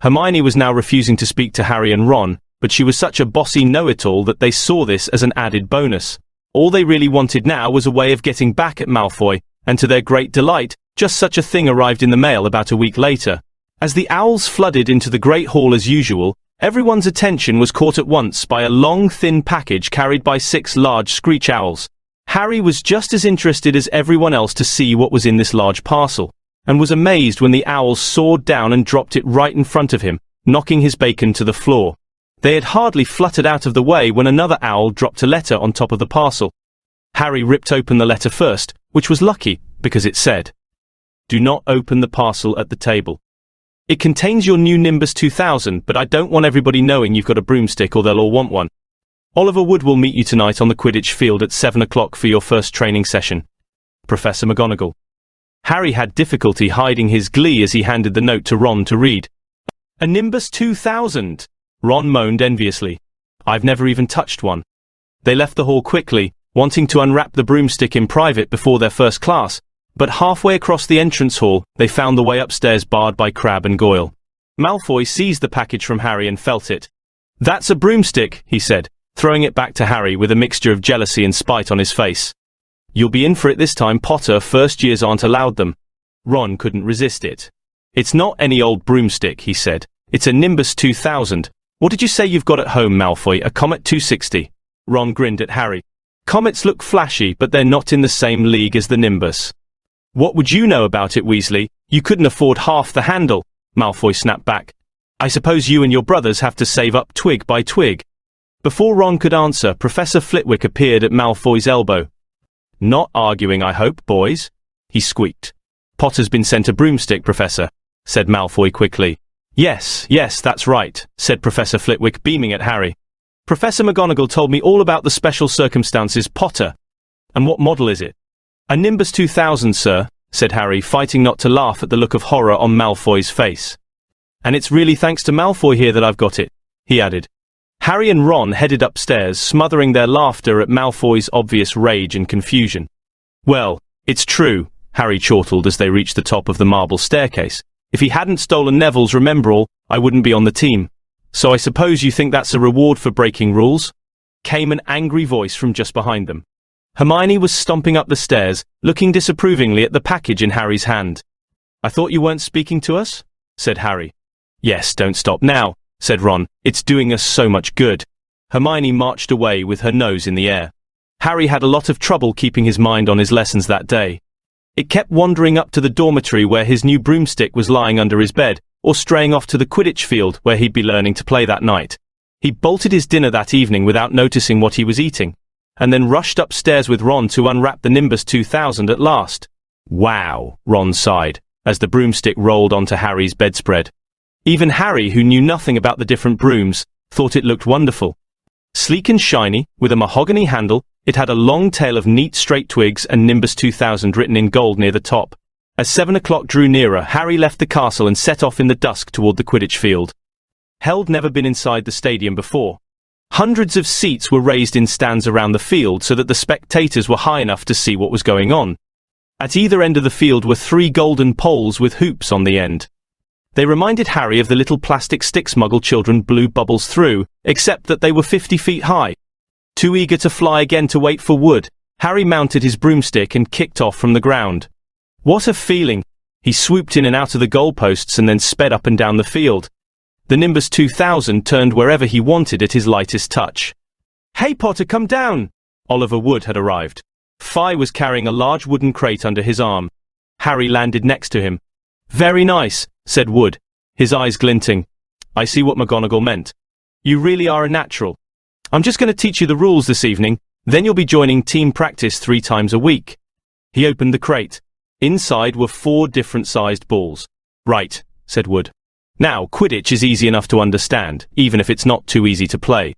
Hermione was now refusing to speak to Harry and Ron, but she was such a bossy know-it-all that they saw this as an added bonus. All they really wanted now was a way of getting back at Malfoy, and to their great delight, just such a thing arrived in the mail about a week later. As the owls flooded into the Great Hall as usual, everyone's attention was caught at once by a long, thin package carried by 6 large screech owls. Harry was just as interested as everyone else to see what was in this large parcel, and was amazed when the owls soared down and dropped it right in front of him, knocking his bacon to the floor. They had hardly fluttered out of the way when another owl dropped a letter on top of the parcel. Harry ripped open the letter first, which was lucky, because it said, "Do not open the parcel at the table. It contains your new Nimbus 2000, but I don't want everybody knowing you've got a broomstick or they'll all want one. Oliver Wood will meet you tonight on the Quidditch field at 7 o'clock for your first training session. Professor McGonagall." Harry had difficulty hiding his glee as he handed the note to Ron to read. "A Nimbus 2000! Ron moaned enviously. "I've never even touched one." They left the hall quickly, wanting to unwrap the broomstick in private before their first class, but halfway across the entrance hall, they found the way upstairs barred by Crabbe and Goyle. Malfoy seized the package from Harry and felt it. "That's a broomstick," he said, throwing it back to Harry with a mixture of jealousy and spite on his face. "You'll be in for it this time, Potter. First years aren't allowed them." Ron couldn't resist it. "It's not any old broomstick," he said. "It's a Nimbus 2000. What did you say you've got at home, Malfoy? A Comet 260? Ron grinned at Harry. "Comets look flashy, but they're not in the same league as the Nimbus." "What would you know about it, Weasley? You couldn't afford half the handle," Malfoy snapped back. "I suppose you and your brothers have to save up twig by twig." Before Ron could answer, Professor Flitwick appeared at Malfoy's elbow. "Not arguing, I hope, boys?" he squeaked. "Potter's been sent a broomstick, Professor," said Malfoy quickly. Yes, that's right," said Professor Flitwick, beaming at Harry. "Professor McGonagall told me all about the special circumstances, Potter." "And what model is it?" "A Nimbus 2000, sir," said Harry, fighting not to laugh at the look of horror on Malfoy's face. "And it's really thanks to Malfoy here that I've got it," he added. Harry and Ron headed upstairs, smothering their laughter at Malfoy's obvious rage and confusion. "Well, it's true," Harry chortled as they reached the top of the marble staircase. "If he hadn't stolen Neville's Remembrall, I wouldn't be on the team. So I suppose you think that's a reward for breaking rules?" came an angry voice from just behind them. Hermione was stomping up the stairs, looking disapprovingly at the package in Harry's hand. "I thought you weren't speaking to us?" said Harry. "Yes, don't stop now," said Ron. "It's doing us so much good." Hermione marched away with her nose in the air. Harry had a lot of trouble keeping his mind on his lessons that day. It kept wandering up to the dormitory where his new broomstick was lying under his bed, or straying off to the Quidditch field where he'd be learning to play that night. He bolted his dinner that evening without noticing what he was eating, and then rushed upstairs with Ron to unwrap the Nimbus 2000 at last. "Wow," Ron sighed, as the broomstick rolled onto Harry's bedspread. Even Harry, who knew nothing about the different brooms, thought it looked wonderful. Sleek and shiny, with a mahogany handle, it had a long tail of neat straight twigs and Nimbus 2000 written in gold near the top. As 7 o'clock drew nearer, Harry left the castle and set off in the dusk toward the Quidditch field. Held never been inside the stadium before. Hundreds of seats were raised in stands around the field so that the spectators were high enough to see what was going on. At either end of the field were 3 golden poles with hoops on the end. They reminded Harry of the little plastic sticks Muggle children blew bubbles through, except that they were 50 feet high. Too eager to fly again to wait for Wood, Harry mounted his broomstick and kicked off from the ground. What a feeling! He swooped in and out of the goalposts and then sped up and down the field. The Nimbus 2000 turned wherever he wanted at his lightest touch. "Hey Potter, come down!" Oliver Wood had arrived. Phi was carrying a large wooden crate under his arm. Harry landed next to him. "Very nice," said Wood, his eyes glinting. "I see what McGonagall meant. You really are a natural. I'm just going to teach you the rules this evening, then you'll be joining team practice 3 times a week." He opened the crate. Inside were 4 different-sized balls. "Right," said Wood. "Now, Quidditch is easy enough to understand, even if it's not too easy to play.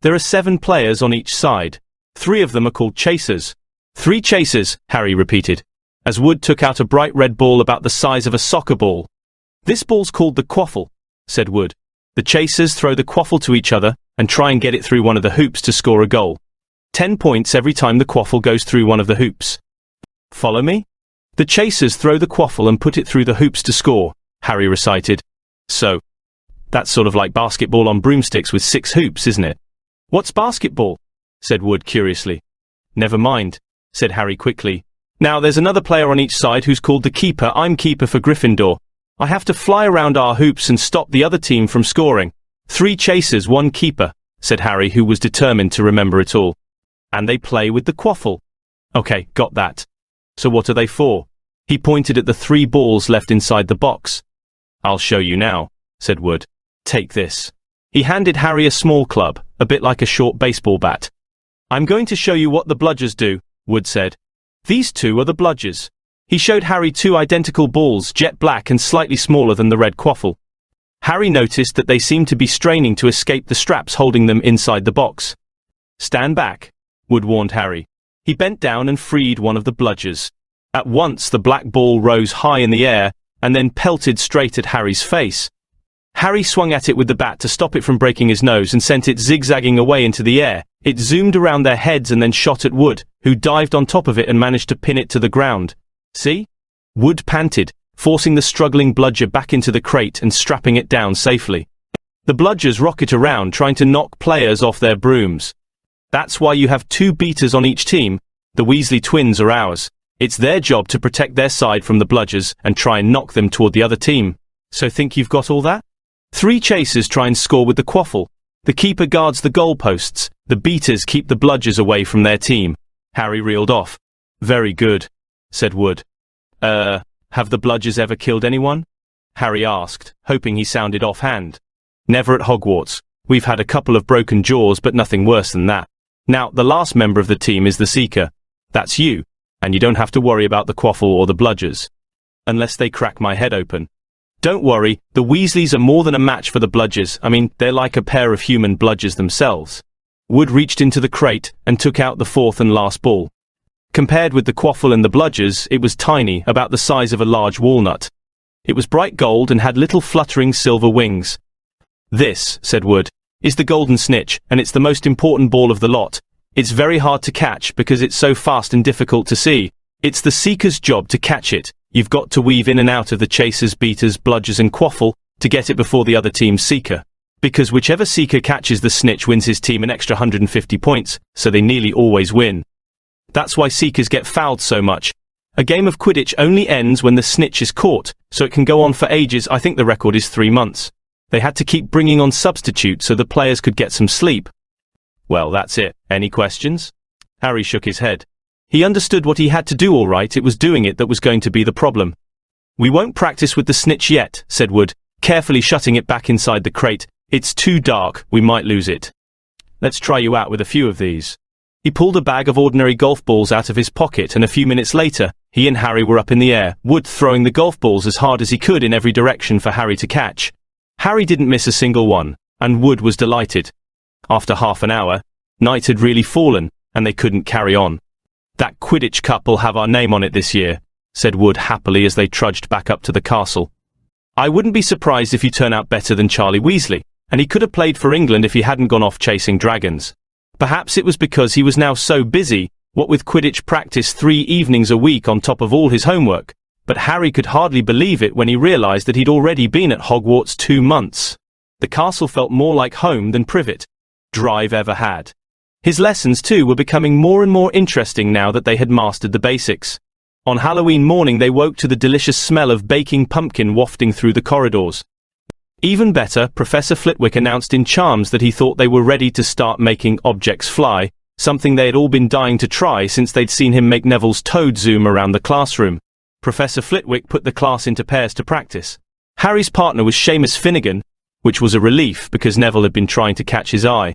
There are 7 players on each side. 3 of them are called chasers. 3 chasers, Harry repeated, as Wood took out a bright red ball about the size of a soccer ball. This ball's called the quaffle, said Wood. The chasers throw the quaffle to each other and try and get it through one of the hoops to score a goal. 10 points every time the quaffle goes through one of the hoops. Follow me? The chasers throw the quaffle and put it through the hoops to score, Harry recited. So, that's sort of like basketball on broomsticks with 6 hoops, isn't it? What's basketball? Said Wood curiously. Never mind, said Harry quickly. Now there's another player on each side who's called the keeper. I'm keeper for Gryffindor. I have to fly around our hoops and stop the other team from scoring. 3 chasers, 1 keeper, said Harry, who was determined to remember it all. And they play with the quaffle. Okay, got that. So what are they for? He pointed at the 3 balls left inside the box. I'll show you now, said Wood. Take this. He handed Harry a small club, a bit like a short baseball bat. I'm going to show you what the bludgers do, Wood said. These 2 are the bludgers. He showed Harry 2 identical balls, jet black and slightly smaller than the red quaffle. Harry noticed that they seemed to be straining to escape the straps holding them inside the box. Stand back, Wood warned Harry. He bent down and freed one of the bludgers. At once the black ball rose high in the air and then pelted straight at Harry's face. Harry swung at it with the bat to stop it from breaking his nose and sent it zigzagging away into the air. It zoomed around their heads and then shot at Wood, who dived on top of it and managed to pin it to the ground. See? Wood panted, forcing the struggling bludger back into the crate and strapping it down safely. The bludgers rocket around trying to knock players off their brooms. That's why you have 2 beaters on each team. The Weasley twins are ours. It's their job to protect their side from the bludgers and try and knock them toward the other team. So think you've got all that? 3 chasers try and score with the quaffle. The keeper guards the goalposts. The beaters keep the bludgers away from their team. Harry reeled off. Very good, said Wood. Have the bludgers ever killed anyone? Harry asked, hoping he sounded offhand. Never at Hogwarts. We've had a couple of broken jaws, but nothing worse than that. Now, the last member of the team is the Seeker. That's you, and you don't have to worry about the quaffle or the bludgers. Unless they crack my head open. Don't worry, the Weasleys are more than a match for the bludgers. I mean, they're like a pair of human bludgers themselves. Wood reached into the crate and took out the 4th and last ball. Compared with the quaffle and the bludgers, it was tiny, about the size of a large walnut. It was bright gold and had little fluttering silver wings. This, said Wood, is the golden snitch, and it's the most important ball of the lot. It's very hard to catch because it's so fast and difficult to see. It's the Seeker's job to catch it. You've got to weave in and out of the chasers, beaters, bludgers and quaffle to get it before the other team's Seeker. Because whichever Seeker catches the snitch wins his team an extra 150 points, so they nearly always win. That's why Seekers get fouled so much. A game of Quidditch only ends when the snitch is caught, so it can go on for ages. I think the record is 3 months. They had to keep bringing on substitutes so the players could get some sleep. Well, that's it. Any questions? Harry shook his head. He understood what he had to do all right. It was doing it that was going to be the problem. We won't practice with the snitch yet, said Wood, carefully shutting it back inside the crate. It's too dark. We might lose it. Let's try you out with a few of these. He pulled a bag of ordinary golf balls out of his pocket, and a few minutes later, he and Harry were up in the air, Wood throwing the golf balls as hard as he could in every direction for Harry to catch. Harry didn't miss a single one, and Wood was delighted. After half an hour, night had really fallen, and they couldn't carry on. That Quidditch Cup will have our name on it this year, said Wood happily as they trudged back up to the castle. I wouldn't be surprised if you turn out better than Charlie Weasley, and he could have played for England if he hadn't gone off chasing dragons. Perhaps it was because he was now so busy, what with Quidditch practice 3 evenings a week on top of all his homework, but Harry could hardly believe it when he realized that he'd already been at Hogwarts 2 months. The castle felt more like home than Privet Drive ever had. His lessons, too, were becoming more and more interesting now that they had mastered the basics. On Halloween morning they woke to the delicious smell of baking pumpkin wafting through the corridors. Even better, Professor Flitwick announced in Charms that he thought they were ready to start making objects fly, something they had all been dying to try since they'd seen him make Neville's toad zoom around the classroom. Professor Flitwick put the class into pairs to practice. Harry's partner was Seamus Finnegan, which was a relief because Neville had been trying to catch his eye.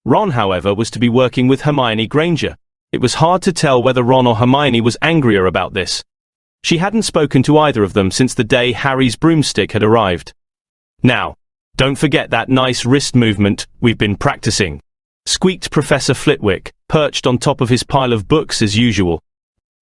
Ron, however, was to be working with Hermione Granger. It was hard to tell whether Ron or Hermione was angrier about this. She hadn't spoken to either of them since the day Harry's broomstick had arrived. Now, don't forget that nice wrist movement we've been practicing, squeaked Professor Flitwick, perched on top of his pile of books as usual.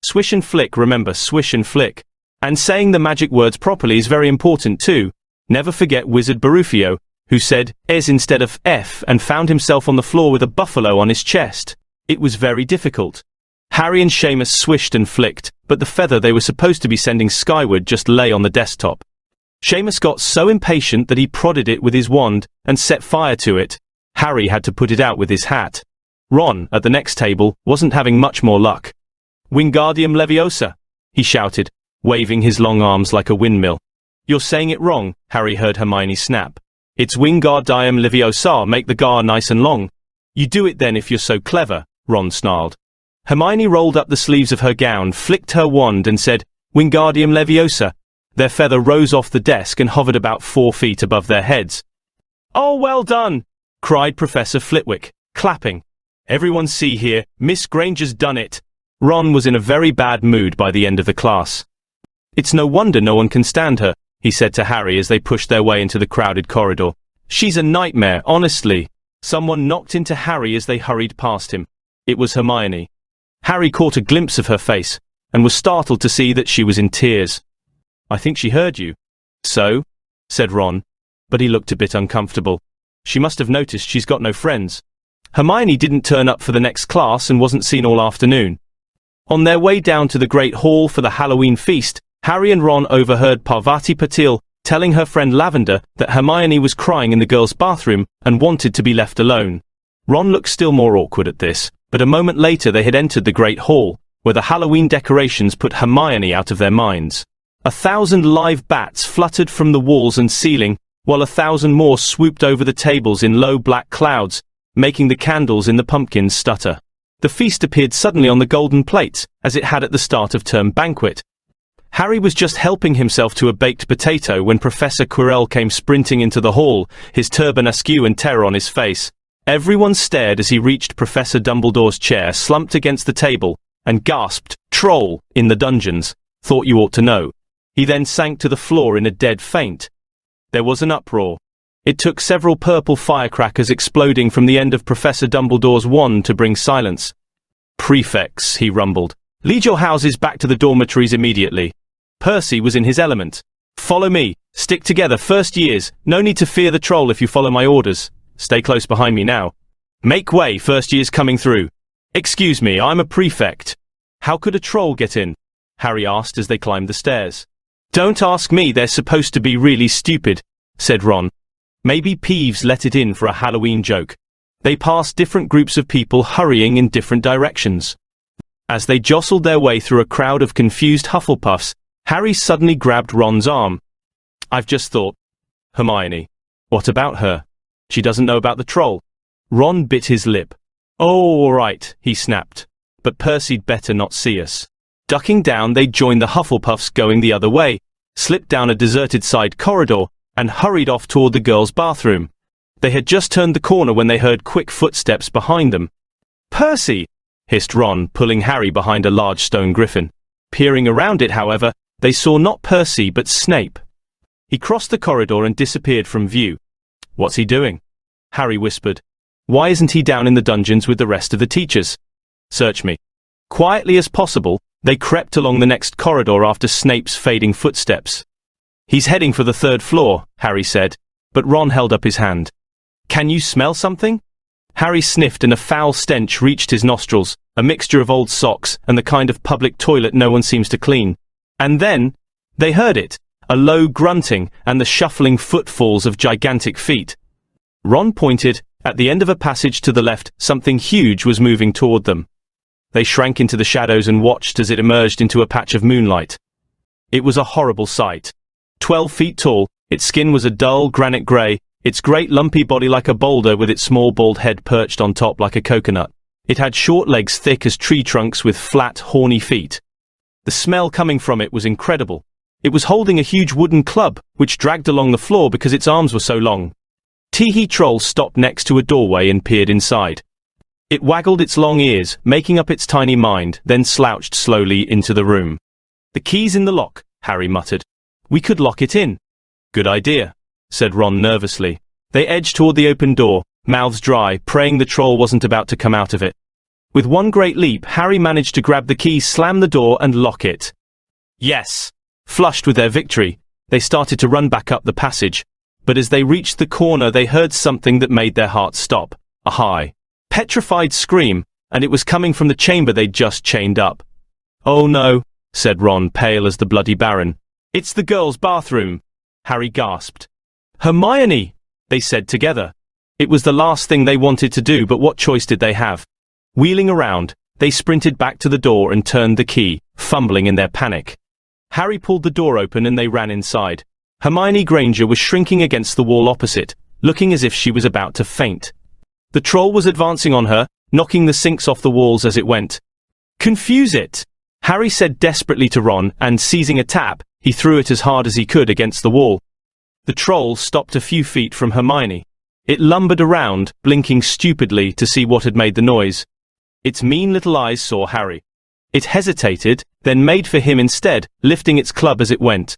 Swish and flick, remember, swish and flick. And saying the magic words properly is very important too. Never forget Wizard Barufio, who said "es" instead of "f" and found himself on the floor with a buffalo on his chest. It was very difficult. Harry and Seamus swished and flicked, but the feather they were supposed to be sending skyward just lay on the desktop. Seamus got so impatient that he prodded it with his wand and set fire to it. Harry had to put it out with his hat. Ron, at the next table, wasn't having much more luck. "Wingardium Leviosa," he shouted, waving his long arms like a windmill. "You're saying it wrong," Harry heard Hermione snap. "It's Wingardium Leviosa, make the gar nice and long." "You do it then if you're so clever," Ron snarled. Hermione rolled up the sleeves of her gown, flicked her wand and said, "Wingardium Leviosa." Their feather rose off the desk and hovered about 4 feet above their heads. "Oh, well done!" cried Professor Flitwick, clapping. "Everyone see here, Miss Granger's done it." Ron was in a very bad mood by the end of the class. "It's no wonder no one can stand her," he said to Harry as they pushed their way into the crowded corridor. "She's a nightmare, honestly." Someone knocked into Harry as they hurried past him. It was Hermione. Harry caught a glimpse of her face, and was startled to see that she was in tears. "I think she heard you." "So?" said Ron, but he looked a bit uncomfortable. "She must have noticed she's got no friends." Hermione didn't turn up for the next class and wasn't seen all afternoon. On their way down to the Great Hall for the Halloween feast, Harry and Ron overheard Parvati Patil telling her friend Lavender that Hermione was crying in the girls' bathroom and wanted to be left alone. Ron looked still more awkward at this, but a moment later they had entered the Great Hall, where the Halloween decorations put Hermione out of their minds. 1,000 live bats fluttered from the walls and ceiling, while 1,000 more swooped over the tables in low black clouds, making the candles in the pumpkins stutter. The feast appeared suddenly on the golden plates, as it had at the start of term banquet. Harry was just helping himself to a baked potato when Professor Quirrell came sprinting into the hall, his turban askew and terror on his face. Everyone stared as he reached Professor Dumbledore's chair slumped against the table, and gasped, "Troll, in the dungeons. Thought you ought to know." He then sank to the floor in a dead faint. There was an uproar. It took several purple firecrackers exploding from the end of Professor Dumbledore's wand to bring silence. "Prefects," he rumbled. "Lead your houses back to the dormitories immediately." Percy was in his element. "Follow me. Stick together, first years. No need to fear the troll if you follow my orders. Stay close behind me now. Make way, first years coming through." "Excuse me, I'm a prefect." "How could a troll get in?" Harry asked as they climbed the stairs. "Don't ask me, they're supposed to be really stupid," said Ron. Maybe Peeves let it in for a Halloween joke. They passed different groups of people hurrying in different directions. As they jostled their way through a crowd of confused Hufflepuffs, Harry suddenly grabbed Ron's arm. "I've just thought." "Hermione." "What about her?" "She doesn't know about the troll." Ron bit his lip. "Oh, all right," he snapped. "But Percy'd better not see us." Ducking down, they joined the Hufflepuffs going the other way, slipped down a deserted side corridor, and hurried off toward the girls' bathroom. They had just turned the corner when they heard quick footsteps behind them. "Percy!" hissed Ron, pulling Harry behind a large stone griffin. Peering around it, however, they saw not Percy but Snape. He crossed the corridor and disappeared from view. "What's he doing?" Harry whispered. "Why isn't he down in the dungeons with the rest of the teachers?" "Search me." Quietly as possible, they crept along the next corridor after Snape's fading footsteps. "He's heading for the 3rd floor," Harry said, but Ron held up his hand. "Can you smell something?" Harry sniffed and a foul stench reached his nostrils, a mixture of old socks and the kind of public toilet no one seems to clean. And then, they heard it, a low grunting and the shuffling footfalls of gigantic feet. Ron pointed. At the end of a passage to the left, something huge was moving toward them. They shrank into the shadows and watched as it emerged into a patch of moonlight. It was a horrible sight. 12 feet tall, its skin was a dull granite grey, its great lumpy body like a boulder with its small bald head perched on top like a coconut. It had short legs thick as tree trunks with flat, horny feet. The smell coming from it was incredible. It was holding a huge wooden club, which dragged along the floor because its arms were so long. Teehee Troll stopped next to a doorway and peered inside. It waggled its long ears, making up its tiny mind, then slouched slowly into the room. "The key's in the lock," Harry muttered. "We could lock it in." "Good idea," said Ron nervously. They edged toward the open door, mouths dry, praying the troll wasn't about to come out of it. With one great leap, Harry managed to grab the key, slam the door, and lock it. Yes! Flushed with their victory, they started to run back up the passage, but as they reached the corner they heard something that made their hearts stop. A high, petrified scream, and it was coming from the chamber they'd just chained up. "Oh no," said Ron, pale as the bloody Baron. "It's the girls' bathroom," Harry gasped. "Hermione," they said together. It was the last thing they wanted to do, but what choice did they have? Wheeling around, they sprinted back to the door and turned the key, fumbling in their panic. Harry pulled the door open and they ran inside. Hermione Granger was shrinking against the wall opposite, looking as if she was about to faint. The troll was advancing on her, knocking the sinks off the walls as it went. "Confuse it!" Harry said desperately to Ron, and seizing a tap, he threw it as hard as he could against the wall. The troll stopped a few feet from Hermione. It lumbered around, blinking stupidly to see what had made the noise. Its mean little eyes saw Harry. It hesitated, then made for him instead, lifting its club as it went.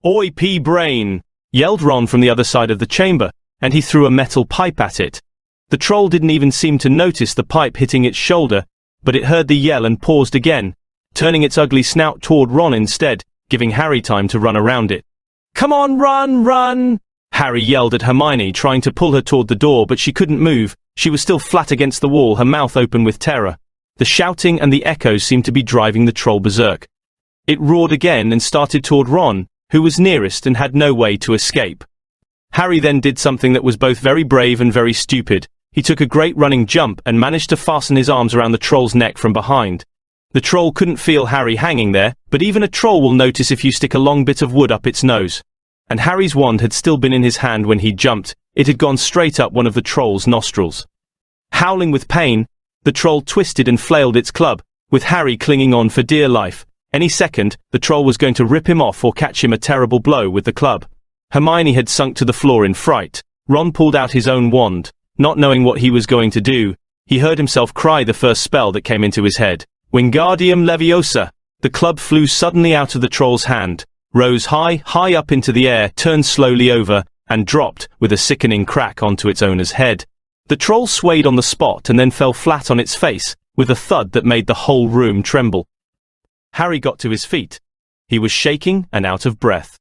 "Oi, pea-brain!" yelled Ron from the other side of the chamber, and he threw a metal pipe at it. The troll didn't even seem to notice the pipe hitting its shoulder, but it heard the yell and paused again, turning its ugly snout toward Ron instead, giving Harry time to run around it. "Come on, run, run!" Harry yelled at Hermione, trying to pull her toward the door, but she couldn't move. She was still flat against the wall, her mouth open with terror. The shouting and the echoes seemed to be driving the troll berserk. It roared again and started toward Ron, who was nearest and had no way to escape. Harry then did something that was both very brave and very stupid. He took a great running jump and managed to fasten his arms around the troll's neck from behind. The troll couldn't feel Harry hanging there, but even a troll will notice if you stick a long bit of wood up its nose. And Harry's wand had still been in his hand when he jumped. It had gone straight up one of the troll's nostrils. Howling with pain, the troll twisted and flailed its club, with Harry clinging on for dear life. Any second, the troll was going to rip him off or catch him a terrible blow with the club. Hermione had sunk to the floor in fright. Ron pulled out his own wand. Not knowing what he was going to do, he heard himself cry the first spell that came into his head. Wingardium Leviosa! The club flew suddenly out of the troll's hand, rose high, high up into the air, turned slowly over, and dropped, with a sickening crack, onto its owner's head. The troll swayed on the spot and then fell flat on its face, with a thud that made the whole room tremble. Harry got to his feet. He was shaking and out of breath.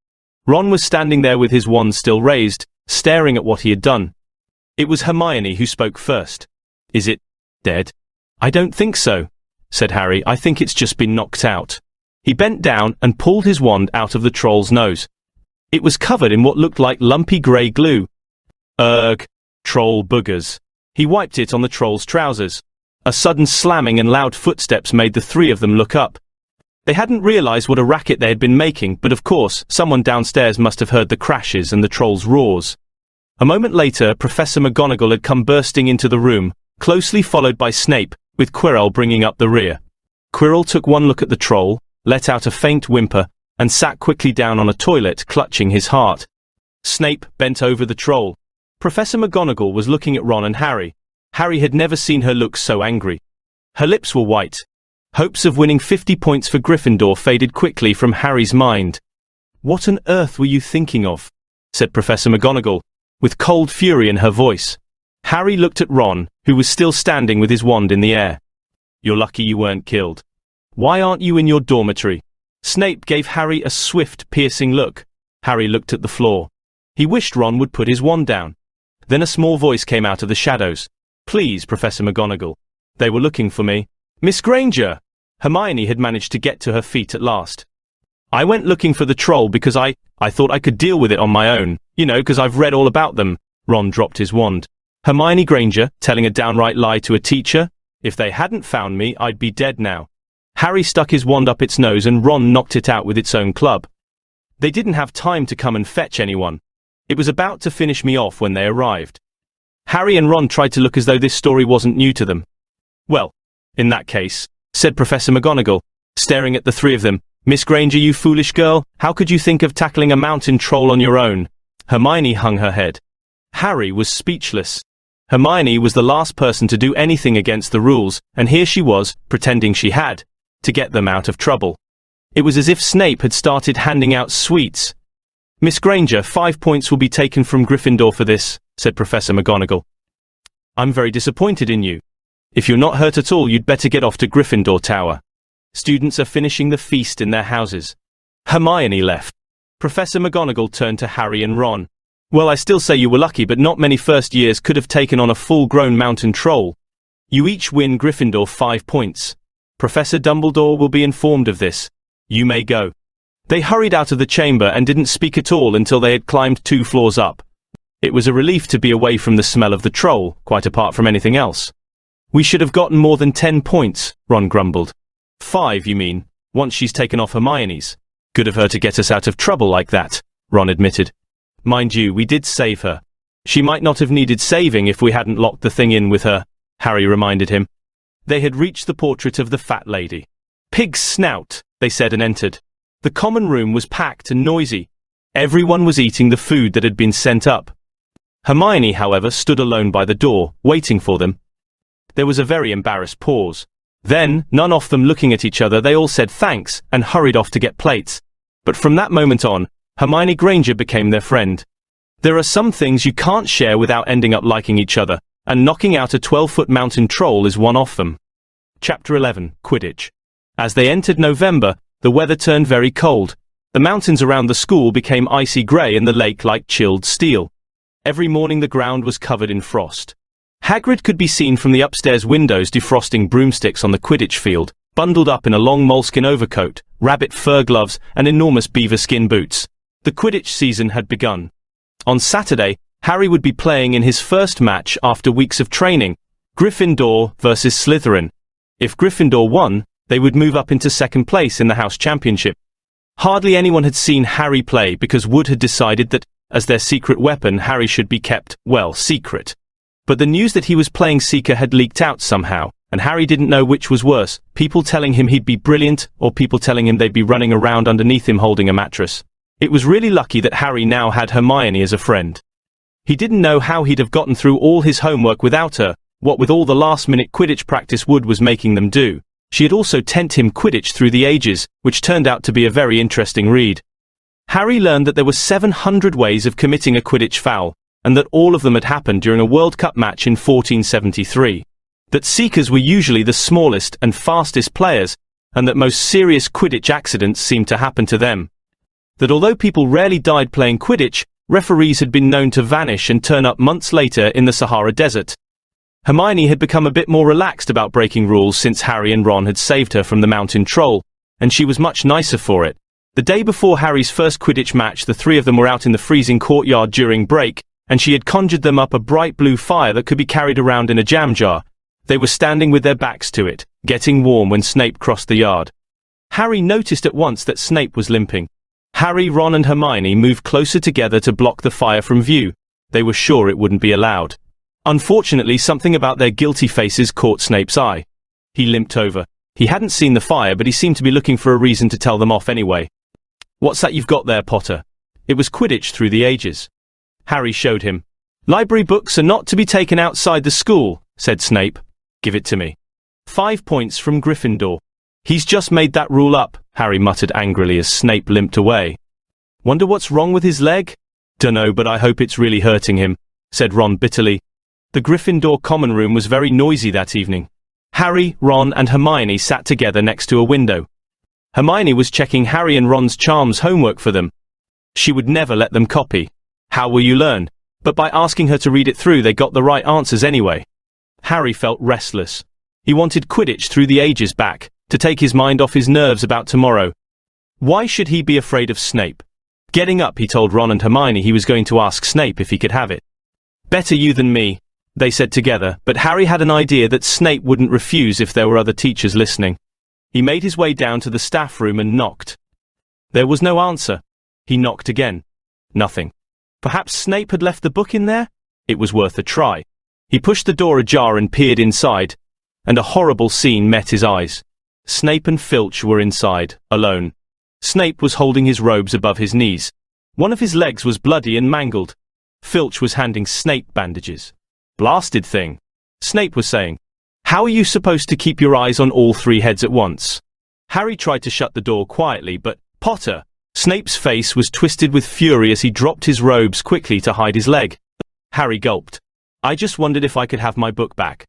Ron was standing there with his wand still raised, staring at what he had done. It was Hermione who spoke first. "Is it dead?" "I don't think so," said Harry. "I think it's just been knocked out." He bent down and pulled his wand out of the troll's nose. It was covered in what looked like lumpy grey glue. "Ugh, troll boogers." He wiped it on the troll's trousers. A sudden slamming and loud footsteps made the three of them look up. They hadn't realized what a racket they had been making, but of course, someone downstairs must have heard the crashes and the troll's roars. A moment later, Professor McGonagall had come bursting into the room, closely followed by Snape, with Quirrell bringing up the rear. Quirrell took one look at the troll, let out a faint whimper, and sat quickly down on a toilet, clutching his heart. Snape bent over the troll. Professor McGonagall was looking at Ron and Harry. Harry had never seen her look so angry. Her lips were white. Hopes of winning 50 points for Gryffindor faded quickly from Harry's mind. "What on earth were you thinking of?" said Professor McGonagall, with cold fury in her voice. Harry looked at Ron, who was still standing with his wand in the air. "You're lucky you weren't killed. Why aren't you in your dormitory?" Snape gave Harry a swift, piercing look. Harry looked at the floor. He wished Ron would put his wand down. Then a small voice came out of the shadows. "Please, Professor McGonagall. They were looking for me." "Miss Granger!" Hermione had managed to get to her feet at last. "I went looking for the troll because I thought I could deal with it on my own. You know, because I've read all about them." Ron dropped his wand. Hermione Granger, telling a downright lie to a teacher? If they hadn't found me, I'd be dead now. Harry stuck his wand up its nose and Ron knocked it out with its own club. They didn't have time to come and fetch anyone. It was about to finish me off when they arrived. Harry and Ron tried to look as though this story wasn't new to them. "Well, in that case," said Professor McGonagall, staring at the three of them, "Miss Granger, you foolish girl, how could you think of tackling a mountain troll on your own?" Hermione hung her head. Harry was speechless. Hermione was the last person to do anything against the rules, and here she was, pretending she had, to get them out of trouble. It was as if Snape had started handing out sweets. "Miss Granger, 5 points will be taken from Gryffindor for this," said Professor McGonagall. I'm very disappointed in you. If you're not hurt at all, you'd better get off to Gryffindor Tower. Students are finishing the feast in their houses." Hermione left. Professor McGonagall turned to Harry and Ron. "Well, I still say you were lucky, but not many first years could have taken on a full-grown mountain troll. You each win Gryffindor 5 points. Professor Dumbledore will be informed of this. You may go." They hurried out of the chamber and didn't speak at all until they had climbed 2 floors up. It was a relief to be away from the smell of the troll, quite apart from anything else. "We should have gotten more than 10 points, Ron grumbled. 5, you mean, once she's taken off Hermione's. Good of her to get us out of trouble like that," Ron admitted. "Mind you, we did save her. She might not have needed saving if we hadn't locked the thing in with her," Harry reminded him. They had reached the portrait of the fat lady. "Pig's snout," they said, and entered. The common room was packed and noisy. Everyone was eating the food that had been sent up. Hermione, however, stood alone by the door, waiting for them. There was a very embarrassed pause. Then, none of them looking at each other, they all said thanks and hurried off to get plates. But from that moment on, Hermione Granger became their friend. There are some things you can't share without ending up liking each other, and knocking out a 12-foot mountain troll is one of them. Chapter 11, Quidditch. As they entered November, the weather turned very cold. The mountains around the school became icy grey and the lake like chilled steel. Every morning the ground was covered in frost. Hagrid could be seen from the upstairs windows defrosting broomsticks on the Quidditch field, bundled up in a long moleskin overcoat, rabbit fur gloves, and enormous beaver skin boots. The Quidditch season had begun. On Saturday, Harry would be playing in his first match after weeks of training, Gryffindor versus Slytherin. If Gryffindor won, they would move up into second place in the house championship. Hardly anyone had seen Harry play because Wood had decided that, as their secret weapon, Harry should be kept, well, secret. But the news that he was playing Seeker had leaked out somehow, and Harry didn't know which was worse, people telling him he'd be brilliant, or people telling him they'd be running around underneath him holding a mattress. It was really lucky that Harry now had Hermione as a friend. He didn't know how he'd have gotten through all his homework without her, what with all the last-minute Quidditch practice Wood was making them do. She had also taught him Quidditch through the ages, which turned out to be a very interesting read. Harry learned that there were 700 ways of committing a Quidditch foul, and that all of them had happened during a World Cup match in 1473. That Seekers were usually the smallest and fastest players, and that most serious Quidditch accidents seemed to happen to them. That although people rarely died playing Quidditch, referees had been known to vanish and turn up months later in the Sahara Desert. Hermione had become a bit more relaxed about breaking rules since Harry and Ron had saved her from the mountain troll, and she was much nicer for it. The day before Harry's first Quidditch match, the three of them were out in the freezing courtyard during break, and she had conjured them up a bright blue fire that could be carried around in a jam jar. They were standing with their backs to it, getting warm when Snape crossed the yard. Harry noticed at once that Snape was limping. Harry, Ron and Hermione moved closer together to block the fire from view. They were sure it wouldn't be allowed. Unfortunately, something about their guilty faces caught Snape's eye. He limped over. He hadn't seen the fire, but he seemed to be looking for a reason to tell them off anyway. "What's that you've got there, Potter?" It was Quidditch through the ages. Harry showed him. "Library books are not to be taken outside the school," said Snape. "Give it to me." 5 points from Gryffindor. "He's just made that rule up," Harry muttered angrily as Snape limped away. "Wonder what's wrong with his leg?" "Dunno, but I hope it's really hurting him," said Ron bitterly. The Gryffindor common room was very noisy that evening. Harry, Ron and Hermione sat together next to a window. Hermione was checking Harry and Ron's charms homework for them. She would never let them copy. How will you learn? But by asking her to read it through, they got the right answers anyway. Harry felt restless. He wanted Quidditch through the ages back, to take his mind off his nerves about tomorrow. Why should he be afraid of Snape? Getting up, he told Ron and Hermione he was going to ask Snape if he could have it. "Better you than me," they said together, but Harry had an idea that Snape wouldn't refuse if there were other teachers listening. He made his way down to the staff room and knocked. There was no answer. He knocked again. Nothing. Perhaps Snape had left the book in there? It was worth a try. He pushed the door ajar and peered inside, and a horrible scene met his eyes. Snape and Filch were inside, alone. Snape was holding his robes above his knees. One of his legs was bloody and mangled. Filch was handing Snape bandages. "Blasted thing," Snape was saying. "How are you supposed to keep your eyes on all three heads at once?" Harry tried to shut the door quietly, but, "Potter!" Snape's face was twisted with fury as he dropped his robes quickly to hide his leg. Harry gulped. I just wondered if I could have my book back.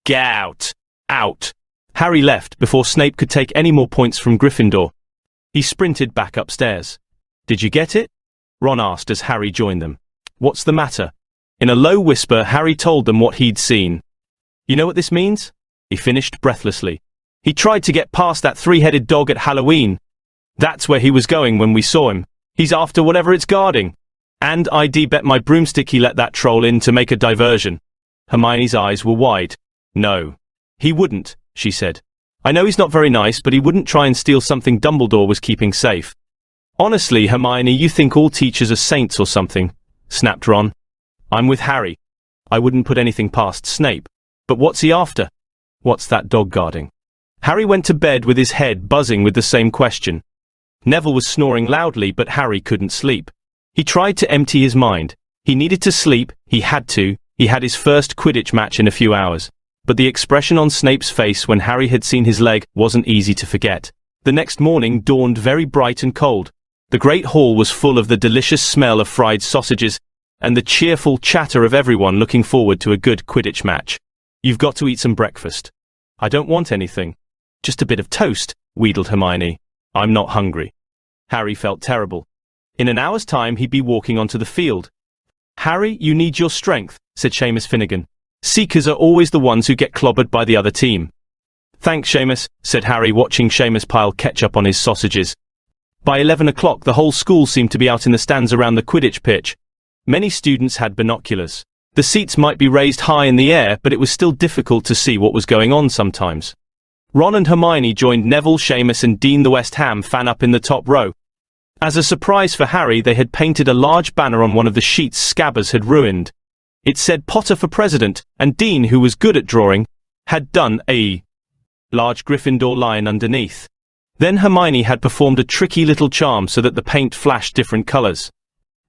Get out! Out! Harry left before Snape could take any more points from Gryffindor. He sprinted back upstairs. Did you get it? Ron asked as Harry joined them. What's the matter? In a low whisper, Harry told them what he'd seen. You know what this means? He finished breathlessly. He tried to get past that three-headed dog at Halloween. That's where he was going when we saw him. He's after whatever it's guarding. And I'd bet my broomstick he let that troll in to make a diversion. Hermione's eyes were wide. No. He wouldn't, she said. I know he's not very nice, but he wouldn't try and steal something Dumbledore was keeping safe. Honestly, Hermione, you think all teachers are saints or something, snapped Ron. I'm with Harry. I wouldn't put anything past Snape. But what's he after? What's that dog guarding? Harry went to bed with his head buzzing with the same question. Neville was snoring loudly, but Harry couldn't sleep. He tried to empty his mind. He needed to sleep, he had to. He had his first Quidditch match in a few hours. But the expression on Snape's face when Harry had seen his leg wasn't easy to forget. The next morning dawned very bright and cold. The great hall was full of the delicious smell of fried sausages and the cheerful chatter of everyone looking forward to a good Quidditch match. You've got to eat some breakfast. I don't want anything. Just a bit of toast, wheedled Hermione. I'm not hungry. Harry felt terrible. In an hour's time he'd be walking onto the field. Harry, you need your strength, said Seamus Finnegan. Seekers are always the ones who get clobbered by the other team. Thanks, Seamus, said Harry, watching Seamus pile ketchup on his sausages. By 11 o'clock the whole school seemed to be out in the stands around the Quidditch pitch. Many students had binoculars. The seats might be raised high in the air, but it was still difficult to see what was going on sometimes. Ron and Hermione joined Neville, Seamus and Dean the West Ham fan up in the top row. As a surprise for Harry, they had painted a large banner on one of the sheets Scabbers had ruined. It said Potter for President, and Dean, who was good at drawing, had done a large Gryffindor lion underneath. Then Hermione had performed a tricky little charm so that the paint flashed different colors.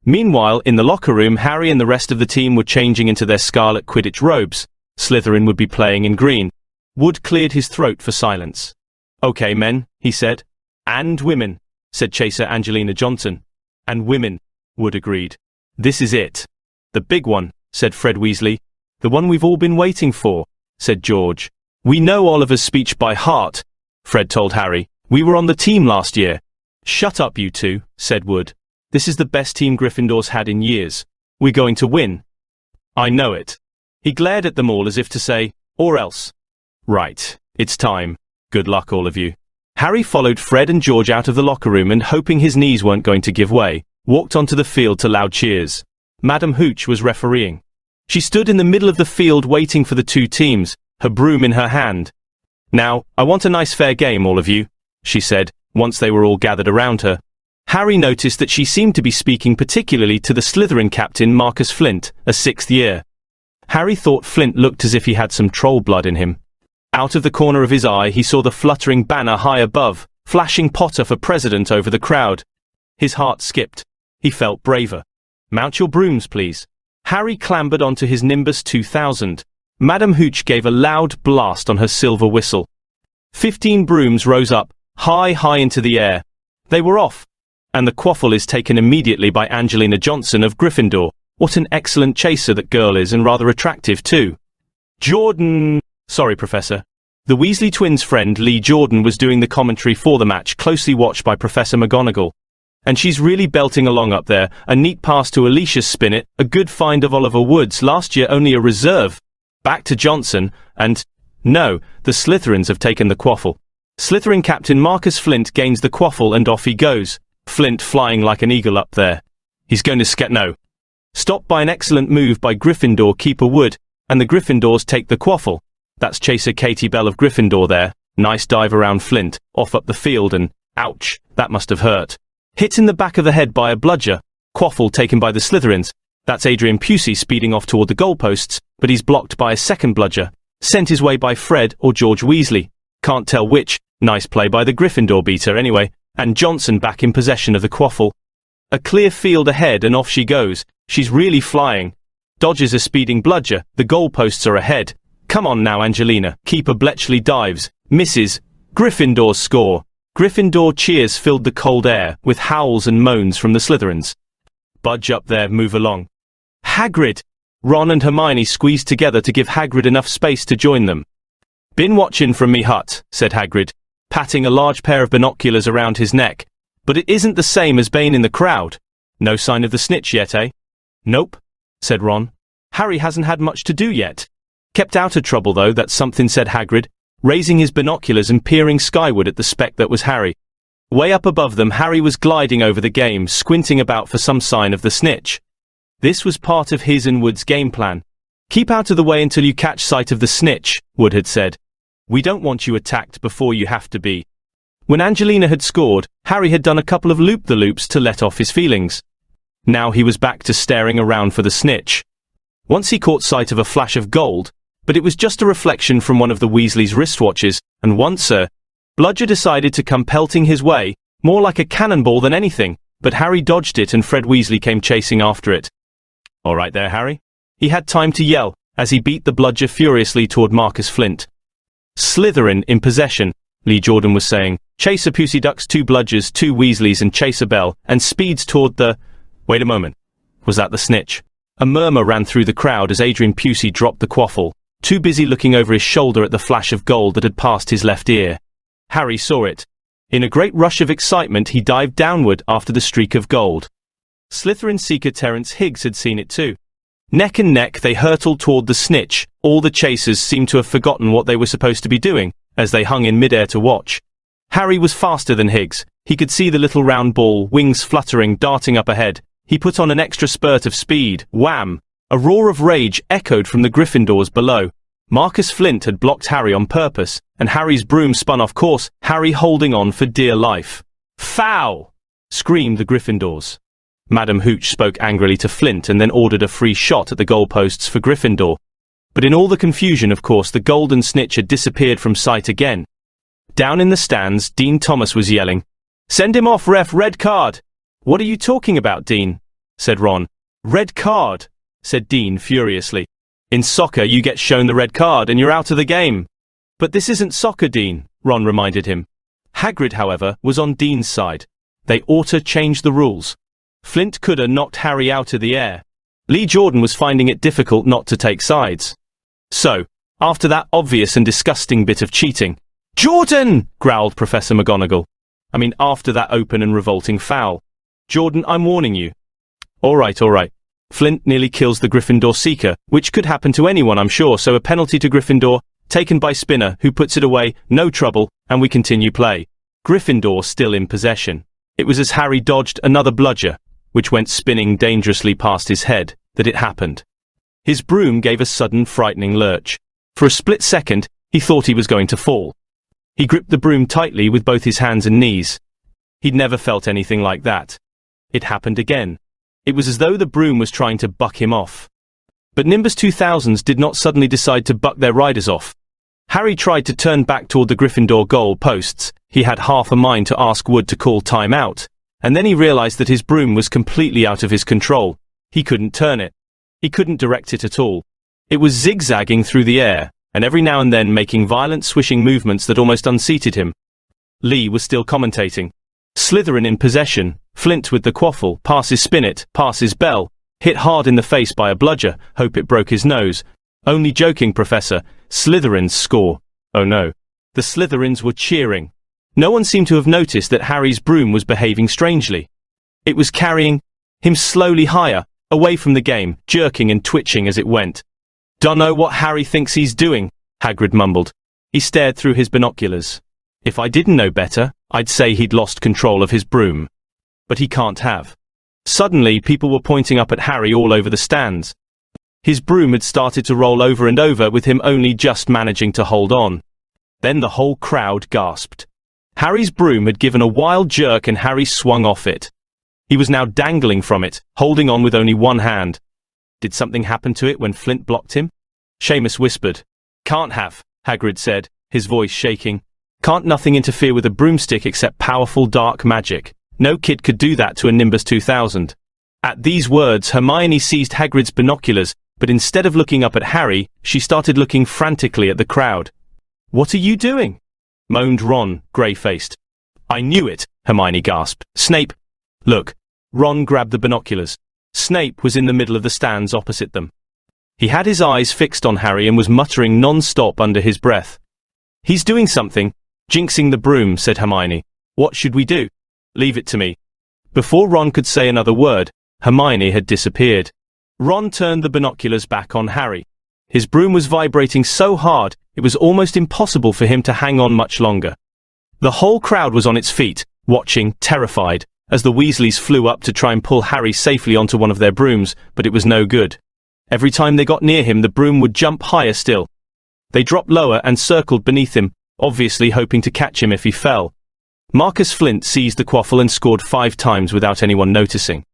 Meanwhile, in the locker room, Harry and the rest of the team were changing into their scarlet Quidditch robes. Slytherin would be playing in green. Wood cleared his throat for silence. Okay, men, he said. And women, said Chaser Angelina Johnson. And women, Wood agreed. This is it. The big one, said Fred Weasley. The one we've all been waiting for, said George. We know Oliver's speech by heart, Fred told Harry. We were on the team last year. Shut up, you two, said Wood. This is the best team Gryffindor's had in years. We're going to win. I know it. He glared at them all as if to say, or else. Right, it's time. Good luck, all of you. Harry followed Fred and George out of the locker room and, hoping his knees weren't going to give way, walked onto the field to loud cheers. Madam Hooch was refereeing. She stood in the middle of the field waiting for the two teams, her broom in her hand. Now, I want a nice fair game, all of you, she said, once they were all gathered around her. Harry noticed that she seemed to be speaking particularly to the Slytherin captain Marcus Flint, a sixth year. Harry thought Flint looked as if he had some troll blood in him. Out of the corner of his eye he saw the fluttering banner high above, flashing Potter for president over the crowd. His heart skipped. He felt braver. Mount your brooms, please. Harry clambered onto his Nimbus 2000. Madam Hooch gave a loud blast on her silver whistle. 15 brooms rose up, high into the air. They were off. And the quaffle is taken immediately by Angelina Johnson of Gryffindor. What an excellent chaser that girl is, and rather attractive too. Jordan! Sorry, Professor. The Weasley twins' friend Lee Jordan was doing the commentary for the match, closely watched by Professor McGonagall. And she's really belting along up there. A neat pass to Alicia Spinnet, a good find of Oliver Woods, last year only a reserve. Back to Johnson, and no, the Slytherins have taken the quaffle. Slytherin captain Marcus Flint gains the quaffle and off he goes. Flint flying like an eagle up there. He's going to no. Stopped by an excellent move by Gryffindor keeper Wood, and the Gryffindors take the quaffle. That's Chaser Katie Bell of Gryffindor there. Nice dive around Flint, off up the field and, ouch, that must have hurt. Hit in the back of the head by a bludger. Quaffle taken by the Slytherins. That's Adrian Pusey speeding off toward the goalposts, but he's blocked by a second bludger. Sent his way by Fred or George Weasley. Can't tell which. Nice play by the Gryffindor beater anyway. And Johnson back in possession of the quaffle. A clear field ahead and off she goes. She's really flying. Dodges a speeding bludger. The goalposts are ahead. Come on now, Angelina. Keeper Bletchley dives. Misses. Gryffindor's score. Gryffindor cheers filled the cold air, with howls and moans from the Slytherins. Budge up there, move along. Hagrid! Ron and Hermione squeezed together to give Hagrid enough space to join them. "Been watchin' from me hut," said Hagrid, patting a large pair of binoculars around his neck. "But it isn't the same as being in the crowd. No sign of the snitch yet, eh?" "Nope," said Ron. "Harry hasn't had much to do yet. Kept out of trouble, though, that's something," said Hagrid, raising his binoculars and peering skyward at the speck that was Harry. Way up above them, Harry was gliding over the game, squinting about for some sign of the snitch. This was part of his and Wood's game plan. "Keep out of the way until you catch sight of the snitch," Wood had said. "We don't want you attacked before you have to be." When Angelina had scored, Harry had done a couple of loop-the-loops to let off his feelings. Now he was back to staring around for the snitch. Once he caught sight of a flash of gold, but it was just a reflection from one of the Weasleys' wristwatches, and once Bludger decided to come pelting his way, more like a cannonball than anything, but Harry dodged it and Fred Weasley came chasing after it. "All right there, Harry." He had time to yell, as he beat the bludger furiously toward Marcus Flint. "Slytherin in possession," Lee Jordan was saying. "Chaser Pusey ducks 2 bludgers, 2 Weasleys and Chaser Bell, and speeds toward the—" Wait a moment. Was that the snitch? A murmur ran through the crowd as Adrian Pusey dropped the quaffle, too busy looking over his shoulder at the flash of gold that had passed his left ear. Harry saw it. In a great rush of excitement, he dived downward after the streak of gold. Slytherin seeker Terence Higgs had seen it too. Neck and neck, they hurtled toward the snitch. All the chasers seemed to have forgotten what they were supposed to be doing, as they hung in midair to watch. Harry was faster than Higgs. He could see the little round ball, wings fluttering, darting up ahead. He put on an extra spurt of speed. Wham! A roar of rage echoed from the Gryffindors below. Marcus Flint had blocked Harry on purpose, and Harry's broom spun off course, Harry holding on for dear life. "Foul!" screamed the Gryffindors. Madam Hooch spoke angrily to Flint and then ordered a free shot at the goalposts for Gryffindor. But in all the confusion, of course, the golden snitch had disappeared from sight again. Down in the stands, Dean Thomas was yelling, "Send him off, ref, red card!" "What are you talking about, Dean?" said Ron. "Red card," said Dean furiously. "In soccer, you get shown the red card and you're out of the game." "But this isn't soccer, Dean," Ron reminded him. Hagrid, however, was on Dean's side. They ought to change the rules. Flint coulda knocked Harry out of the air. Lee Jordan was finding it difficult not to take sides. So, after that obvious and disgusting bit of cheating, "Jordan!" growled Professor McGonagall. After that open and revolting foul. "Jordan, I'm warning you." All right. Flint nearly kills the Gryffindor seeker, which could happen to anyone, I'm sure, so a penalty to Gryffindor, taken by Spinner, who puts it away, no trouble, and we continue play. Gryffindor still in possession. It was as Harry dodged another bludger, which went spinning dangerously past his head, that it happened. His broom gave a sudden frightening lurch. For a split second, he thought he was going to fall. He gripped the broom tightly with both his hands and knees. He'd never felt anything like that. It happened again. It was as though the broom was trying to buck him off. But Nimbus 2000s did not suddenly decide to buck their riders off. Harry tried to turn back toward the Gryffindor goal posts. He had half a mind to ask Wood to call time out, and then he realized that his broom was completely out of his control. He couldn't turn it. He couldn't direct it at all. It was zigzagging through the air, and every now and then making violent swishing movements that almost unseated him. Lee was still commentating. Slytherin in possession, Flint with the quaffle, passes Spinnet, passes Bell, hit hard in the face by a bludger, hope it broke his nose. Only joking, Professor. Slytherins score. Oh no. The Slytherins were cheering. No one seemed to have noticed that Harry's broom was behaving strangely. It was carrying him slowly higher, away from the game, jerking and twitching as it went. "Dunno what Harry thinks he's doing," Hagrid mumbled. He stared through his binoculars. "If I didn't know better, I'd say he'd lost control of his broom. But he can't have." Suddenly, people were pointing up at Harry all over the stands. His broom had started to roll over and over, with him only just managing to hold on. Then the whole crowd gasped. Harry's broom had given a wild jerk and Harry swung off it. He was now dangling from it, holding on with only one hand. Did something happen to it when Flint blocked him? Seamus whispered. "Can't have," Hagrid said, his voice shaking. "Can't nothing interfere with a broomstick except powerful dark magic. No kid could do that to a Nimbus 2000. At these words, Hermione seized Hagrid's binoculars, but instead of looking up at Harry, she started looking frantically at the crowd. "What are you doing?" moaned Ron, grey-faced. "I knew it," Hermione gasped. "Snape!" "Look." Ron grabbed the binoculars. Snape was in the middle of the stands opposite them. He had his eyes fixed on Harry and was muttering non-stop under his breath. "He's doing something. Jinxing the broom," said Hermione. "What should we do?" "Leave it to me." Before Ron could say another word, Hermione had disappeared. Ron turned the binoculars back on Harry. His broom was vibrating so hard, it was almost impossible for him to hang on much longer. The whole crowd was on its feet, watching, terrified, as the Weasleys flew up to try and pull Harry safely onto one of their brooms, but it was no good. Every time they got near him, the broom would jump higher still. They dropped lower and circled beneath him, obviously hoping to catch him if he fell. Marcus Flint seized the quaffle and scored 5 times without anyone noticing.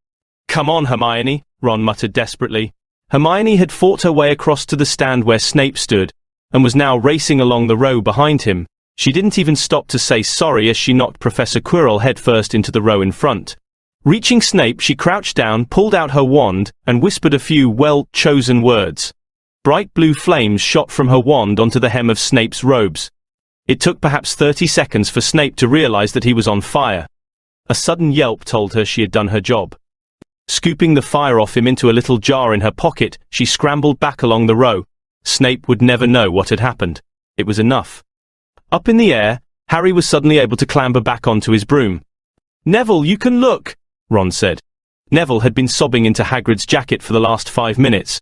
"Come on, Hermione," Ron muttered desperately. Hermione had fought her way across to the stand where Snape stood, and was now racing along the row behind him. She didn't even stop to say sorry as she knocked Professor Quirrell headfirst into the row in front. Reaching Snape, she crouched down, pulled out her wand, and whispered a few well-chosen words. Bright blue flames shot from her wand onto the hem of Snape's robes. It took perhaps 30 seconds for Snape to realize that he was on fire. A sudden yelp told her she had done her job. Scooping the fire off him into a little jar in her pocket, she scrambled back along the row. Snape would never know what had happened. It was enough. Up in the air, Harry was suddenly able to clamber back onto his broom. "Neville, you can look," Ron said. Neville had been sobbing into Hagrid's jacket for the last 5 minutes.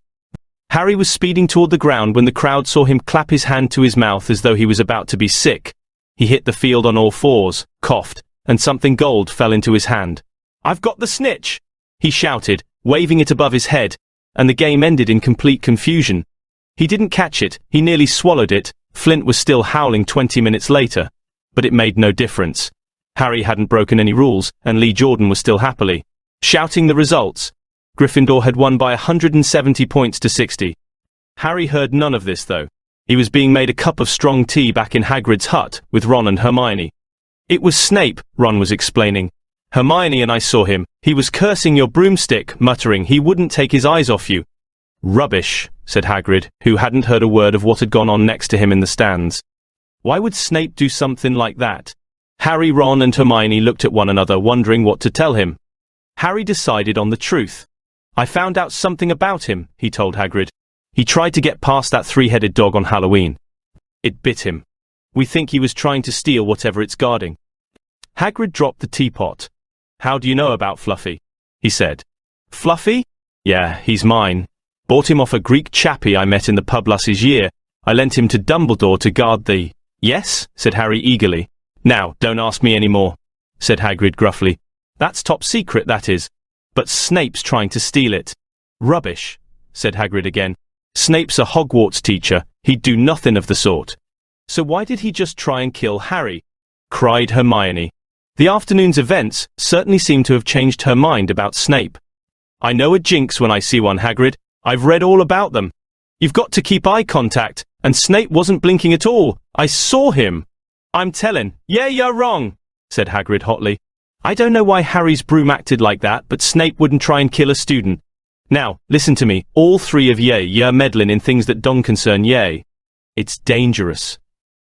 Harry was speeding toward the ground when the crowd saw him clap his hand to his mouth as though he was about to be sick. He hit the field on all fours, coughed, and something gold fell into his hand. "I've got the snitch!" he shouted, waving it above his head, and the game ended in complete confusion. He didn't catch it, he nearly swallowed it. Flint was still howling 20 minutes later. But it made no difference. Harry hadn't broken any rules, and Lee Jordan was still happily shouting the results. Gryffindor had won by 170 points to 60. Harry heard none of this, though. He was being made a cup of strong tea back in Hagrid's hut, with Ron and Hermione. "It was Snape," Ron was explaining. "Hermione and I saw him. He was cursing your broomstick, muttering he wouldn't take his eyes off you." "Rubbish," said Hagrid, who hadn't heard a word of what had gone on next to him in the stands. Why would Snape do something like that? Harry, Ron and Hermione looked at one another, wondering what to tell him. Harry decided on the truth. "I found out something about him," he told Hagrid. "He tried to get past that 3-headed dog on Halloween. It bit him. We think he was trying to steal whatever it's guarding." Hagrid dropped the teapot. "How do you know about Fluffy?" he said. "Fluffy? Yeah, he's mine. Bought him off a Greek chappie I met in the pub last year. I lent him to Dumbledore to guard the—" "Yes?" said Harry eagerly. "Now, don't ask me any more," said Hagrid gruffly. "That's top secret, that is. But Snape's trying to steal it." "Rubbish," said Hagrid again. "Snape's a Hogwarts teacher. He'd do nothing of the sort." "So why did he just try and kill Harry?" cried Hermione. The afternoon's events certainly seemed to have changed her mind about Snape. "I know a jinx when I see one, Hagrid. I've read all about them. You've got to keep eye contact, and Snape wasn't blinking at all. I saw him." "I'm telling." "Yeah, you're wrong," said Hagrid hotly. "I don't know why Harry's broom acted like that, but Snape wouldn't try and kill a student. Now, listen to me, all 3 of you're meddling in things that don't concern ye. It's dangerous.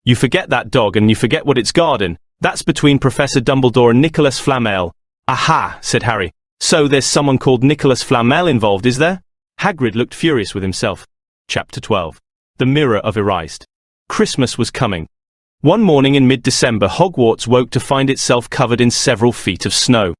You forget that dog and you forget what it's guarding. That's between Professor Dumbledore and Nicholas Flamel." "Aha," said Harry. "So there's someone called Nicholas Flamel involved, is there?" Hagrid looked furious with himself. Chapter 12. The Mirror of Erased. Christmas was coming. One morning in mid-December, Hogwarts woke to find itself covered in several feet of snow.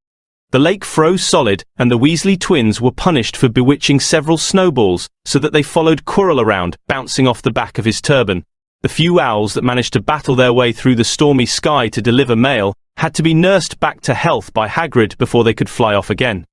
The lake froze solid, and the Weasley twins were punished for bewitching several snowballs, so that they followed Quirrell around, bouncing off the back of his turban. The few owls that managed to battle their way through the stormy sky to deliver mail had to be nursed back to health by Hagrid before they could fly off again.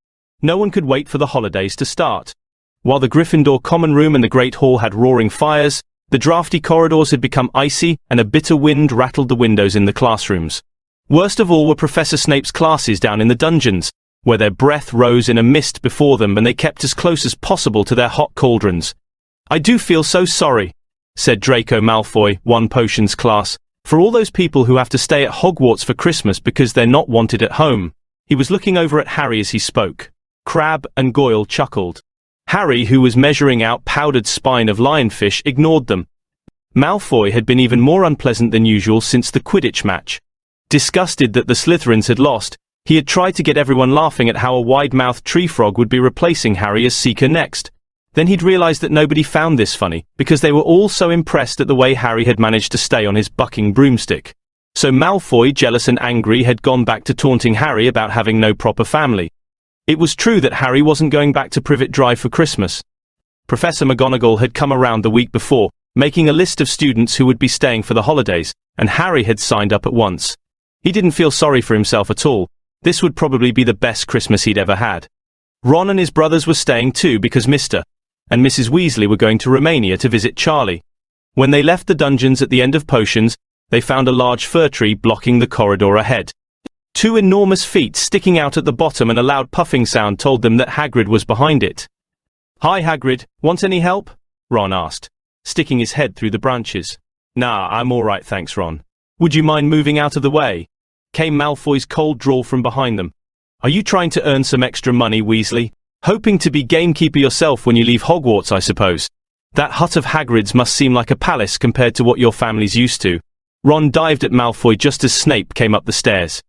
No one could wait for the holidays to start. While the Gryffindor common room and the Great Hall had roaring fires, the drafty corridors had become icy, and a bitter wind rattled the windows in the classrooms. Worst of all were Professor Snape's classes down in the dungeons, where their breath rose in a mist before them and they kept as close as possible to their hot cauldrons. "I do feel so sorry," said Draco Malfoy, 1 potions class, "for all those people who have to stay at Hogwarts for Christmas because they're not wanted at home." He was looking over at Harry as he spoke. Crabbe and Goyle chuckled. Harry, who was measuring out powdered spine of lionfish, ignored them. Malfoy had been even more unpleasant than usual since the Quidditch match. Disgusted that the Slytherins had lost, he had tried to get everyone laughing at how a wide-mouthed tree frog would be replacing Harry as Seeker next. Then he'd realized that nobody found this funny, because they were all so impressed at the way Harry had managed to stay on his bucking broomstick. So Malfoy, jealous and angry, had gone back to taunting Harry about having no proper family. It was true that Harry wasn't going back to Privet Drive for Christmas. Professor McGonagall had come around the week before, making a list of students who would be staying for the holidays, and Harry had signed up at once. He didn't feel sorry for himself at all. This would probably be the best Christmas he'd ever had. Ron and his brothers were staying too because Mr. and Mrs. Weasley were going to Romania to visit Charlie. When they left the dungeons at the end of potions, they found a large fir tree blocking the corridor ahead. Two enormous feet sticking out at the bottom and a loud puffing sound told them that Hagrid was behind it. "Hi Hagrid, want any help?" Ron asked, sticking his head through the branches. "Nah, I'm all right thanks, Ron. Would you mind moving out of the way?" came Malfoy's cold drawl from behind them. "Are you trying to earn some extra money, Weasley? Hoping to be gamekeeper yourself when you leave Hogwarts, I suppose. That hut of Hagrid's must seem like a palace compared to what your family's used to." Ron dived at Malfoy just as Snape came up the stairs.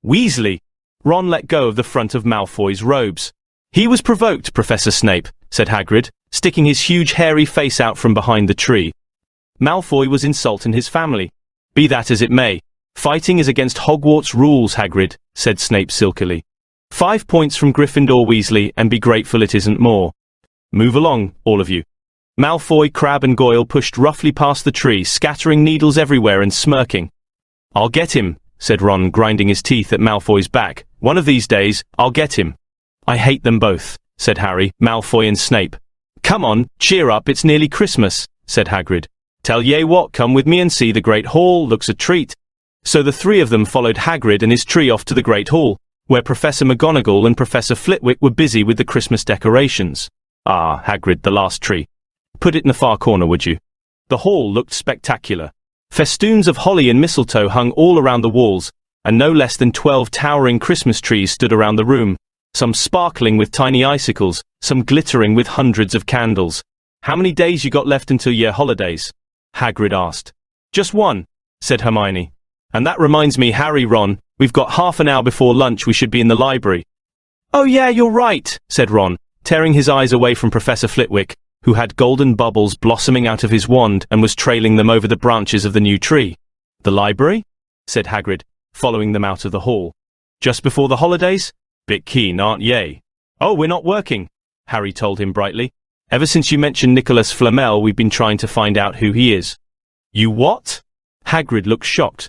"Weasley!" Ron let go of the front of Malfoy's robes. "He was provoked, Professor Snape," said Hagrid, sticking his huge hairy face out from behind the tree. "Malfoy was insulting his family. Be that as it may, fighting is against Hogwarts rules, Hagrid," said Snape silkily. 5 points from Gryffindor, Weasley, and be grateful it isn't more. Move along, all of you." Malfoy, Crabbe and Goyle pushed roughly past the tree, scattering needles everywhere and smirking. "I'll get him," said Ron, grinding his teeth at Malfoy's back. "One of these days, I'll get him." "I hate them both," said Harry, Malfoy and Snape. "Come on, cheer up, it's nearly Christmas," said Hagrid. "Tell ye what, come with me and see the Great Hall, looks a treat." So the three of them followed Hagrid and his tree off to the Great Hall, where Professor McGonagall and Professor Flitwick were busy with the Christmas decorations. "Ah, Hagrid, the last tree. Put it in the far corner, would you?" The hall looked spectacular. Festoons of holly and mistletoe hung all around the walls, and no less than 12 towering Christmas trees stood around the room, some sparkling with tiny icicles, some glittering with hundreds of candles. "How many days you got left until your holidays?" Hagrid asked. "Just one," said Hermione. "And that reminds me, Harry, Ron, we've got half an hour before lunch, we should be in the library." "Oh yeah, you're right," said Ron, tearing his eyes away from Professor Flitwick, who had golden bubbles blossoming out of his wand and was trailing them over the branches of the new tree. "The library?" said Hagrid, following them out of the hall. "Just before the holidays? Bit keen, aren't ye?" "Oh, we're not working," Harry told him brightly. "Ever since you mentioned Nicholas Flamel, we've been trying to find out who he is." "You what?" Hagrid looked shocked.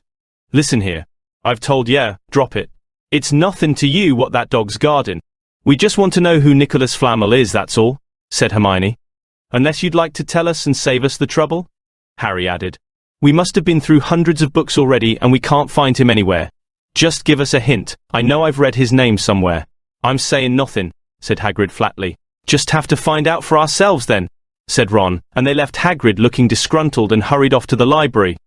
"Listen here. I've told ye, drop it. It's nothing to you what that dog's guarding. We just want to know who Nicholas Flamel is, that's all," said Hermione. "Unless you'd like to tell us and save us the trouble," Harry added. "We must have been through hundreds of books already and we can't find him anywhere. Just give us a hint. I know I've read his name somewhere." "I'm saying nothing," said Hagrid flatly. "Just have to find out for ourselves then," said Ron, and they left Hagrid looking disgruntled and hurried off to the library.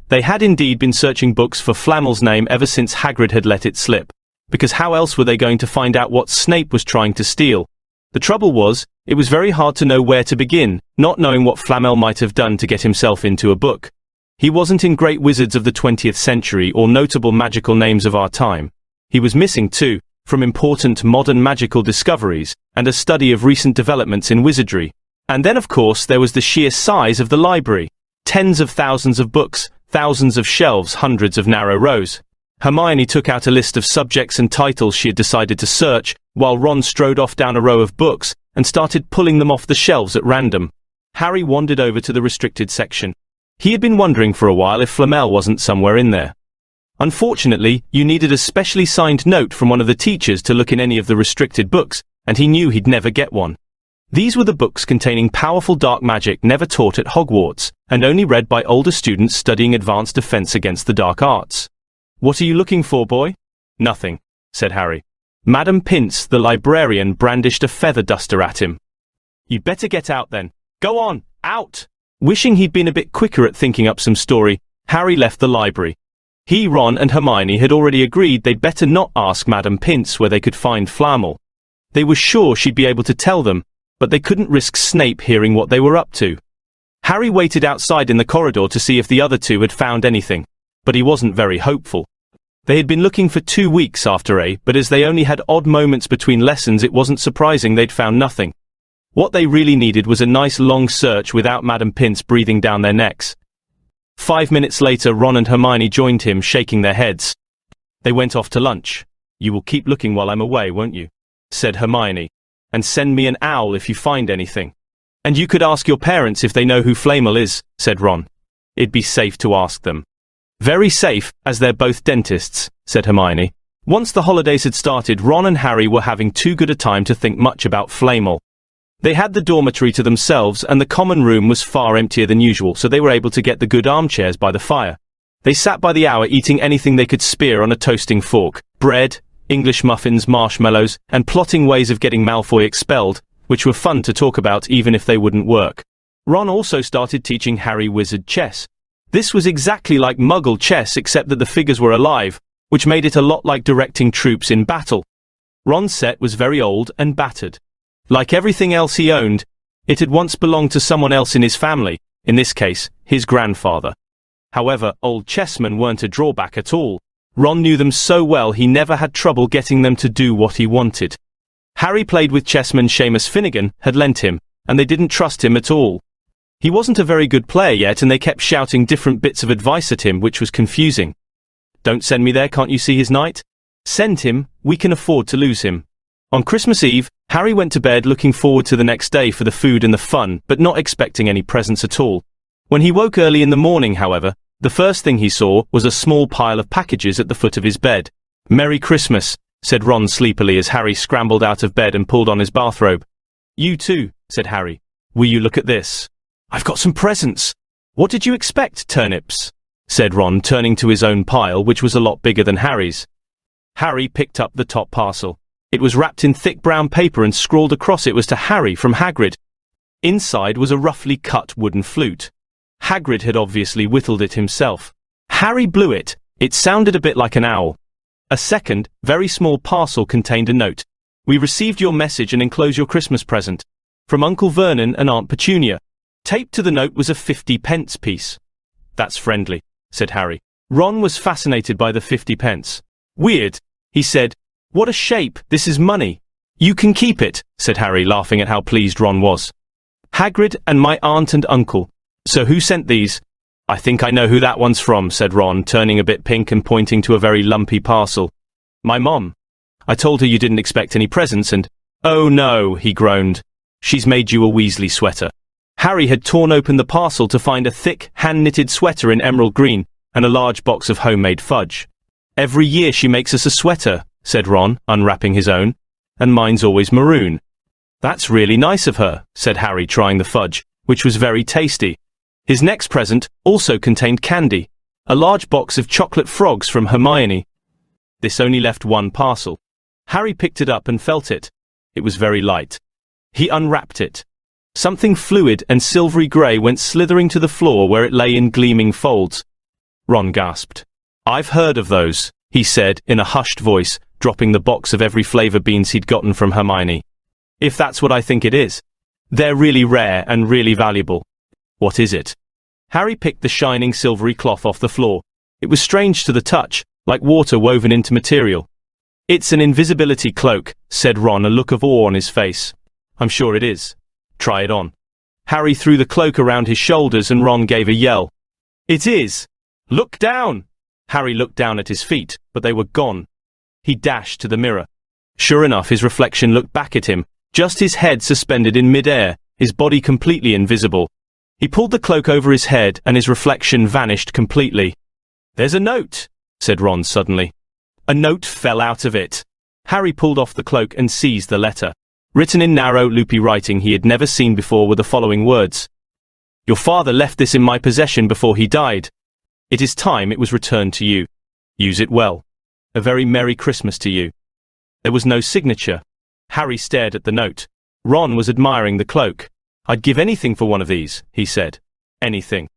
They had indeed been searching books for Flamel's name ever since Hagrid had let it slip, because how else were they going to find out what Snape was trying to steal? The trouble was, it was very hard to know where to begin, not knowing what Flamel might have done to get himself into a book. He wasn't in great wizards of the 20th century or notable magical names of our time. He was missing, too, from important modern magical discoveries and a study of recent developments in wizardry. And then, of course, there was the sheer size of the library. Tens of thousands of books, thousands of shelves, hundreds of narrow rows. Hermione took out a list of subjects and titles she had decided to search, while Ron strode off down a row of books and started pulling them off the shelves at random. Harry wandered over to the restricted section. He had been wondering for a while if Flamel wasn't somewhere in there. Unfortunately, you needed a specially signed note from one of the teachers to look in any of the restricted books, and he knew he'd never get one. These were the books containing powerful dark magic never taught at Hogwarts, and only read by older students studying advanced defense against the dark arts. "What are you looking for, boy?" "Nothing," said Harry. Madam Pince, the librarian, brandished a feather duster at him. "You'd better get out then. Go on, out!" Wishing he'd been a bit quicker at thinking up some story, Harry left the library. He, Ron, and Hermione had already agreed they'd better not ask Madam Pince where they could find Flamel. They were sure she'd be able to tell them, but they couldn't risk Snape hearing what they were up to. Harry waited outside in the corridor to see if the other two had found anything, but he wasn't very hopeful. They had been looking for 2 weeks after but as they only had odd moments between lessons, it wasn't surprising they'd found nothing. What they really needed was a nice long search without Madam Pince breathing down their necks. 5 minutes later, Ron and Hermione joined him, shaking their heads. They went off to lunch. "You will keep looking while I'm away, won't you?" said Hermione. "And send me an owl if you find anything." "And you could ask your parents if they know who Flamel is," said Ron. "It'd be safe to ask them." "Very safe, as they're both dentists," said Hermione. Once the holidays had started, Ron and Harry were having too good a time to think much about Flamel. They had the dormitory to themselves, and the common room was far emptier than usual, so they were able to get the good armchairs by the fire. They sat by the hour eating anything they could spear on a toasting fork: bread, English muffins, marshmallows, and plotting ways of getting Malfoy expelled, which were fun to talk about even if they wouldn't work. Ron also started teaching Harry wizard chess. This was exactly like Muggle chess, except that the figures were alive, which made it a lot like directing troops in battle. Ron's set was very old and battered. Like everything else he owned, it had once belonged to someone else in his family, in this case, his grandfather. However, old chessmen weren't a drawback at all. Ron knew them so well he never had trouble getting them to do what he wanted. Harry played with chessman Seamus Finnegan had lent him, and they didn't trust him at all. He wasn't a very good player yet, and they kept shouting different bits of advice at him, which was confusing. "Don't send me there, can't you see his knight? Send him, we can afford to lose him." On Christmas Eve, Harry went to bed looking forward to the next day for the food and the fun, but not expecting any presents at all. When he woke early in the morning, however, the first thing he saw was a small pile of packages at the foot of his bed. "Merry Christmas," said Ron sleepily as Harry scrambled out of bed and pulled on his bathrobe. "You too," said Harry. "Will you look at this? I've got some presents." "What did you expect, turnips?" said Ron, turning to his own pile, which was a lot bigger than Harry's. Harry picked up the top parcel. It was wrapped in thick brown paper, and scrawled across it was to Harry from Hagrid. Inside was a roughly cut wooden flute. Hagrid had obviously whittled it himself. Harry blew it. It sounded a bit like an owl. A second, very small parcel contained a note. "We received your message and enclose your Christmas present. From Uncle Vernon and Aunt Petunia." Taped to the note was a 50-pence piece. "That's friendly," said Harry. Ron was fascinated by the 50 pence. "Weird," he said. "What a shape, this is money." "You can keep it," said Harry, laughing at how pleased Ron was. "Hagrid and my aunt and uncle. So who sent these?" "I think I know who that one's from," said Ron, turning a bit pink and pointing to a very lumpy parcel. "My mom. I told her you didn't expect any presents and—" "Oh no," he groaned. "She's made you a Weasley sweater." Harry had torn open the parcel to find a thick, hand-knitted sweater in emerald green, and a large box of homemade fudge. "Every year she makes us a sweater," said Ron, unwrapping his own. "And mine's always maroon." "That's really nice of her," said Harry, trying the fudge, which was very tasty. His next present also contained candy, a large box of chocolate frogs from Hermione. This only left one parcel. Harry picked it up and felt it. It was very light. He unwrapped it. Something fluid and silvery grey went slithering to the floor, where it lay in gleaming folds. Ron gasped. "I've heard of those," he said in a hushed voice, dropping the box of every flavour beans he'd gotten from Hermione. "If that's what I think it is. They're really rare and really valuable." "What is it?" Harry picked the shining silvery cloth off the floor. It was strange to the touch, like water woven into material. "It's an invisibility cloak," said Ron, a look of awe on his face. "I'm sure it is. Try it on." Harry threw the cloak around his shoulders, and Ron gave a yell. "It is! Look down!" Harry looked down at his feet, but they were gone. He dashed to the mirror. Sure enough, his reflection looked back at him, just his head suspended in mid-air, his body completely invisible. He pulled the cloak over his head, and his reflection vanished completely. "There's a note," said Ron suddenly. A note fell out of it. Harry pulled off the cloak and seized the letter. Written in narrow, loopy writing he had never seen before were the following words. "Your father left this in my possession before he died. It is time it was returned to you. Use it well. A very Merry Christmas to you." There was no signature. Harry stared at the note. Ron was admiring the cloak. "I'd give anything for one of these," he said. "Anything."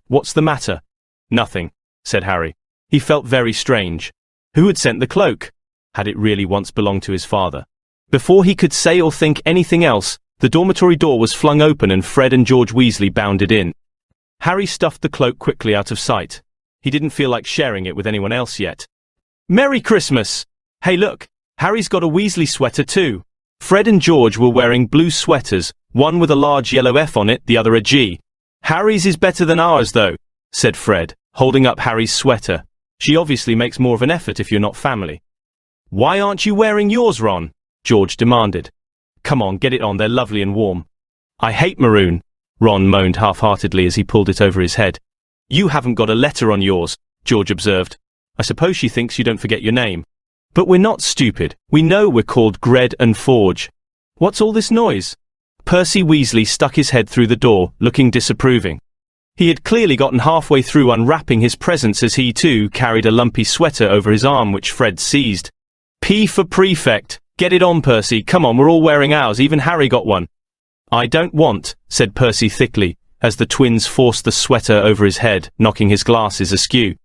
"What's the matter?" "Nothing," said Harry. He felt very strange. Who had sent the cloak? Had it really once belonged to his father? Before he could say or think anything else, the dormitory door was flung open and Fred and George Weasley bounded in. Harry stuffed the cloak quickly out of sight. He didn't feel like sharing it with anyone else yet. "Merry Christmas! Hey look, Harry's got a Weasley sweater too." Fred and George were wearing blue sweaters, one with a large yellow F on it, the other a G. "Harry's is better than ours, though," said Fred, holding up Harry's sweater. "She obviously makes more of an effort if you're not family." "Why aren't you wearing yours, Ron?" George demanded. "Come on, get it on, they're lovely and warm." "I hate maroon," Ron moaned half-heartedly as he pulled it over his head. "You haven't got a letter on yours," George observed. "I suppose she thinks you don't forget your name." "But we're not stupid. We know we're called Gred and Forge. What's all this noise?" Percy Weasley stuck his head through the door, looking disapproving. He had clearly gotten halfway through unwrapping his presents as he too carried a lumpy sweater over his arm which Fred seized. "P for prefect. Get it on, Percy. Come on, we're all wearing ours. Even Harry got one." "I don't want," said Percy thickly, as the twins forced the sweater over his head, knocking his glasses askew.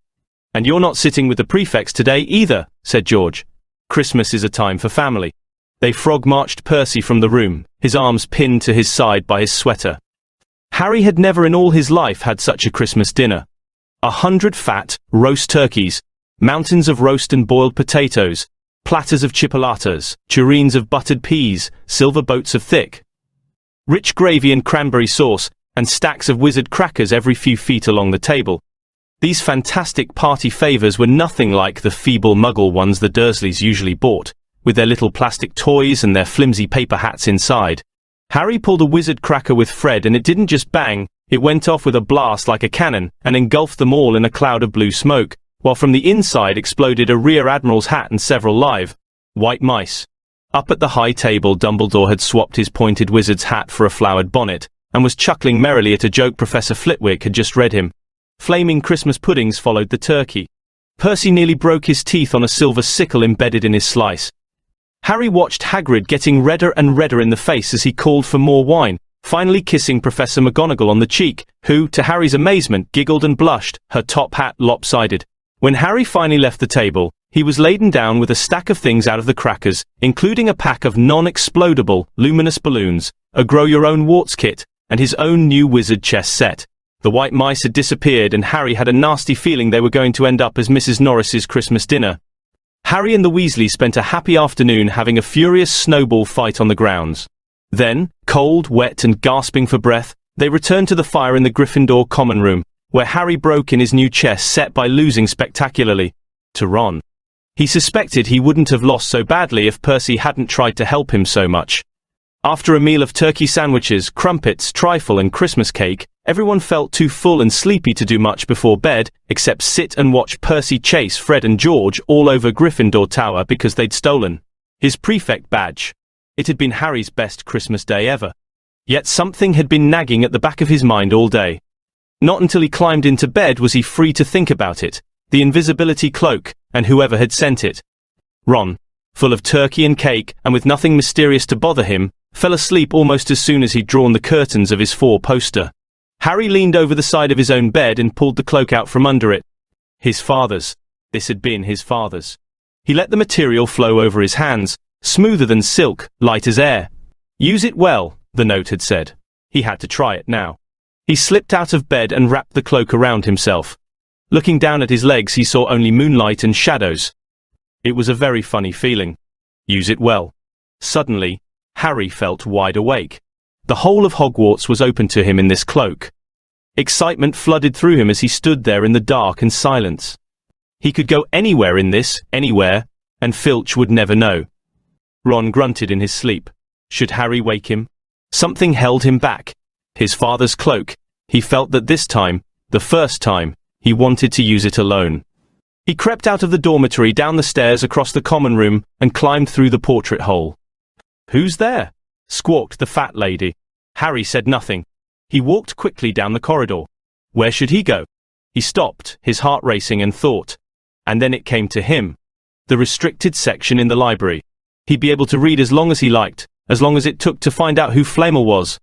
"And you're not sitting with the prefects today either," said George. "Christmas is a time for family." They frog-marched Percy from the room, his arms pinned to his side by his sweater. Harry had never in all his life had such a Christmas dinner. 100 fat, roast turkeys, mountains of roast and boiled potatoes, platters of chipolatas, tureens of buttered peas, silver boats of thick, rich gravy and cranberry sauce, and stacks of wizard crackers every few feet along the table. These fantastic party favors were nothing like the feeble muggle ones the Dursleys usually bought, with their little plastic toys and their flimsy paper hats inside. Harry pulled a wizard cracker with Fred and it didn't just bang, it went off with a blast like a cannon and engulfed them all in a cloud of blue smoke, while from the inside exploded a Rear Admiral's hat and several live white mice. Up at the high table, Dumbledore had swapped his pointed wizard's hat for a flowered bonnet, and was chuckling merrily at a joke Professor Flitwick had just read him. Flaming Christmas puddings followed the turkey. Percy nearly broke his teeth on a silver sickle embedded in his slice. Harry watched Hagrid getting redder and redder in the face as he called for more wine, finally kissing Professor McGonagall on the cheek, who, to Harry's amazement, giggled and blushed, her top hat lopsided. When Harry finally left the table, he was laden down with a stack of things out of the crackers, including a pack of non-explodable, luminous balloons, a grow-your-own-warts kit, and his own new wizard chess set. The white mice had disappeared and Harry had a nasty feeling they were going to end up as Mrs. Norris's Christmas dinner. Harry and the Weasleys spent a happy afternoon having a furious snowball fight on the grounds. Then, cold, wet and gasping for breath, they returned to the fire in the Gryffindor common room, where Harry broke in his new chess set by losing spectacularly to Ron. He suspected he wouldn't have lost so badly if Percy hadn't tried to help him so much. After a meal of turkey sandwiches, crumpets, trifle and Christmas cake, everyone felt too full and sleepy to do much before bed, except sit and watch Percy chase Fred and George all over Gryffindor Tower because they'd stolen his prefect badge. It had been Harry's best Christmas day ever. Yet something had been nagging at the back of his mind all day. Not until he climbed into bed was he free to think about it, the invisibility cloak, and whoever had sent it. Ron, full of turkey and cake, and with nothing mysterious to bother him, fell asleep almost as soon as he'd drawn the curtains of his four-poster. Harry leaned over the side of his own bed and pulled the cloak out from under it. His father's. This had been his father's. He let the material flow over his hands, smoother than silk, light as air. "Use it well," the note had said. He had to try it now. He slipped out of bed and wrapped the cloak around himself. Looking down at his legs, he saw only moonlight and shadows. It was a very funny feeling. Use it well. Suddenly, Harry felt wide awake. The whole of Hogwarts was open to him in this cloak. Excitement flooded through him as he stood there in the dark and silence. He could go anywhere in this, anywhere, and Filch would never know. Ron grunted in his sleep. Should Harry wake him? Something held him back. His father's cloak. He felt that this time, the first time, he wanted to use it alone. He crept out of the dormitory, down the stairs, across the common room, and climbed through the portrait hole. "Who's there?" squawked the fat lady. Harry said nothing. He walked quickly down the corridor. Where should he go? He stopped, his heart racing, and thought. And then it came to him. The restricted section in the library. He'd be able to read as long as he liked, as long as it took to find out who Flamel was.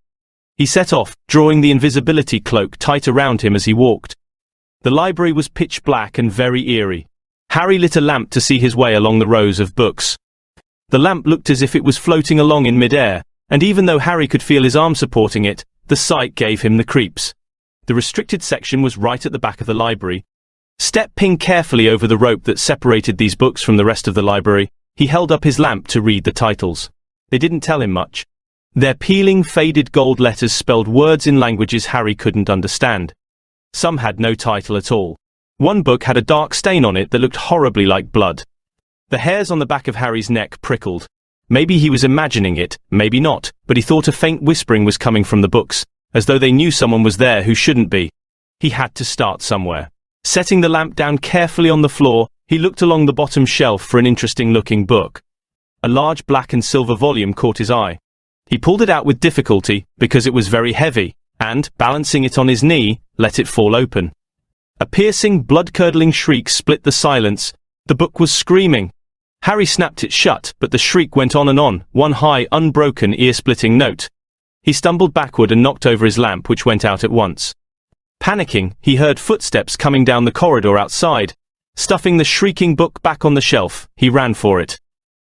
He set off, drawing the invisibility cloak tight around him as he walked. The library was pitch black and very eerie. Harry lit a lamp to see his way along the rows of books. The lamp looked as if it was floating along in mid-air, and even though Harry could feel his arm supporting it, the sight gave him the creeps. The restricted section was right at the back of the library. Stepping carefully over the rope that separated these books from the rest of the library, he held up his lamp to read the titles. They didn't tell him much. Their peeling, faded gold letters spelled words in languages Harry couldn't understand. Some had no title at all. One book had a dark stain on it that looked horribly like blood. The hairs on the back of Harry's neck prickled. Maybe he was imagining it, maybe not, but he thought a faint whispering was coming from the books, as though they knew someone was there who shouldn't be. He had to start somewhere. Setting the lamp down carefully on the floor, he looked along the bottom shelf for an interesting-looking book. A large black and silver volume caught his eye. He pulled it out with difficulty, because it was very heavy, and, balancing it on his knee, let it fall open. A piercing, blood-curdling shriek split the silence. The book was screaming. Harry snapped it shut, but the shriek went on, one high, unbroken, ear-splitting note. He stumbled backward and knocked over his lamp, which went out at once. Panicking, he heard footsteps coming down the corridor outside. Stuffing the shrieking book back on the shelf, he ran for it.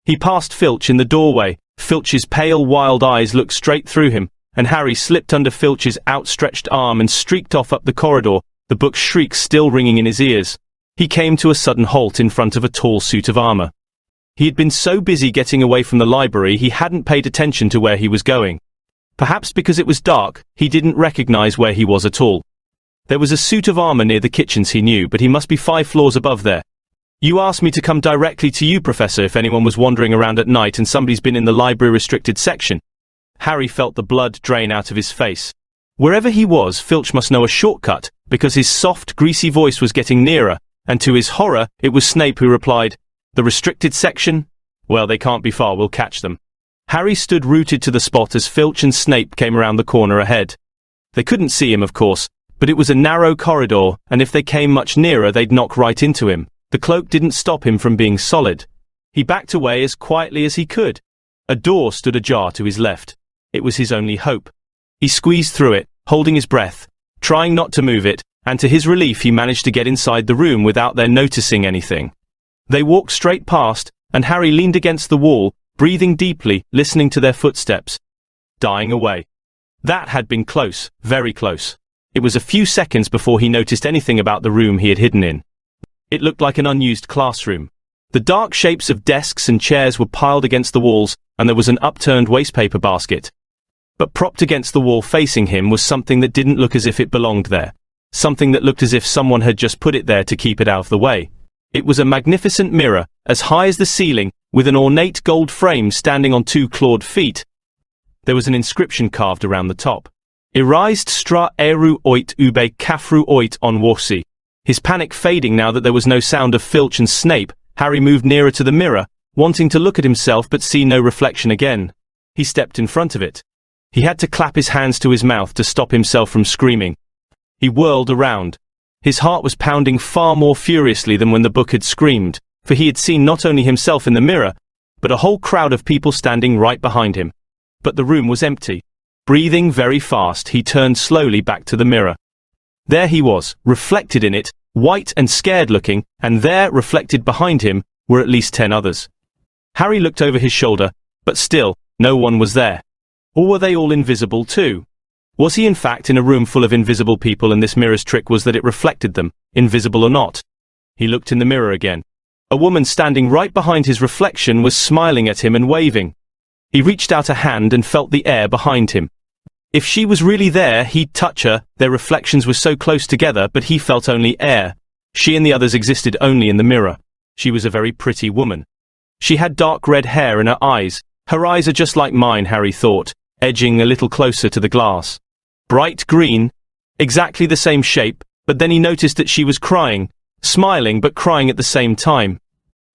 He passed Filch in the doorway. Filch's pale, wild eyes looked straight through him, and Harry slipped under Filch's outstretched arm and streaked off up the corridor, the book's shrieks still ringing in his ears. He came to a sudden halt in front of a tall suit of armor. He had been so busy getting away from the library he hadn't paid attention to where he was going. Perhaps because it was dark, he didn't recognize where he was at all. There was a suit of armor near the kitchens he knew, but he must be 5 floors above there. You asked me to come directly to you, Professor, if anyone was wandering around at night and somebody's been in the library restricted section. Harry felt the blood drain out of his face. Wherever he was, Filch must know a shortcut, because his soft, greasy voice was getting nearer, and to his horror, it was Snape who replied, "The restricted section? Well, they can't be far, we'll catch them." Harry stood rooted to the spot as Filch and Snape came around the corner ahead. They couldn't see him, of course, but it was a narrow corridor, and if they came much nearer, they'd knock right into him. The cloak didn't stop him from being solid. He backed away as quietly as he could. A door stood ajar to his left. It was his only hope. He squeezed through it, holding his breath, trying not to move it, and to his relief he managed to get inside the room without their noticing anything. They walked straight past, and Harry leaned against the wall, breathing deeply, listening to their footsteps. Dying away. That had been close, very close. It was a few seconds before he noticed anything about the room he had hidden in. It looked like an unused classroom. The dark shapes of desks and chairs were piled against the walls, and there was an upturned wastepaper basket. But propped against the wall facing him was something that didn't look as if it belonged there. Something that looked as if someone had just put it there to keep it out of the way. It was a magnificent mirror, as high as the ceiling, with an ornate gold frame standing on 2 clawed feet. There was an inscription carved around the top. Erised stra eru oit ube kafru oit on warsi. His panic fading now that there was no sound of Filch and Snape, Harry moved nearer to the mirror, wanting to look at himself but see no reflection again. He stepped in front of it. He had to clap his hands to his mouth to stop himself from screaming. He whirled around. His heart was pounding far more furiously than when the book had screamed, for he had seen not only himself in the mirror, but a whole crowd of people standing right behind him. But the room was empty. Breathing very fast, he turned slowly back to the mirror. There he was, reflected in it, white and scared-looking, and there, reflected behind him, were at least 10 others. Harry looked over his shoulder, but still, no one was there. Or were they all invisible too? Was he in fact in a room full of invisible people, and this mirror's trick was that it reflected them, invisible or not? He looked in the mirror again. A woman standing right behind his reflection was smiling at him and waving. He reached out a hand and felt the air behind him. If she was really there, he'd touch her. Their reflections were so close together, but he felt only air. She and the others existed only in the mirror. She was a very pretty woman. She had dark red hair and her eyes. Her eyes are just like mine, Harry thought, edging a little closer to the glass. Bright green, exactly the same shape, but then he noticed that she was crying, smiling but crying at the same time.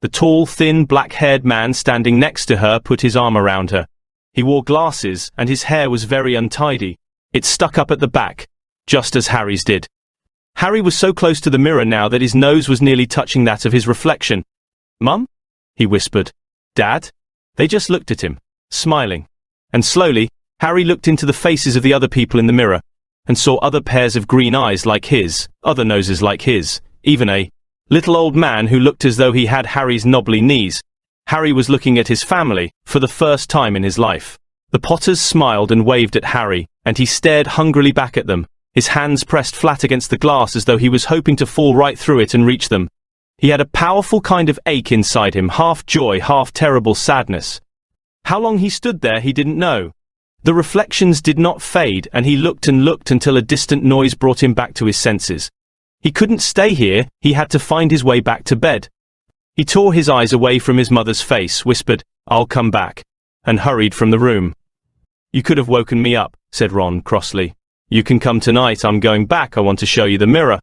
The tall, thin, black-haired man standing next to her put his arm around her. He wore glasses, and his hair was very untidy. It stuck up at the back, just as Harry's did. Harry was so close to the mirror now that his nose was nearly touching that of his reflection. "Mum?" he whispered. "Dad?" They just looked at him, smiling. And slowly, Harry looked into the faces of the other people in the mirror, and saw other pairs of green eyes like his, other noses like his, even a little old man who looked as though he had Harry's knobbly knees. Harry was looking at his family, for the first time in his life. The Potters smiled and waved at Harry, and he stared hungrily back at them, his hands pressed flat against the glass as though he was hoping to fall right through it and reach them. He had a powerful kind of ache inside him, half joy, half terrible sadness. How long he stood there he didn't know. The reflections did not fade, and he looked and looked until a distant noise brought him back to his senses. He couldn't stay here, he had to find his way back to bed. He tore his eyes away from his mother's face, whispered, "I'll come back," and hurried from the room. "You could have woken me up," said Ron crossly. "You can come tonight, I'm going back, I want to show you the mirror."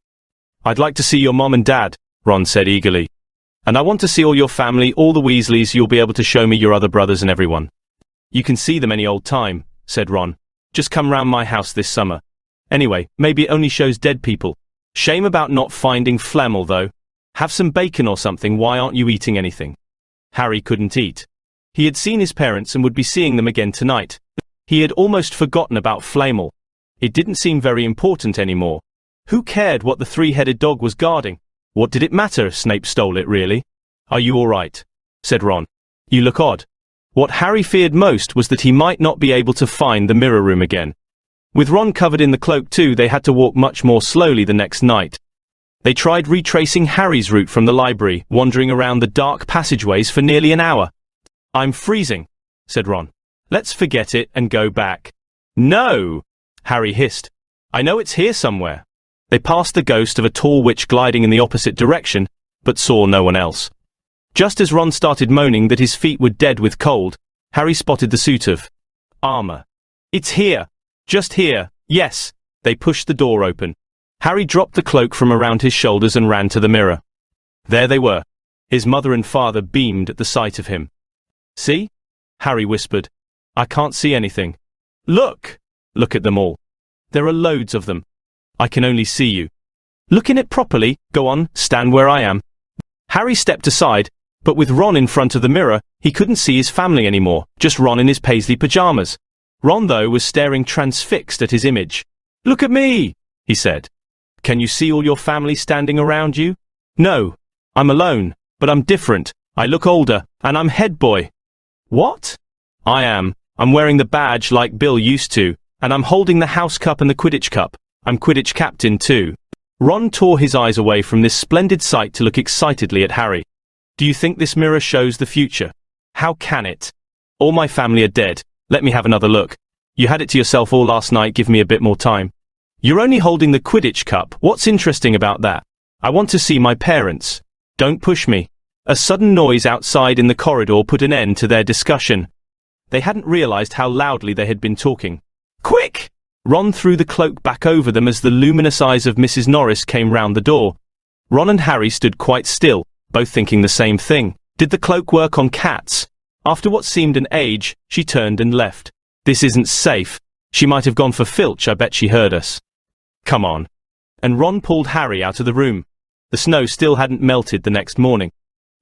"I'd like to see your mom and dad," Ron said eagerly. "And I want to see all your family, all the Weasleys, you'll be able to show me your other brothers and everyone." "You can see them any old time," said Ron. "Just come round my house this summer. Anyway, maybe it only shows dead people. Shame about not finding Flemel, though. Have some bacon or something, why aren't you eating anything?" Harry couldn't eat. He had seen his parents and would be seeing them again tonight. He had almost forgotten about Flamel. It didn't seem very important anymore. Who cared what the three-headed dog was guarding? What did it matter if Snape stole it, really? "Are you all right?" said Ron. "You look odd." What Harry feared most was that he might not be able to find the mirror room again. With Ron covered in the cloak too, they had to walk much more slowly the next night. They tried retracing Harry's route from the library, wandering around the dark passageways for nearly an hour. "I'm freezing," said Ron. "Let's forget it and go back." "No!" Harry hissed. "I know it's here somewhere." They passed the ghost of a tall witch gliding in the opposite direction, but saw no one else. Just as Ron started moaning that his feet were dead with cold, Harry spotted the suit of armor. "It's here! Just here! Yes!" They pushed the door open. Harry dropped the cloak from around his shoulders and ran to the mirror. There they were. His mother and father beamed at the sight of him. "See?" Harry whispered. "I can't see anything." "Look! Look at them all. There are loads of them. I can only see you." "Look in it properly. Go on, stand where I am." Harry stepped aside, but with Ron in front of the mirror, he couldn't see his family anymore, just Ron in his paisley pajamas. Ron, though, was staring transfixed at his image. "Look at me!" he said. "Can you see all your family standing around you?" "No. I'm alone, but I'm different. I look older, and I'm head boy." "What?" "I am. I'm wearing the badge like Bill used to, and I'm holding the house cup and the Quidditch cup. I'm Quidditch captain too." Ron tore his eyes away from this splendid sight to look excitedly at Harry. "Do you think this mirror shows the future?" "How can it? All my family are dead. Let me have another look. You had it to yourself all last night, give me a bit more time." "You're only holding the Quidditch cup. What's interesting about that?" "I want to see my parents." "Don't push me." A sudden noise outside in the corridor put an end to their discussion. They hadn't realized how loudly they had been talking. "Quick!" Ron threw the cloak back over them as the luminous eyes of Mrs. Norris came round the door. Ron and Harry stood quite still, both thinking the same thing. Did the cloak work on cats? After what seemed an age, she turned and left. "This isn't safe. She might have gone for Filch, I bet she heard us." "Come on." And Ron pulled Harry out of the room. The snow still hadn't melted the next morning.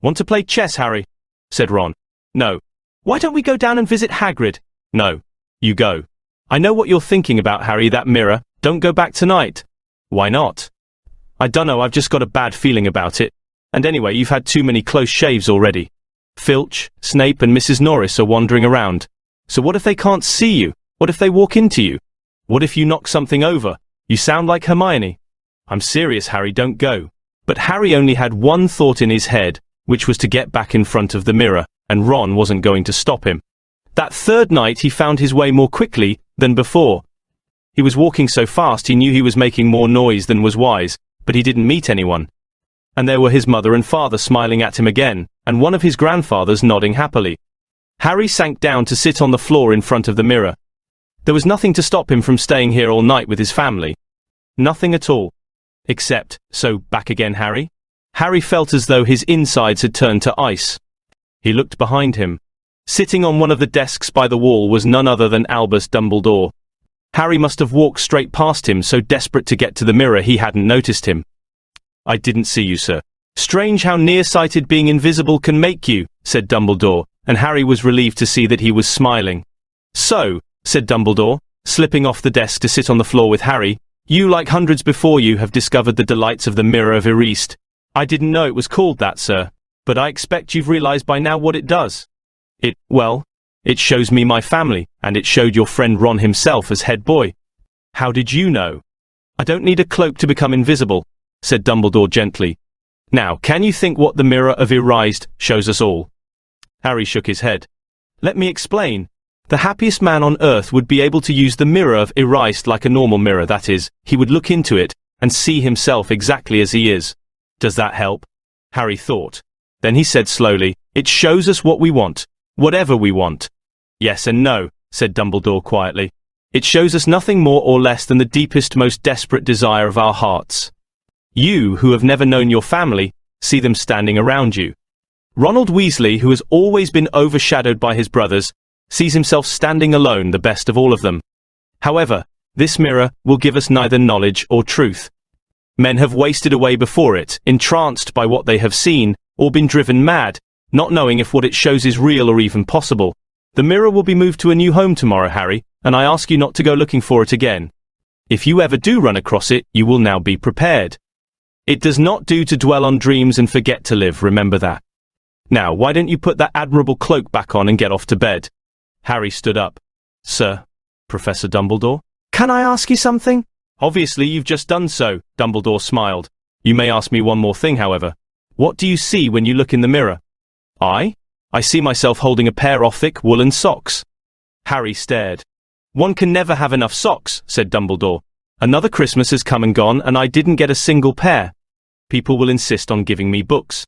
"Want to play chess, Harry?" said Ron. "No." "Why don't we go down and visit Hagrid?" "No. You go." "I know what you're thinking about, Harry, that mirror. Don't go back tonight." "Why not?" "I dunno, I've just got a bad feeling about it. And anyway, you've had too many close shaves already. Filch, Snape and Mrs. Norris are wandering around. So what if they can't see you? What if they walk into you? What if you knock something over? You sound like Hermione." "I'm serious, Harry, don't go." But Harry only had one thought in his head, which was to get back in front of the mirror, and Ron wasn't going to stop him. That third night he found his way more quickly than before. He was walking so fast he knew he was making more noise than was wise, but he didn't meet anyone. And there were his mother and father smiling at him again, and one of his grandfathers nodding happily. Harry sank down to sit on the floor in front of the mirror. There was nothing to stop him from staying here all night with his family. Nothing at all. Except, so back again, Harry? Harry felt as though his insides had turned to ice. He looked behind him. Sitting on one of the desks by the wall was none other than Albus Dumbledore. Harry must have walked straight past him, so desperate to get to the mirror he hadn't noticed him. "I didn't see you, sir." "Strange how nearsighted being invisible can make you," said Dumbledore, and Harry was relieved to see that he was smiling. "So," said Dumbledore, slipping off the desk to sit on the floor with Harry, "you, like hundreds before you, have discovered the delights of the Mirror of Erist." "I didn't know it was called that, sir. But I expect you've realized by now what it does." It shows me my family, and it showed your friend Ron himself as head boy." "How did you know?" "I don't need a cloak to become invisible," said Dumbledore gently. "Now, can you think what the Mirror of Erist shows us all?" Harry shook his head. Let me explain. The happiest man on earth would be able to use the mirror of erased like a normal mirror, that is, he would look into it and see himself exactly as he is. Does that help? Harry thought. Then he said slowly, it shows us what we want, whatever we want. Yes and no, said Dumbledore quietly. It shows us nothing more or less than the deepest, most desperate desire of our hearts. You, who have never known your family, see them standing around you. Ronald Weasley, who has always been overshadowed by his brothers, sees himself standing alone, the best of all of them. However, this mirror will give us neither knowledge or truth. Men have wasted away before it, entranced by what they have seen, or been driven mad, not knowing if what it shows is real or even possible. The mirror will be moved to a new home tomorrow, Harry, and I ask you not to go looking for it again. If you ever do run across it, you will now be prepared. It does not do to dwell on dreams and forget to live, remember that. Now, why don't you put that admirable cloak back on and get off to bed? Harry stood up. Sir, Professor Dumbledore? Can I ask you something? Obviously, you've just done so, Dumbledore smiled. You may ask me one more thing, however. What do you see when you look in the mirror? I see myself holding a pair of thick woolen socks. Harry stared. One can never have enough socks, said Dumbledore. Another Christmas has come and gone, and I didn't get a single pair. People will insist on giving me books.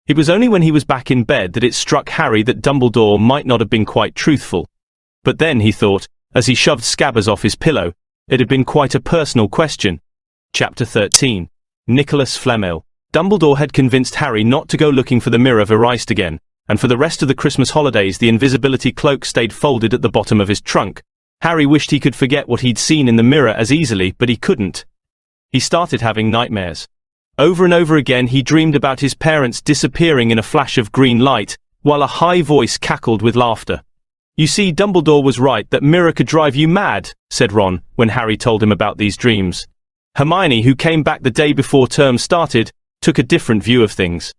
It was only when he was back in bed that it struck Harry that Dumbledore might not have been quite truthful. But then, he thought, as he shoved Scabbers off his pillow, it had been quite a personal question. Chapter 13. Nicholas Flamel. Dumbledore had convinced Harry not to go looking for the mirror of Erased again, and for the rest of the Christmas holidays the invisibility cloak stayed folded at the bottom of his trunk. Harry wished he could forget what he'd seen in the mirror as easily, but he couldn't. He started having nightmares. Over and over again he dreamed about his parents disappearing in a flash of green light, while a high voice cackled with laughter. You see, Dumbledore was right, that mirror could drive you mad, said Ron, when Harry told him about these dreams. Hermione, who came back the day before term started, took a different view of things.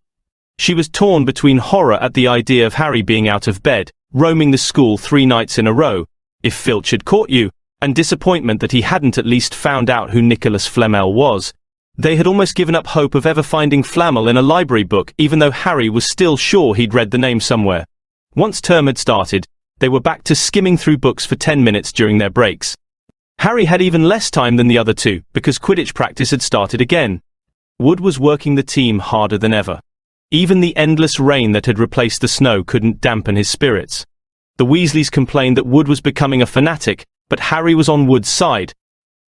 She was torn between horror at the idea of Harry being out of bed, roaming the school 3 nights in a row, if Filch had caught you, and disappointment that he hadn't at least found out who Nicholas Flamel was. They had almost given up hope of ever finding Flamel in a library book, even though Harry was still sure he'd read the name somewhere. Once term had started, they were back to skimming through books for 10 minutes during their breaks. Harry had even less time than the other two, because Quidditch practice had started again. Wood was working the team harder than ever. Even the endless rain that had replaced the snow couldn't dampen his spirits. The Weasleys complained that Wood was becoming a fanatic, but Harry was on Wood's side.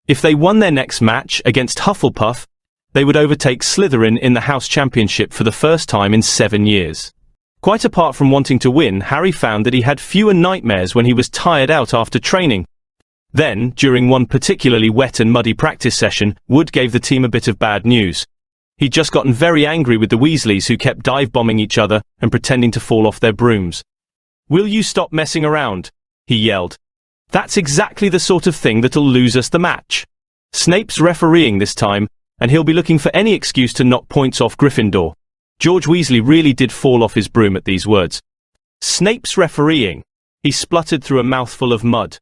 If they won their next match against Hufflepuff, they would overtake Slytherin in the House Championship for the first time in 7 years. Quite apart from wanting to win, Harry found that he had fewer nightmares when he was tired out after training. Then, during one particularly wet and muddy practice session, Wood gave the team a bit of bad news. He'd just gotten very angry with the Weasleys, who kept dive-bombing each other and pretending to fall off their brooms. "Will you stop messing around?" he yelled. "That's exactly the sort of thing that'll lose us the match. Snape's refereeing this time, and he'll be looking for any excuse to knock points off Gryffindor." George Weasley really did fall off his broom at these words. "Snape's refereeing?" He spluttered through a mouthful of mud.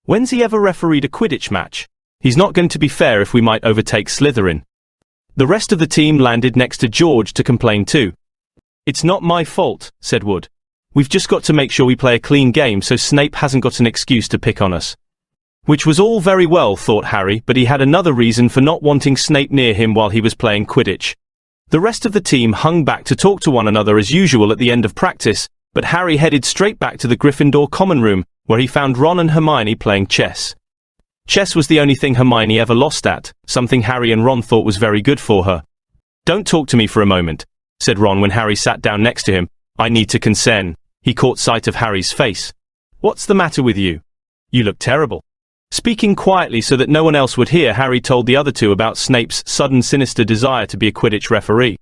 "When's he ever refereed a Quidditch match? He's not going to be fair if we might overtake Slytherin." The rest of the team landed next to George to complain too. "It's not my fault," said Wood. "We've just got to make sure we play a clean game so Snape hasn't got an excuse to pick on us." Which was all very well, thought Harry, but he had another reason for not wanting Snape near him while he was playing Quidditch. The rest of the team hung back to talk to one another as usual at the end of practice, but Harry headed straight back to the Gryffindor common room, where he found Ron and Hermione playing chess. Chess was the only thing Hermione ever lost at, something Harry and Ron thought was very good for her. "Don't talk to me for a moment," said Ron when Harry sat down next to him. "I need to consent." He caught sight of Harry's face. "What's the matter with you? You look terrible." Speaking quietly so that no one else would hear, Harry told the other two about Snape's sudden sinister desire to be a Quidditch referee.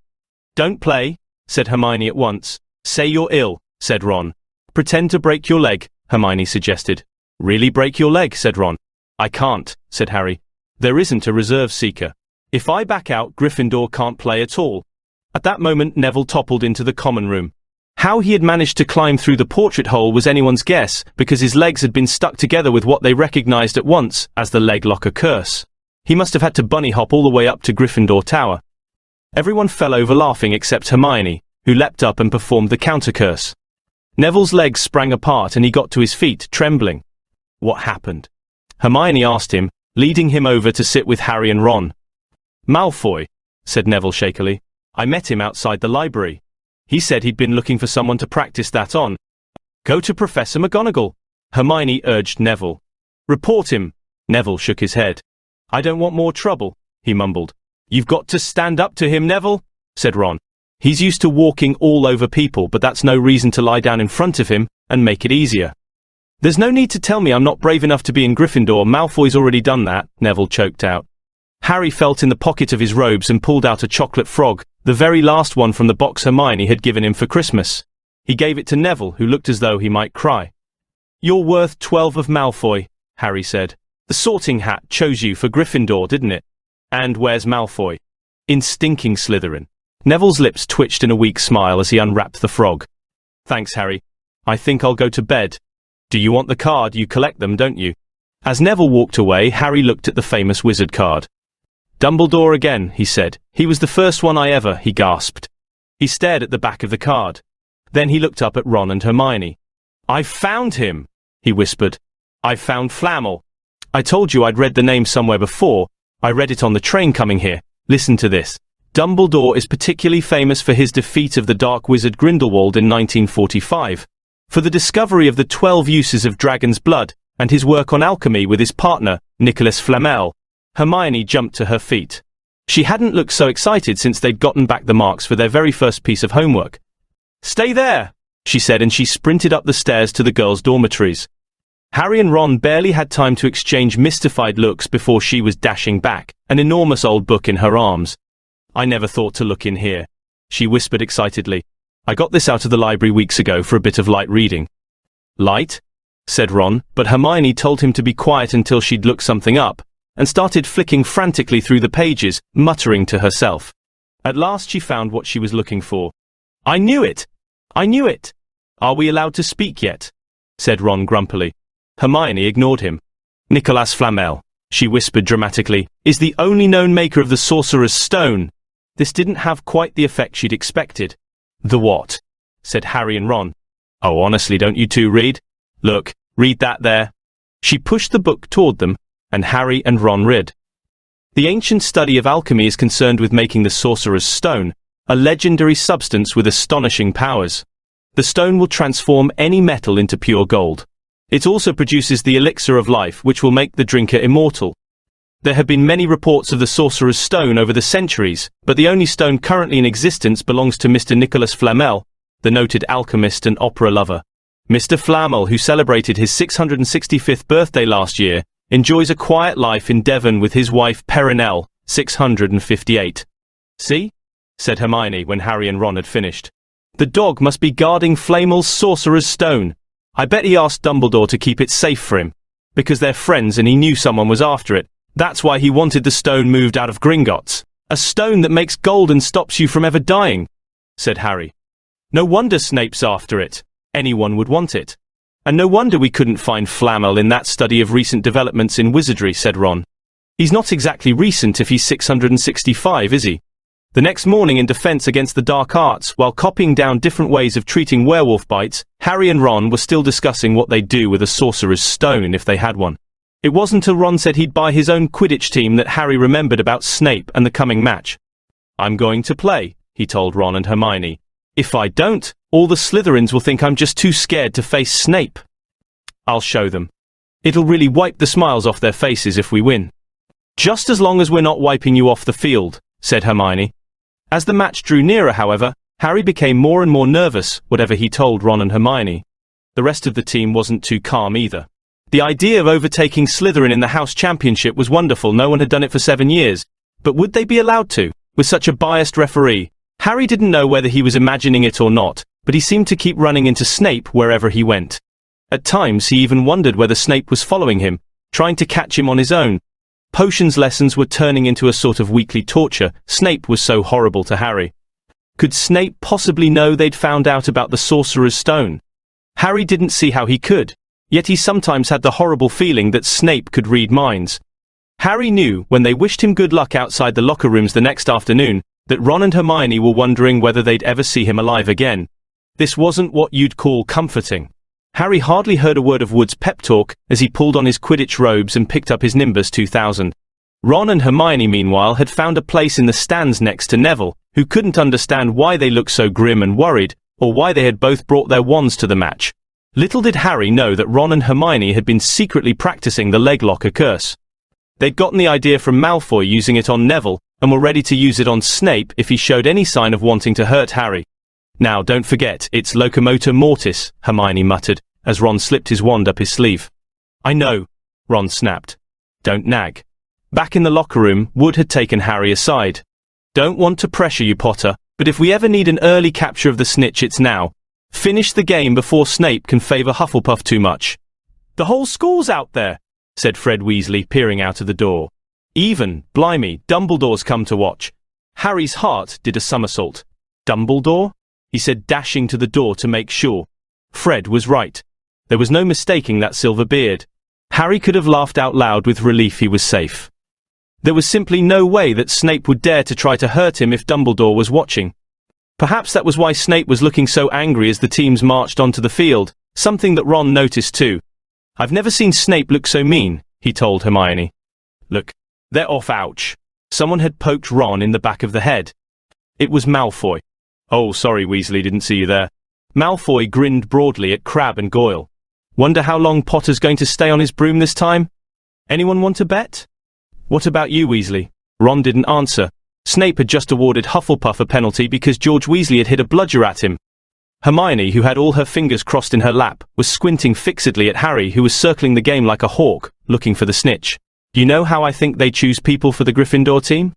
"Don't play," said Hermione at once. "Say you're ill," said Ron. "Pretend to break your leg," Hermione suggested. "Really break your leg," said Ron. "I can't," said Harry. "There isn't a reserve seeker. If I back out, Gryffindor can't play at all." At that moment Neville toppled into the common room. How he had managed to climb through the portrait hole was anyone's guess, because his legs had been stuck together with what they recognized at once as the leg locker curse. He must have had to bunny hop all the way up to Gryffindor Tower. Everyone fell over laughing except Hermione, who leapt up and performed the counter curse. Neville's legs sprang apart and he got to his feet, trembling. What happened? Hermione asked him, leading him over to sit with Harry and Ron. Malfoy, said Neville shakily. I met him outside the library. He said he'd been looking for someone to practice that on. Go to Professor McGonagall, Hermione urged Neville. Report him. Neville shook his head. I don't want more trouble, he mumbled. You've got to stand up to him, Neville, said Ron. He's used to walking all over people, but that's no reason to lie down in front of him and make it easier. There's no need to tell me I'm not brave enough to be in Gryffindor. Malfoy's already done that, Neville choked out. Harry felt in the pocket of his robes and pulled out a chocolate frog, the very last one from the box Hermione had given him for Christmas. He gave it to Neville, who looked as though he might cry. You're worth 12 of Malfoy, Harry said. The Sorting Hat chose you for Gryffindor, didn't it? And where's Malfoy? In stinking Slytherin. Neville's lips twitched in a weak smile as he unwrapped the frog. Thanks, Harry. I think I'll go to bed. Do you want the card? You collect them, don't you? As Neville walked away, Harry looked at the famous wizard card. Dumbledore again, he said. He was the first one I ever, he gasped. He stared at the back of the card. Then he looked up at Ron and Hermione. I've found him, he whispered. I've found Flamel. I told you I'd read the name somewhere before. I read it on the train coming here. Listen to this. Dumbledore is particularly famous for his defeat of the dark wizard Grindelwald in 1945, for the discovery of the 12 uses of dragon's blood, and his work on alchemy with his partner, Nicholas Flamel. Hermione jumped to her feet. She hadn't looked so excited since they'd gotten back the marks for their very first piece of homework. Stay there, she said, and she sprinted up the stairs to the girls' dormitories. Harry and Ron barely had time to exchange mystified looks before she was dashing back, an enormous old book in her arms. I never thought to look in here, she whispered excitedly. I got this out of the library weeks ago for a bit of light reading. Light? Said Ron, but Hermione told him to be quiet until she'd looked something up, and started flicking frantically through the pages, muttering to herself. At last she found what she was looking for. I knew it! I knew it! Are we allowed to speak yet? Said Ron grumpily. Hermione ignored him. Nicholas Flamel, she whispered dramatically, is the only known maker of the Sorcerer's Stone. This didn't have quite the effect she'd expected. The what? Said Harry and Ron. Oh, honestly, don't you two read? Look, read that there. She pushed the book toward them, and Harry and Ron read. The ancient study of alchemy is concerned with making the Sorcerer's Stone, a legendary substance with astonishing powers. The stone will transform any metal into pure gold. It also produces the elixir of life, which will make the drinker immortal. There have been many reports of the Sorcerer's Stone over the centuries, but the only stone currently in existence belongs to Mr. Nicholas Flamel, the noted alchemist and opera lover. Mr. Flamel, who celebrated his 665th birthday last year, enjoys a quiet life in Devon with his wife Perenelle, 658. See? Said Hermione when Harry and Ron had finished. The dog must be guarding Flamel's Sorcerer's Stone. I bet he asked Dumbledore to keep it safe for him. Because they're friends and he knew someone was after it. That's why he wanted the stone moved out of Gringotts. A stone that makes gold and stops you from ever dying, said Harry. No wonder Snape's after it. Anyone would want it. And no wonder we couldn't find Flamel in that study of recent developments in wizardry, said Ron. He's not exactly recent if he's 665, is he? The next morning, in defense against the dark arts, while copying down different ways of treating werewolf bites, Harry and Ron were still discussing what they'd do with a Sorcerer's Stone if they had one. It wasn't until Ron said he'd buy his own Quidditch team that Harry remembered about Snape and the coming match. I'm going to play, he told Ron and Hermione. If I don't, all the Slytherins will think I'm just too scared to face Snape. I'll show them. It'll really wipe the smiles off their faces if we win. Just as long as we're not wiping you off the field, said Hermione. As the match drew nearer, however, Harry became more and more nervous, whatever he told Ron and Hermione. The rest of the team wasn't too calm either. The idea of overtaking Slytherin in the House Championship was wonderful. No one had done it for 7 years. But would they be allowed to, with such a biased referee? Harry didn't know whether he was imagining it or not, but he seemed to keep running into Snape wherever he went. At times he even wondered whether Snape was following him, trying to catch him on his own. Potions lessons were turning into a sort of weekly torture. Snape was so horrible to Harry. Could Snape possibly know they'd found out about the Sorcerer's Stone? Harry didn't see how he could, yet he sometimes had the horrible feeling that Snape could read minds. Harry knew, when they wished him good luck outside the locker rooms the next afternoon, that Ron and Hermione were wondering whether they'd ever see him alive again. This wasn't what you'd call comforting. Harry hardly heard a word of Wood's pep talk as he pulled on his Quidditch robes and picked up his Nimbus 2000. Ron and Hermione, meanwhile, had found a place in the stands next to Neville, who couldn't understand why they looked so grim and worried, or why they had both brought their wands to the match. Little did Harry know that Ron and Hermione had been secretly practicing the leg locker curse. They'd gotten the idea from Malfoy using it on Neville, and were ready to use it on Snape if he showed any sign of wanting to hurt Harry. Now, don't forget, it's locomotor mortis, Hermione muttered, as Ron slipped his wand up his sleeve. I know, Ron snapped. Don't nag. Back in the locker room, Wood had taken Harry aside. Don't want to pressure you, Potter, but if we ever need an early capture of the snitch, it's now. Finish the game before Snape can favour Hufflepuff too much. The whole school's out there, said Fred Weasley, peering out of the door. Even, blimey, Dumbledore's come to watch. Harry's heart did a somersault. Dumbledore? He said, dashing to the door to make sure. Fred was right. There was no mistaking that silver beard. Harry could have laughed out loud with relief. He was safe. There was simply no way that Snape would dare to try to hurt him if Dumbledore was watching. Perhaps that was why Snape was looking so angry as the teams marched onto the field, something that Ron noticed too. I've never seen Snape look so mean, he told Hermione. Look, they're off, ouch. Someone had poked Ron in the back of the head. It was Malfoy. Oh, sorry, Weasley, didn't see you there. Malfoy grinned broadly at Crabbe and Goyle. Wonder how long Potter's going to stay on his broom this time? Anyone want to bet? What about you, Weasley? Ron didn't answer. Snape had just awarded Hufflepuff a penalty because George Weasley had hit a bludger at him. Hermione, who had all her fingers crossed in her lap, was squinting fixedly at Harry, who was circling the game like a hawk, looking for the snitch. You know how I think they choose people for the Gryffindor team?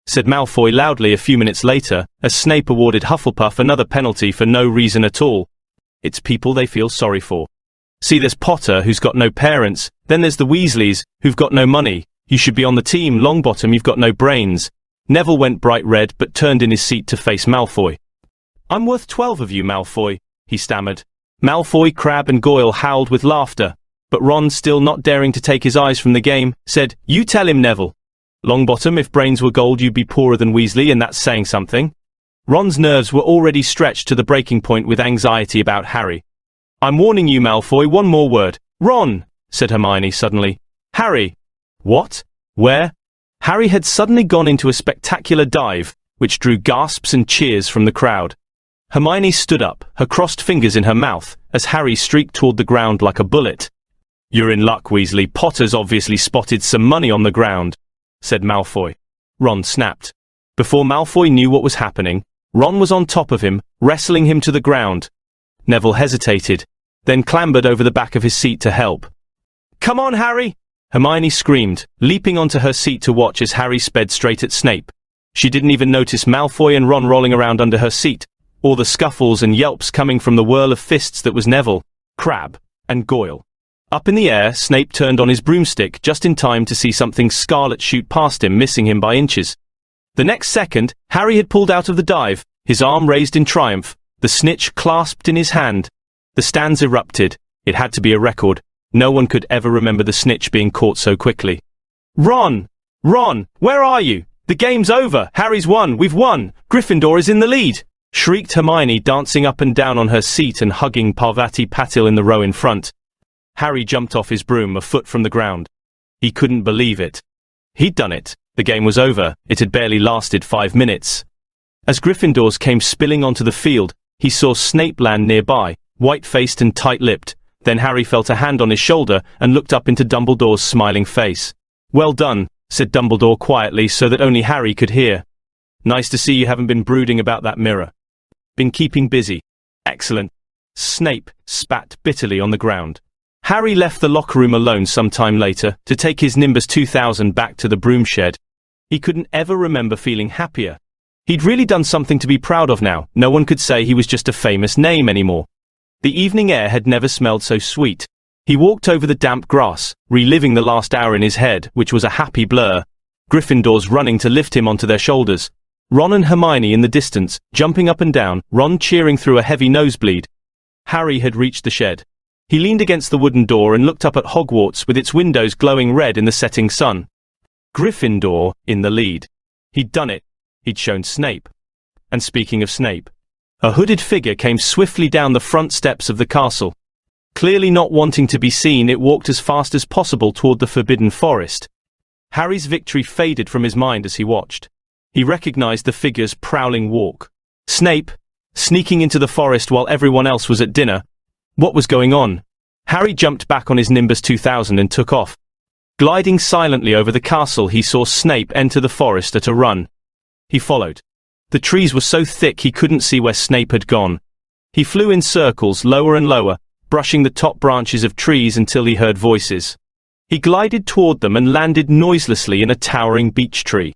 Said Malfoy loudly a few minutes later, as Snape awarded Hufflepuff another penalty for no reason at all. It's people they feel sorry for. See, there's Potter, who's got no parents, then there's the Weasleys, who've got no money. You should be on the team, Longbottom, you've got no brains. Neville went bright red but turned in his seat to face Malfoy. I'm worth 12 of you, Malfoy, he stammered. Malfoy, Crabbe and Goyle howled with laughter, but Ron, still not daring to take his eyes from the game, said, You tell him, Neville. Longbottom, if brains were gold you'd be poorer than Weasley, and that's saying something. Ron's nerves were already stretched to the breaking point with anxiety about Harry. I'm warning you, Malfoy, one more word. Ron, said Hermione suddenly. Harry. What? Where? Harry had suddenly gone into a spectacular dive, which drew gasps and cheers from the crowd. Hermione stood up, her crossed fingers in her mouth, as Harry streaked toward the ground like a bullet. You're in luck, Weasley. Potter's obviously spotted some money on the ground, said Malfoy. Ron snapped. Before Malfoy knew what was happening, Ron was on top of him, wrestling him to the ground. Neville hesitated, then clambered over the back of his seat to help. Come on, Harry! Hermione screamed, leaping onto her seat to watch as Harry sped straight at Snape. She didn't even notice Malfoy and Ron rolling around under her seat, or the scuffles and yelps coming from the whirl of fists that was Neville, Crabbe, and Goyle. Up in the air, Snape turned on his broomstick just in time to see something scarlet shoot past him, missing him by inches. The next second, Harry had pulled out of the dive, his arm raised in triumph, the snitch clasped in his hand. The stands erupted. It had to be a record. No one could ever remember the snitch being caught so quickly. Ron! Ron! Where are you? The game's over! Harry's won! We've won! Gryffindor is in the lead! Shrieked Hermione, dancing up and down on her seat and hugging Parvati Patil in the row in front. Harry jumped off his broom a foot from the ground. He couldn't believe it. He'd done it. The game was over. It had barely lasted 5 minutes. As Gryffindors came spilling onto the field, he saw Snape land nearby, white-faced and tight-lipped. Then Harry felt a hand on his shoulder and looked up into Dumbledore's smiling face. Well done, said Dumbledore quietly so that only Harry could hear. Nice to see you haven't been brooding about that mirror. Been keeping busy. Excellent. Snape spat bitterly on the ground. Harry left the locker room alone some time later to take his Nimbus 2000 back to the broom shed. He couldn't ever remember feeling happier. He'd really done something to be proud of now. No one could say he was just a famous name anymore. The evening air had never smelled so sweet. He walked over the damp grass, reliving the last hour in his head, which was a happy blur. Gryffindors running to lift him onto their shoulders. Ron and Hermione in the distance, jumping up and down, Ron cheering through a heavy nosebleed. Harry had reached the shed. He leaned against the wooden door and looked up at Hogwarts with its windows glowing red in the setting sun. Gryffindor in the lead. He'd done it. He'd shown Snape. And speaking of Snape, A hooded figure came swiftly down the front steps of the castle. Clearly not wanting to be seen, it walked as fast as possible toward the forbidden forest. Harry's victory faded from his mind as he watched. He recognized the figure's prowling walk. Snape, sneaking into the forest while everyone else was at dinner. What was going on? Harry jumped back on his Nimbus 2000 and took off. Gliding silently over the castle, he saw Snape enter the forest at a run. He followed. The trees were so thick he couldn't see where Snape had gone. He flew in circles, lower and lower, brushing the top branches of trees until he heard voices. He glided toward them and landed noiselessly in a towering beech tree.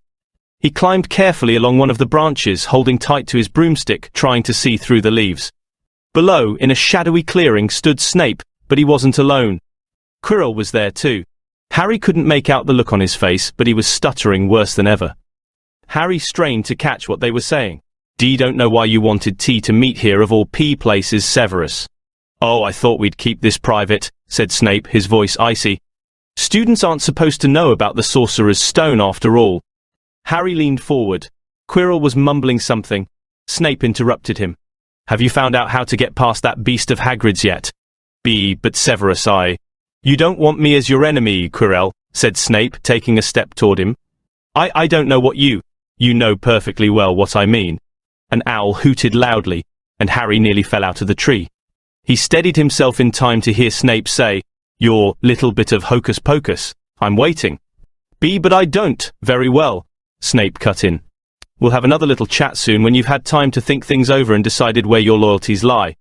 He climbed carefully along one of the branches, holding tight to his broomstick, trying to see through the leaves. Below, in a shadowy clearing, stood Snape, but he wasn't alone. Quirrell was there too. Harry couldn't make out the look on his face, but he was stuttering worse than ever. Harry strained to catch what they were saying. "D don't know why you wanted T to meet here of all P places, Severus." "Oh, I thought we'd keep this private," said Snape, his voice icy. "Students aren't supposed to know about the Sorcerer's Stone after all." Harry leaned forward. Quirrell was mumbling something. Snape interrupted him. "Have you found out how to get past that beast of Hagrid's yet?" But Severus, You don't want me as your enemy, Quirrell," said Snape, taking a step toward him. I don't know what you know perfectly well what I mean." An owl hooted loudly, and Harry nearly fell out of the tree. He steadied himself in time to hear Snape say, "Your little bit of hocus pocus. I'm waiting." But I don't." "Very well," Snape cut in. "We'll have another little chat soon when you've had time to think things over and decided where your loyalties lie."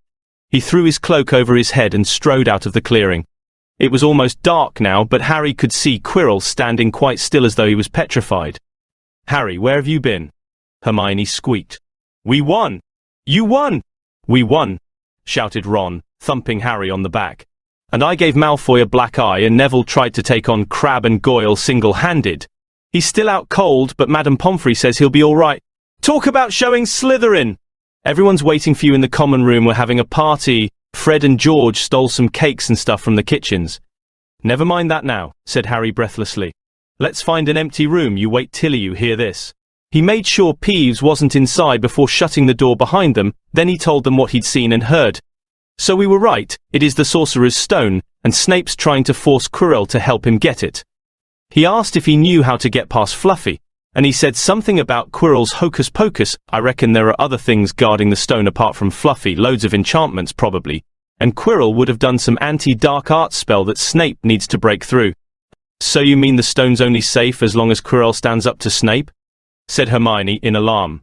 He threw his cloak over his head and strode out of the clearing. It was almost dark now, but Harry could see Quirrell standing quite still as though he was petrified. "Harry, where have you been?" Hermione squeaked. "We won!" "You won!" "We won!" shouted Ron, thumping Harry on the back. "And I gave Malfoy a black eye, and Neville tried to take on Crabbe and Goyle single-handed. He's still out cold, but Madame Pomfrey says he'll be all right. Talk about showing Slytherin! Everyone's waiting for you in the common room. We're having a party. Fred and George stole some cakes and stuff from the kitchens." "Never mind that now," said Harry breathlessly. "Let's find an empty room. You wait till you hear this." He made sure Peeves wasn't inside before shutting the door behind them, then he told them what he'd seen and heard. "So we were right, it is the Sorcerer's Stone, and Snape's trying to force Quirrell to help him get it. He asked if he knew how to get past Fluffy, and he said something about Quirrell's hocus pocus. I reckon there are other things guarding the stone apart from Fluffy, loads of enchantments probably, and Quirrell would have done some anti-dark arts spell that Snape needs to break through." "So you mean the stone's only safe as long as Quirrell stands up to Snape?" said Hermione in alarm.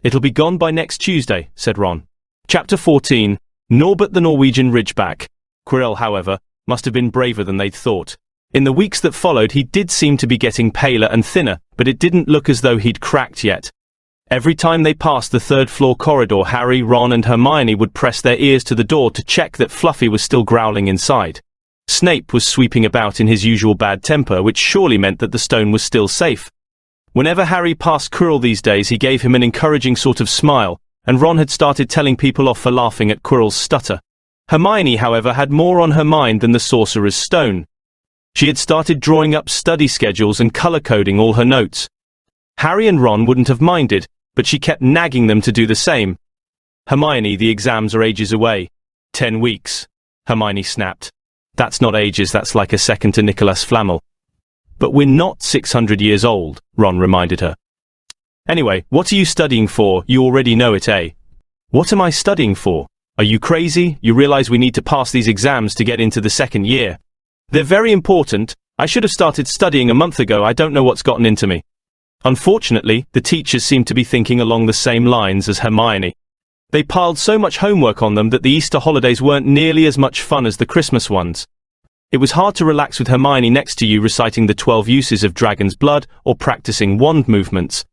"It'll be gone by next Tuesday," said Ron. Chapter 14. Norbert the Norwegian Ridgeback. Quirrell, however, must have been braver than they'd thought. In the weeks that followed, he did seem to be getting paler and thinner, but it didn't look as though he'd cracked yet. Every time they passed the third-floor corridor, Harry, Ron and Hermione would press their ears to the door to check that Fluffy was still growling inside. Snape was sweeping about in his usual bad temper, which surely meant that the stone was still safe. Whenever Harry passed Quirrell these days, he gave him an encouraging sort of smile, and Ron had started telling people off for laughing at Quirrell's stutter. Hermione, however, had more on her mind than the Sorcerer's Stone. She had started drawing up study schedules and color-coding all her notes. Harry and Ron wouldn't have minded, but she kept nagging them to do the same. "Hermione, the exams are ages away." 10 weeks, Hermione snapped. "That's not ages, that's like a second to Nicholas Flamel." "But we're not 600 years old," Ron reminded her. "Anyway, what are you studying for? You already know it, eh?" "What am I studying for? Are you crazy? You realize we need to pass these exams to get into the second year. They're very important. I should have started studying a month ago. I don't know what's gotten into me." Unfortunately, the teachers seemed to be thinking along the same lines as Hermione. They piled so much homework on them that the Easter holidays weren't nearly as much fun as the Christmas ones. It was hard to relax with Hermione next to you reciting the 12 uses of dragon's blood or practicing wand movements.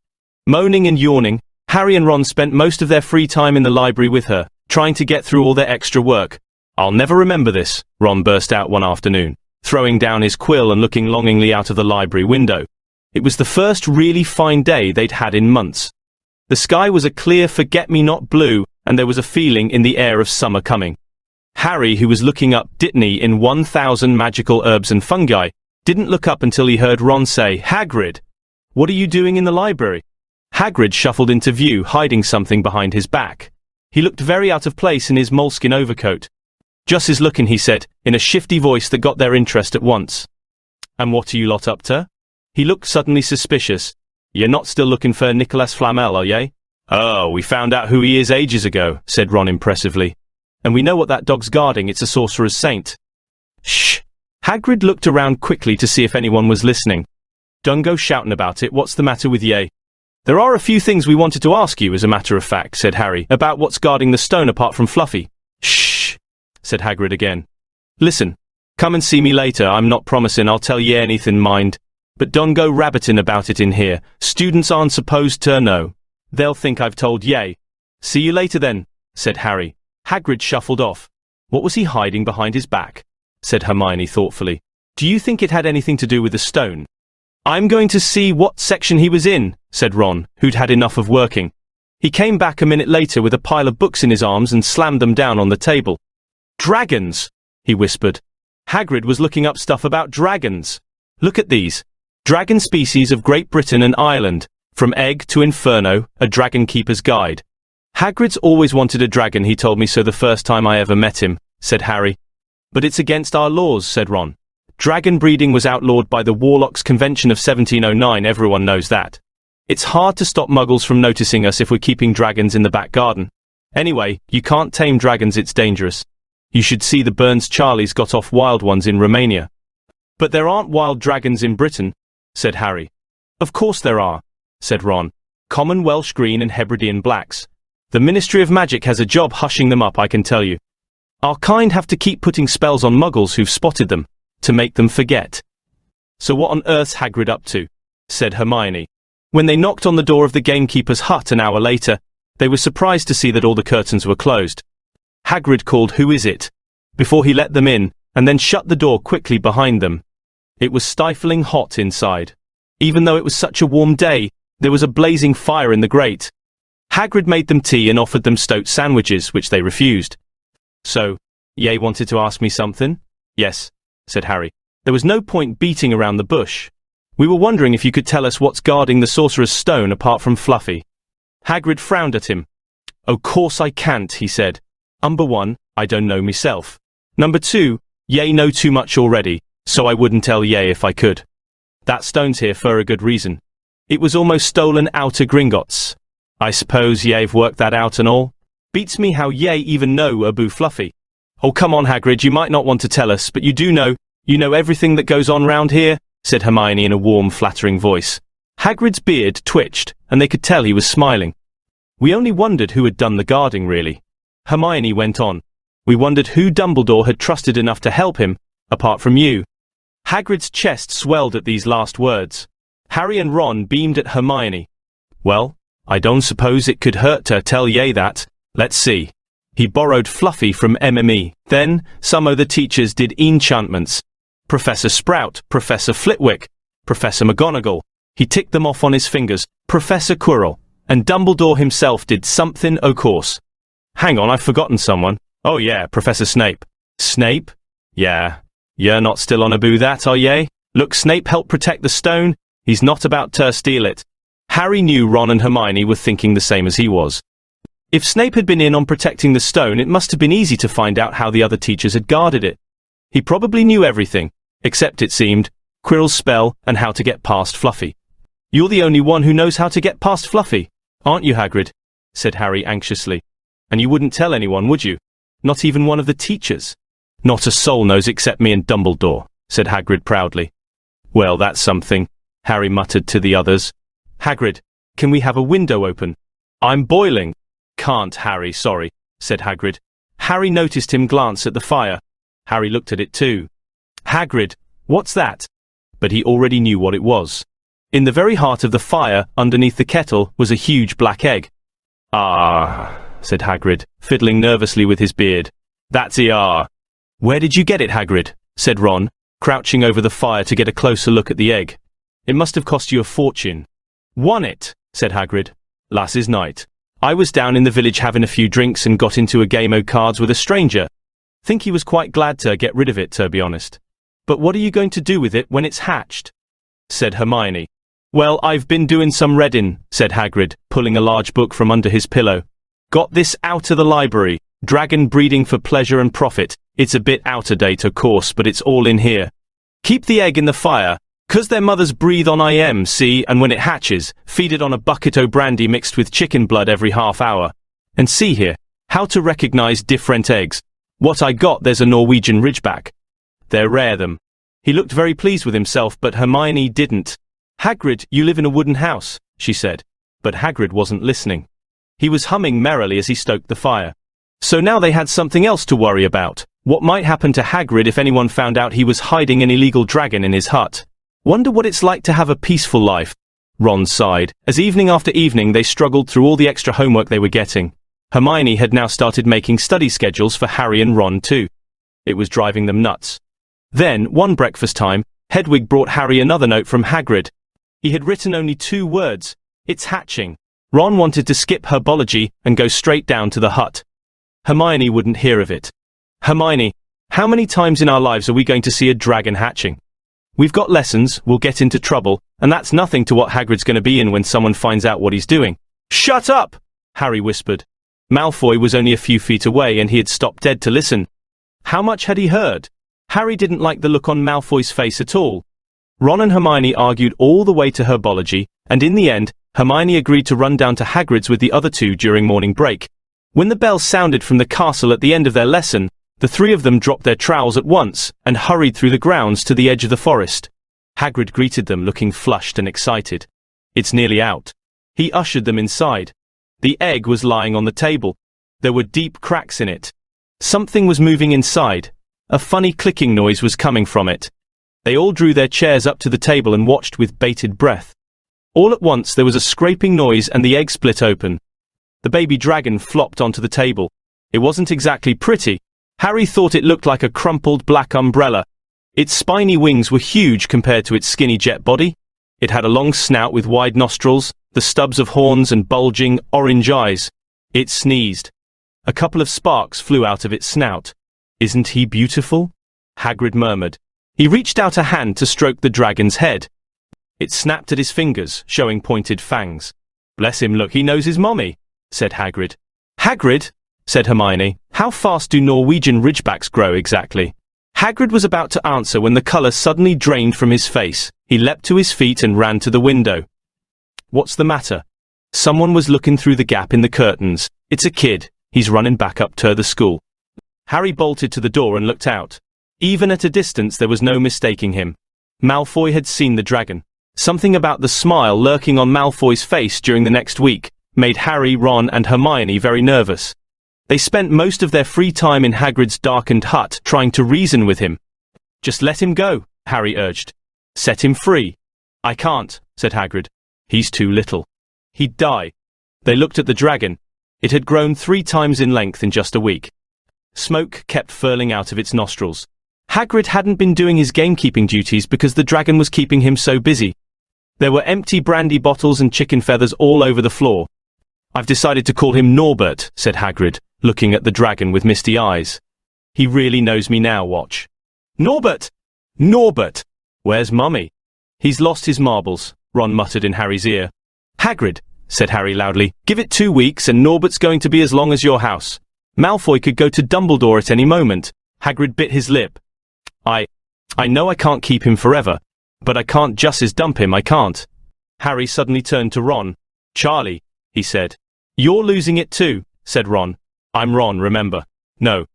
Moaning and yawning, Harry and Ron spent most of their free time in the library with her, trying to get through all their extra work. "I'll never remember this," Ron burst out one afternoon, throwing down his quill and looking longingly out of the library window. It was the first really fine day they'd had in months. The sky was a clear forget-me-not blue, and there was a feeling in the air of summer coming. Harry, who was looking up Dittany in 1000 Magical Herbs and Fungi, didn't look up until he heard Ron say, "Hagrid, what are you doing in the library?" Hagrid shuffled into view, hiding something behind his back. He looked very out of place in his moleskin overcoat. "Just is looking," he said, in a shifty voice that got their interest at once. "And what are you lot up to?" He looked suddenly suspicious. "You're not still looking for Nicolas Flamel, are ye?" "Oh, we found out who he is ages ago," said Ron impressively. "And we know what that dog's guarding, it's a sorcerer's saint." "Shh!" Hagrid looked around quickly to see if anyone was listening. "Don't go shouting about it, what's the matter with ye?" "There are a few things we wanted to ask you, as a matter of fact," said Harry, "about what's guarding the stone apart from Fluffy." "Shh!" said Hagrid again. "Listen, come and see me later, I'm not promising I'll tell ye anything, mind. But don't go rabbiting about it in here, students aren't supposed to know. They'll think I've told ye." "See you later then," said Harry. Hagrid shuffled off. "What was he hiding behind his back?" said Hermione thoughtfully. "Do you think it had anything to do with the stone?" "I'm going to see what section he was in," said Ron, who'd had enough of working. He came back a minute later with a pile of books in his arms and slammed them down on the table. "Dragons!" he whispered. Hagrid was looking up stuff about dragons. "Look at these. Dragon species of Great Britain and Ireland. From Egg to Inferno, a Dragon Keeper's Guide." "Hagrid's always wanted a dragon, he told me so the first time I ever met him," said Harry. "But it's against our laws," said Ron. "Dragon breeding was outlawed by the Warlocks Convention of 1709, everyone knows that. It's hard to stop muggles from noticing us if we're keeping dragons in the back garden. Anyway, you can't tame dragons, it's dangerous. You should see the Burns Charlies got off wild ones in Romania." "But there aren't wild dragons in Britain," said Harry. "Of course there are," said Ron. "Common Welsh green and Hebridean blacks. The Ministry of Magic has a job hushing them up, I can tell you. Our kind have to keep putting spells on muggles who've spotted them, to make them forget." "So what on earth's Hagrid up to?" said Hermione. When they knocked on the door of the gamekeeper's hut an hour later, they were surprised to see that all the curtains were closed. Hagrid called, "Who is it?" before he let them in, and then shut the door quickly behind them. It was stifling hot inside. Even though it was such a warm day, there was a blazing fire in the grate. Hagrid made them tea and offered them stoat sandwiches, which they refused. "So, ye wanted to ask me something?" "Yes," said Harry. "There was no point beating around the bush. We were wondering if you could tell us what's guarding the Sorcerer's Stone apart from Fluffy." Hagrid frowned at him. "O' course I can't," he said. "Number 1, I don't know myself. Number 2, ye know too much already, so I wouldn't tell ye if I could. That stone's here for a good reason. It was almost stolen out of Gringotts. I suppose ye've worked that out and all? Beats me how ye even know Abu Fluffy." "Oh, come on, Hagrid, you might not want to tell us, but you do know. You know everything that goes on round here," said Hermione in a warm, flattering voice. Hagrid's beard twitched, and they could tell he was smiling. "We only wondered who had done the guarding, really," Hermione went on. "We wondered who Dumbledore had trusted enough to help him, apart from you." Hagrid's chest swelled at these last words. Harry and Ron beamed at Hermione. "Well, I don't suppose it could hurt to tell ye that. Let's see. He borrowed Fluffy from MME. Then, some o' the teachers did enchantments. Professor Sprout, Professor Flitwick, Professor McGonagall. He ticked them off on his fingers. Professor Quirrell. And Dumbledore himself did something, o' course. Hang on, I've forgotten someone. Oh yeah, Professor Snape." "Snape? Yeah. You're not still on Abu that, are ye? Look, Snape helped protect the stone. He's not about to steal it." Harry knew Ron and Hermione were thinking the same as he was. If Snape had been in on protecting the stone, it must have been easy to find out how the other teachers had guarded it. He probably knew everything, except, it seemed, Quirrell's spell and how to get past Fluffy. "You're the only one who knows how to get past Fluffy, aren't you, Hagrid?" said Harry anxiously. "And you wouldn't tell anyone, would you? Not even one of the teachers?" "Not a soul knows except me and Dumbledore," said Hagrid proudly. "Well, that's something," Harry muttered to the others. "Hagrid, can we have a window open? I'm boiling." "Can't, Harry, sorry," said Hagrid. Harry noticed him glance at the fire. Harry looked at it too. "Hagrid, what's that?" But he already knew what it was. In the very heart of the fire, underneath the kettle, was a huge black egg. "Ah," said Hagrid, fiddling nervously with his beard. "That's E.R." "Where did you get it, Hagrid?" said Ron, crouching over the fire to get a closer look at the egg. "It must have cost you a fortune." "Won it," said Hagrid. "Last night. I was down in the village having a few drinks and got into a game o' cards with a stranger. Think he was quite glad to get rid of it, to be honest." "But what are you going to do with it when it's hatched?" said Hermione. "Well, I've been doing some reading," said Hagrid, pulling a large book from under his pillow. Got this out of the library. Dragon breeding for pleasure and profit. It's a bit out of date, of course, but it's all in here. Keep the egg in the fire, 'cause their mothers breathe on IMC, and when it hatches, feed it on a bucket o' brandy mixed with chicken blood every half hour. And see here, how to recognize different eggs. What I got, there's a Norwegian Ridgeback. They're rare them. He looked very pleased with himself, but Hermione didn't. Hagrid, you live in a wooden house, she said. But Hagrid wasn't listening. He was humming merrily as he stoked the fire. So now they had something else to worry about. What might happen to Hagrid if anyone found out he was hiding an illegal dragon in his hut? Wonder what it's like to have a peaceful life. Ron sighed, as evening after evening they struggled through all the extra homework they were getting. Hermione had now started making study schedules for Harry and Ron too. It was driving them nuts. Then, one breakfast time, Hedwig brought Harry another note from Hagrid. He had written only 2 words. It's hatching. Ron wanted to skip herbology and go straight down to the hut. Hermione wouldn't hear of it. Hermione, how many times in our lives are we going to see a dragon hatching? We've got lessons, we'll get into trouble, and that's nothing to what Hagrid's going to be in when someone finds out what he's doing. Shut up! Harry whispered. Malfoy was only a few feet away and he had stopped dead to listen. How much had he heard? Harry didn't like the look on Malfoy's face at all. Ron and Hermione argued all the way to herbology, and in the end, Hermione agreed to run down to Hagrid's with the other 2 during morning break. When the bell sounded from the castle at the end of their lesson, the 3 of them dropped their trowels at once and hurried through the grounds to the edge of the forest. Hagrid greeted them looking flushed and excited. It's nearly out. He ushered them inside. The egg was lying on the table. There were deep cracks in it. Something was moving inside. A funny clicking noise was coming from it. They all drew their chairs up to the table and watched with bated breath. All at once there was a scraping noise and the egg split open. The baby dragon flopped onto the table. It wasn't exactly pretty. Harry thought it looked like a crumpled black umbrella. Its spiny wings were huge compared to its skinny jet body. It had a long snout with wide nostrils, the stubs of horns and bulging, orange eyes. It sneezed. A couple of sparks flew out of its snout. Isn't he beautiful? Hagrid murmured. He reached out a hand to stroke the dragon's head. It snapped at his fingers, showing pointed fangs. Bless him, look, he knows his mommy, said Hagrid. Hagrid, said Hermione, how fast do Norwegian Ridgebacks grow exactly? Hagrid was about to answer when the colour suddenly drained from his face. He leapt to his feet and ran to the window. What's the matter? Someone was looking through the gap in the curtains. It's a kid. He's running back up to the school. Harry bolted to the door and looked out. Even at a distance there was no mistaking him. Malfoy had seen the dragon. Something about the smile lurking on Malfoy's face during the next week made Harry, Ron and Hermione very nervous. They spent most of their free time in Hagrid's darkened hut trying to reason with him. Just let him go, Harry urged. Set him free. I can't, said Hagrid. He's too little. He'd die. They looked at the dragon. It had grown 3 times in length in just a week. Smoke kept furling out of its nostrils. Hagrid hadn't been doing his gamekeeping duties because the dragon was keeping him so busy. There were empty brandy bottles and chicken feathers all over the floor. I've decided to call him Norbert, said Hagrid, looking at the dragon with misty eyes. He really knows me now, watch. Norbert! Norbert! Where's Mummy? He's lost his marbles, Ron muttered in Harry's ear. Hagrid, said Harry loudly, give it 2 weeks and Norbert's going to be as long as your house. Malfoy could go to Dumbledore at any moment. Hagrid bit his lip. I know I can't keep him forever, but I can't just as dump him, I can't. Harry suddenly turned to Ron. Charlie, he said. You're losing it too, said Ron. I'm Ron, remember. No.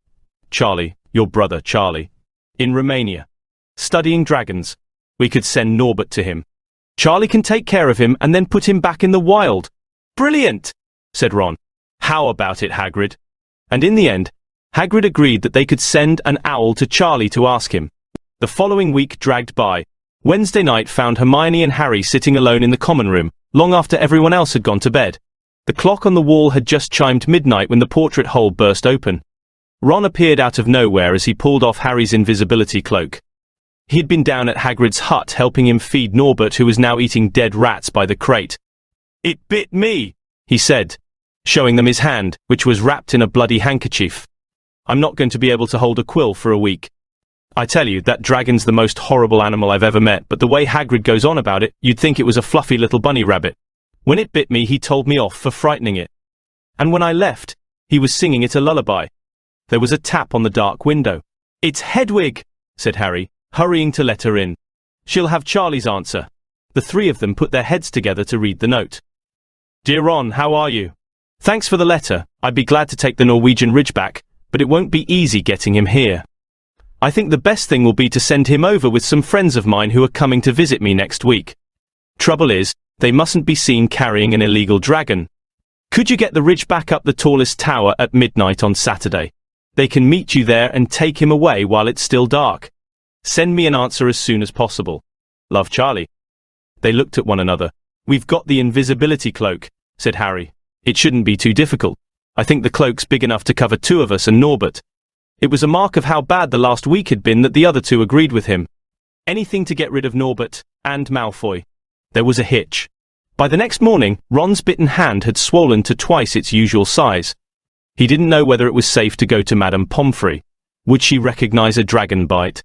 Charlie, your brother, Charlie. In Romania. Studying dragons. We could send Norbert to him. Charlie can take care of him and then put him back in the wild. Brilliant, said Ron. How about it, Hagrid? And in the end, Hagrid agreed that they could send an owl to Charlie to ask him. The following week dragged by. Wednesday night found Hermione and Harry sitting alone in the common room, long after everyone else had gone to bed. The clock on the wall had just chimed midnight when the portrait hole burst open. Ron appeared out of nowhere as he pulled off Harry's invisibility cloak. He had been down at Hagrid's hut helping him feed Norbert, who was now eating dead rats by the crate. It bit me, he said, showing them his hand, which was wrapped in a bloody handkerchief. I'm not going to be able to hold a quill for a week. I tell you, that dragon's the most horrible animal I've ever met, but the way Hagrid goes on about it, you'd think it was a fluffy little bunny rabbit. When it bit me, he told me off for frightening it. And when I left, he was singing it a lullaby. There was a tap on the dark window. "It's Hedwig," said Harry, hurrying to let her in. "She'll have Charlie's answer." The three of them put their heads together to read the note. "Dear Ron, how are you? Thanks for the letter. I'd be glad to take the Norwegian Ridgeback, but it won't be easy getting him here. I think the best thing will be to send him over with some friends of mine who are coming to visit me next week. Trouble is, they mustn't be seen carrying an illegal dragon. Could you get the Ridgeback up the tallest tower at midnight on Saturday? They can meet you there and take him away while it's still dark. Send me an answer as soon as possible. Love, Charlie." They looked at one another. "We've got the invisibility cloak," said Harry. "It shouldn't be too difficult. I think the cloak's big enough to cover two of us and Norbert." It was a mark of how bad the last week had been that the other two agreed with him. Anything to get rid of Norbert and Malfoy. There was a hitch. By the next morning, Ron's bitten hand had swollen to twice its usual size. He didn't know whether it was safe to go to Madame Pomfrey. Would she recognize a dragon bite?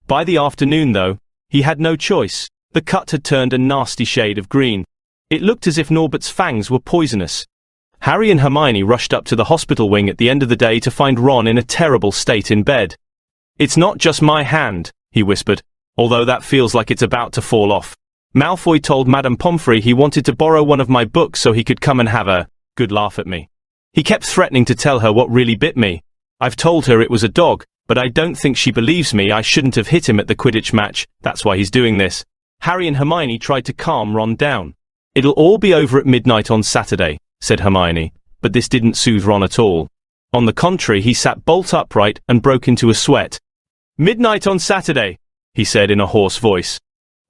By the afternoon, though, he had no choice. The cut had turned a nasty shade of green. It looked as if Norbert's fangs were poisonous. Harry and Hermione rushed up to the hospital wing at the end of the day to find Ron in a terrible state in bed. "It's not just my hand," he whispered, "although that feels like it's about to fall off. Malfoy told Madame Pomfrey he wanted to borrow one of my books so he could come and have a good laugh at me. He kept threatening to tell her what really bit me. I've told her it was a dog, but I don't think she believes me. I shouldn't have hit him at the Quidditch match, that's why he's doing this." Harry and Hermione tried to calm Ron down. "It'll all be over at midnight on Saturday," said Hermione, but this didn't soothe Ron at all. On the contrary, he sat bolt upright and broke into a sweat. "Midnight on Saturday," he said in a hoarse voice.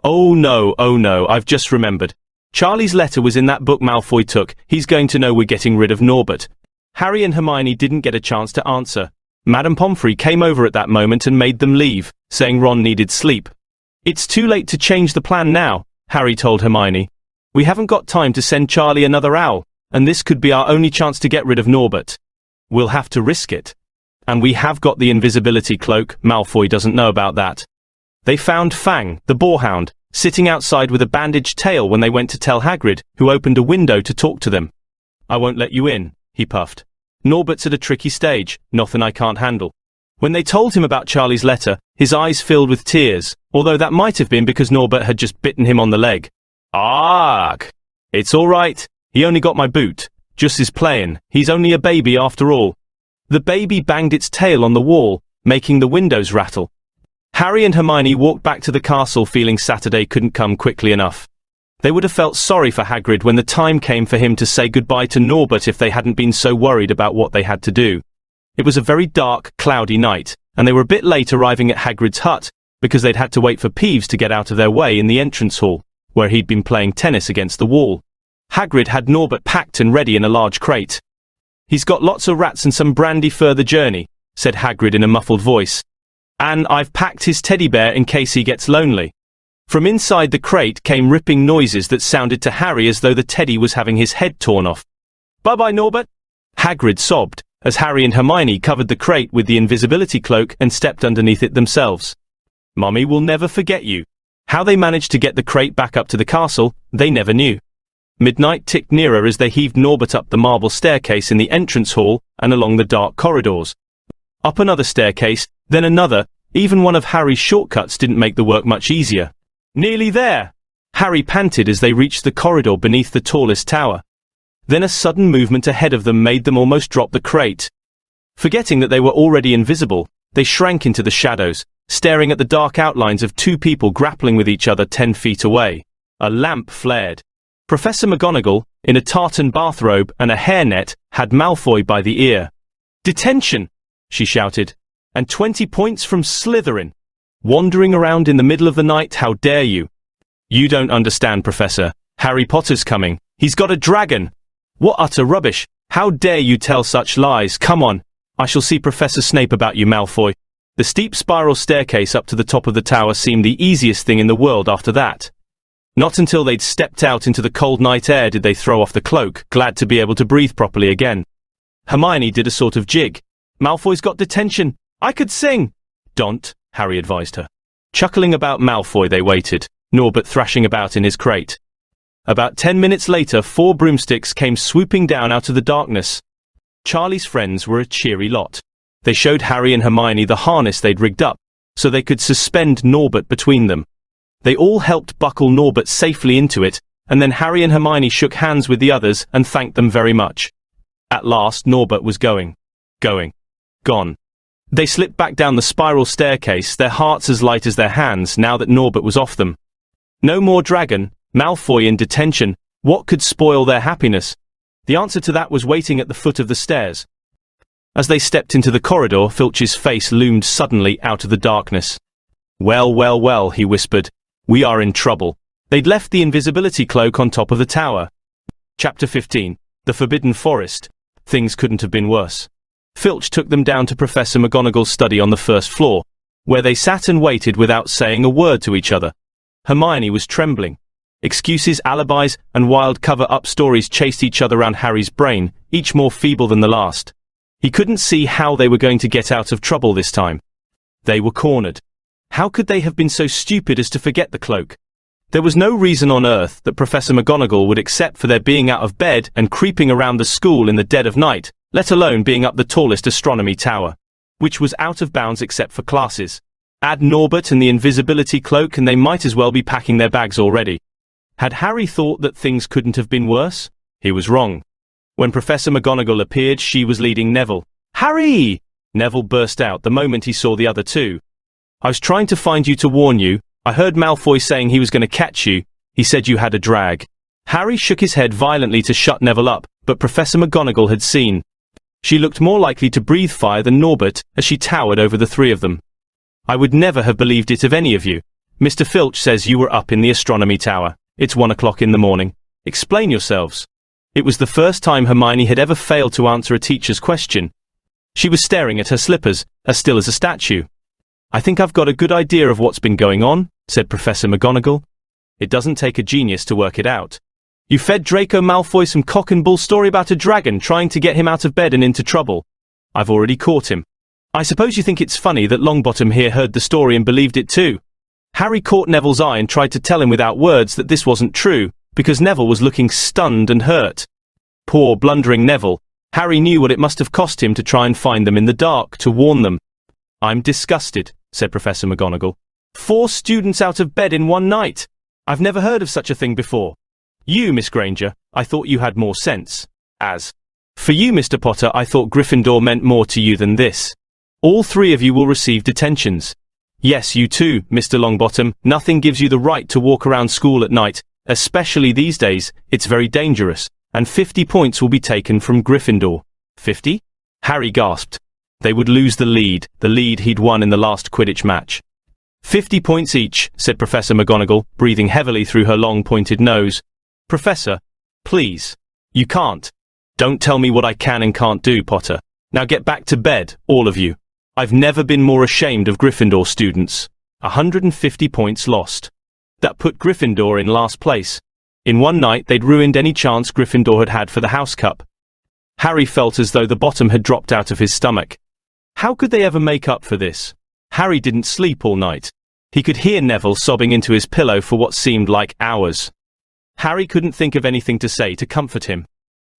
Oh no, I've just remembered. Charlie's letter was in that book Malfoy took. He's going to know we're getting rid of Norbert." Harry and Hermione didn't get a chance to answer. Madame Pomfrey came over at that moment and made them leave, saying Ron needed sleep. "It's too late to change the plan now," Harry told Hermione. "We haven't got time to send Charlie another owl, and this could be our only chance to get rid of Norbert. We'll have to risk it. And we have got the invisibility cloak. Malfoy doesn't know about that." They found Fang, the boarhound, sitting outside with a bandaged tail when they went to tell Hagrid, who opened a window to talk to them. "I won't let you in," he puffed. "Norbert's at a tricky stage, nothing I can't handle." When they told him about Charlie's letter, his eyes filled with tears, although that might have been because Norbert had just bitten him on the leg. "Arg! It's all right. He only got my boot. Just his playing. He's only a baby after all." The baby banged its tail on the wall, making the windows rattle. Harry and Hermione walked back to the castle feeling Saturday couldn't come quickly enough. They would have felt sorry for Hagrid when the time came for him to say goodbye to Norbert if they hadn't been so worried about what they had to do. It was a very dark, cloudy night, and they were a bit late arriving at Hagrid's hut, because they'd had to wait for Peeves to get out of their way in the entrance hall, where he'd been playing tennis against the wall. Hagrid had Norbert packed and ready in a large crate. "He's got lots of rats and some brandy for the journey," said Hagrid in a muffled voice. "And I've packed his teddy bear in case he gets lonely." From inside the crate came ripping noises that sounded to Harry as though the teddy was having his head torn off. "Bye-bye, Norbert," Hagrid sobbed, as Harry and Hermione covered the crate with the invisibility cloak and stepped underneath it themselves. "Mummy will never forget you." How they managed to get the crate back up to the castle, they never knew. Midnight ticked nearer as they heaved Norbert up the marble staircase in the entrance hall and along the dark corridors. Up another staircase, then another. Even one of Harry's shortcuts didn't make the work much easier. "Nearly there!" Harry panted as they reached the corridor beneath the tallest tower. Then a sudden movement ahead of them made them almost drop the crate. Forgetting that they were already invisible, they shrank into the shadows, staring at the dark outlines of two people grappling with each other 10 feet away. A lamp flared. Professor McGonagall, in a tartan bathrobe and a hairnet, had Malfoy by the ear. "Detention!" she shouted. "And 20 points from Slytherin. Wandering around in the middle of the night, how dare you?" "You don't understand, Professor. Harry Potter's coming. He's got a dragon." "What utter rubbish! How dare you tell such lies? Come on. I shall see Professor Snape about you, Malfoy." The steep spiral staircase up to the top of the tower seemed the easiest thing in the world after that. Not until they'd stepped out into the cold night air did they throw off the cloak, glad to be able to breathe properly again. Hermione did a sort of jig. "Malfoy's got detention. I could sing." "Don't," Harry advised her. Chuckling about Malfoy they waited, Norbert thrashing about in his crate. About 10 minutes later, 4 broomsticks came swooping down out of the darkness. Charlie's friends were a cheery lot. They showed Harry and Hermione the harness they'd rigged up, so they could suspend Norbert between them. They all helped buckle Norbert safely into it, and then Harry and Hermione shook hands with the others and thanked them very much. At last, Norbert was gone. They slipped back down the spiral staircase, their hearts as light as their hands now that Norbert was off them. No more dragon, Malfoy in detention. What could spoil their happiness? The answer to that was waiting at the foot of the stairs. As they stepped into the corridor, Filch's face loomed suddenly out of the darkness. Well, he whispered. We are in trouble. They'd left the invisibility cloak on top of the tower. Chapter 15. The Forbidden Forest. Things couldn't have been worse. Filch took them down to Professor McGonagall's study on the first floor, where they sat and waited without saying a word to each other. Hermione was trembling. Excuses, alibis, and wild cover-up stories chased each other around Harry's brain, each more feeble than the last. He couldn't see how they were going to get out of trouble this time. They were cornered. How could they have been so stupid as to forget the cloak? There was no reason on earth that Professor McGonagall would accept for their being out of bed and creeping around the school in the dead of night, let alone being up the tallest astronomy tower, which was out of bounds except for classes. Add Norbert and the invisibility cloak and they might as well be packing their bags already. Had Harry thought that things couldn't have been worse? He was wrong. When Professor McGonagall appeared, she was leading Neville. "Harry!" Neville burst out the moment he saw the other two. "I was trying to find you to warn you. I heard Malfoy saying he was going to catch you. He said you had a drag." Harry shook his head violently to shut Neville up, but Professor McGonagall had seen. She looked more likely to breathe fire than Norbert as she towered over the three of them. "I would never have believed it of any of you. Mr. Filch says you were up in the astronomy tower. It's 1 o'clock in the morning. Explain yourselves." It was the first time Hermione had ever failed to answer a teacher's question. She was staring at her slippers, as still as a statue. "I think I've got a good idea of what's been going on," said Professor McGonagall. "It doesn't take a genius to work it out. You fed Draco Malfoy some cock and bull story about a dragon trying to get him out of bed and into trouble. I've already caught him. I suppose you think it's funny that Longbottom here heard the story and believed it too." Harry caught Neville's eye and tried to tell him without words that this wasn't true, because Neville was looking stunned and hurt. Poor blundering Neville. Harry knew what it must have cost him to try and find them in the dark, to warn them. "I'm disgusted," said Professor McGonagall. 4 students out of bed in one night. I've never heard of such a thing before. You, Miss Granger, I thought you had more sense. For you, Mr. Potter, I thought Gryffindor meant more to you than this. All 3 of you will receive detentions. Yes, you too, Mr. Longbottom. Nothing gives you the right to walk around school at night, especially these days. It's very dangerous, and 50 points will be taken from Gryffindor. 50? Harry gasped. They would lose the lead he'd won in the last Quidditch match. 50 points each, said Professor McGonagall, breathing heavily through her long pointed nose. Professor, please. You can't. Don't tell me what I can and can't do, Potter. Now get back to bed, all of you. I've never been more ashamed of Gryffindor students. 150 points lost. That put Gryffindor in last place. In one night they'd ruined any chance Gryffindor had had for the House Cup. Harry felt as though the bottom had dropped out of his stomach. How could they ever make up for this? Harry didn't sleep all night. He could hear Neville sobbing into his pillow for what seemed like hours. Harry couldn't think of anything to say to comfort him.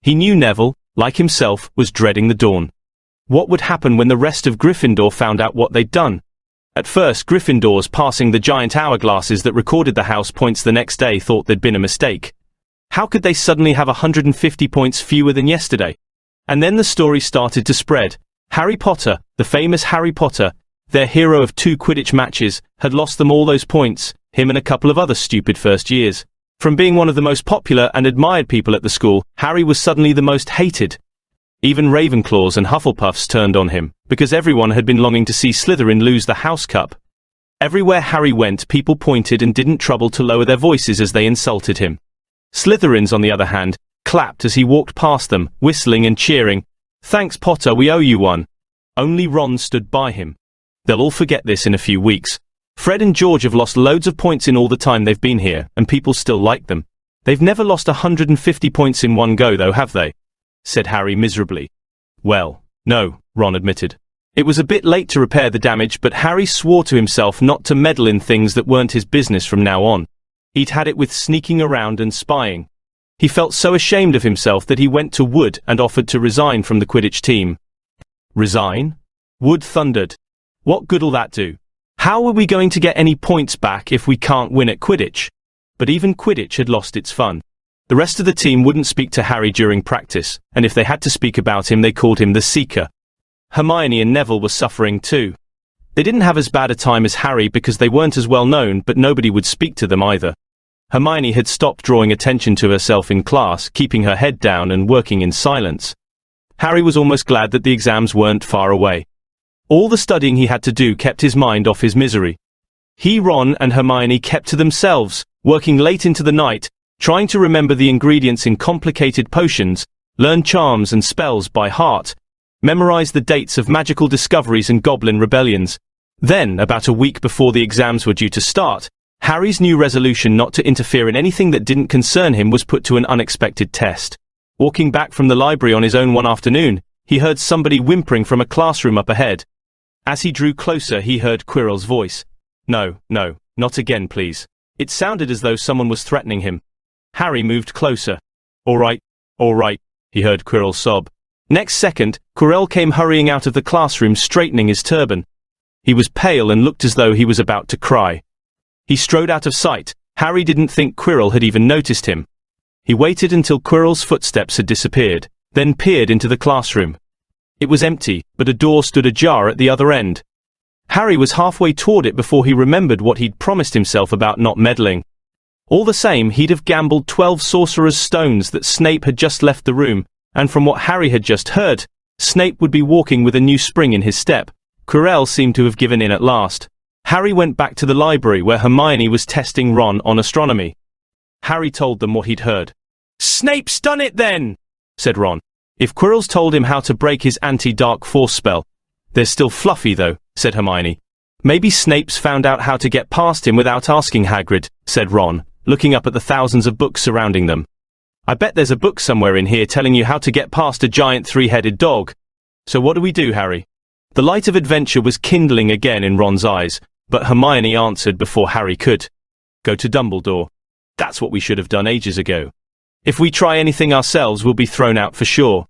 He knew Neville, like himself, was dreading the dawn. What would happen when the rest of Gryffindor found out what they'd done? At first, Gryffindors passing the giant hourglasses that recorded the house points the next day thought there'd been a mistake. How could they suddenly have 150 points fewer than yesterday? And then the story started to spread. Harry Potter, the famous Harry Potter, their hero of 2 Quidditch matches, had lost them all those points, him and a couple of other stupid first years. From being one of the most popular and admired people at the school, Harry was suddenly the most hated. Even Ravenclaws and Hufflepuffs turned on him, because everyone had been longing to see Slytherin lose the House Cup. Everywhere Harry went, people pointed and didn't trouble to lower their voices as they insulted him. Slytherins, on the other hand, clapped as he walked past them, whistling and cheering. Thanks, Potter, we owe you one. Only Ron stood by him. They'll all forget this in a few weeks. Fred and George have lost loads of points in all the time they've been here, and people still like them. They've never lost 150 points in one go, though, have they? Said Harry miserably. Well, no, Ron admitted. It was a bit late to repair the damage, but Harry swore to himself not to meddle in things that weren't his business from now on. He'd had it with sneaking around and spying. He felt so ashamed of himself that he went to Wood and offered to resign from the Quidditch team. Resign? Wood thundered. What good'll that do? How are we going to get any points back if we can't win at Quidditch? But even Quidditch had lost its fun. The rest of the team wouldn't speak to Harry during practice, and if they had to speak about him they called him the Seeker. Hermione and Neville were suffering too. They didn't have as bad a time as Harry because they weren't as well known, but nobody would speak to them either. Hermione had stopped drawing attention to herself in class, keeping her head down and working in silence. Harry was almost glad that the exams weren't far away. All the studying he had to do kept his mind off his misery. He, Ron, and Hermione kept to themselves, working late into the night, trying to remember the ingredients in complicated potions, learn charms and spells by heart, memorize the dates of magical discoveries and goblin rebellions. Then, about a week before the exams were due to start, Harry's new resolution not to interfere in anything that didn't concern him was put to an unexpected test. Walking back from the library on his own one afternoon, he heard somebody whimpering from a classroom up ahead. As he drew closer, he heard Quirrell's voice. No, not again, please. It sounded as though someone was threatening him. Harry moved closer. All right, he heard Quirrell sob. Next second, Quirrell came hurrying out of the classroom, straightening his turban. He was pale and looked as though he was about to cry. He strode out of sight. Harry didn't think Quirrell had even noticed him. He waited until Quirrell's footsteps had disappeared, then peered into the classroom. It was empty, but a door stood ajar at the other end. Harry was halfway toward it before he remembered what he'd promised himself about not meddling. All the same, he'd have gambled 12 Sorcerer's Stones that Snape had just left the room, and from what Harry had just heard, Snape would be walking with a new spring in his step. Quirrell seemed to have given in at last. Harry went back to the library where Hermione was testing Ron on astronomy. Harry told them what he'd heard. "Snape's done it then," said Ron. "If Quirrell's told him how to break his anti-dark force spell." "There's still Fluffy though," said Hermione. "Maybe Snape's found out how to get past him without asking Hagrid," said Ron, looking up at the thousands of books surrounding them. "I bet there's a book somewhere in here telling you how to get past a giant three-headed dog. So what do we do, Harry?" The light of adventure was kindling again in Ron's eyes, but Hermione answered before Harry could. "Go to Dumbledore. That's what we should have done ages ago. If we try anything ourselves, we'll be thrown out for sure."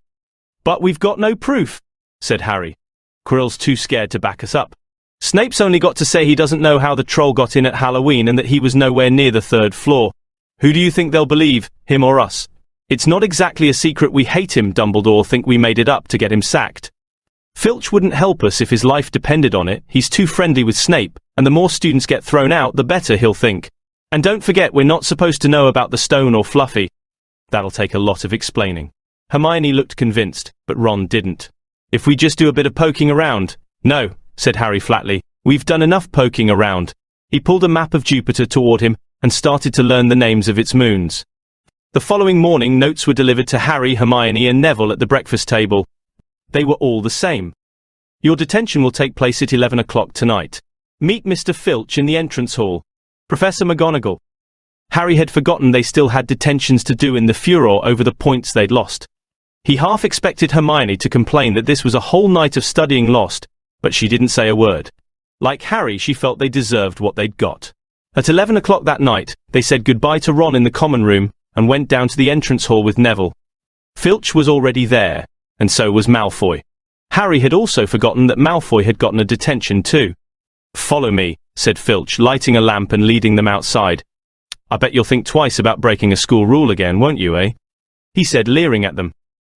"But we've got no proof," said Harry. "Quirrell's too scared to back us up. Snape's only got to say he doesn't know how the troll got in at Halloween and that he was nowhere near the 3rd floor. Who do you think they'll believe, him or us? It's not exactly a secret we hate him. Dumbledore think we made it up to get him sacked. Filch wouldn't help us if his life depended on it. He's too friendly with Snape, and the more students get thrown out, the better he'll think. And don't forget, we're not supposed to know about the stone or Fluffy." "That'll take a lot of explaining." Hermione looked convinced, but Ron didn't. "If we just do a bit of poking around." "No," said Harry flatly. "We've done enough poking around." He pulled a map of Jupiter toward him and started to learn the names of its moons. The following morning, notes were delivered to Harry, Hermione, and Neville at the breakfast table. They were all the same. "Your detention will take place at 11 o'clock tonight. Meet Mr. Filch in the entrance hall. Professor McGonagall." Harry had forgotten they still had detentions to do in the furor over the points they'd lost. He half expected Hermione to complain that this was a whole night of studying lost, but she didn't say a word. Like Harry, she felt they deserved what they'd got. At 11 o'clock that night, they said goodbye to Ron in the common room and went down to the entrance hall with Neville. Filch was already there, and so was Malfoy. Harry had also forgotten that Malfoy had gotten a detention too. "Follow me," said Filch, lighting a lamp and leading them outside. "I bet you'll think twice about breaking a school rule again, won't you, eh?" he said, leering at them.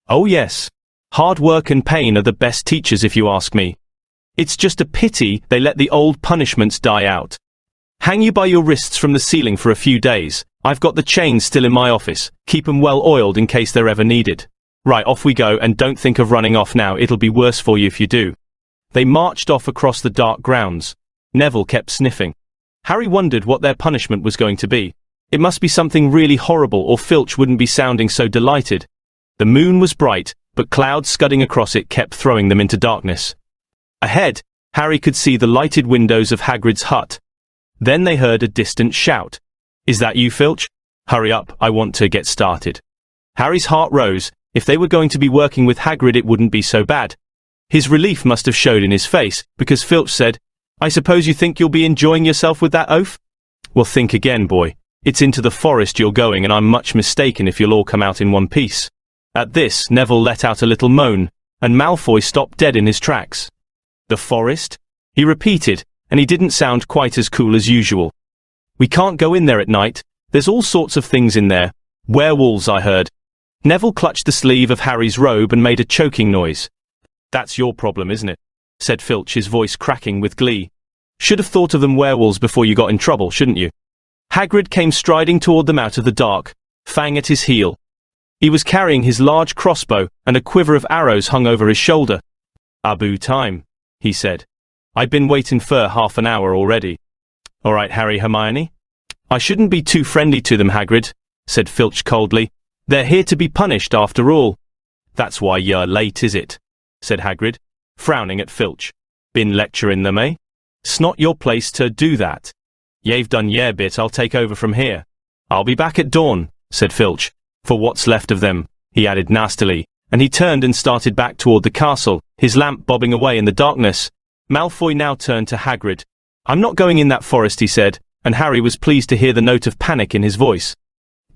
"Oh yes. Hard work and pain are the best teachers if you ask me. It's just a pity they let the old punishments die out. Hang you by your wrists from the ceiling for a few days. I've got the chains still in my office. Keep 'em well oiled in case they're ever needed. Right, off we go, and don't think of running off now. It'll be worse for you if you do." They marched off across the dark grounds. Neville kept sniffing. Harry wondered what their punishment was going to be. It must be something really horrible, or Filch wouldn't be sounding so delighted. The moon was bright, but clouds scudding across it kept throwing them into darkness. Ahead, Harry could see the lighted windows of Hagrid's hut. Then they heard a distant shout. "Is that you, Filch? Hurry up, I want to get started." Harry's heart rose. If they were going to be working with Hagrid, it wouldn't be so bad. His relief must have showed in his face, because Filch said, "I suppose you think you'll be enjoying yourself with that oaf? Well, think again, boy. It's into the forest you're going, and I'm much mistaken if you'll all come out in one piece." At this, Neville let out a little moan, and Malfoy stopped dead in his tracks. "The forest?" he repeated, and he didn't sound quite as cool as usual. "We can't go in there at night. There's all sorts of things in there. Werewolves, I heard." Neville clutched the sleeve of Harry's robe and made a choking noise. "That's your problem, isn't it?" said Filch, his voice cracking with glee. "Should have thought of them werewolves before you got in trouble, shouldn't you?" Hagrid came striding toward them out of the dark, Fang at his heel. He was carrying his large crossbow, and a quiver of arrows hung over his shoulder. "Abu time," he said. "I've been waiting for half an hour already." "All right, Harry, Hermione." "I shouldn't be too friendly to them, Hagrid," said Filch coldly. "They're here to be punished after all." "That's why you're late, is it?" said Hagrid, frowning at Filch. "Been lecturing them, eh? 'S not your place to do that. You've done your bit, I'll take over from here." "I'll be back at dawn," said Filch. "For what's left of them," he added nastily, and he turned and started back toward the castle, his lamp bobbing away in the darkness. Malfoy now turned to Hagrid. "I'm not going in that forest," he said, and Harry was pleased to hear the note of panic in his voice.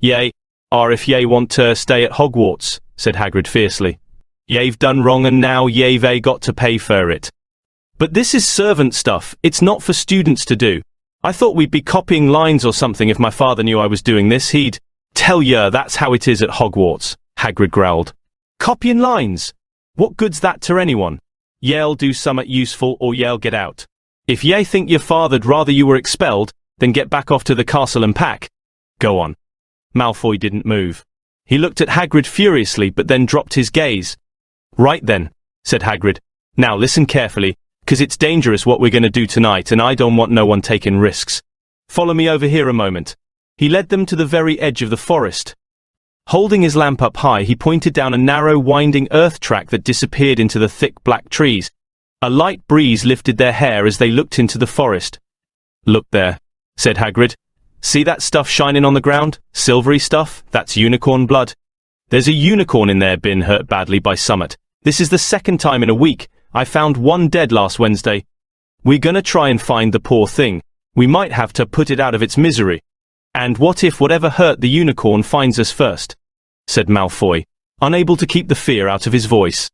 "Yea, or if ye want to stay at Hogwarts," said Hagrid fiercely. "Ye've done wrong and now ye've got to pay for it." "But this is servant stuff, it's not for students to do. I thought we'd be copying lines or something. If my father knew I was doing this, he'd—" "Tell yer that's how it is at Hogwarts," Hagrid growled. "Copying lines? What good's that to anyone? Ye'll do summat useful or ye'll get out. If ye think your father'd rather you were expelled, then get back off to the castle and pack. Go on." Malfoy didn't move. He looked at Hagrid furiously but then dropped his gaze. "Right then," said Hagrid. "Now listen carefully, 'cause it's dangerous what we're going to do tonight, and I don't want no one taking risks. Follow me over here a moment." He led them to the very edge of the forest. Holding his lamp up high, he pointed down a narrow, winding earth track that disappeared into the thick black trees. A light breeze lifted their hair as they looked into the forest. "Look there," said Hagrid. "See that stuff shining on the ground? Silvery stuff? That's unicorn blood. There's a unicorn in there been hurt badly by summat. This is the second time in a week. I found one dead last Wednesday. We're gonna try and find the poor thing. We might have to put it out of its misery. And what if whatever hurt the unicorn finds us first?" said Malfoy, unable to keep the fear out of his voice.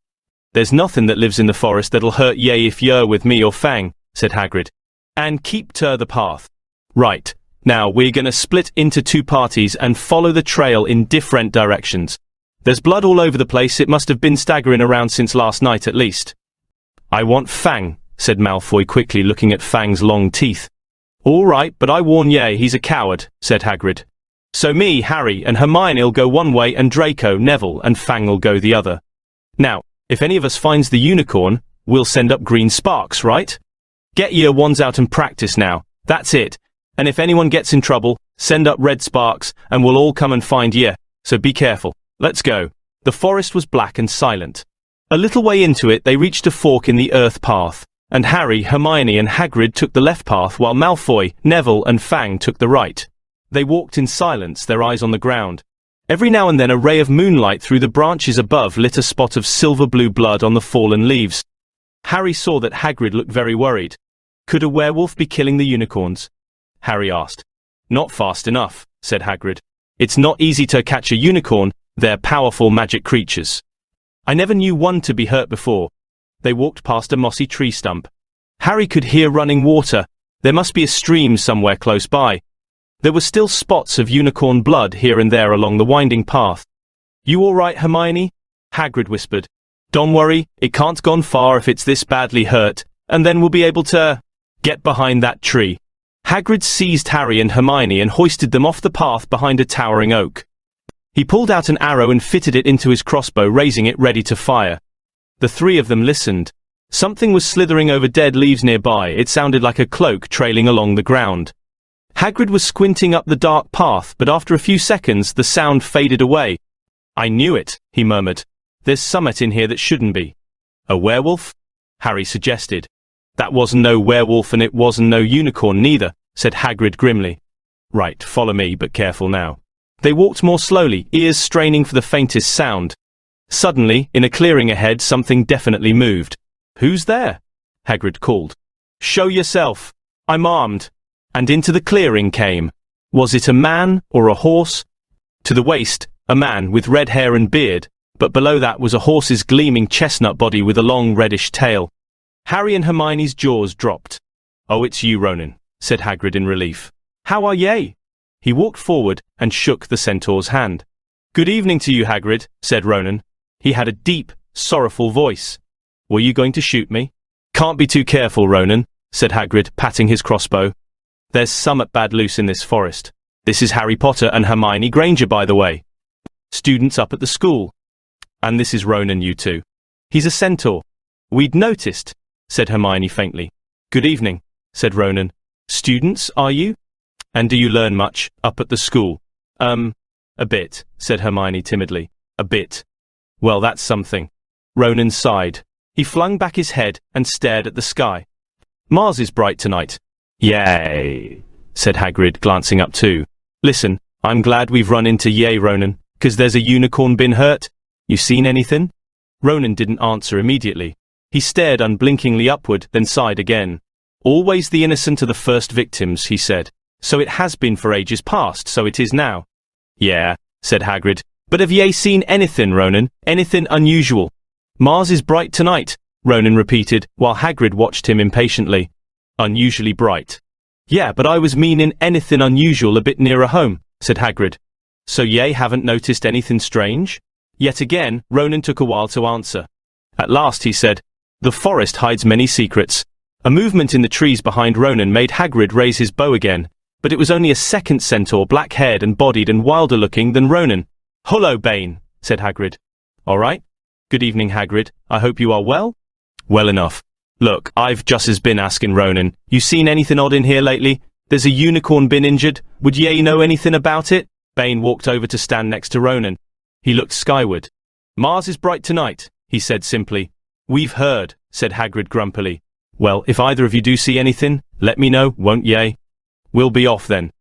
"There's nothing that lives in the forest that'll hurt ye if you're with me or Fang," said Hagrid. "And keep to the path. Right, now we're gonna split into two parties and follow the trail in different directions. There's blood all over the place. It must have been staggering around since last night at least." "I want Fang," said Malfoy quickly, looking at Fang's long teeth. "All right, but I warn ye, he's a coward," said Hagrid. "So me, Harry, and Hermione'll go one way, and Draco, Neville, and Fang'll go the other. Now, if any of us finds the unicorn, we'll send up green sparks, right? Get your wands out and practice now. That's it. And if anyone gets in trouble, send up red sparks, and we'll all come and find ye. So be careful. Let's go." The forest was black and silent. A little way into it, they reached a fork in the earth path, and Harry, Hermione, and Hagrid took the left path, while Malfoy, Neville, and Fang took the right. They walked in silence, their eyes on the ground. Every now and then a ray of moonlight through the branches above lit a spot of silver-blue blood on the fallen leaves. Harry saw that Hagrid looked very worried. "Could a werewolf be killing the unicorns?" Harry asked. "Not fast enough," said Hagrid. "It's not easy to catch a unicorn. They're powerful magic creatures. I never knew one to be hurt before." They walked past a mossy tree stump. Harry could hear running water. There must be a stream somewhere close by. There were still spots of unicorn blood here and there along the winding path. "You all right, Hermione?" Hagrid whispered. "Don't worry, it can't gone far if it's this badly hurt, and then we'll be able to get behind that tree." Hagrid seized Harry and Hermione and hoisted them off the path behind a towering oak. He pulled out an arrow and fitted it into his crossbow, raising it ready to fire. The three of them listened. Something was slithering over dead leaves nearby. It sounded like a cloak trailing along the ground. Hagrid was squinting up the dark path, but after a few seconds the sound faded away. "I knew it," he murmured. "There's summat in here that shouldn't be." "A werewolf?" Harry suggested. "That wasn't no werewolf, and it wasn't no unicorn neither," said Hagrid grimly. "Right, follow me, but careful now." They walked more slowly, ears straining for the faintest sound. Suddenly, in a clearing ahead, something definitely moved. "Who's there?" Hagrid called. "Show yourself. I'm armed." And into the clearing came Was it a man or a horse? To the waist, a man with red hair and beard, but below that was a horse's gleaming chestnut body with a long reddish tail. Harry and Hermione's jaws dropped. "Oh, it's you, Ronan," said Hagrid in relief. "How are ye?" He walked forward and shook the centaur's hand. "Good evening to you, Hagrid," said Ronan. He had a deep, sorrowful voice. "Were you going to shoot me?" "Can't be too careful, Ronan," said Hagrid, patting his crossbow. "There's summat bad loose in this forest. This is Harry Potter and Hermione Granger, by the way. Students up at the school. And this is Ronan, you two. He's a centaur." "We'd noticed," said Hermione faintly. "Good evening," said Ronan. "Students, are you? And do you learn much, up at the school?" A bit," said Hermione timidly. "A bit. Well, that's something." Ronan sighed. He flung back his head and stared at the sky. "Mars is bright tonight." "Yay," said Hagrid, glancing up too. "Listen, I'm glad we've run into Yay, Ronan, 'cause there's a unicorn been hurt. You seen anything?" Ronan didn't answer immediately. He stared unblinkingly upward, then sighed again. "Always the innocent are the first victims," he said. "So it has been for ages past, so it is now." "Yeah," said Hagrid. "But have ye seen anything, Ronan? Anything unusual?" "Mars is bright tonight," Ronan repeated, while Hagrid watched him impatiently. "Unusually bright." "Yeah, but I was meaning anything unusual a bit nearer home," said Hagrid. "So ye haven't noticed anything strange?" Yet again, Ronan took a while to answer. At last he said, "The forest hides many secrets." A movement in the trees behind Ronan made Hagrid raise his bow again, but it was only a second centaur, black-haired and bodied and wilder-looking than Ronan. "Hullo, Bane," said Hagrid. "All right. Good evening, Hagrid. I hope you are well?" "Well enough. Look, I've just been asking Ronan, you seen anything odd in here lately? There's a unicorn been injured. Would ye know anything about it?" Bane walked over to stand next to Ronan. He looked skyward. "Mars is bright tonight," he said simply. "We've heard," said Hagrid grumpily. "Well, if either of you do see anything, let me know, won't ye?" "We'll be off then."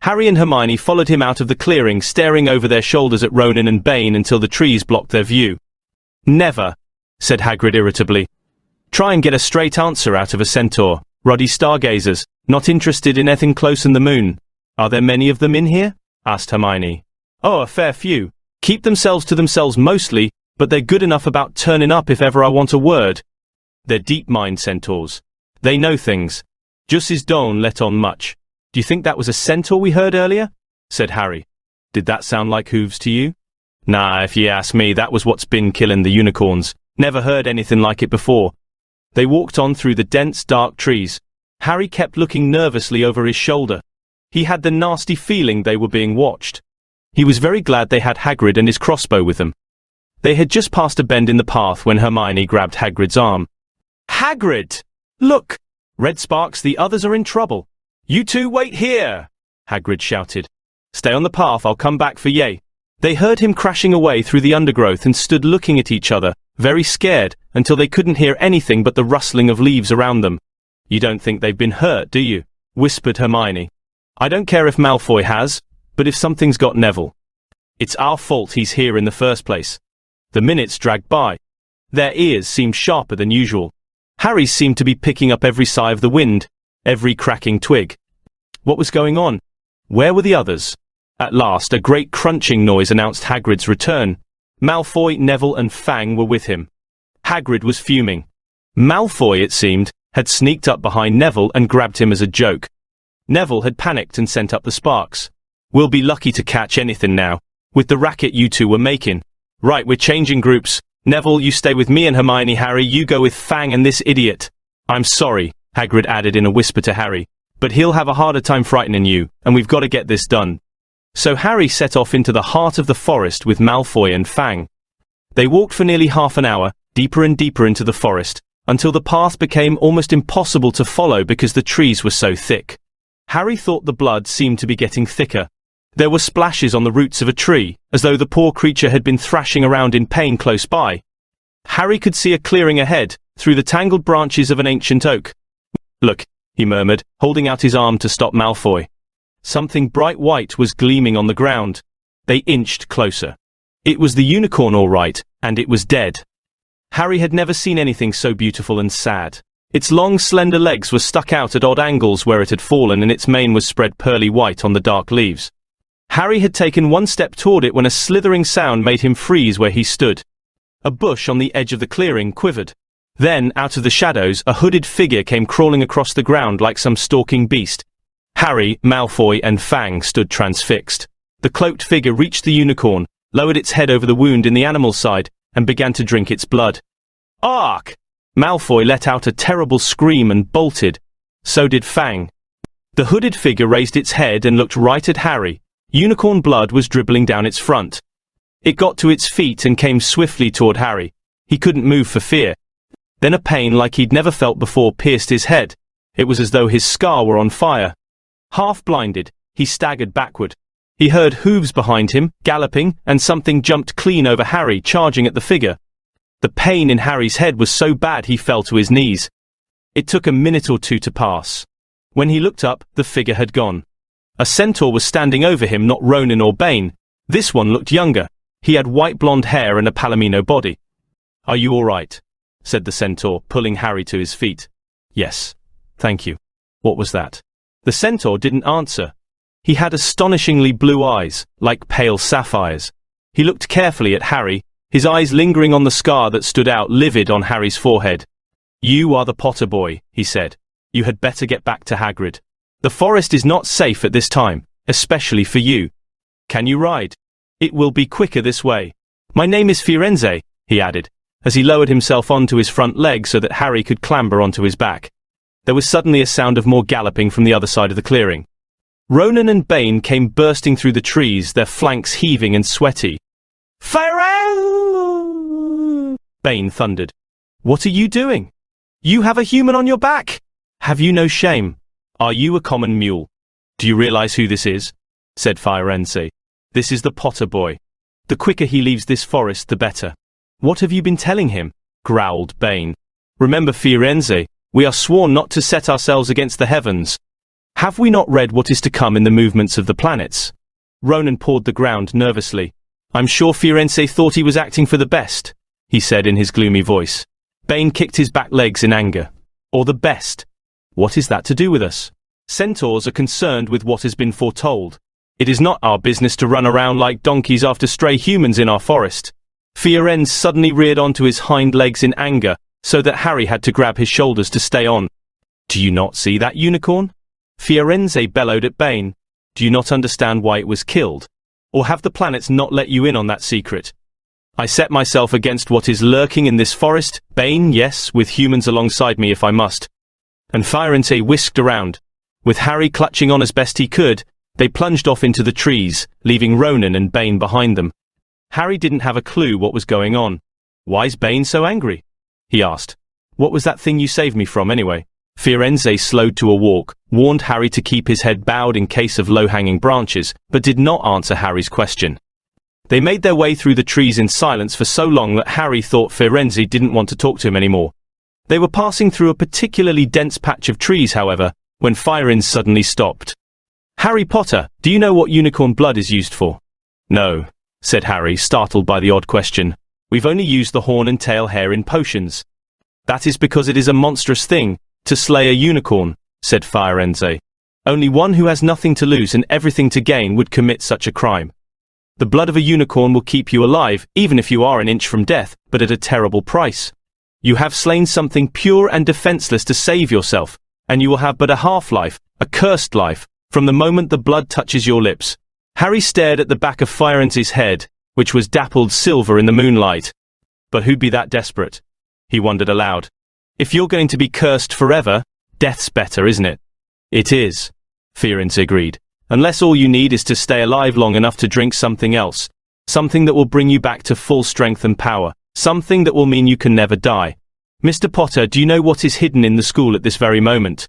Harry and Hermione followed him out of the clearing, staring over their shoulders at Ronan and Bane until the trees blocked their view. "Never," said Hagrid irritably. "Try and get a straight answer out of a centaur. Ruddy stargazers, not interested in anything close in the moon." "Are there many of them in here?" asked Hermione. "Oh, a fair few. Keep themselves to themselves mostly, but they're good enough about turning up if ever I want a word. They're deep-mind centaurs. They know things. Just as don't let on much." "Do you think that was a centaur we heard earlier?" said Harry. "Did that sound like hooves to you?" "Nah, if ye ask me, that was what's been killing the unicorns. Never heard anything like it before." They walked on through the dense, dark trees. Harry kept looking nervously over his shoulder. He had the nasty feeling they were being watched. He was very glad they had Hagrid and his crossbow with them. They had just passed a bend in the path when Hermione grabbed Hagrid's arm. "Hagrid! Look! Red sparks, the others are in trouble." "You two wait here!" Hagrid shouted. "Stay on the path, I'll come back for ye." They heard him crashing away through the undergrowth and stood looking at each other, very scared, until they couldn't hear anything but the rustling of leaves around them. "You don't think they've been hurt, do you?" whispered Hermione. "I don't care if Malfoy has, but if something's got Neville. It's our fault he's here in the first place." The minutes dragged by. Their ears seemed sharper than usual. Harry's seemed to be picking up every sigh of the wind, every cracking twig. What was going on? Where were the others? At last, a great crunching noise announced Hagrid's return. Malfoy, Neville, and Fang were with him. Hagrid was fuming. Malfoy, it seemed, had sneaked up behind Neville and grabbed him as a joke. Neville had panicked and sent up the sparks. "We'll be lucky to catch anything now, with the racket you two were making. Right, we're changing groups. Neville, you stay with me and Hermione. Harry, you go with Fang and this idiot." "I'm sorry," Hagrid added in a whisper to Harry, "but he'll have a harder time frightening you, and we've got to get this done." So Harry set off into the heart of the forest with Malfoy and Fang. They walked for nearly half an hour, deeper and deeper into the forest, until the path became almost impossible to follow because the trees were so thick. Harry thought the blood seemed to be getting thicker. There were splashes on the roots of a tree, as though the poor creature had been thrashing around in pain close by. Harry could see a clearing ahead, through the tangled branches of an ancient oak. "Look," he murmured, holding out his arm to stop Malfoy. Something bright white was gleaming on the ground. They inched closer. It was the unicorn all right, and it was dead. Harry had never seen anything so beautiful and sad. Its long, slender legs were stuck out at odd angles where it had fallen, and its mane was spread pearly white on the dark leaves. Harry had taken one step toward it when a slithering sound made him freeze where he stood. A bush on the edge of the clearing quivered. Then, out of the shadows, a hooded figure came crawling across the ground like some stalking beast. Harry, Malfoy, and Fang stood transfixed. The cloaked figure reached the unicorn, lowered its head over the wound in the animal's side, and began to drink its blood. Ark! Malfoy let out a terrible scream and bolted. So did Fang. The hooded figure raised its head and looked right at Harry. Unicorn blood was dribbling down its front. It got to its feet and came swiftly toward Harry. He couldn't move for fear. Then a pain like he'd never felt before pierced his head. It was as though his scar were on fire. Half blinded, he staggered backward. He heard hooves behind him, galloping, and something jumped clean over Harry, charging at the figure. The pain in Harry's head was so bad he fell to his knees. It took a minute or two to pass. When he looked up, the figure had gone. A centaur was standing over him, not Ronan or Bane. This one looked younger. He had white blonde hair and a palomino body. "Are you all right?" said the centaur, pulling Harry to his feet. "Yes, thank you." "What was that?" The centaur didn't answer. He had astonishingly blue eyes, like pale sapphires. He looked carefully at Harry, his eyes lingering on the scar that stood out livid on Harry's forehead. "You are the Potter boy," he said. "You had better get back to Hagrid. The forest is not safe at this time, especially for you. Can you ride? It will be quicker this way. My name is Firenze," he added, as he lowered himself onto his front leg so that Harry could clamber onto his back. There was suddenly a sound of more galloping from the other side of the clearing. Ronan and Bane came bursting through the trees, their flanks heaving and sweaty. "Firenze!" Bane thundered. "What are you doing? You have a human on your back! Have you no shame? Are you a common mule? Do you realize who this is?" said Firenze. "This is the Potter boy. The quicker he leaves this forest, the better." "What have you been telling him?" growled Bane. "Remember, Firenze, we are sworn not to set ourselves against the heavens. Have we not read what is to come in the movements of the planets?" Ronan pawed the ground nervously. "I'm sure Firenze thought he was acting for the best," he said in his gloomy voice. Bane kicked his back legs in anger. "Or the best? What is that to do with us? Centaurs are concerned with what has been foretold. It is not our business to run around like donkeys after stray humans in our forest." Firenze suddenly reared onto his hind legs in anger, so that Harry had to grab his shoulders to stay on. "Do you not see that unicorn?" Firenze bellowed at Bane. "Do you not understand why it was killed? Or have the planets not let you in on that secret? I set myself against what is lurking in this forest, Bane, yes, with humans alongside me if I must." And Firenze whisked around. With Harry clutching on as best he could, they plunged off into the trees, leaving Ronan and Bane behind them. Harry didn't have a clue what was going on. "Why's Bane so angry?" he asked. "What was that thing you saved me from, anyway?" Firenze slowed to a walk, warned Harry to keep his head bowed in case of low-hanging branches, but did not answer Harry's question. They made their way through the trees in silence for so long that Harry thought Firenze didn't want to talk to him anymore. They were passing through a particularly dense patch of trees, however, when Firenze suddenly stopped. "Harry Potter, do you know what unicorn blood is used for?" "No," said Harry, startled by the odd question. "We've only used the horn and tail hair in potions." "That is because it is a monstrous thing to slay a unicorn," said Firenze. "Only one who has nothing to lose and everything to gain would commit such a crime. The blood of a unicorn will keep you alive, even if you are an inch from death, but at a terrible price. You have slain something pure and defenseless to save yourself, and you will have but a half-life, a cursed life, from the moment the blood touches your lips." Harry stared at the back of Firenze's head, which was dappled silver in the moonlight. But who'd be that desperate? He wondered aloud. "If you're going to be cursed forever, death's better, isn't it?" "It is," Firenze agreed. "Unless all you need is to stay alive long enough to drink something else. Something that will bring you back to full strength and power. Something that will mean you can never die. Mr. Potter, do you know what is hidden in the school at this very moment?"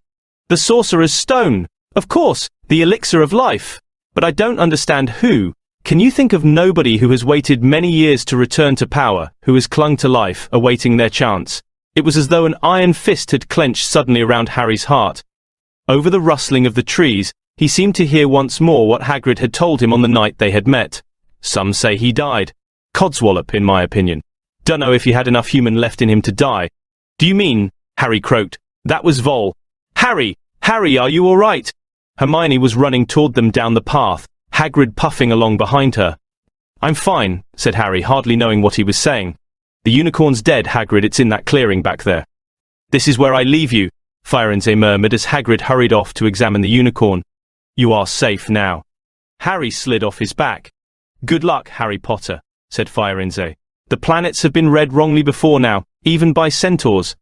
"The Sorcerer's Stone! Of course, the elixir of life. But I don't understand who. Can you think of nobody who has waited many years to return to power, who has clung to life, awaiting their chance?" It was as though an iron fist had clenched suddenly around Harry's heart. Over the rustling of the trees, he seemed to hear once more what Hagrid had told him on the night they had met. "Some say he died. Codswallop, in my opinion. Dunno if he had enough human left in him to die." "Do you mean," Harry croaked, That was Vol. Harry! Harry, are you all right? Hermione was running toward them down the path, Hagrid puffing along behind her. I'm fine, said Harry, hardly knowing what he was saying. The unicorn's dead, Hagrid, it's in that clearing back there. This is where I leave you, Firenze murmured as Hagrid hurried off to examine the unicorn. You are safe now. Harry slid off his back. Good luck, Harry Potter, said Firenze. The planets have been read wrongly before now, even by centaurs.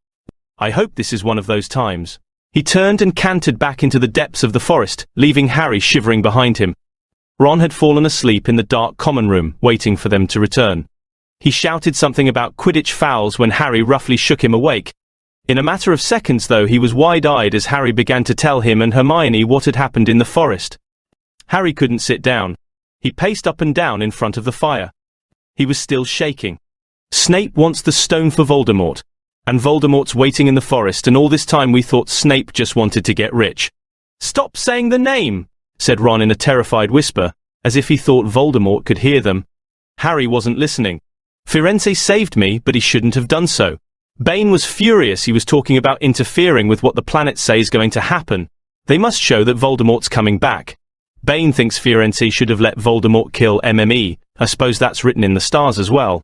I hope this is one of those times. He turned and cantered back into the depths of the forest, leaving Harry shivering behind him. Ron had fallen asleep in the dark common room, waiting for them to return. He shouted something about Quidditch fouls when Harry roughly shook him awake. In a matter of seconds, though, he was wide-eyed as Harry began to tell him and Hermione what had happened in the forest. Harry couldn't sit down. He paced up and down in front of the fire. He was still shaking. Snape wants the stone for Voldemort. And Voldemort's waiting in the forest, and all this time we thought Snape just wanted to get rich. Stop saying the name, said Ron in a terrified whisper, as if he thought Voldemort could hear them. Harry wasn't listening. Firenze saved me, but he shouldn't have done so. Bane was furious. He was talking about interfering with what the planets say is going to happen. They must show that Voldemort's coming back. Bane thinks Firenze should have let Voldemort kill MME. I suppose that's written in the stars as well.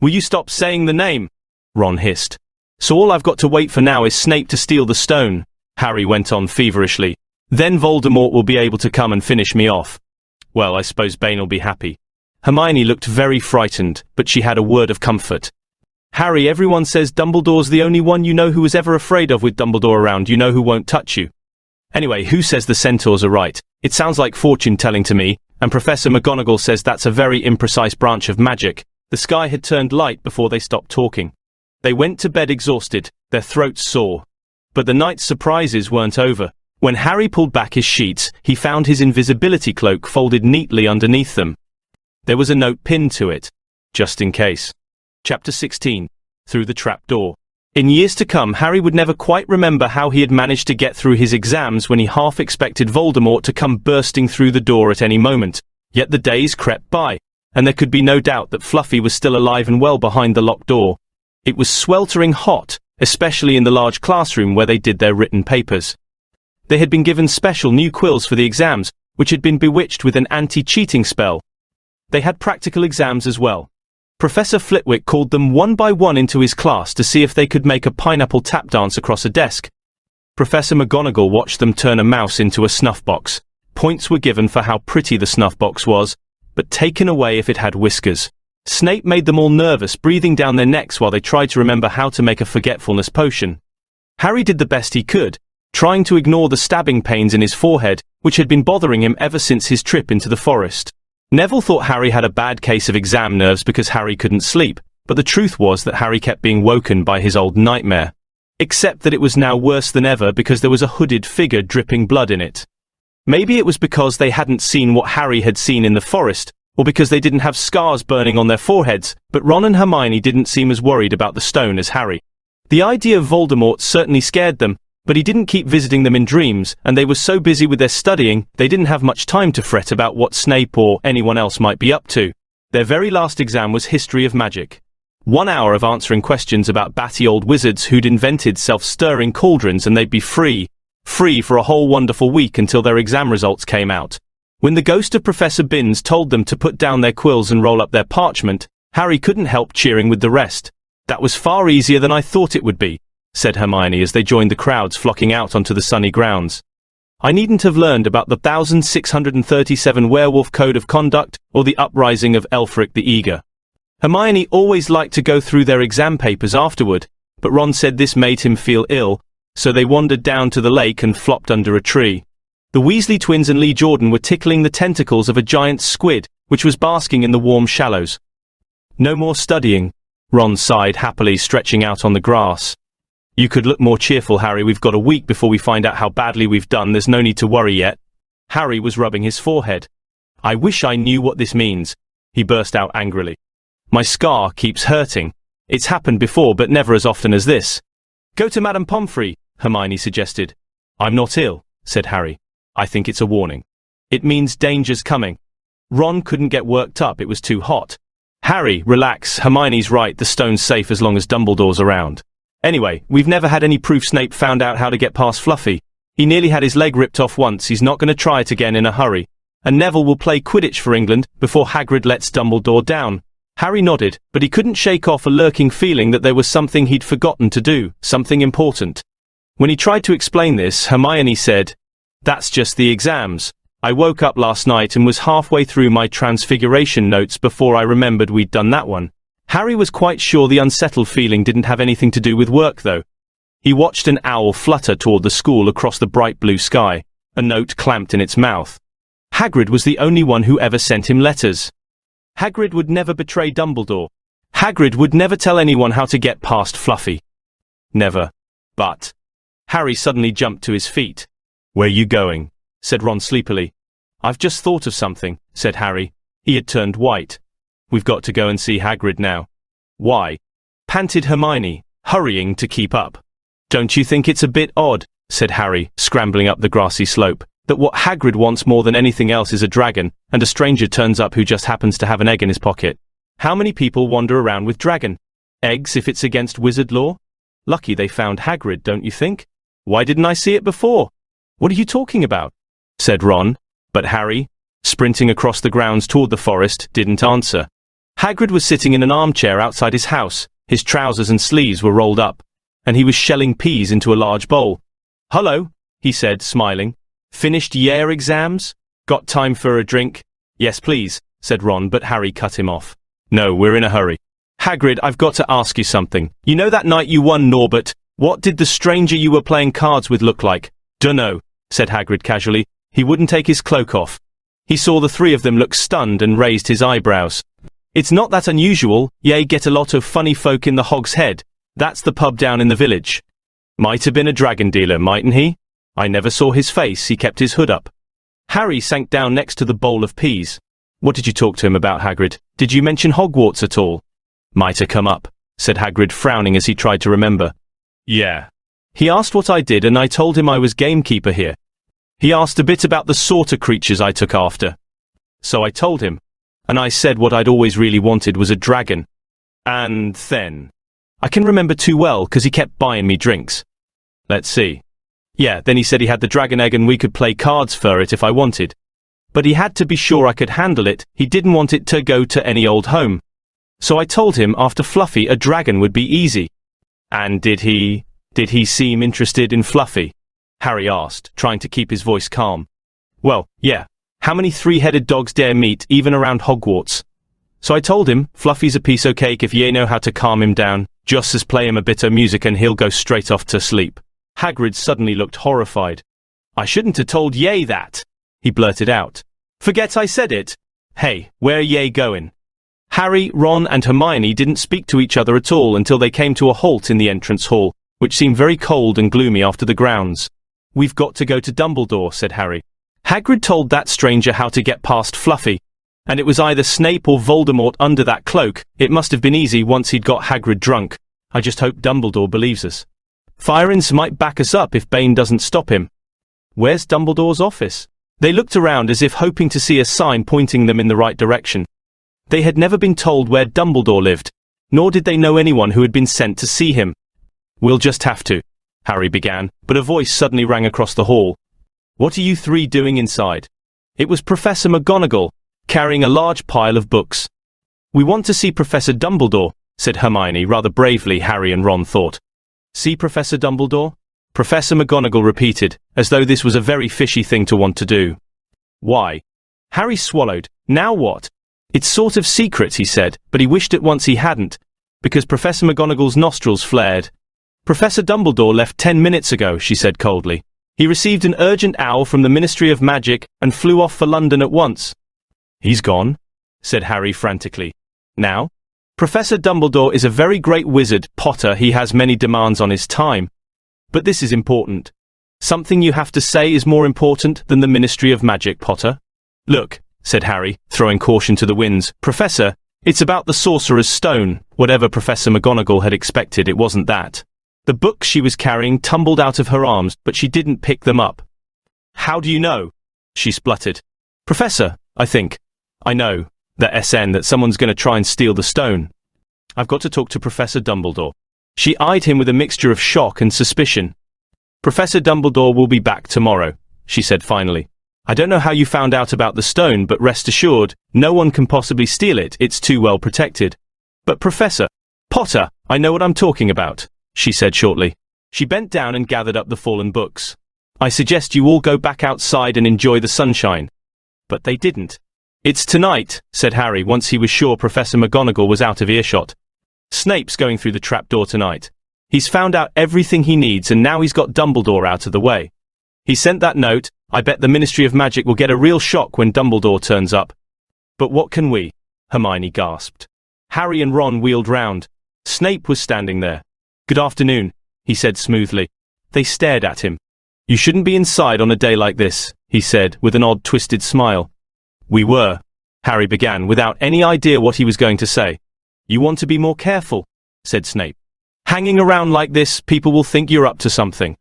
Will you stop saying the name? Ron hissed. So all I've got to wait for now is Snape to steal the stone, Harry went on feverishly. Then Voldemort will be able to come and finish me off. Well, I suppose Bane will be happy. Hermione looked very frightened, but she had a word of comfort. Harry, everyone says Dumbledore's the only one you know who was ever afraid of. With Dumbledore around, you know who won't touch you. Anyway, who says the centaurs are right? It sounds like fortune-telling to me, and Professor McGonagall says that's a very imprecise branch of magic. The sky had turned light before they stopped talking. They went to bed exhausted, their throats sore. But the night's surprises weren't over. When Harry pulled back his sheets, he found his invisibility cloak folded neatly underneath them. There was a note pinned to it. Just in case. Chapter 16. Through the Trapdoor. In years to come, Harry would never quite remember how he had managed to get through his exams when he half expected Voldemort to come bursting through the door at any moment. Yet the days crept by, and there could be no doubt that Fluffy was still alive and well behind the locked door. It was sweltering hot, especially in the large classroom where they did their written papers. They had been given special new quills for the exams, which had been bewitched with an anti-cheating spell. They had practical exams as well. Professor Flitwick called them one by one into his class to see if they could make a pineapple tap dance across a desk. Professor McGonagall watched them turn a mouse into a snuff box. Points were given for how pretty the snuff box was, but taken away if it had whiskers. Snape made them all nervous, breathing down their necks while they tried to remember how to make a forgetfulness potion. Harry did the best he could, trying to ignore the stabbing pains in his forehead, which had been bothering him ever since his trip into the forest. Neville thought Harry had a bad case of exam nerves because Harry couldn't sleep, but the truth was that Harry kept being woken by his old nightmare. Except that it was now worse than ever because there was a hooded figure dripping blood in it. Maybe it was because they hadn't seen what Harry had seen in the forest, or because they didn't have scars burning on their foreheads, but Ron and Hermione didn't seem as worried about the stone as Harry. The idea of Voldemort certainly scared them, but he didn't keep visiting them in dreams, and they were so busy with their studying, they didn't have much time to fret about what Snape or anyone else might be up to. Their very last exam was History of Magic. 1 hour of answering questions about batty old wizards who'd invented self-stirring cauldrons, and they'd be free for a whole wonderful week until their exam results came out. When the ghost of Professor Binns told them to put down their quills and roll up their parchment, Harry couldn't help cheering with the rest. That was far easier than I thought it would be, said Hermione as they joined the crowds flocking out onto the sunny grounds. I needn't have learned about the 1637 Werewolf Code of Conduct or the uprising of Elfric the Eager. Hermione always liked to go through their exam papers afterward, but Ron said this made him feel ill, so they wandered down to the lake and flopped under a tree. The Weasley twins and Lee Jordan were tickling the tentacles of a giant squid, which was basking in the warm shallows. No more studying, Ron sighed happily, stretching out on the grass. You could look more cheerful, Harry. We've got a week before we find out how badly we've done. There's no need to worry yet. Harry was rubbing his forehead. I wish I knew what this means, he burst out angrily. My scar keeps hurting. It's happened before, but never as often as this. Go to Madame Pomfrey, Hermione suggested. I'm not ill, said Harry. I think it's a warning. It means danger's coming. Ron couldn't get worked up. It was too hot. Harry, relax. Hermione's right. The stone's safe as long as Dumbledore's around. Anyway, we've never had any proof Snape found out how to get past Fluffy. He nearly had his leg ripped off once, he's not going to try it again in a hurry. And Neville will play Quidditch for England before Hagrid lets Dumbledore down. Harry nodded, but he couldn't shake off a lurking feeling that there was something he'd forgotten to do, something important. When he tried to explain this, Hermione said, "That's just the exams. I woke up last night and was halfway through my Transfiguration notes before I remembered we'd done that one." Harry was quite sure the unsettled feeling didn't have anything to do with work, though. He watched an owl flutter toward the school across the bright blue sky, a note clamped in its mouth. Hagrid was the only one who ever sent him letters. Hagrid would never betray Dumbledore. Hagrid would never tell anyone how to get past Fluffy. Never. But Harry suddenly jumped to his feet. "Where you going?" said Ron sleepily. "I've just thought of something," said Harry. He had turned white. "We've got to go and see Hagrid now." "Why?" panted Hermione, hurrying to keep up. "Don't you think it's a bit odd," said Harry, scrambling up the grassy slope, "that what Hagrid wants more than anything else is a dragon, and a stranger turns up who just happens to have an egg in his pocket? How many people wander around with dragon eggs if it's against wizard law? Lucky they found Hagrid, don't you think? Why didn't I see it before?" "What are you talking about?" said Ron, but Harry, sprinting across the grounds toward the forest, didn't answer. Hagrid was sitting in an armchair outside his house, his trousers and sleeves were rolled up, and he was shelling peas into a large bowl. "Hello," he said, smiling. "Finished year exams? Got time for a drink?" "Yes, please," said Ron, but Harry cut him off. "No, we're in a hurry. Hagrid, I've got to ask you something. You know that night you won Norbert? What did the stranger you were playing cards with look like?" "Dunno," said Hagrid casually. He wouldn't take his cloak off. He saw the three of them look stunned and raised his eyebrows. "It's not that unusual. Ye get a lot of funny folk in the Hog's Head. That's the pub down in the village." "Might have been a dragon dealer, mightn't he? I never saw his face, he kept his hood up." Harry sank down next to the bowl of peas. "What did you talk to him about, Hagrid? Did you mention Hogwarts at all?" "Might have come up," said Hagrid, frowning as he tried to remember. "Yeah. He asked what I did and I told him I was gamekeeper here. He asked a bit about the sort of creatures I took after. So I told him. And I said what I'd always really wanted was a dragon. And then I can remember too well, 'cause he kept buying me drinks. Let's see. Yeah, then he said he had the dragon egg and we could play cards for it if I wanted. But he had to be sure I could handle it, he didn't want it to go to any old home. So I told him after Fluffy a dragon would be easy." "And did he seem interested in Fluffy?" Harry asked, trying to keep his voice calm. "Well, yeah. How many three-headed dogs dare meet, even around Hogwarts? So I told him, Fluffy's a piece o' cake if ye know how to calm him down, just as play him a bit o' music and he'll go straight off to sleep." Hagrid suddenly looked horrified. "I shouldn't have told ye that," he blurted out. "Forget I said it. Hey, where ye going?" Harry, Ron and Hermione didn't speak to each other at all until they came to a halt in the entrance hall, which seemed very cold and gloomy after the grounds. "We've got to go to Dumbledore," said Harry. Hagrid told that stranger how to get past Fluffy. And it was either Snape or Voldemort under that cloak. It must have been easy once he'd got Hagrid drunk. I just hope Dumbledore believes us. Firenze might back us up if Bane doesn't stop him. Where's Dumbledore's office? They looked around as if hoping to see a sign pointing them in the right direction. They had never been told where Dumbledore lived, nor did they know anyone who had been sent to see him. "We'll just have to," Harry began, but a voice suddenly rang across the hall. "What are you three doing inside?" It was Professor McGonagall, carrying a large pile of books. "We want to see Professor Dumbledore," said Hermione rather bravely, Harry and Ron thought. "See Professor Dumbledore?" Professor McGonagall repeated, as though this was a very fishy thing to want to do. "Why?" Harry swallowed. "Now what?" "It's sort of secret," he said, but he wished at once he hadn't, because Professor McGonagall's nostrils flared. "Professor Dumbledore left 10 minutes ago," she said coldly. "He received an urgent owl from the Ministry of Magic and flew off for London at once." "He's gone?" said Harry frantically. "Now? Professor Dumbledore is a very great wizard, Potter. He has many demands on his time. But this is important. Something you have to say is more important than the Ministry of Magic, Potter." "Look," said Harry, throwing caution to the winds. "Professor, it's about the Sorcerer's Stone." Whatever Professor McGonagall had expected, it wasn't that. The books she was carrying tumbled out of her arms, but she didn't pick them up. "How do you know?" she spluttered. "Professor, I think. I know. The SN that someone's going to try and steal the stone. I've got to talk to Professor Dumbledore." She eyed him with a mixture of shock and suspicion. "Professor Dumbledore will be back tomorrow," she said finally. "I don't know how you found out about the stone, but rest assured, no one can possibly steal it, it's too well protected." "But Professor Potter, I know what I'm talking about," she said shortly. She bent down and gathered up the fallen books. "I suggest you all go back outside and enjoy the sunshine." But they didn't. "It's tonight," said Harry once he was sure Professor McGonagall was out of earshot. "Snape's going through the trapdoor tonight. He's found out everything he needs and now he's got Dumbledore out of the way. He sent that note. I bet the Ministry of Magic will get a real shock when Dumbledore turns up." "But what can we?" Hermione gasped. Harry and Ron wheeled round. Snape was standing there. "Good afternoon," he said smoothly. They stared at him. "You shouldn't be inside on a day like this," he said, with an odd twisted smile. "We were," Harry began, without any idea what he was going to say. "You want to be more careful," said Snape. "Hanging around like this, people will think you're up to something.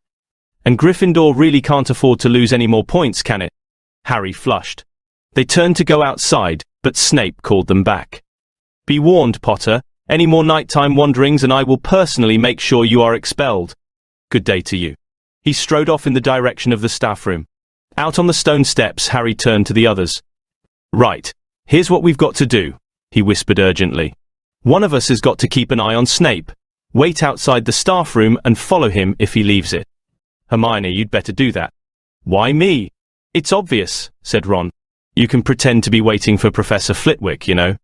And Gryffindor really can't afford to lose any more points, can it?" Harry flushed. They turned to go outside, but Snape called them back. "Be warned, Potter. Any more nighttime wanderings and I will personally make sure you are expelled. Good day to you." He strode off in the direction of the staff room. Out on the stone steps, Harry turned to the others. "Right. Here's what we've got to do," he whispered urgently. "One of us has got to keep an eye on Snape. Wait outside the staff room and follow him if he leaves it." "Hermione, you'd better do that." "Why me?" "It's obvious," said Ron. "You can pretend to be waiting for Professor Flitwick, you know."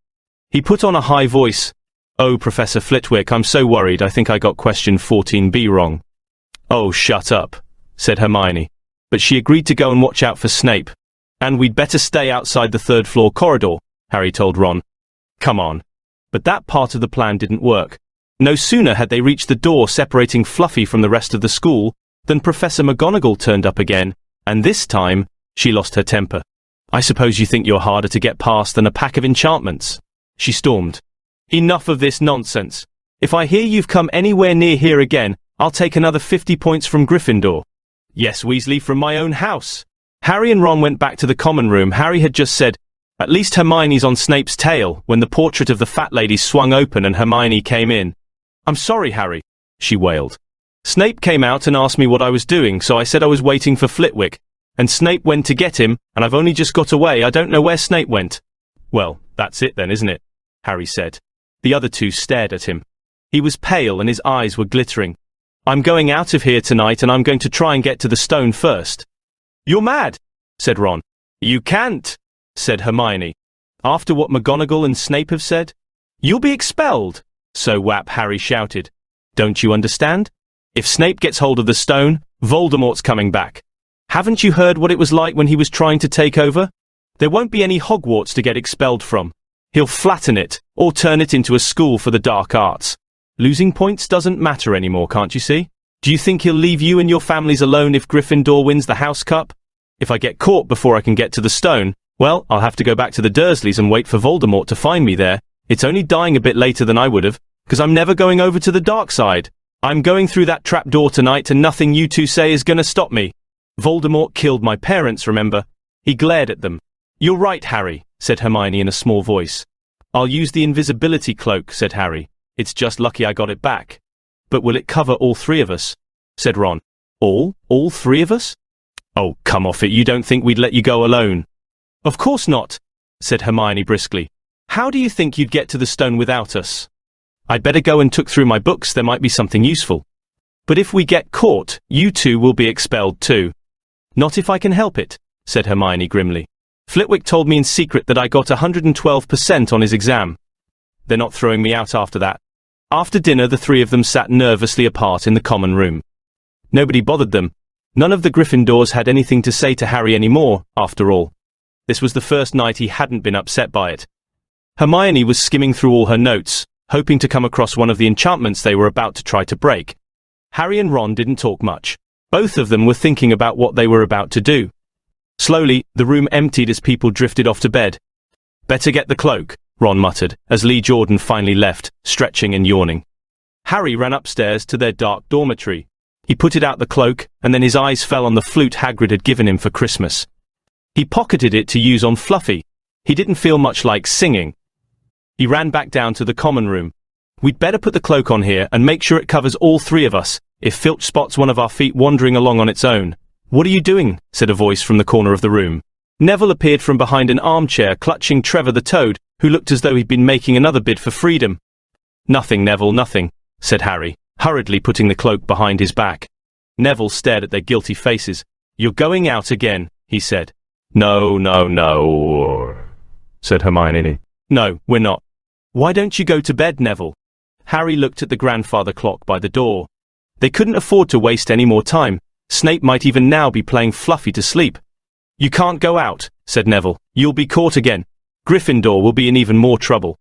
He put on a high voice. "Oh, Professor Flitwick, I'm so worried. I think I got question 14B wrong." "Oh, shut up," said Hermione. But she agreed to go and watch out for Snape. "And we'd better stay outside the third-floor corridor," Harry told Ron. "Come on." But that part of the plan didn't work. No sooner had they reached the door separating Fluffy from the rest of the school than Professor McGonagall turned up again, and this time, she lost her temper. "I suppose you think you're harder to get past than a pack of enchantments," she stormed. "Enough of this nonsense. If I hear you've come anywhere near here again, I'll take another 50 points from Gryffindor." "Yes, Weasley, from my own house." Harry and Ron went back to the common room. Harry had just said, "At least Hermione's on Snape's tail," when the portrait of the fat lady swung open and Hermione came in. "I'm sorry, Harry," she wailed. "Snape came out and asked me what I was doing, so I said I was waiting for Flitwick. And Snape went to get him, and I've only just got away. I don't know where Snape went." "Well, that's it then, isn't it?" Harry said. The other two stared at him. He was pale and his eyes were glittering. "I'm going out of here tonight and I'm going to try and get to the stone first." "You're mad," said Ron. "You can't," said Hermione. "After what McGonagall and Snape have said? You'll be expelled." "So whap," Harry shouted. "Don't you understand? If Snape gets hold of the stone, Voldemort's coming back. Haven't you heard what it was like when he was trying to take over? There won't be any Hogwarts to get expelled from. He'll flatten it, or turn it into a school for the dark arts. Losing points doesn't matter anymore, can't you see? Do you think he'll leave you and your families alone if Gryffindor wins the House Cup? If I get caught before I can get to the stone, well, I'll have to go back to the Dursleys and wait for Voldemort to find me there. It's only dying a bit later than I would have, because I'm never going over to the dark side. I'm going through that trapdoor tonight and nothing you two say is gonna stop me. Voldemort killed my parents, remember?" He glared at them. "You're right, Harry," said Hermione in a small voice. "I'll use the invisibility cloak," said Harry. "It's just lucky I got it back." "But will it cover all three of us?" said Ron. All three of us?" "Oh, come off it, you don't think we'd let you go alone?" "Of course not," said Hermione briskly. "How do you think you'd get to the stone without us?" "I'd better go and look through my books, there might be something useful." "But if we get caught, you two will be expelled too." "Not if I can help it," said Hermione grimly. "Flitwick told me in secret that I got 112% on his exam. They're not throwing me out after that." After dinner, the three of them sat nervously apart in the common room. Nobody bothered them. None of the Gryffindors had anything to say to Harry anymore, after all. This was the first night he hadn't been upset by it. Hermione was skimming through all her notes, hoping to come across one of the enchantments they were about to try to break. Harry and Ron didn't talk much. Both of them were thinking about what they were about to do. Slowly, the room emptied as people drifted off to bed. "Better get the cloak," Ron muttered, as Lee Jordan finally left, stretching and yawning. Harry ran upstairs to their dark dormitory. He putted out the cloak, and then his eyes fell on the flute Hagrid had given him for Christmas. He pocketed it to use on Fluffy. He didn't feel much like singing. He ran back down to the common room. We'd better put the cloak on here and make sure it covers all three of us, if Filch spots one of our feet wandering along on its own. What are you doing? Said a voice from the corner of the room. Neville appeared from behind an armchair, clutching Trevor the Toad, who looked as though he'd been making another bid for freedom. Nothing, Neville, nothing, said Harry, hurriedly putting the cloak behind his back. Neville stared at their guilty faces. You're going out again, he said. No, said Hermione. No, we're not. Why don't you go to bed, Neville? Harry looked at the grandfather clock by the door. They couldn't afford to waste any more time. Snape might even now be playing Fluffy to sleep. You can't go out, said Neville. You'll be caught again. Gryffindor will be in even more trouble.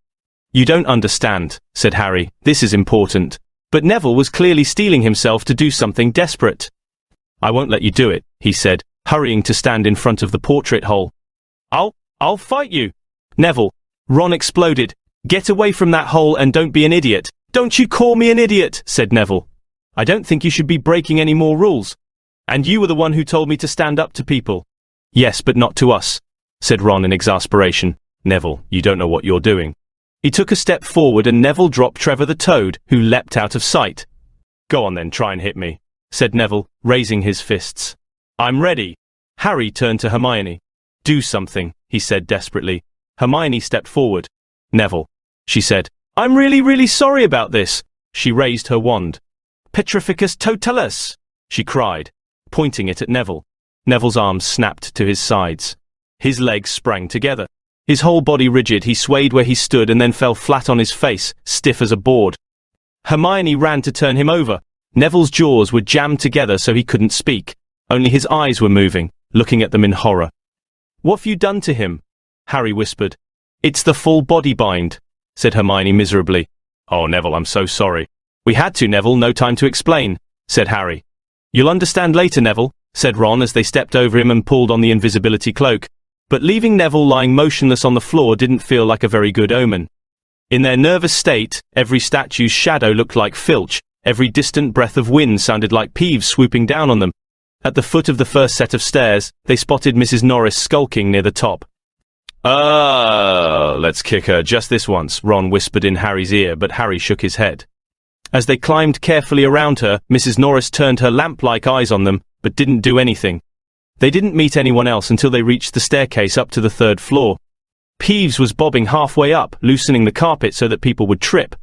You don't understand, said Harry. This is important. But Neville was clearly steeling himself to do something desperate. I won't let you do it, he said, hurrying to stand in front of the portrait hole. I'll fight you. Neville, Ron exploded. Get away from that hole and don't be an idiot. Don't you call me an idiot, said Neville. I don't think you should be breaking any more rules. And you were the one who told me to stand up to people. Yes, but not to us, said Ron in exasperation. Neville, you don't know what you're doing. He took a step forward and Neville dropped Trevor the Toad, who leapt out of sight. Go on then, try and hit me, said Neville, raising his fists. I'm ready. Harry turned to Hermione. Do something, he said desperately. Hermione stepped forward. Neville, she said. I'm really sorry about this. She raised her wand. Petrificus totalis, she cried, pointing it at Neville. Neville's arms snapped to his sides. His legs sprang together. His whole body rigid, he swayed where he stood and then fell flat on his face, stiff as a board. Hermione ran to turn him over. Neville's jaws were jammed together so he couldn't speak. Only his eyes were moving, looking at them in horror. What have you done to him? Harry whispered. It's the full body bind, said Hermione miserably. Oh, Neville, I'm so sorry. We had to, Neville, no time to explain, said Harry. You'll understand later, Neville, said Ron as they stepped over him and pulled on the invisibility cloak. But leaving Neville lying motionless on the floor didn't feel like a very good omen. In their nervous state, every statue's shadow looked like Filch, every distant breath of wind sounded like Peeves swooping down on them. At the foot of the first set of stairs, they spotted Mrs. Norris skulking near the top. Let's kick her just this once, Ron whispered in Harry's ear, but Harry shook his head. As they climbed carefully around her, Mrs. Norris turned her lamp-like eyes on them, but didn't do anything. They didn't meet anyone else until they reached the staircase up to the third floor. Peeves was bobbing halfway up, loosening the carpet so that people would trip.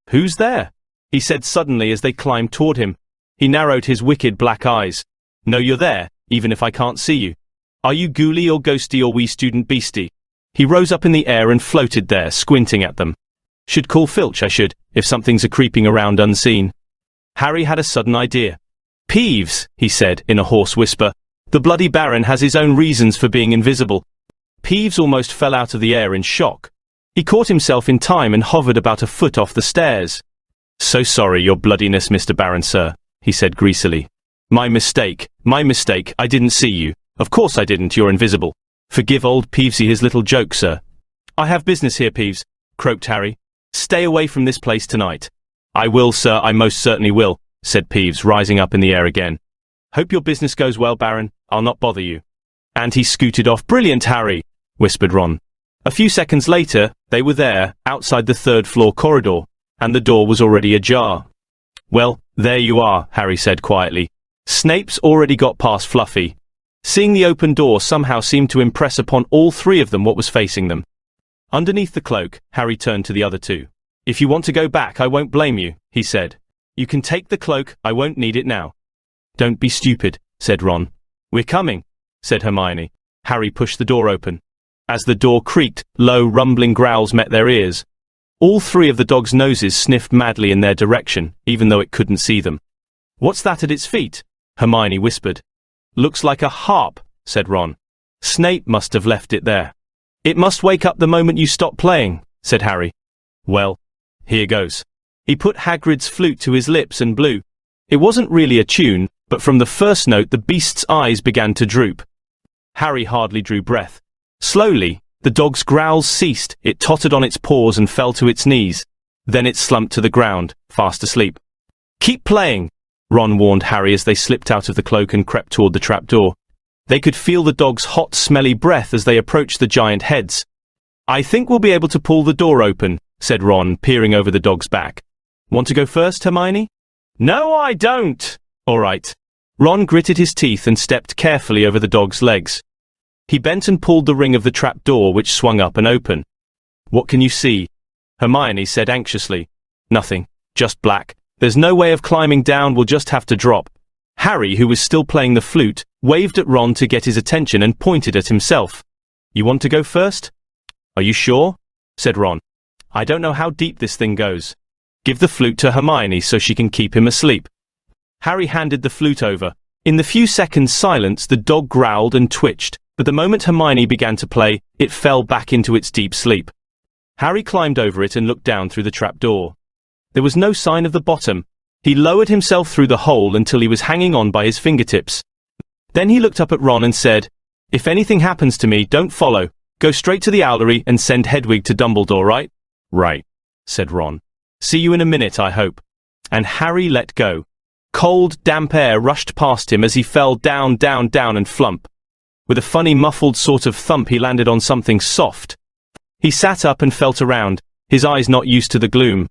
Who's there? He said suddenly as they climbed toward him. He narrowed his wicked black eyes. No, you're there, even if I can't see you. Are you ghouly or ghosty or wee student beastie? He rose up in the air and floated there, squinting at them. Should call Filch, I should, if something's a-creeping around unseen. Harry had a sudden idea. Peeves, he said in a hoarse whisper. The bloody Baron has his own reasons for being invisible. Peeves almost fell out of the air in shock. He caught himself in time and hovered about a foot off the stairs. So sorry, your bloodiness, Mr. Baron, sir, he said greasily. My mistake, I didn't see you. Of course I didn't, you're invisible. Forgive old Peevesy his little joke, sir. I have business here, Peeves, croaked Harry. Stay away from this place tonight. I will, sir, I most certainly will, said Peeves, rising up in the air again. Hope your business goes well, Baron. I'll not bother you. And he scooted off. Brilliant, Harry, whispered Ron. A few seconds later, they were there, outside the third-floor corridor, and the door was already ajar. Well, there you are, Harry said quietly. Snape's already got past Fluffy. Seeing the open door somehow seemed to impress upon all three of them what was facing them. Underneath the cloak, Harry turned to the other two. If you want to go back, I won't blame you, he said. You can take the cloak, I won't need it now. Don't be stupid, said Ron. We're coming, said Hermione. Harry pushed the door open. As the door creaked, low, rumbling growls met their ears. All three of the dogs' noses sniffed madly in their direction, even though it couldn't see them. What's that at its feet? Hermione whispered. Looks like a harp, said Ron. Snape must have left it there. It must wake up the moment you stop playing, said Harry. Well, here goes. He put Hagrid's flute to his lips and blew. It wasn't really a tune, but from the first note the beast's eyes began to droop. Harry hardly drew breath. Slowly, the dog's growls ceased, it tottered on its paws and fell to its knees. Then it slumped to the ground, fast asleep. Keep playing, Ron warned Harry as they slipped out of the cloak and crept toward the trapdoor. They could feel the dog's hot, smelly breath as they approached the giant heads. I think we'll be able to pull the door open, said Ron, peering over the dog's back. Want to go first, Hermione? No, I don't. All right. Ron gritted his teeth and stepped carefully over the dog's legs. He bent and pulled the ring of the trap door, which swung up and open. What can you see? Hermione said anxiously. Nothing. Just black. There's no way of climbing down, we'll just have to drop. Harry, who was still playing the flute, waved at Ron to get his attention and pointed at himself. You want to go first? Are you sure? Said Ron. I don't know how deep this thing goes. Give the flute to Hermione so she can keep him asleep. Harry handed the flute over. In the few seconds' silence, the dog growled and twitched, but the moment Hermione began to play, it fell back into its deep sleep. Harry climbed over it and looked down through the trapdoor. There was no sign of the bottom. He lowered himself through the hole until he was hanging on by his fingertips. Then he looked up at Ron and said, If anything happens to me, don't follow. Go straight to the owlery and send Hedwig to Dumbledore, right? Right, said Ron. See you in a minute, I hope. And Harry let go. Cold, damp air rushed past him as he fell down, down, down and flump. With a funny muffled sort of thump, he landed on something soft. He sat up and felt around, his eyes not used to the gloom.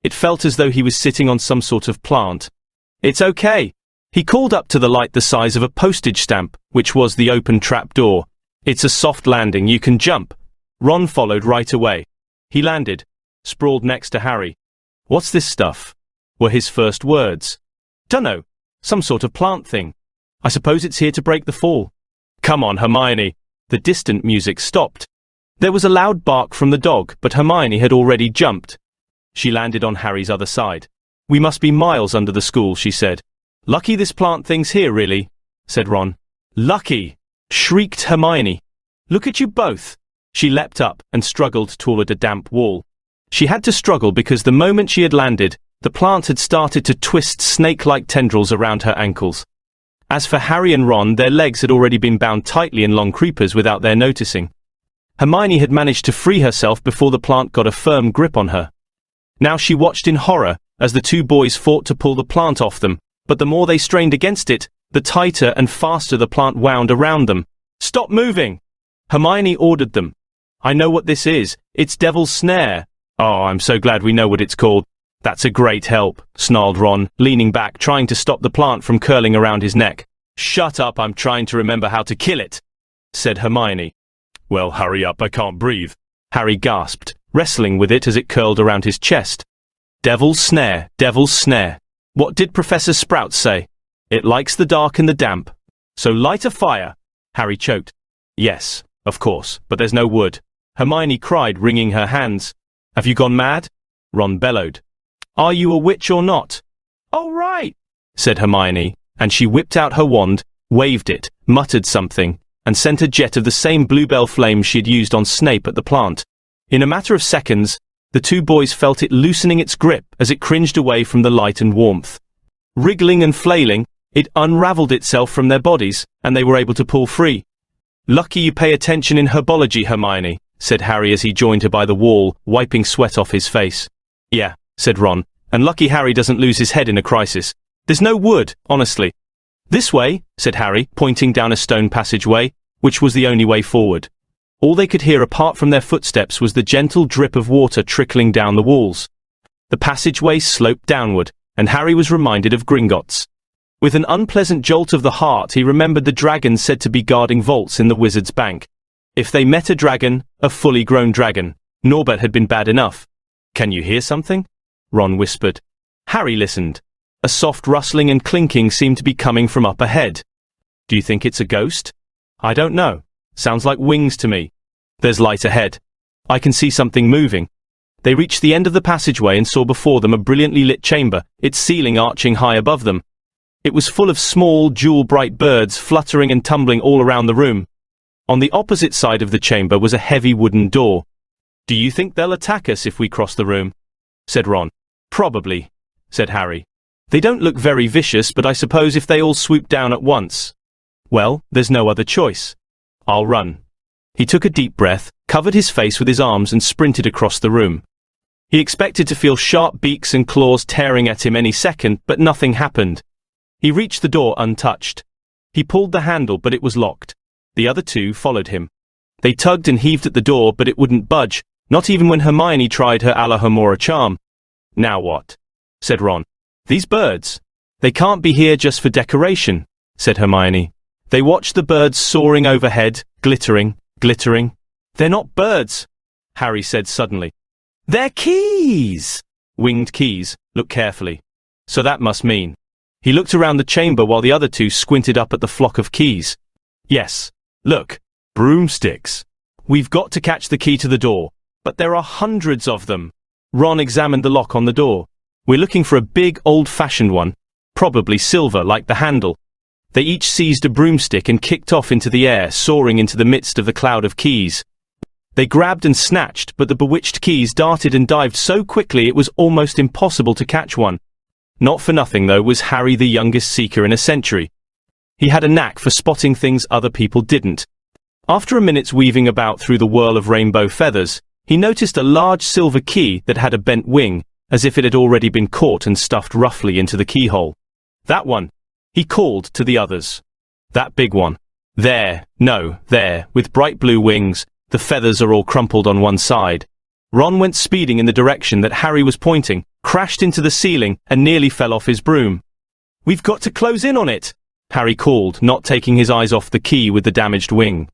It felt as though he was sitting on some sort of plant. It's okay. He called up to the light the size of a postage stamp, which was the open trap door. It's a soft landing, you can jump. Ron followed right away. He landed, sprawled next to Harry. What's this stuff? Were his first words. Dunno. Some sort of plant thing. I suppose it's here to break the fall. Come on, Hermione. The distant music stopped. There was a loud bark from the dog, but Hermione had already jumped. She landed on Harry's other side. We must be miles under the school, she said. Lucky this plant thing's here, really, said Ron. Lucky, shrieked Hermione. Look at you both. She leapt up and struggled toward a damp wall. She had to struggle because the moment she had landed, the plant had started to twist snake-like tendrils around her ankles. As for Harry and Ron, their legs had already been bound tightly in long creepers without their noticing. Hermione had managed to free herself before the plant got a firm grip on her. Now she watched in horror as the two boys fought to pull the plant off them, but the more they strained against it, the tighter and faster the plant wound around them. Stop moving! Hermione ordered them. I know what this is. It's Devil's Snare. Oh, I'm so glad we know what it's called. That's a great help, snarled Ron, leaning back, trying to stop the plant from curling around his neck. Shut up, I'm trying to remember how to kill it, said Hermione. Well, hurry up, I can't breathe. Harry gasped, wrestling with it as it curled around his chest. Devil's Snare, Devil's Snare. What did Professor Sprout say? It likes the dark and the damp. So light a fire. Harry choked. Yes, of course, but there's no wood. Hermione cried, wringing her hands. Have you gone mad? Ron bellowed. Are you a witch or not? Oh, right, said Hermione, and she whipped out her wand, waved it, muttered something, and sent a jet of the same bluebell flame she'd used on Snape at the plant. In a matter of seconds, the two boys felt it loosening its grip as it cringed away from the light and warmth. Wriggling and flailing, it unraveled itself from their bodies, and they were able to pull free. Lucky you pay attention in herbology, Hermione, said Harry as he joined her by the wall, wiping sweat off his face. Yeah, said Ron, and lucky Harry doesn't lose his head in a crisis. There's no wood, honestly. This way, said Harry, pointing down a stone passageway, which was the only way forward. All they could hear apart from their footsteps was the gentle drip of water trickling down the walls. The passageway sloped downward, and Harry was reminded of Gringotts. With an unpleasant jolt of the heart, he remembered the dragons said to be guarding vaults in the wizard's bank. If they met a dragon, a fully grown dragon, Norbert had been bad enough. Can you hear something? Ron whispered. Harry listened. A soft rustling and clinking seemed to be coming from up ahead. Do you think it's a ghost? I don't know. Sounds like wings to me. There's light ahead. I can see something moving. They reached the end of the passageway and saw before them a brilliantly lit chamber, its ceiling arching high above them. It was full of small, jewel-bright birds fluttering and tumbling all around the room. On the opposite side of the chamber was a heavy wooden door. Do you think they'll attack us if we cross the room? Said Ron. Probably, said Harry. They don't look very vicious, but I suppose if they all swoop down at once. Well, there's no other choice. I'll run. He took a deep breath, covered his face with his arms and sprinted across the room. He expected to feel sharp beaks and claws tearing at him any second, but nothing happened. He reached the door untouched. He pulled the handle, but it was locked. The other two followed him. They tugged and heaved at the door, but it wouldn't budge, Not even when Hermione tried her Alohomora charm. Now what? Said Ron. These birds. They can't be here just for decoration, said Hermione. They watched the birds soaring overhead, glittering, glittering. They're not birds, Harry said suddenly. They're keys! Winged keys. Look carefully. So that must mean. He looked around the chamber while the other two squinted up at the flock of keys. Yes. Look. Broomsticks. We've got to catch the key to the door. But there are hundreds of them. Ron examined the lock on the door. We're looking for a big, old-fashioned one. Probably silver, like the handle. They each seized a broomstick and kicked off into the air, soaring into the midst of the cloud of keys. They grabbed and snatched, but the bewitched keys darted and dived so quickly it was almost impossible to catch one. Not for nothing, though, was Harry the youngest seeker in a century. He had a knack for spotting things other people didn't. After a minute's weaving about through the whirl of rainbow feathers, he noticed a large silver key that had a bent wing, as if it had already been caught and stuffed roughly into the keyhole. That one, he called to the others. That big one. There, no, there, with bright blue wings, the feathers are all crumpled on one side. Ron went speeding in the direction that Harry was pointing, crashed into the ceiling, and nearly fell off his broom. We've got to close in on it, Harry called, not taking his eyes off the key with the damaged wing.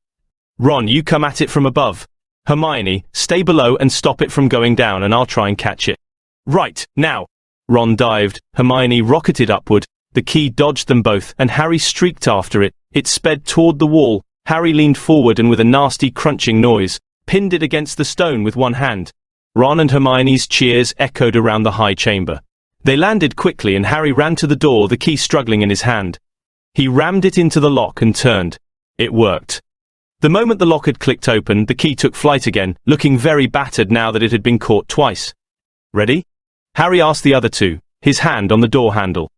Ron, you come at it from above. Hermione, stay below and stop it from going down, and I'll try and catch it. Right, now. Ron dived, Hermione rocketed upward, the key dodged them both, and Harry streaked after it. It sped toward the wall. Harry leaned forward and with a nasty crunching noise, pinned it against the stone with one hand. Ron and Hermione's cheers echoed around the high chamber. They landed quickly and Harry ran to the door, the key struggling in his hand. He rammed it into the lock and turned. It worked. The moment the lock had clicked open, the key took flight again, looking very battered now that it had been caught twice. Ready? Harry asked the other two, his hand on the door handle.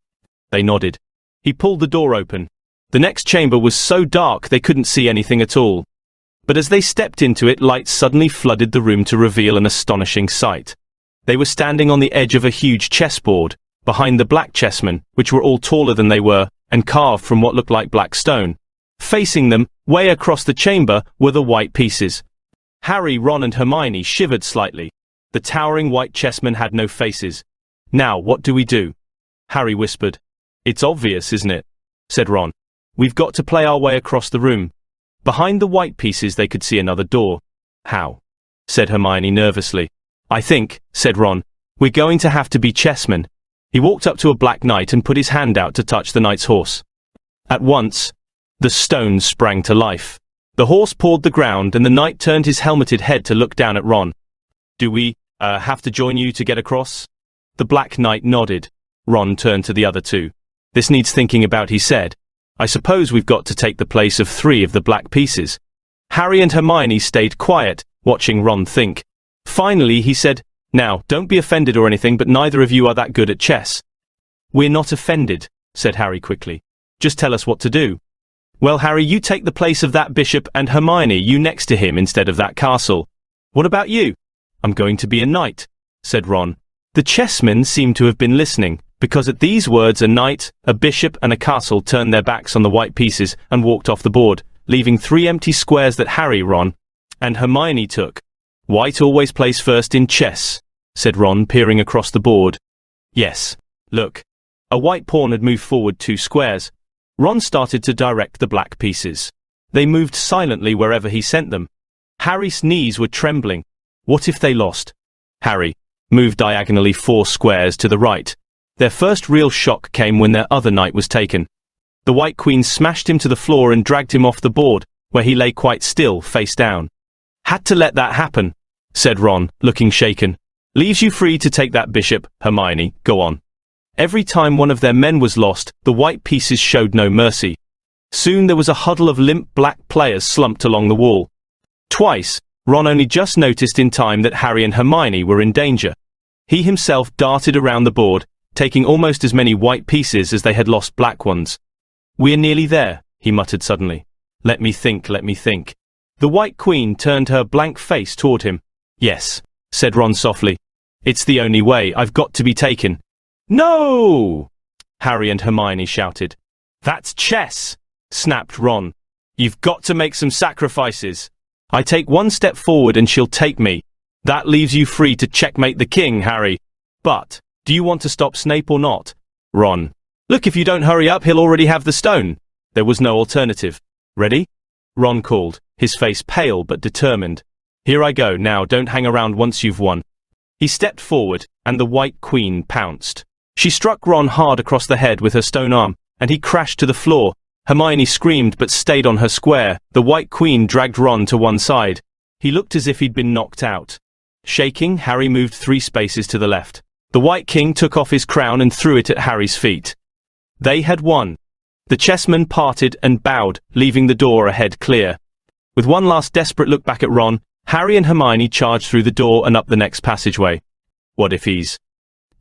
They nodded. He pulled the door open. The next chamber was so dark they couldn't see anything at all. But as they stepped into it, light suddenly flooded the room to reveal an astonishing sight. They were standing on the edge of a huge chessboard, behind the black chessmen, which were all taller than they were, and carved from what looked like black stone. Facing them, way across the chamber, were the white pieces. Harry, Ron and Hermione shivered slightly. The towering white chessmen had no faces. Now, what do we do? Harry whispered. It's obvious, isn't it? Said Ron. We've got to play our way across the room. Behind the white pieces they could see another door. How? Said Hermione nervously. I think, said Ron, we're going to have to be chessmen. He walked up to a black knight and put his hand out to touch the knight's horse. At once, the stones sprang to life. The horse pawed the ground and the knight turned his helmeted head to look down at Ron. Do we, have to join you to get across? The black knight nodded. Ron turned to the other two. This needs thinking about, he said. I suppose we've got to take the place of 3 of the black pieces. Harry and Hermione stayed quiet, watching Ron think. Finally, he said, Now, don't be offended or anything, but neither of you are that good at chess. We're not offended, said Harry quickly. Just tell us what to do. Well, Harry, you take the place of that bishop, and Hermione, you next to him instead of that castle. What about you? I'm going to be a knight, said Ron. The chessmen seemed to have been listening, because at these words a knight, a bishop and a castle turned their backs on the white pieces and walked off the board, leaving 3 empty squares that Harry, Ron, and Hermione took. White always plays first in chess, said Ron, peering across the board. Yes. Look. A white pawn had moved forward 2 squares. Ron started to direct the black pieces. They moved silently wherever he sent them. Harry's knees were trembling. What if they lost? Harry moved diagonally 4 squares to the right. Their first real shock came when their other knight was taken. The White Queen smashed him to the floor and dragged him off the board, where he lay quite still, face down. Had to let that happen, said Ron, looking shaken. Leaves you free to take that bishop, Hermione, go on. Every time one of their men was lost, the white pieces showed no mercy. Soon there was a huddle of limp black players slumped along the wall. Twice, Ron only just noticed in time that Harry and Hermione were in danger. He himself darted around the board, taking almost as many white pieces as they had lost black ones. We're nearly there, he muttered suddenly. Let me think, let me think. The White Queen turned her blank face toward him. Yes, said Ron softly. It's the only way, I've got to be taken. No! Harry and Hermione shouted. That's chess, snapped Ron. You've got to make some sacrifices. I take 1 step forward and she'll take me. That leaves you free to checkmate the king, Harry. But, do you want to stop Snape or not? Ron. Look, if you don't hurry up, he'll already have the stone. There was no alternative. Ready? Ron called, his face pale but determined. Here I go, now don't hang around once you've won. He stepped forward, and the White Queen pounced. She struck Ron hard across the head with her stone arm, and he crashed to the floor. Hermione screamed but stayed on her square. The White Queen dragged Ron to one side. He looked as if he'd been knocked out. Shaking, Harry moved 3 spaces to the left. The White King took off his crown and threw it at Harry's feet. They had won. The chessmen parted and bowed, leaving the door ahead clear. With one last desperate look back at Ron, Harry and Hermione charged through the door and up the next passageway. What if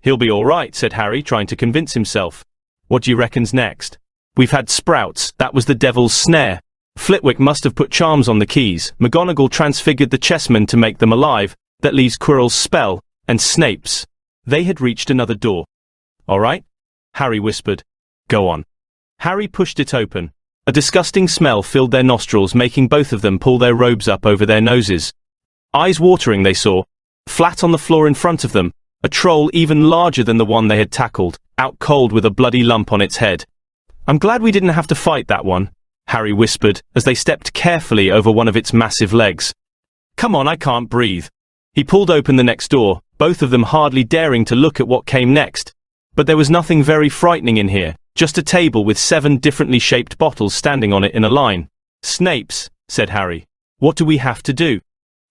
He'll be all right, said Harry, trying to convince himself. What do you reckon's next? We've had sprouts, that was the devil's snare. Flitwick must have put charms on the keys. McGonagall transfigured the chessmen to make them alive. That leaves Quirrell's spell, and Snape's. They had reached another door. All right? Harry whispered. Go on. Harry pushed it open. A disgusting smell filled their nostrils, making both of them pull their robes up over their noses. Eyes watering, they saw, flat on the floor in front of them, a troll even larger than the one they had tackled, out cold with a bloody lump on its head. I'm glad we didn't have to fight that one, Harry whispered, as they stepped carefully over one of its massive legs. Come on, I can't breathe. He pulled open the next door, both of them hardly daring to look at what came next. But there was nothing very frightening in here, just a table with 7 differently shaped bottles standing on it in a line. Snape's, said Harry. What do we have to do?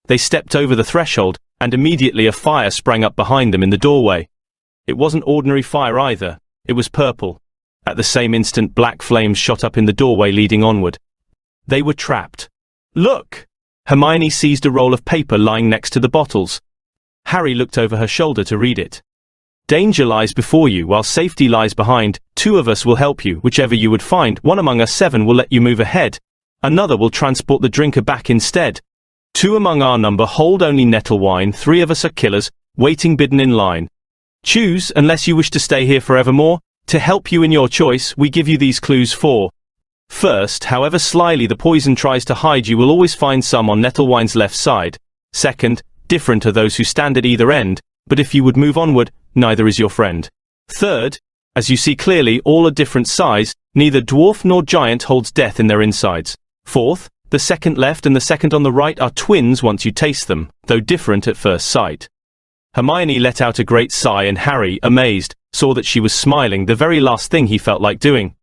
They stepped over the threshold, and immediately a fire sprang up behind them in the doorway. It wasn't ordinary fire either, it was purple. At the same instant, black flames shot up in the doorway leading onward. They were trapped. Look! Hermione seized a roll of paper lying next to the bottles. Harry looked over her shoulder to read it. Danger lies before you, while safety lies behind. 2 of us will help you, whichever you would find. 1 among us 7 will let you move ahead. Another will transport the drinker back instead. 2 among our number hold only nettle wine. 3 of us are killers, waiting bidden in line. Choose, unless you wish to stay here forevermore. To help you in your choice, we give you these clues for. First, however slyly the poison tries to hide, you will always find some on Nettlewine's left side. Second, different are those who stand at either end, but if you would move onward, neither is your friend. Third, as you see clearly, all are different size, neither dwarf nor giant holds death in their insides. Fourth, the second left and the second on the right are twins once you taste them, though different at first sight. Hermione let out a great sigh, and Harry, amazed, saw that she was smiling, the very last thing he felt like doing.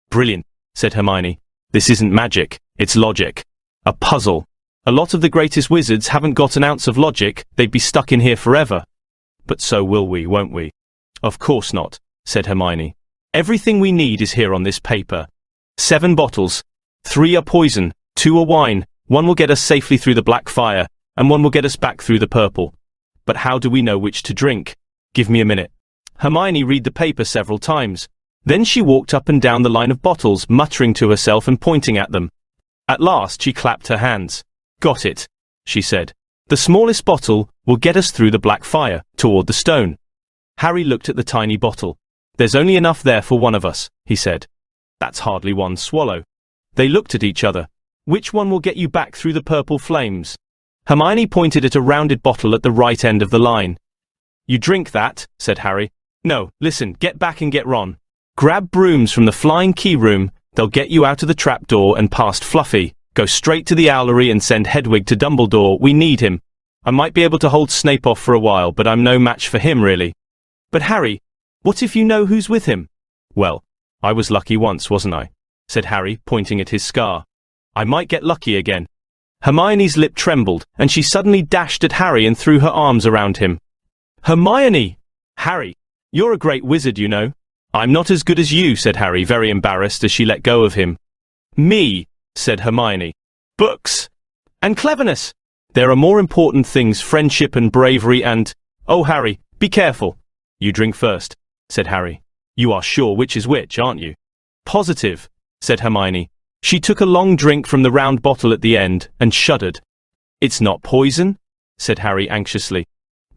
Brilliant, said Hermione. This isn't magic, it's logic. A puzzle. A lot of the greatest wizards haven't got an ounce of logic, they'd be stuck in here forever. But so will we, won't we? Of course not, said Hermione. Everything we need is here on this paper. 7 bottles. 3 are poison, 2 are wine, 1 will get us safely through the black fire, and 1 will get us back through the purple. But how do we know which to drink? Give me a minute. Hermione read the paper several times. Then she walked up and down the line of bottles, muttering to herself and pointing at them. At last she clapped her hands. Got it, she said. The smallest bottle will get us through the black fire, toward the stone. Harry looked at the tiny bottle. There's only enough there for 1 of us, he said. That's hardly 1 swallow. They looked at each other. Which one will get you back through the purple flames? Hermione pointed at a rounded bottle at the right end of the line. You drink that, said Harry. No, listen, get back and get Ron. Grab brooms from the flying key room, they'll get you out of the trapdoor and past Fluffy. Go straight to the owlery and send Hedwig to Dumbledore, we need him. I might be able to hold Snape off for a while, but I'm no match for him really. But Harry, what if you know who's with him? Well, I was lucky once, wasn't I? Said Harry, pointing at his scar. I might get lucky again. Hermione's lip trembled, and she suddenly dashed at Harry and threw her arms around him. Hermione! Harry, you're a great wizard, you know. I'm not as good as you, said Harry, very embarrassed as she let go of him. Me, said Hermione. Books! And cleverness! There are more important things, friendship and bravery and… Oh, Harry, be careful. You drink first, said Harry. You are sure which is which, aren't you? Positive, said Hermione. She took a long drink from the round bottle at the end, and shuddered. It's not poison? Said Harry anxiously.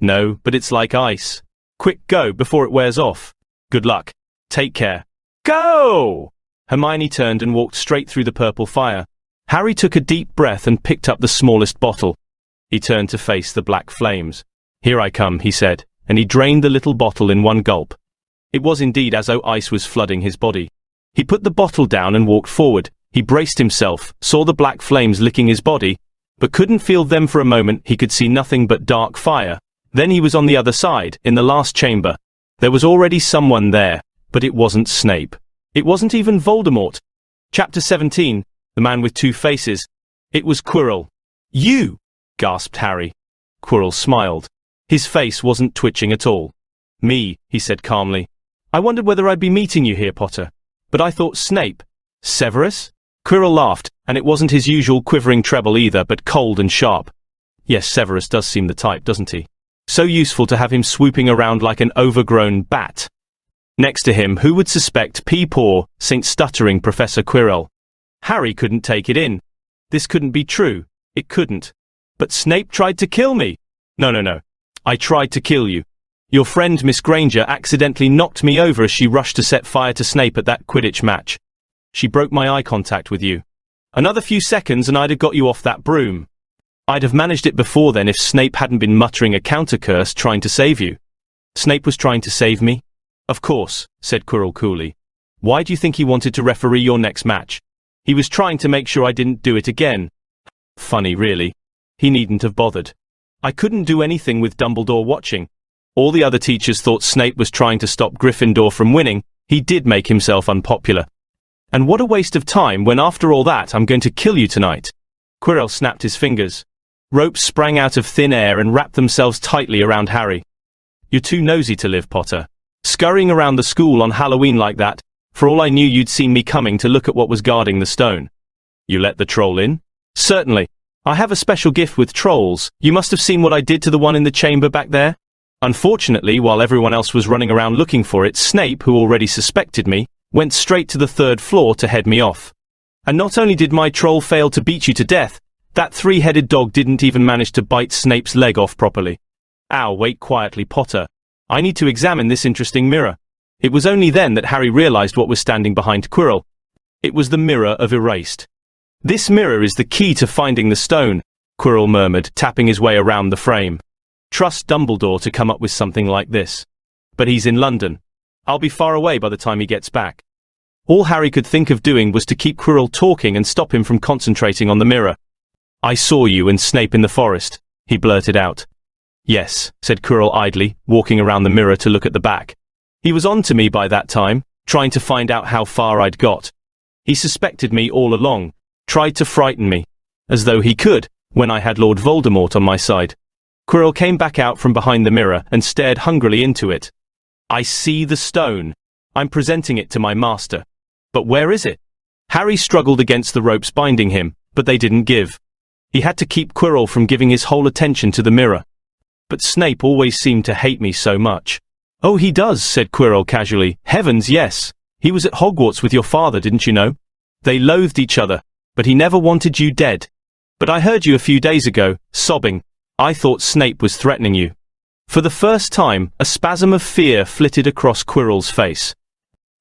No, but it's like ice. Quick, go, before it wears off. Good luck. Take care. Go! Hermione turned and walked straight through the purple fire. Harry took a deep breath and picked up the smallest bottle. He turned to face the black flames. "Here I come," he said, and he drained the little bottle in one gulp. It was indeed as though ice was flooding his body. He put the bottle down and walked forward. He braced himself, saw the black flames licking his body, but couldn't feel them for a moment. He could see nothing but dark fire. Then he was on the other side, in the last chamber. There was already someone there, but it wasn't Snape. It wasn't even Voldemort. Chapter 17, The Man with Two Faces. It was Quirrell. "You!" gasped Harry. Quirrell smiled. His face wasn't twitching at all. "Me," he said calmly. "I wondered whether I'd be meeting you here, Potter. But I thought Snape." "Severus?" Quirrell laughed, and it wasn't his usual quivering treble either, but cold and sharp. "Yes, Severus does seem the type, doesn't he? So useful to have him swooping around like an overgrown bat." Next to him, who would suspect poor, Saint Stuttering Professor Quirrell? Harry couldn't take it in. This couldn't be true. It couldn't. "But Snape tried to kill me." No. I tried to kill you. Your friend Miss Granger accidentally knocked me over as she rushed to set fire to Snape at that Quidditch match. She broke my eye contact with you. Another few seconds and I'd have got you off that broom. I'd have managed it before then if Snape hadn't been muttering a counter-curse trying to save you." "Snape was trying to save me?" "Of course," said Quirrell coolly. "Why do you think he wanted to referee your next match?" "He was trying to make sure I didn't do it again." "Funny, really. He needn't have bothered. I couldn't do anything with Dumbledore watching. All the other teachers thought Snape was trying to stop Gryffindor from winning. He did make himself unpopular. And what a waste of time when after all that I'm going to kill you tonight." Quirrell snapped his fingers. Ropes sprang out of thin air and wrapped themselves tightly around Harry. "You're too nosy to live, Potter. Scurrying around the school on Halloween like that. For all I knew you'd seen me coming to look at what was guarding the stone." "You let the troll in?" "Certainly. I have a special gift with trolls. You must have seen what I did to the one in the chamber back there." Unfortunately, while everyone else was running around looking for it, Snape, who already suspected me, went straight to the third floor to head me off. "And not only did my troll fail to beat you to death, that three-headed dog didn't even manage to bite Snape's leg off properly." "Ow, wait quietly, Potter. I need to examine this interesting mirror." It was only then that Harry realized what was standing behind Quirrell. It was the mirror of Erased. "This mirror is the key to finding the stone," Quirrell murmured, tapping his way around the frame. "Trust Dumbledore to come up with something like this. But he's in London. I'll be far away by the time he gets back." All Harry could think of doing was to keep Quirrell talking and stop him from concentrating on the mirror. "I saw you and Snape in the forest," he blurted out. "Yes," said Quirrell idly, walking around the mirror to look at the back. "He was on to me by that time, trying to find out how far I'd got. He suspected me all along, tried to frighten me, as though he could, when I had Lord Voldemort on my side." Quirrell came back out from behind the mirror and stared hungrily into it. "I see the stone. I'm presenting it to my master. But where is it?" Harry struggled against the ropes binding him, but they didn't give. He had to keep Quirrell from giving his whole attention to the mirror. "But Snape always seemed to hate me so much." "Oh, he does," said Quirrell casually. "Heavens, yes. He was at Hogwarts with your father, didn't you know? They loathed each other, but he never wanted you dead. But I heard you a few days ago, sobbing. I thought Snape was threatening you." For the first time, a spasm of fear flitted across Quirrell's face.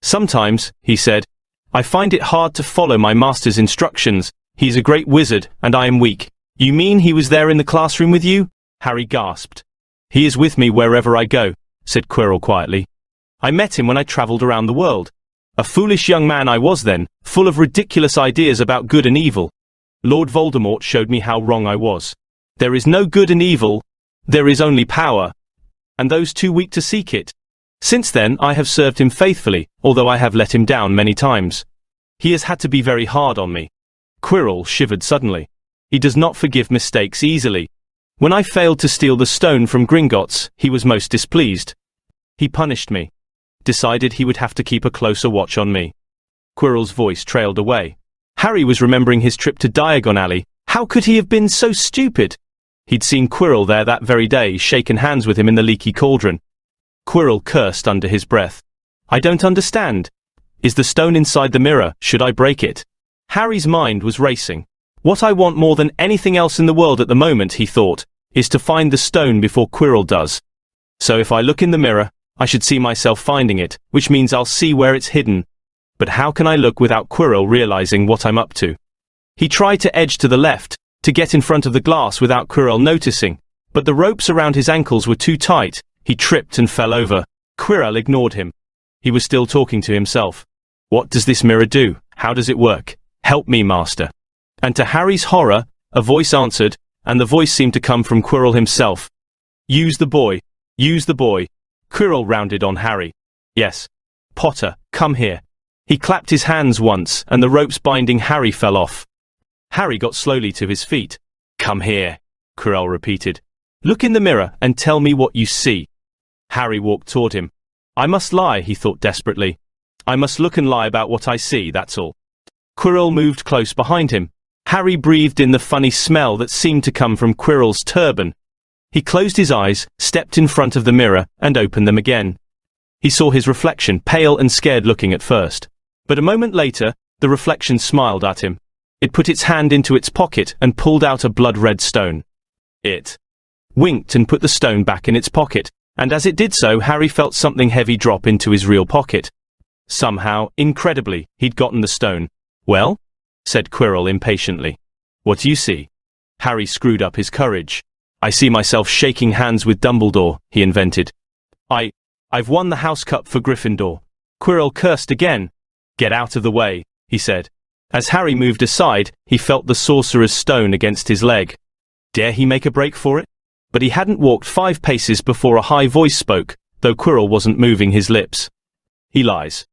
"Sometimes," he said, "I find it hard to follow my master's instructions. He's a great wizard, and I am weak." "You mean he was there in the classroom with you?" Harry gasped. "He is with me wherever I go," said Quirrell quietly. "I met him when I travelled around the world. A foolish young man I was then, full of ridiculous ideas about good and evil. Lord Voldemort showed me how wrong I was. There is no good and evil, there is only power, and those too weak to seek it. Since then I have served him faithfully, although I have let him down many times. He has had to be very hard on me." Quirrell shivered suddenly. He does not forgive mistakes easily. When I failed to steal the stone from Gringotts, he was most displeased. He punished me. Decided he would have to keep a closer watch on me. Quirrell's voice trailed away. Harry was remembering his trip to Diagon Alley. How could he have been so stupid? He'd seen Quirrell there that very day, shaken hands with him in the leaky cauldron. Quirrell cursed under his breath. "I don't understand. Is the stone inside the mirror? Should I break it?" Harry's mind was racing. "What I want more than anything else in the world at the moment," he thought, "is to find the stone before Quirrell does. So if I look in the mirror, I should see myself finding it, which means I'll see where it's hidden. But how can I look without Quirrell realizing what I'm up to?" He tried to edge to the left, to get in front of the glass without Quirrell noticing, but the ropes around his ankles were too tight. He tripped and fell over. Quirrell ignored him. He was still talking to himself. What does this mirror do? How does it work? Help me, master. And to Harry's horror, a voice answered, and the voice seemed to come from Quirrell himself. Use the boy. Use the boy. Quirrell rounded on Harry. Yes. Potter, come here. He clapped his hands once, and the ropes binding Harry fell off. Harry got slowly to his feet. Come here, Quirrell repeated. Look in the mirror and tell me what you see. Harry walked toward him. I must lie, he thought desperately. I must look and lie about what I see, that's all. Quirrell moved close behind him. Harry breathed in the funny smell that seemed to come from Quirrell's turban. He closed his eyes, stepped in front of the mirror, and opened them again. He saw his reflection, pale and scared looking at first. But a moment later, the reflection smiled at him. It put its hand into its pocket and pulled out a blood-red stone. It winked and put the stone back in its pocket, and as it did so, Harry felt something heavy drop into his real pocket. Somehow, incredibly, he'd gotten the stone. Well? Said Quirrell impatiently. What do you see? Harry screwed up his courage. I see myself shaking hands with Dumbledore, he invented. I've won the House Cup for Gryffindor. Quirrell cursed again. Get out of the way, he said. As Harry moved aside, he felt the Sorcerer's stone against his leg. Dare he make a break for it? But he hadn't walked 5 paces before a high voice spoke, though Quirrell wasn't moving his lips. He lies.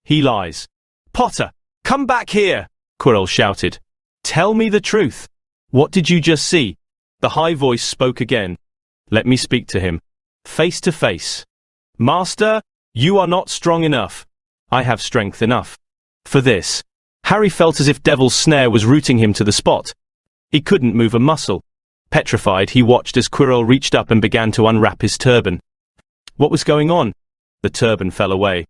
He lies. Potter, come back here, Quirrell shouted. Tell me the truth. What did you just see? The high voice spoke again. Let me speak to him. Face to face. Master, you are not strong enough. I have strength enough. For this. Harry felt as if Devil's Snare was rooting him to the spot. He couldn't move a muscle. Petrified, he watched as Quirrell reached up and began to unwrap his turban. What was going on? The turban fell away.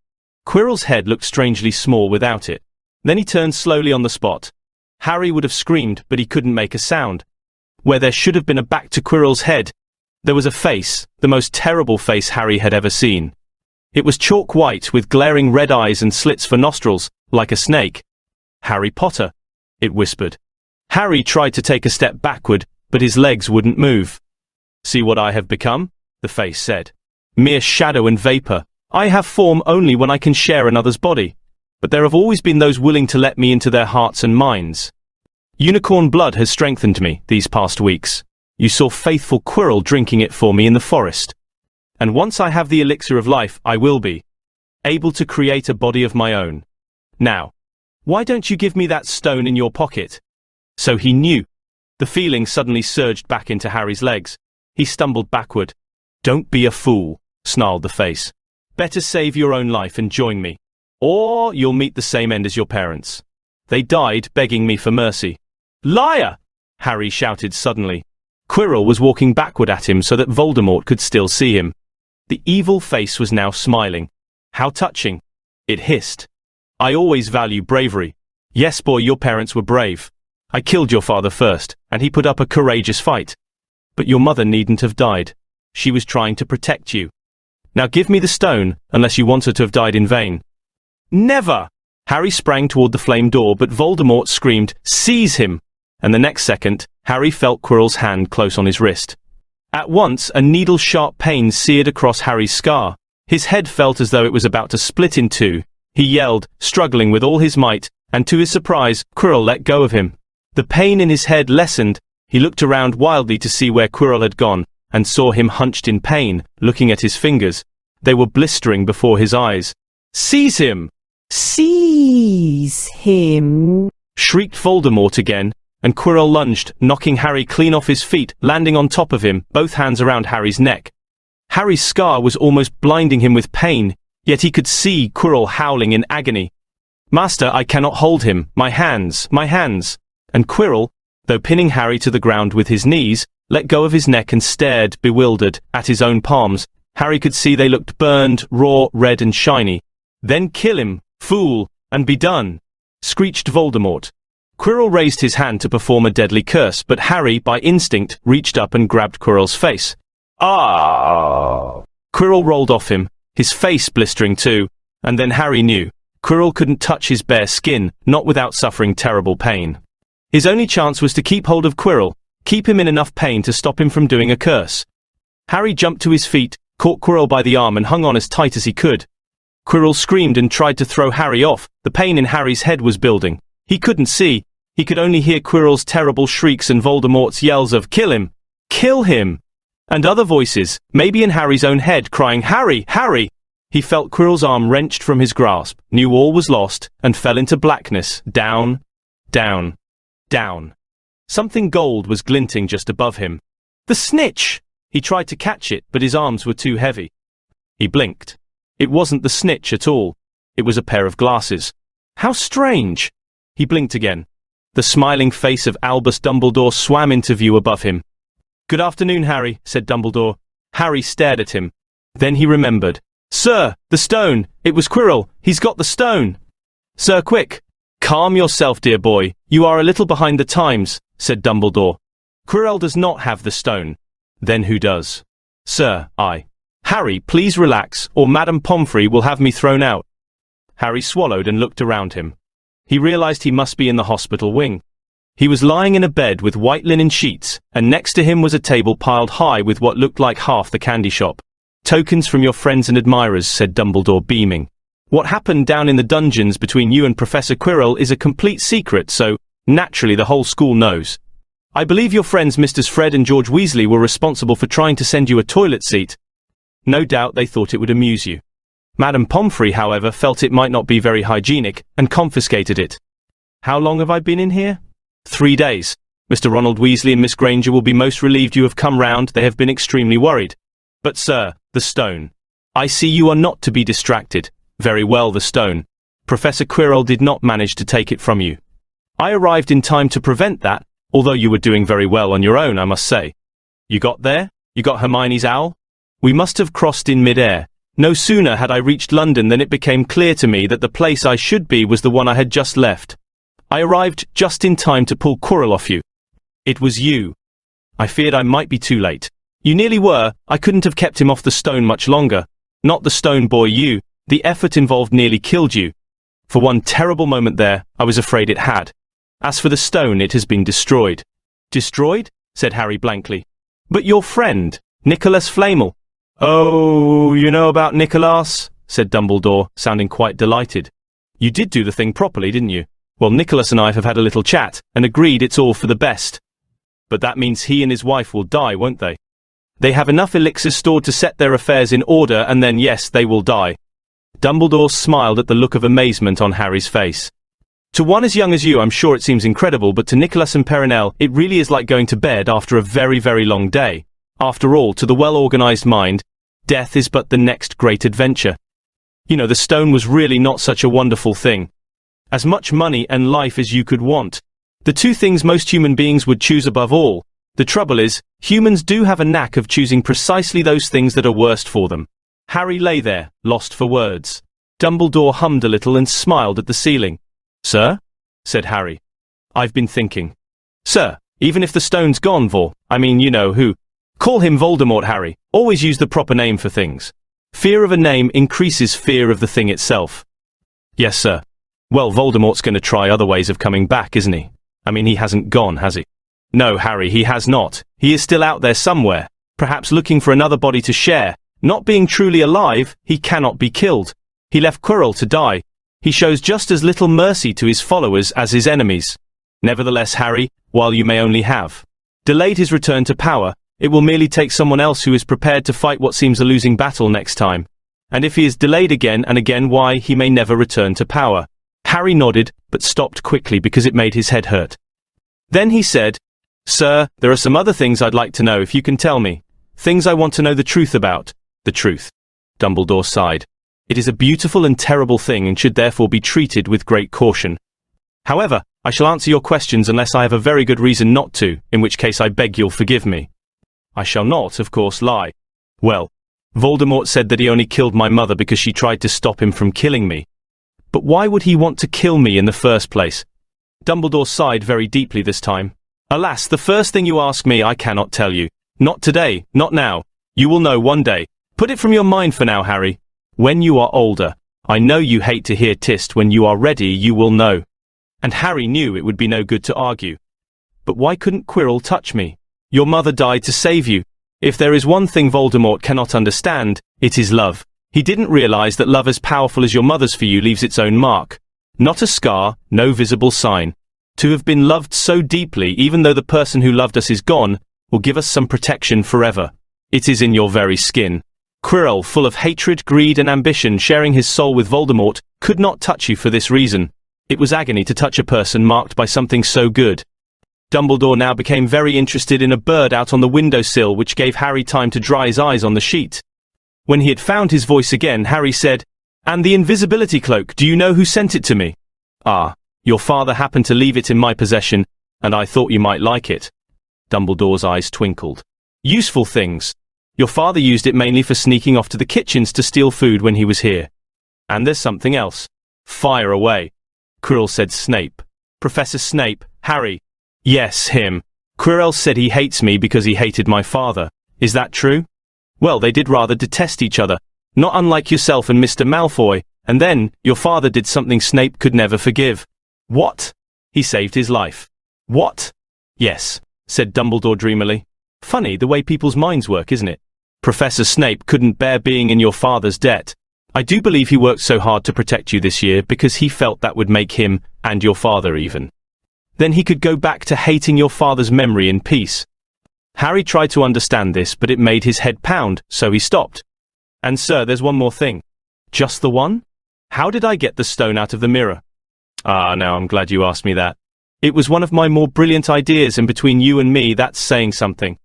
Quirrell's head looked strangely small without it. Then he turned slowly on the spot. Harry would have screamed, but he couldn't make a sound. Where there should have been a back to Quirrell's head, there was a face, the most terrible face Harry had ever seen. It was chalk white with glaring red eyes and slits for nostrils, like a snake. Harry Potter, it whispered. Harry tried to take a step backward, but his legs wouldn't move. See what I have become? The face said. Mere shadow and vapor. I have form only when I can share another's body. But there have always been those willing to let me into their hearts and minds. Unicorn blood has strengthened me these past weeks. You saw faithful Quirrell drinking it for me in the forest. And once I have the elixir of life, I will be able to create a body of my own. Now, why don't you give me that stone in your pocket? So he knew. The feeling suddenly surged back into Harry's legs. He stumbled backward. Don't be a fool, snarled the face. Better save your own life and join me. Or you'll meet the same end as your parents. They died begging me for mercy. Liar! Harry shouted suddenly. Quirrell was walking backward at him so that Voldemort could still see him. The evil face was now smiling. How touching. It hissed. I always value bravery. Yes, boy, your parents were brave. I killed your father first, and he put up a courageous fight. But your mother needn't have died. She was trying to protect you. Now give me the stone, unless you want her to have died in vain. Never! Harry sprang toward the flame door, but Voldemort screamed, Seize him! And the next second, Harry felt Quirrell's hand close on his wrist. At once, a needle-sharp pain seared across Harry's scar. His head felt as though it was about to split in two. He yelled, struggling with all his might, and to his surprise, Quirrell let go of him. The pain in his head lessened. He looked around wildly to see where Quirrell had gone, and saw him hunched in pain, looking at his fingers. They were blistering before his eyes. Seize him! Seize him! Shrieked Voldemort again, and Quirrell lunged, knocking Harry clean off his feet, landing on top of him, both hands around Harry's neck. Harry's scar was almost blinding him with pain, yet he could see Quirrell howling in agony. Master, I cannot hold him. My hands, my hands. And Quirrell, though pinning Harry to the ground with his knees, let go of his neck and stared, bewildered, at his own palms. Harry could see they looked burned, raw, red and shiny. Then kill him, fool, and be done, screeched Voldemort. Quirrell raised his hand to perform a deadly curse, but Harry, by instinct, reached up and grabbed Quirrell's face. Ah! Quirrell rolled off him, his face blistering too, and then Harry knew. Quirrell couldn't touch his bare skin, not without suffering terrible pain. His only chance was to keep hold of Quirrell, keep him in enough pain to stop him from doing a curse. Harry jumped to his feet, caught Quirrell by the arm and hung on as tight as he could. Quirrell screamed and tried to throw Harry off. The pain in Harry's head was building. He couldn't see. He could only hear Quirrell's terrible shrieks and Voldemort's yells of "Kill him! Kill him!" and other voices, maybe in Harry's own head, crying, "Harry! Harry!" He felt Quirrell's arm wrenched from his grasp, knew all was lost, and fell into blackness, down, down, down. Something gold was glinting just above him. The snitch! He tried to catch it, but his arms were too heavy. He blinked. It wasn't the snitch at all. It was a pair of glasses. How strange! He blinked again. The smiling face of Albus Dumbledore swam into view above him. "Good afternoon, Harry," said Dumbledore. Harry stared at him. Then he remembered. "Sir, the stone! It was Quirrell! He's got the stone!" "Sir, quick! Calm yourself, dear boy. You are a little behind the times," said Dumbledore. "Quirrell does not have the stone." "Then who does?" "Sir, I." "Harry, please relax, or Madame Pomfrey will have me thrown out." Harry swallowed and looked around him. He realized he must be in the hospital wing. He was lying in a bed with white linen sheets, and next to him was a table piled high with what looked like half the candy shop. "Tokens from your friends and admirers," said Dumbledore, beaming. "What happened down in the dungeons between you and Professor Quirrell is a complete secret, so, naturally, the whole school knows. I believe your friends Mr. Fred and George Weasley were responsible for trying to send you a toilet seat. No doubt they thought it would amuse you. Madame Pomfrey, however, felt it might not be very hygienic, and confiscated it. How long have I been in here? 3 days. Mr. Ronald Weasley and Miss Granger will be most relieved you have come round. They have been extremely worried. But sir, the stone. I see you are not to be distracted. Very well, the stone. Professor Quirrell did not manage to take it from you. I arrived in time to prevent that, although you were doing very well on your own, I must say. You got there? You got Hermione's owl? We must have crossed in mid-air. No sooner had I reached London than it became clear to me that the place I should be was the one I had just left. I arrived just in time to pull Quirrell off you. It was you. I feared I might be too late. You nearly were. I couldn't have kept him off the stone much longer. Not the stone, boy, you. The effort involved nearly killed you. For one terrible moment there, I was afraid it had. As for the stone, it has been destroyed." "Destroyed?" said Harry blankly. "But your friend, Nicholas Flamel." "Oh, you know about Nicholas?" said Dumbledore, sounding quite delighted. "You did do the thing properly, didn't you? Well, Nicholas and I have had a little chat, and agreed it's all for the best. But that means he and his wife will die, won't they? They have enough elixirs stored to set their affairs in order, and then yes, they will die." Dumbledore smiled at the look of amazement on Harry's face. "To one as young as you, I'm sure it seems incredible, but to Nicholas and Perenelle, it really is like going to bed after a very, very long day. After all, to the well-organized mind, death is but the next great adventure. You know, the stone was really not such a wonderful thing. As much money and life as you could want. The two things most human beings would choose above all. The trouble is, humans do have a knack of choosing precisely those things that are worst for them." Harry lay there, lost for words. Dumbledore hummed a little and smiled at the ceiling. "Sir?" said Harry. "I've been thinking." "Sir, even if the stone's gone, I mean, you know who. Call him Voldemort, Harry. Always use the proper name for things. Fear of a name increases fear of the thing itself." "Yes, sir." "Well, Voldemort's going to try other ways of coming back, isn't he? I mean, he hasn't gone, has he?" "No, Harry, he has not. He is still out there somewhere, perhaps looking for another body to share. Not being truly alive, he cannot be killed. He left Quirrell to die. He shows just as little mercy to his followers as his enemies. Nevertheless, Harry, while you may only have delayed his return to power, it will merely take someone else who is prepared to fight what seems a losing battle next time. And if he is delayed again and again, why, he may never return to power." Harry nodded, but stopped quickly because it made his head hurt. Then he said, "Sir, there are some other things I'd like to know if you can tell me. Things I want to know the truth about." "The truth?" Dumbledore sighed. "It is a beautiful and terrible thing and should therefore be treated with great caution. However, I shall answer your questions unless I have a very good reason not to, in which case I beg you'll forgive me. I shall not, of course, lie. Well, Voldemort said that he only killed my mother because she tried to stop him from killing me. But why would he want to kill me in the first place?" Dumbledore sighed very deeply this time. "Alas, the first thing you ask me I cannot tell you. Not today, not now. You will know one day. Put it from your mind for now, Harry. When you are older. I know you hate to hear tist. When you are ready, you will know." And Harry knew it would be no good to argue. But why couldn't Quirrell touch me? Your mother died to save you. If there is one thing Voldemort cannot understand, it is love. He didn't realize that love as powerful as your mother's for you leaves its own mark. Not a scar, no visible sign. To have been loved so deeply, even though the person who loved us is gone, will give us some protection forever. It is in your very skin. Quirrell, full of hatred, greed and ambition, sharing his soul with Voldemort, could not touch you for this reason. It was agony to touch a person marked by something so good. Dumbledore now became very interested in a bird out on the windowsill, which gave Harry time to dry his eyes on the sheet. When he had found his voice again, Harry said, "And the invisibility cloak, do you know who sent it to me?" "Ah, your father happened to leave it in my possession, and I thought you might like it." Dumbledore's eyes twinkled. "Useful things. Your father used it mainly for sneaking off to the kitchens to steal food when he was here. And there's something else." "Fire away." Quirrell said Snape. "Professor Snape, Harry." "Yes, him. Quirrell said he hates me because he hated my father. Is that true?" "Well, they did rather detest each other. Not unlike yourself and Mr. Malfoy. And then, your father did something Snape could never forgive." "What?" "He saved his life." "What?" "Yes," said Dumbledore dreamily. "Funny the way people's minds work, isn't it? Professor Snape couldn't bear being in your father's debt. I do believe he worked so hard to protect you this year because he felt that would make him, and your father even. Then he could go back to hating your father's memory in peace." Harry tried to understand this, but it made his head pound, so he stopped. "And sir, there's one more thing." "Just the one? How did I get the stone out of the mirror?" "Ah, now I'm glad you asked me that. It was one of my more brilliant ideas, and between you and me, that's saying something.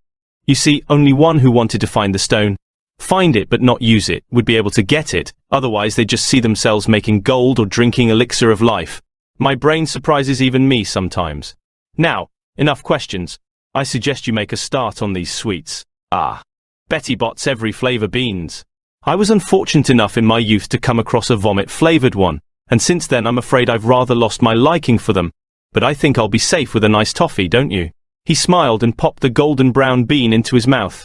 You see, only one who wanted to find the stone, find it but not use it, would be able to get it, otherwise they'd just see themselves making gold or drinking elixir of life. My brain surprises even me sometimes. Now, enough questions. I suggest you make a start on these sweets." "Ah, Betty Bott's every flavor beans. I was unfortunate enough in my youth to come across a vomit-flavored one, and since then I'm afraid I've rather lost my liking for them. But I think I'll be safe with a nice toffee, don't you?" He smiled and popped the golden brown bean into his mouth.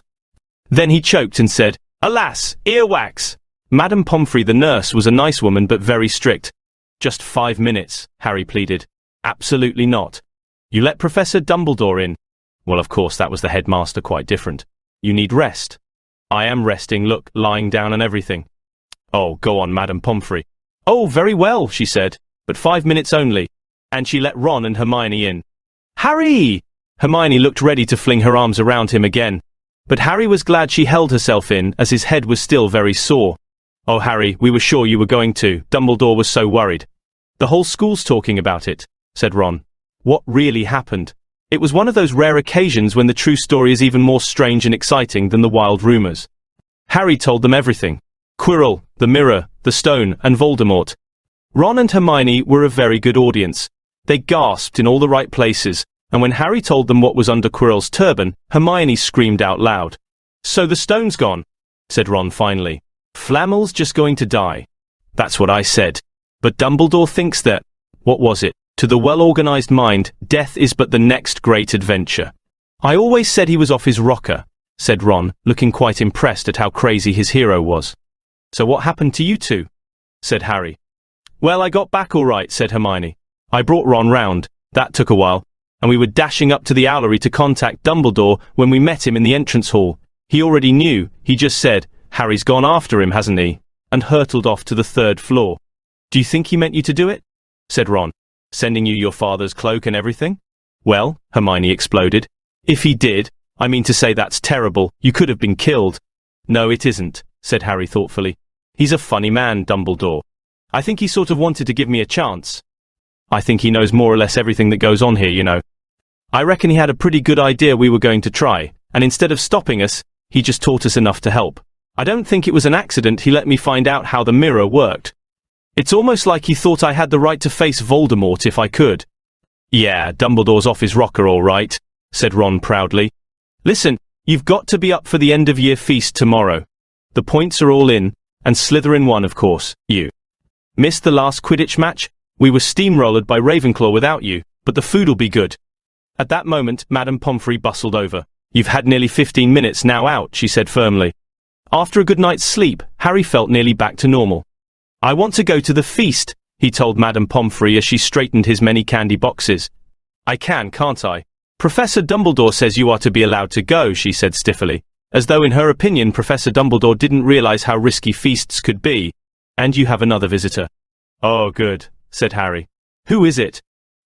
Then he choked and said, "Alas, earwax!" Madame Pomfrey the nurse was a nice woman but very strict. "Just 5 minutes," Harry pleaded. "Absolutely not. You let Professor Dumbledore in." Well, of course, that was the headmaster, quite different. "You need rest." "I am resting, look, lying down and everything." "Oh, go on, Madame Pomfrey." "Oh, very well," she said, "but 5 minutes only." And she let Ron and Hermione in. "Harry!" Hermione looked ready to fling her arms around him again. But Harry was glad she held herself in, as his head was still very sore. "Oh, Harry, we were sure you were going to. Dumbledore was so worried." "The whole school's talking about it," said Ron. "What really happened?" It was one of those rare occasions when the true story is even more strange and exciting than the wild rumors. Harry told them everything. Quirrell, the mirror, the stone, and Voldemort. Ron and Hermione were a very good audience. They gasped in all the right places, and when Harry told them what was under Quirrell's turban, Hermione screamed out loud. "So the stone's gone," said Ron finally. "Flamel's just going to die." "That's what I said. But Dumbledore thinks that—" What was it? "To the well-organized mind, death is but the next great adventure." "I always said he was off his rocker," said Ron, looking quite impressed at how crazy his hero was. "So what happened to you two?" said Harry. "Well, I got back all right," said Hermione. "I brought Ron round. That took a while. And we were dashing up to the owlery to contact Dumbledore when we met him in the entrance hall. He already knew. He just said, 'Harry's gone after him, hasn't he?' and hurtled off to the 3rd floor. "Do you think he meant you to do it?" said Ron. "Sending you your father's cloak and everything?" "Well," Hermione exploded, "if he did, I mean to say that's terrible. You could have been killed." "No, it isn't," said Harry thoughtfully. "He's a funny man, Dumbledore. I think he sort of wanted to give me a chance. I think he knows more or less everything that goes on here, you know. I reckon he had a pretty good idea we were going to try, and instead of stopping us, he just taught us enough to help. I don't think it was an accident he let me find out how the mirror worked. It's almost like he thought I had the right to face Voldemort if I could." "Yeah, Dumbledore's off his rocker all right," said Ron proudly. "Listen, you've got to be up for the end-of-year feast tomorrow. The points are all in, and Slytherin won, of course. You missed the last Quidditch match? We were steamrolled by Ravenclaw without you, but the food'll be good." At that moment, Madame Pomfrey bustled over. "You've had nearly 15 minutes now out," she said firmly. After a good night's sleep, Harry felt nearly back to normal. "I want to go to the feast," he told Madame Pomfrey as she straightened his many candy boxes. "I can, can't I?" Professor Dumbledore says you are to be allowed to go, she said stiffly, as though in her opinion Professor Dumbledore didn't realize how risky feasts could be. And you have another visitor. Oh, good, said Harry. Who is it?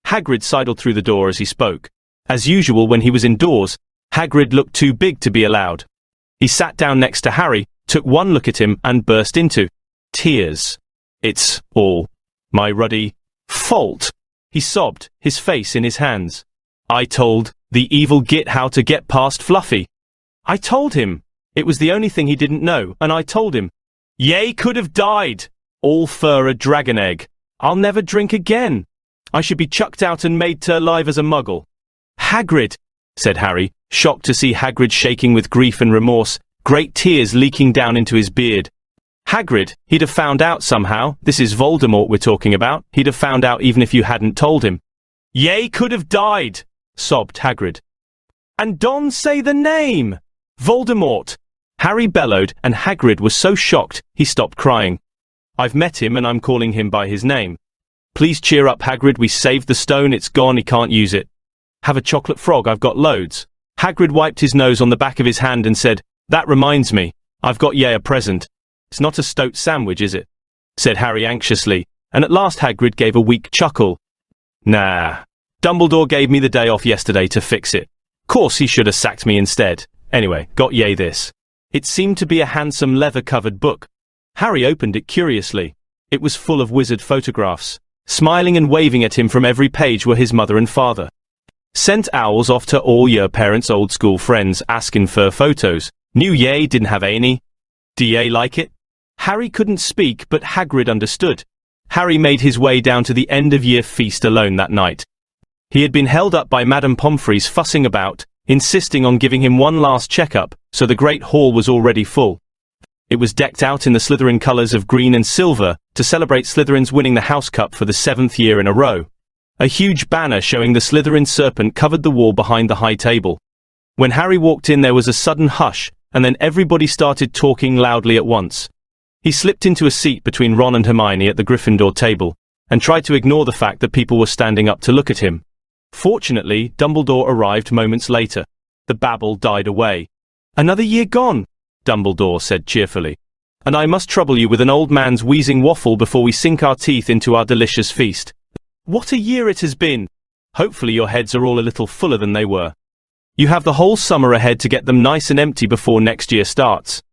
Hagrid sidled through the door as he spoke. As usual when he was indoors, Hagrid looked too big to be allowed. He sat down next to Harry, took one look at him, and burst into tears. It's all my ruddy fault, he sobbed, his face in his hands. I told the evil git how to get past Fluffy. I told him. It was the only thing he didn't know, and I told him. Ye could have died. All fur a dragon egg. I'll never drink again. I should be chucked out and made to alive as a muggle. Hagrid, said Harry, shocked to see Hagrid shaking with grief and remorse, great tears leaking down into his beard. Hagrid, he'd have found out somehow. This is Voldemort we're talking about. He'd have found out even if you hadn't told him. Ye could have died, sobbed Hagrid. And don't say the name! Voldemort! Harry bellowed, and Hagrid was so shocked, he stopped crying. I've met him and I'm calling him by his name. Please cheer up, Hagrid, we saved the stone, it's gone, he can't use it. Have a chocolate frog, I've got loads. Hagrid wiped his nose on the back of his hand and said, That reminds me, I've got ye a present. It's not a stoat sandwich, is it? Said Harry anxiously, and at last Hagrid gave a weak chuckle. Nah. Dumbledore gave me the day off yesterday to fix it. Course he should have sacked me instead. Anyway, got ye this. It seemed to be a handsome leather-covered book. Harry opened it curiously. It was full of wizard photographs. Smiling and waving at him from every page were his mother and father. Sent owls off to all your parents' old school friends asking for photos. Knew ye didn't have any. Do ye like it? Harry couldn't speak, but Hagrid understood. Harry made his way down to the end-of-year feast alone that night. He had been held up by Madame Pomfrey's fussing about, insisting on giving him one last checkup, so the great hall was already full. It was decked out in the Slytherin colours of green and silver, to celebrate Slytherin's winning the House Cup for the 7th year in a row. A huge banner showing the Slytherin serpent covered the wall behind the high table. When Harry walked in there was a sudden hush, and then everybody started talking loudly at once. He slipped into a seat between Ron and Hermione at the Gryffindor table, and tried to ignore the fact that people were standing up to look at him. Fortunately, Dumbledore arrived moments later. The babble died away. Another year gone, Dumbledore said cheerfully. And I must trouble you with an old man's wheezing waffle before we sink our teeth into our delicious feast. What a year it has been! Hopefully your heads are all a little fuller than they were. You have the whole summer ahead to get them nice and empty before next year starts.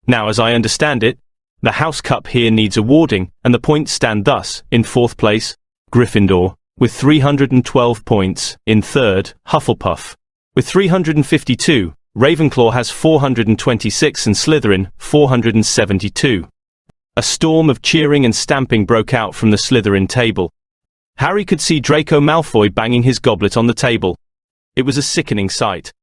Now, as I understand it, the House Cup here needs awarding, and the points stand thus: in 4th place, Gryffindor, with 312 points, in 3rd, Hufflepuff, with 352, Ravenclaw has 426 and Slytherin, 472. A storm of cheering and stamping broke out from the Slytherin table. Harry could see Draco Malfoy banging his goblet on the table. It was a sickening sight.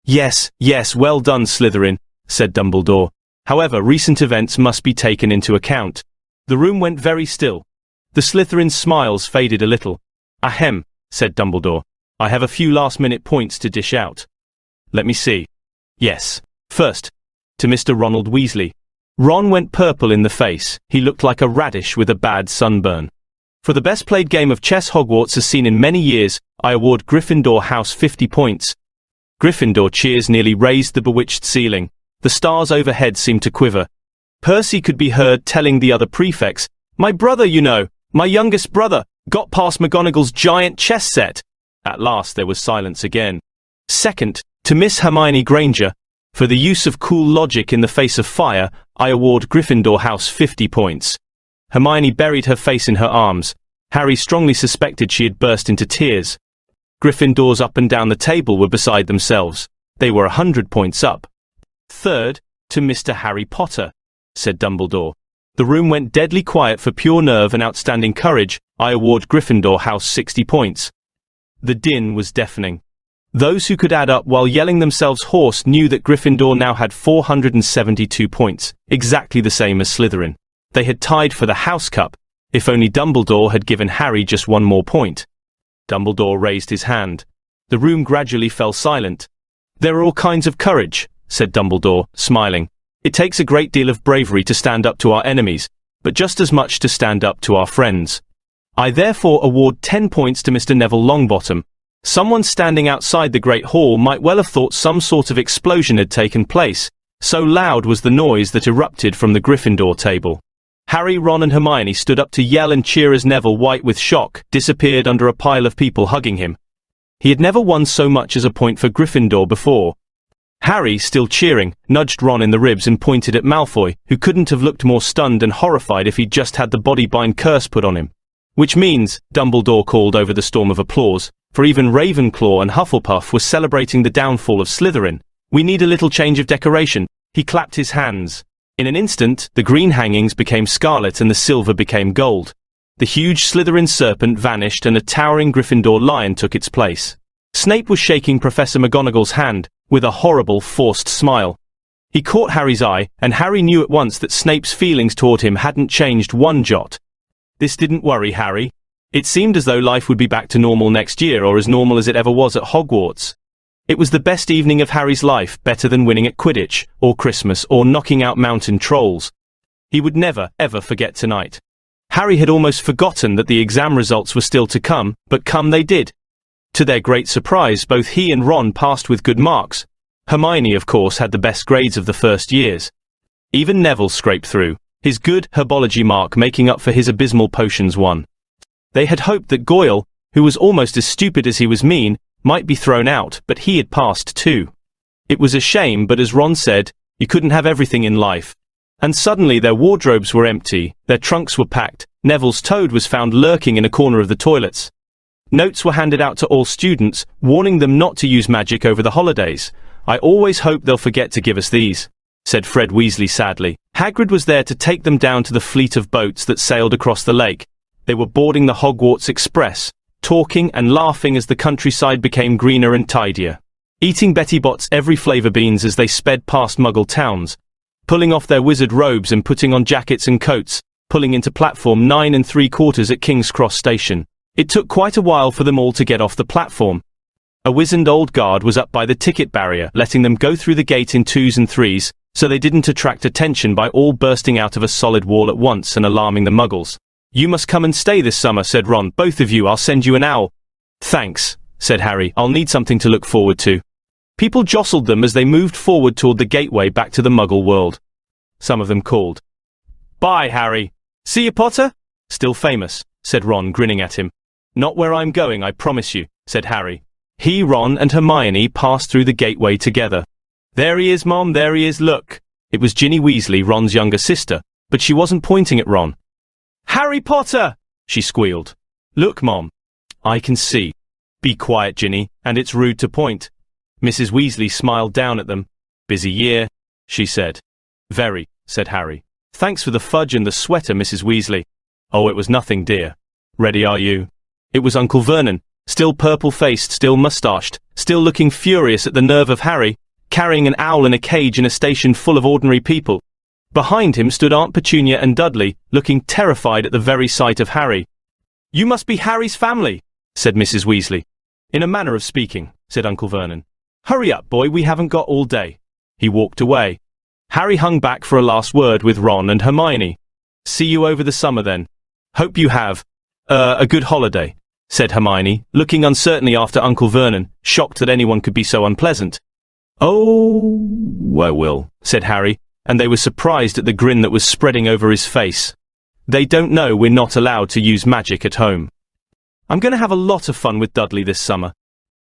Yes, well done, Slytherin, said Dumbledore. However, recent events must be taken into account. The room went very still. The Slytherin's smiles faded a little. Ahem, said Dumbledore. I have a few last-minute points to dish out. Let me see. Yes. First, to Mr. Ronald Weasley. Ron went purple in the face. He looked like a radish with a bad sunburn. For the best played game of chess Hogwarts has seen in many years, I award Gryffindor House 50 points. Gryffindor cheers nearly raised the bewitched ceiling. The stars overhead seemed to quiver. Percy could be heard telling the other prefects, My brother, you know, my youngest brother, got past McGonagall's giant chess set. At last there was silence again. Second, to Miss Hermione Granger, for the use of cool logic in the face of fire, I award Gryffindor House 50 points. Hermione buried her face in her arms. Harry strongly suspected she had burst into tears. Gryffindors up and down the table were beside themselves. They were 100 points up. Third, to Mr. Harry Potter, said Dumbledore. The room went deadly quiet. For pure nerve and outstanding courage, I award Gryffindor House 60 points. The din was deafening. Those who could add up while yelling themselves hoarse knew that Gryffindor now had 472 points, exactly the same as Slytherin. They had tied for the House Cup, if only Dumbledore had given Harry just one more point. Dumbledore raised his hand. The room gradually fell silent. There are all kinds of courage, said Dumbledore, smiling. It takes a great deal of bravery to stand up to our enemies, but just as much to stand up to our friends. I therefore award 10 points to Mr. Neville Longbottom. Someone standing outside the Great Hall might well have thought some sort of explosion had taken place, so loud was the noise that erupted from the Gryffindor table. Harry, Ron and Hermione stood up to yell and cheer as Neville, white with shock, disappeared under a pile of people hugging him. He had never won so much as a point for Gryffindor before. Harry, still cheering, nudged Ron in the ribs and pointed at Malfoy, who couldn't have looked more stunned and horrified if he'd just had the body-bind curse put on him. Which means, Dumbledore called over the storm of applause, for even Ravenclaw and Hufflepuff were celebrating the downfall of Slytherin. "We need a little change of decoration." He clapped his hands. In an instant, the green hangings became scarlet and the silver became gold. The huge Slytherin serpent vanished and a towering Gryffindor lion took its place. Snape was shaking Professor McGonagall's hand, with a horrible, forced smile. He caught Harry's eye, and Harry knew at once that Snape's feelings toward him hadn't changed one jot. This didn't worry Harry. It seemed as though life would be back to normal next year, or as normal as it ever was at Hogwarts. It was the best evening of Harry's life, better than winning at Quidditch, or Christmas, or knocking out mountain trolls. He would never, ever forget tonight. Harry had almost forgotten that the exam results were still to come, but come they did. To their great surprise, both he and Ron passed with good marks. Hermione, of course, had the best grades of the first years. Even Neville scraped through, his good herbology mark making up for his abysmal potions one. They had hoped that Goyle, who was almost as stupid as he was mean, might be thrown out, but he had passed too. It was a shame, but as Ron said, you couldn't have everything in life. And suddenly their wardrobes were empty, their trunks were packed, Neville's toad was found lurking in a corner of the toilets. Notes were handed out to all students, warning them not to use magic over the holidays. "I always hope they'll forget to give us these," said Fred Weasley sadly. Hagrid was there to take them down to the fleet of boats that sailed across the lake. They were boarding the Hogwarts Express, talking and laughing as the countryside became greener and tidier, eating Betty Bott's every flavour beans as they sped past Muggle towns, pulling off their wizard robes and putting on jackets and coats, pulling into platform 9 3/4 at King's Cross Station. It took quite a while for them all to get off the platform. A wizened old guard was up by the ticket barrier, letting them go through the gate in 2s and 3s, so they didn't attract attention by all bursting out of a solid wall at once and alarming the Muggles. "You must come and stay this summer," said Ron. "Both of you, I'll send you an owl." "Thanks," said Harry. "I'll need something to look forward to." People jostled them as they moved forward toward the gateway back to the Muggle world. Some of them called, "Bye, Harry." "See you, Potter?" "Still famous," said Ron, grinning at him. "Not where I'm going, I promise you," said Harry. He, Ron, and Hermione passed through the gateway together. "There he is, Mom, there he is, look." It was Ginny Weasley, Ron's younger sister, but she wasn't pointing at Ron. "Harry Potter!" she squealed. "Look, Mom." "I can see." "Be quiet, Ginny, and it's rude to point." Mrs. Weasley smiled down at them. "Busy year," she said. "Very," said Harry. "Thanks for the fudge and the sweater, Mrs. Weasley." "Oh, it was nothing, dear." "Ready are you?" It was Uncle Vernon, still purple-faced, still mustached, still looking furious at the nerve of Harry, carrying an owl in a cage in a station full of ordinary people. Behind him stood Aunt Petunia and Dudley, looking terrified at the very sight of Harry. "You must be Harry's family," said Mrs. Weasley. "In a manner of speaking," said Uncle Vernon. "Hurry up, boy, we haven't got all day." He walked away. Harry hung back for a last word with Ron and Hermione. "See you over the summer then." "Hope you have, a good holiday," said Hermione, looking uncertainly after Uncle Vernon, shocked that anyone could be so unpleasant. "Oh, I will," said Harry, and they were surprised at the grin that was spreading over his face. "They don't know we're not allowed to use magic at home. I'm going to have a lot of fun with Dudley this summer."